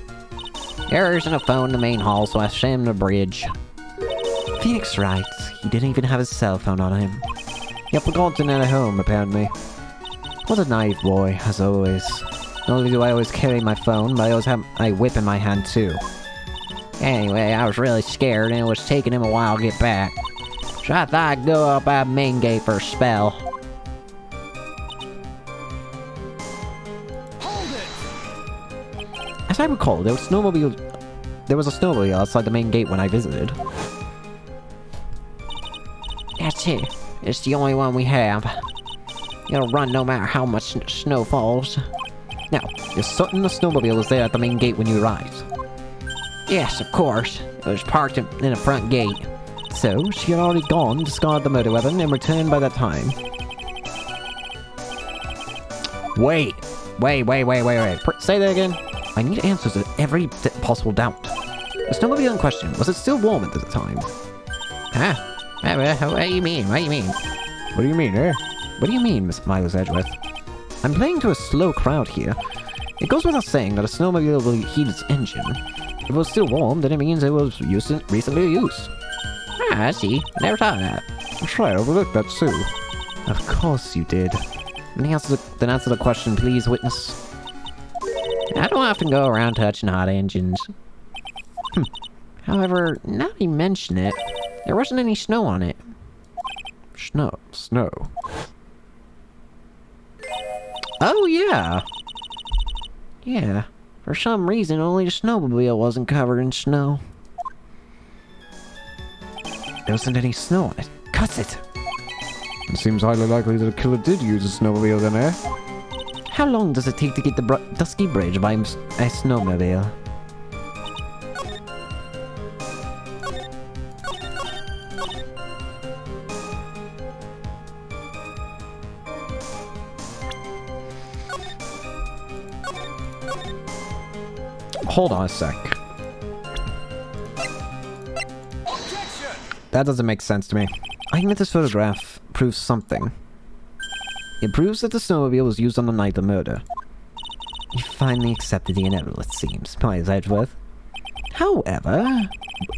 There isn't a phone in the main hall, so I sent him to the bridge. Phoenix Wright. He didn't even have his cell phone on him. He had forgotten it at home, apparently. What a naive boy, as always. Not only do I always carry my phone, but I always have my whip in my hand, too. Anyway, I was really scared, and it was taking him a while to get back. So I thought I'd go up at the main gate for a spell. As I recall, there was a snowmobile outside the main gate when I visited. That's it. It's the only one we have. It'll run no matter how much snow falls. Now, you're certain the snowmobile was there at the main gate when you arrived? Yes, of course. It was parked in the front gate. So, she had already gone, discarded the murder weapon, and returned by that time. Wait. Say that again. I need answers to every possible doubt. The snowmobile in question, was it still warm at the time? Huh? What do you mean? What do you mean, eh? What do you mean, Miss Miles Edgeworth? I'm playing to a slow crowd here. It goes without saying that a snowmobile will heat its engine. If it was still warm, then it means it was recently used. Ah, I see. I never thought of that. That's right, I overlooked that too. Of course you did. Then answer the question, please, witness. I don't often go around touching hot engines. However, now that you mention it, there wasn't any snow on it. Snow. Oh, yeah. Yeah. For some reason, only the snowmobile wasn't covered in snow. There wasn't any snow on it. Cut it! It seems highly likely that the killer did use a snowmobile then, eh? How long does it take to get the Dusky Bridge by a snowmobile? Hold on a sec. That doesn't make sense to me. I admit this photograph proves something. It proves that the snowmobile was used on the night of the murder. You finally accepted the inevitable, it seems, Miles Edgeworth. However,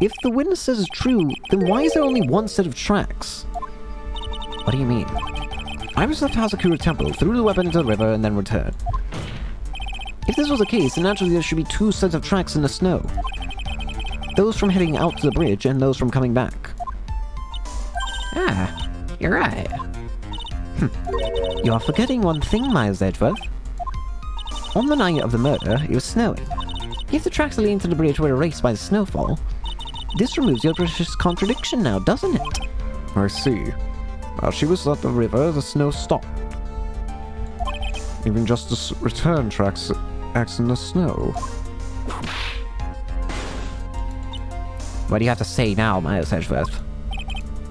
if the witness says it's true, then why is there only one set of tracks? What do you mean? Iris left Hazakura Temple, threw the weapon into the river, and then returned. If this was the case, then naturally there should be two sets of tracks in the snow. Those from heading out to the bridge, and those from coming back. Ah, you're right. You are forgetting one thing, Miles Edgeworth. On the night of the murder, it was snowing. If the tracks leading to the bridge were erased by the snowfall, this removes your precious contradiction now, doesn't it? I see. While she was at the river, the snow stopped. Even just the return tracks acts in the snow. What do you have to say now, Miles Edgeworth?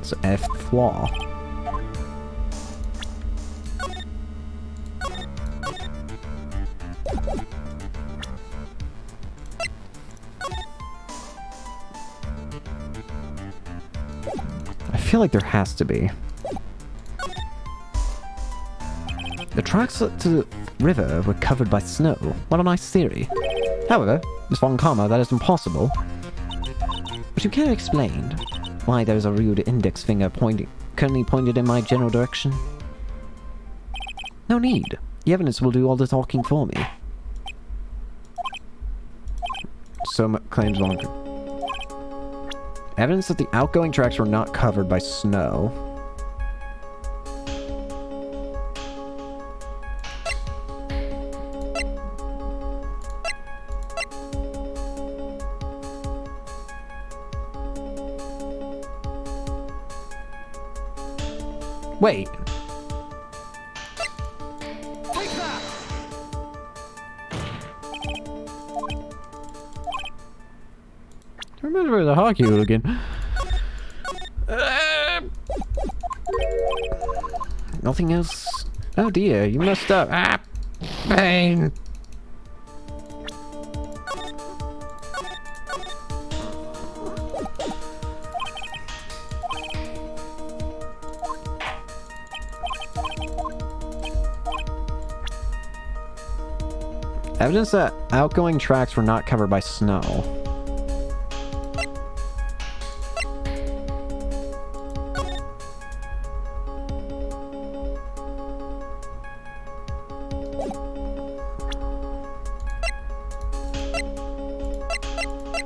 It's a flaw. I feel like there has to be. The tracks to the river were covered by snow. What a nice theory. However, Miss Von Karma, that is impossible. But you can't explain why there's a rude index finger currently pointed in my general direction. No need. The evidence will do all the talking for me. So claims longer. Evidence that the outgoing tracks were not covered by snow. Wait. Remember the hockey hooligan. Nothing else? Oh dear, you messed up. Ah, pain. Evidence that outgoing tracks were not covered by snow.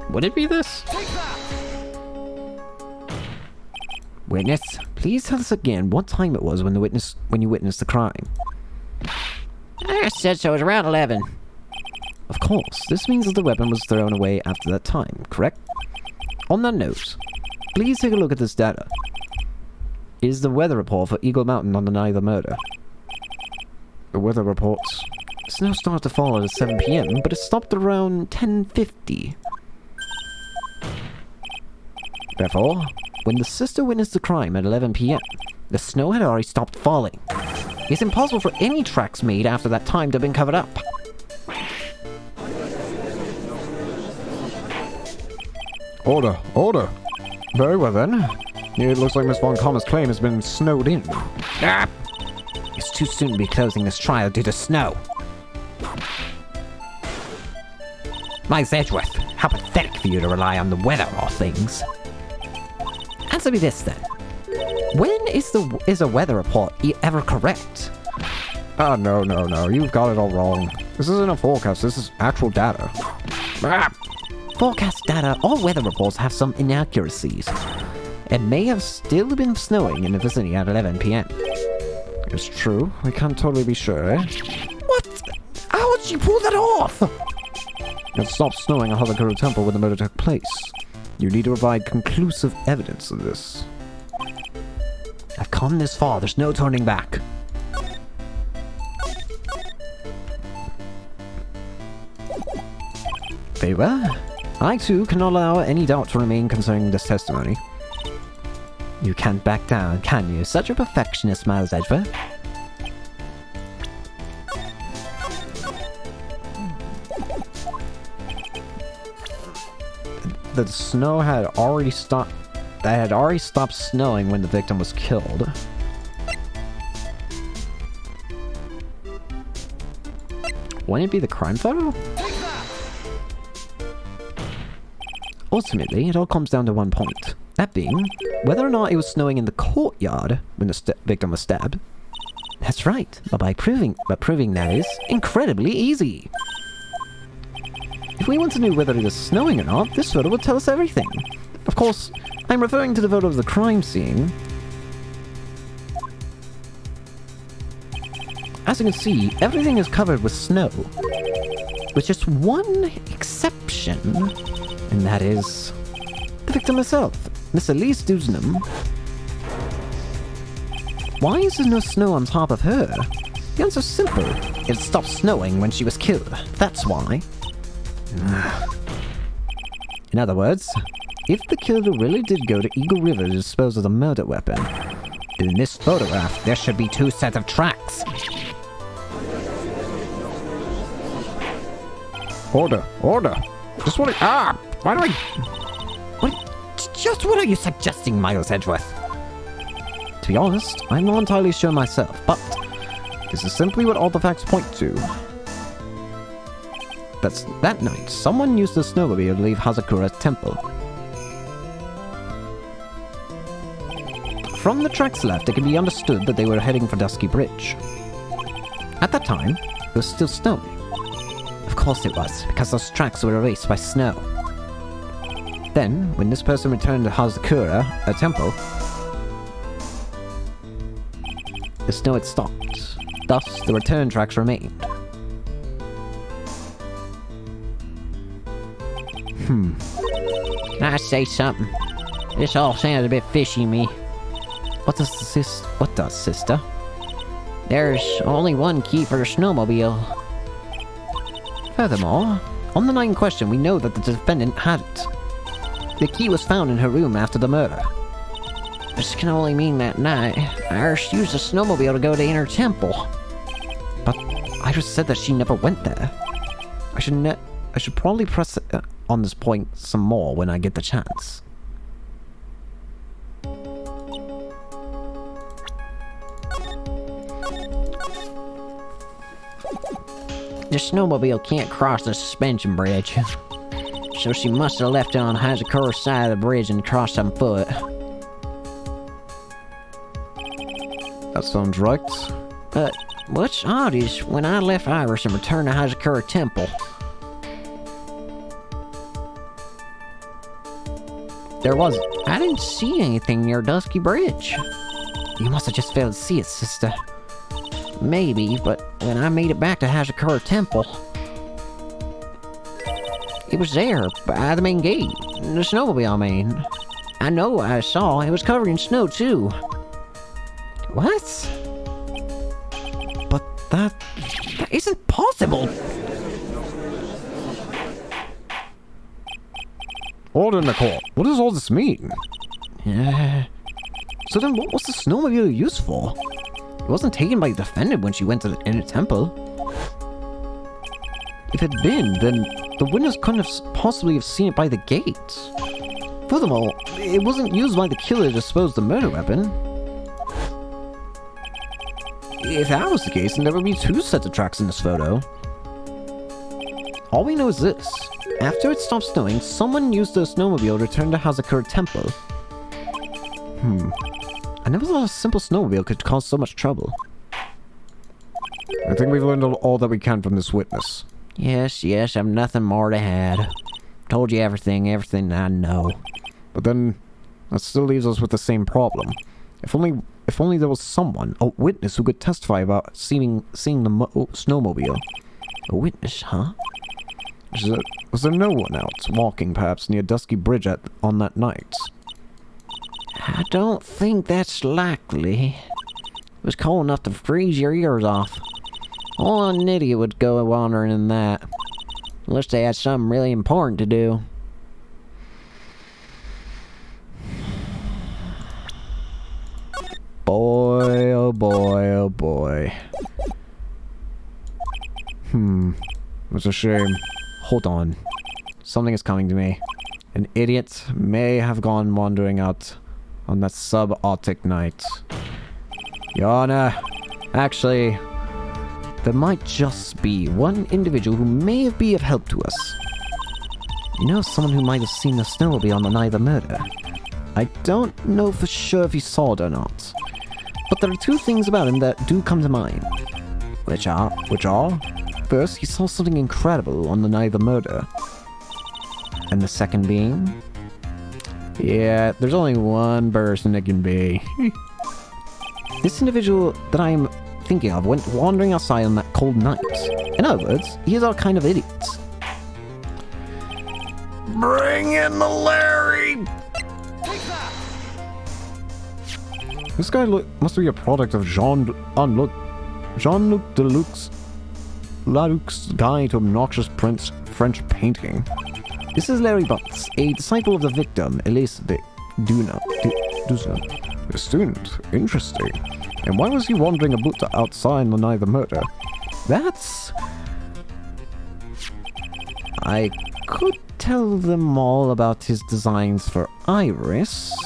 Would it be this? Witness, please tell us again what time it was when you witnessed the crime. I said so. It was around 11. Of course, this means that the weapon was thrown away after that time, correct? On that note, please take a look at this data. Is the weather report for Eagle Mountain on the night of the murder? The weather reports. Snow started to fall at 7 p.m., but it stopped around 10:50. Therefore, when the sister witnessed the crime at 11 p.m., the snow had already stopped falling. It's impossible for any tracks made after that time to have been covered up. Order, order. Very well then. It looks like Miss Von Karma's claim has been snowed in. Ah, It's too soon to be closing this trial due to snow. Miles Edgeworth, how pathetic for you to rely on the weather of all things. Answer me this then. When is a weather report ever correct? Ah, no. You've got it all wrong. This isn't a forecast. This is actual data. Ah, Forecast data or weather reports have some inaccuracies. It may have still been snowing in the vicinity at 11 p.m. It's true. We can't totally be sure, eh? What? How did you pull that off? It stopped snowing at Hazakura Temple when the murder took place. You need to provide conclusive evidence of this. I've come this far. There's no turning back. Very well. I too cannot allow any doubt to remain concerning this testimony. You can't back down, can you? Such a perfectionist, Miles Edgeworth. The snow had already stopped. That had already stopped snowing when the victim was killed. Wouldn't it be the crime photo? Ultimately, it all comes down to one point. That being, whether or not it was snowing in the courtyard when the victim was stabbed. That's right, but proving that is incredibly easy. If we want to know whether it is snowing or not, this photo will tell us everything. Of course, I'm referring to the photo of the crime scene. As you can see, everything is covered with snow. With just one exception, and that is the victim herself, Miss Elise Dusenham. Why is there no snow on top of her? The answer's simple. It stopped snowing when she was killed. That's why. In other words, if the killer really did go to Eagle River to dispose of the murder weapon, then in this photograph there should be 2 sets of tracks. Order, order. Just what? Why do I? Just what are you suggesting, Miles Edgeworth? To be honest, I'm not entirely sure myself, but This is simply what all the facts point to. That night, someone used the snowmobile to leave Hazakura's temple. From the tracks left, it can be understood that they were heading for Dusky Bridge. At that time, it was still snowing. of course it was, because those tracks were erased by snow. Then, when this person returned to Hazakura, a temple, the snow had stopped. Thus, the return tracks remained. Can I say something? This all sounds a bit fishy to me. What does, sister? There's only one key for the snowmobile. Furthermore, on the night in question, we know that the defendant had it. The key was found in her room after the murder. This can only mean that night Iris used the snowmobile to go to Inner Temple. But Iris said that she never went there. I should probably press on this point some more when I get the chance. The snowmobile can't cross the suspension bridge. So she must have left it on Hazakura's side of the bridge and crossed on foot. That sounds right. But what's odd is when I left Iris and returned to Hazakura Temple, I didn't see anything near Dusky Bridge. You must have just failed to see it, sister. Maybe, but when I made it back to Hazakura Temple, it was there, by the main gate. The snowmobile, I mean. I know what I saw. It was covered in snow, too. What? But that isn't possible! Order in the court. What does all this mean? So then what was the snowmobile used for? It wasn't taken by the defendant when she went to the Inner Temple. If it had been, then the witness couldn't have possibly have seen it by the gate. Furthermore, it wasn't used by the killer to dispose the murder weapon. If that was the case, then there would be 2 sets of tracks in this photo. All we know is this. After it stopped snowing, someone used the snowmobile to return to Hazakura Temple. I never thought a simple snowmobile could cause so much trouble. I think we've learned all that we can from this witness. Yes, I've nothing more to add. Told you everything I know. But then, that still leaves us with the same problem. If only there was someone, a witness, who could testify about seeing the snowmobile. A witness, huh? Was there no one else walking, perhaps, near Dusky Bridge on that night? I don't think that's likely. It was cold enough to freeze your ears off. Only an idiot would go wandering in that. Unless they had something really important to do. Boy, oh boy, oh boy. It's a shame. Hold on. Something is coming to me. An idiot may have gone wandering out on that subarctic night. Your Honor, actually, there might just be one individual who may be of help to us. You know someone who might have seen the snowmobile on the night of the murder? I don't know for sure if he saw it or not. But there are two things about him that do come to mind. Which are? First, he saw something incredible on the night of the murder. And the second being? Yeah, there's only one person it can be. This individual that I'm thinking of went wandering outside on that cold night. In other words, he is our kind of idiot. Bring in the Larry! This guy must be a product of Jean-Luc Laduc's Guide to Obnoxious French Painting. This is Larry Butts, a disciple of the victim, Elise Duzna. A student? Interesting. And why was he wandering about outside on the night of the murder? That's... I could tell them all about his designs for Iris,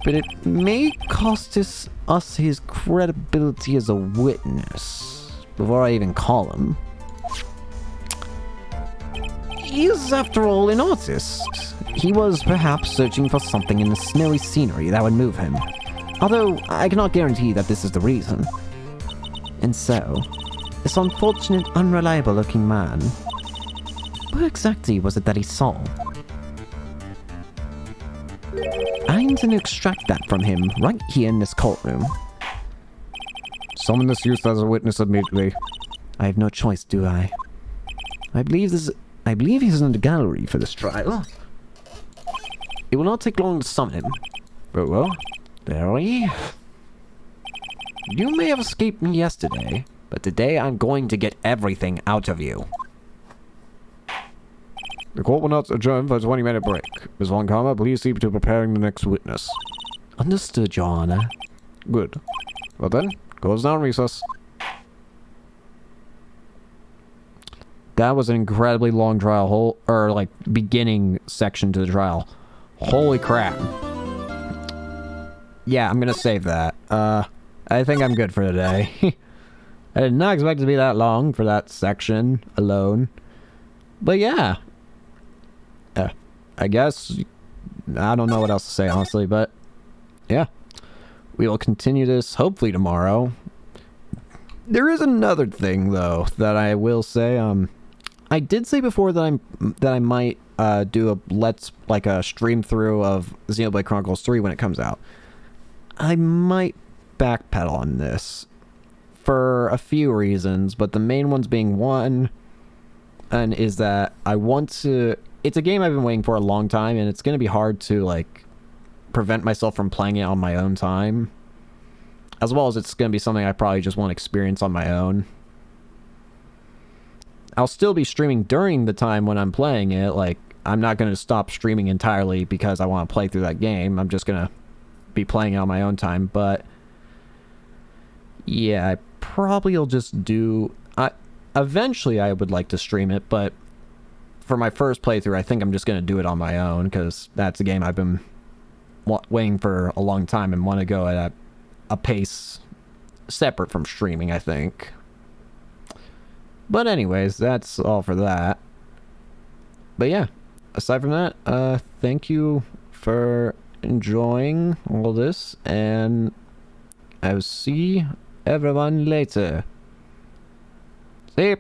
but it may cost us his credibility as a witness before I even call him. He is, after all, an artist. He was perhaps searching for something in the snowy scenery that would move him. Although, I cannot guarantee that this is the reason. And so, this unfortunate, unreliable-looking man, what exactly was it that he saw? I intend to extract that from him right here in this courtroom. Summon this youth as a witness immediately. I have no choice, do I? I believe he's in the gallery for this trial. It will not take long to summon him. Very well. There he. You may have escaped me yesterday, but today I'm going to get everything out of you. The court will not adjourn for a 20-minute break. Ms. Von Karma, please see to preparing the next witness. Understood, Your Honor. Good. Well then, goes down recess. That was an incredibly long trial, beginning section to the trial. Holy crap. Yeah, I'm gonna save that. I think I'm good for today. I did not expect it to be that long for that section alone. But yeah. I guess, I don't know what else to say, honestly, but yeah. We will continue this, hopefully tomorrow. There is another thing, though, that I will say. I did say before that I might do a stream through of Xenoblade Chronicles 3 when it comes out. I might backpedal on this for a few reasons, but the main ones being one, and is that I want to... It's a game I've been waiting for a long time, and it's going to be hard to, prevent myself from playing it on my own time. As well as it's going to be something I probably just want to experience on my own. I'll still be streaming during the time when I'm playing it. I'm not going to stop streaming entirely because I want to play through that game. I'm just going to be playing it on my own time. But yeah, I probably will just do... Eventually, I would like to stream it, but for my first playthrough, I think I'm just going to do it on my own because that's a game I've been waiting for a long time and want to go at a pace separate from streaming, I think. But anyways, that's all for that. But yeah, aside from that, thank you for enjoying all this, and I'll see everyone later. See ya.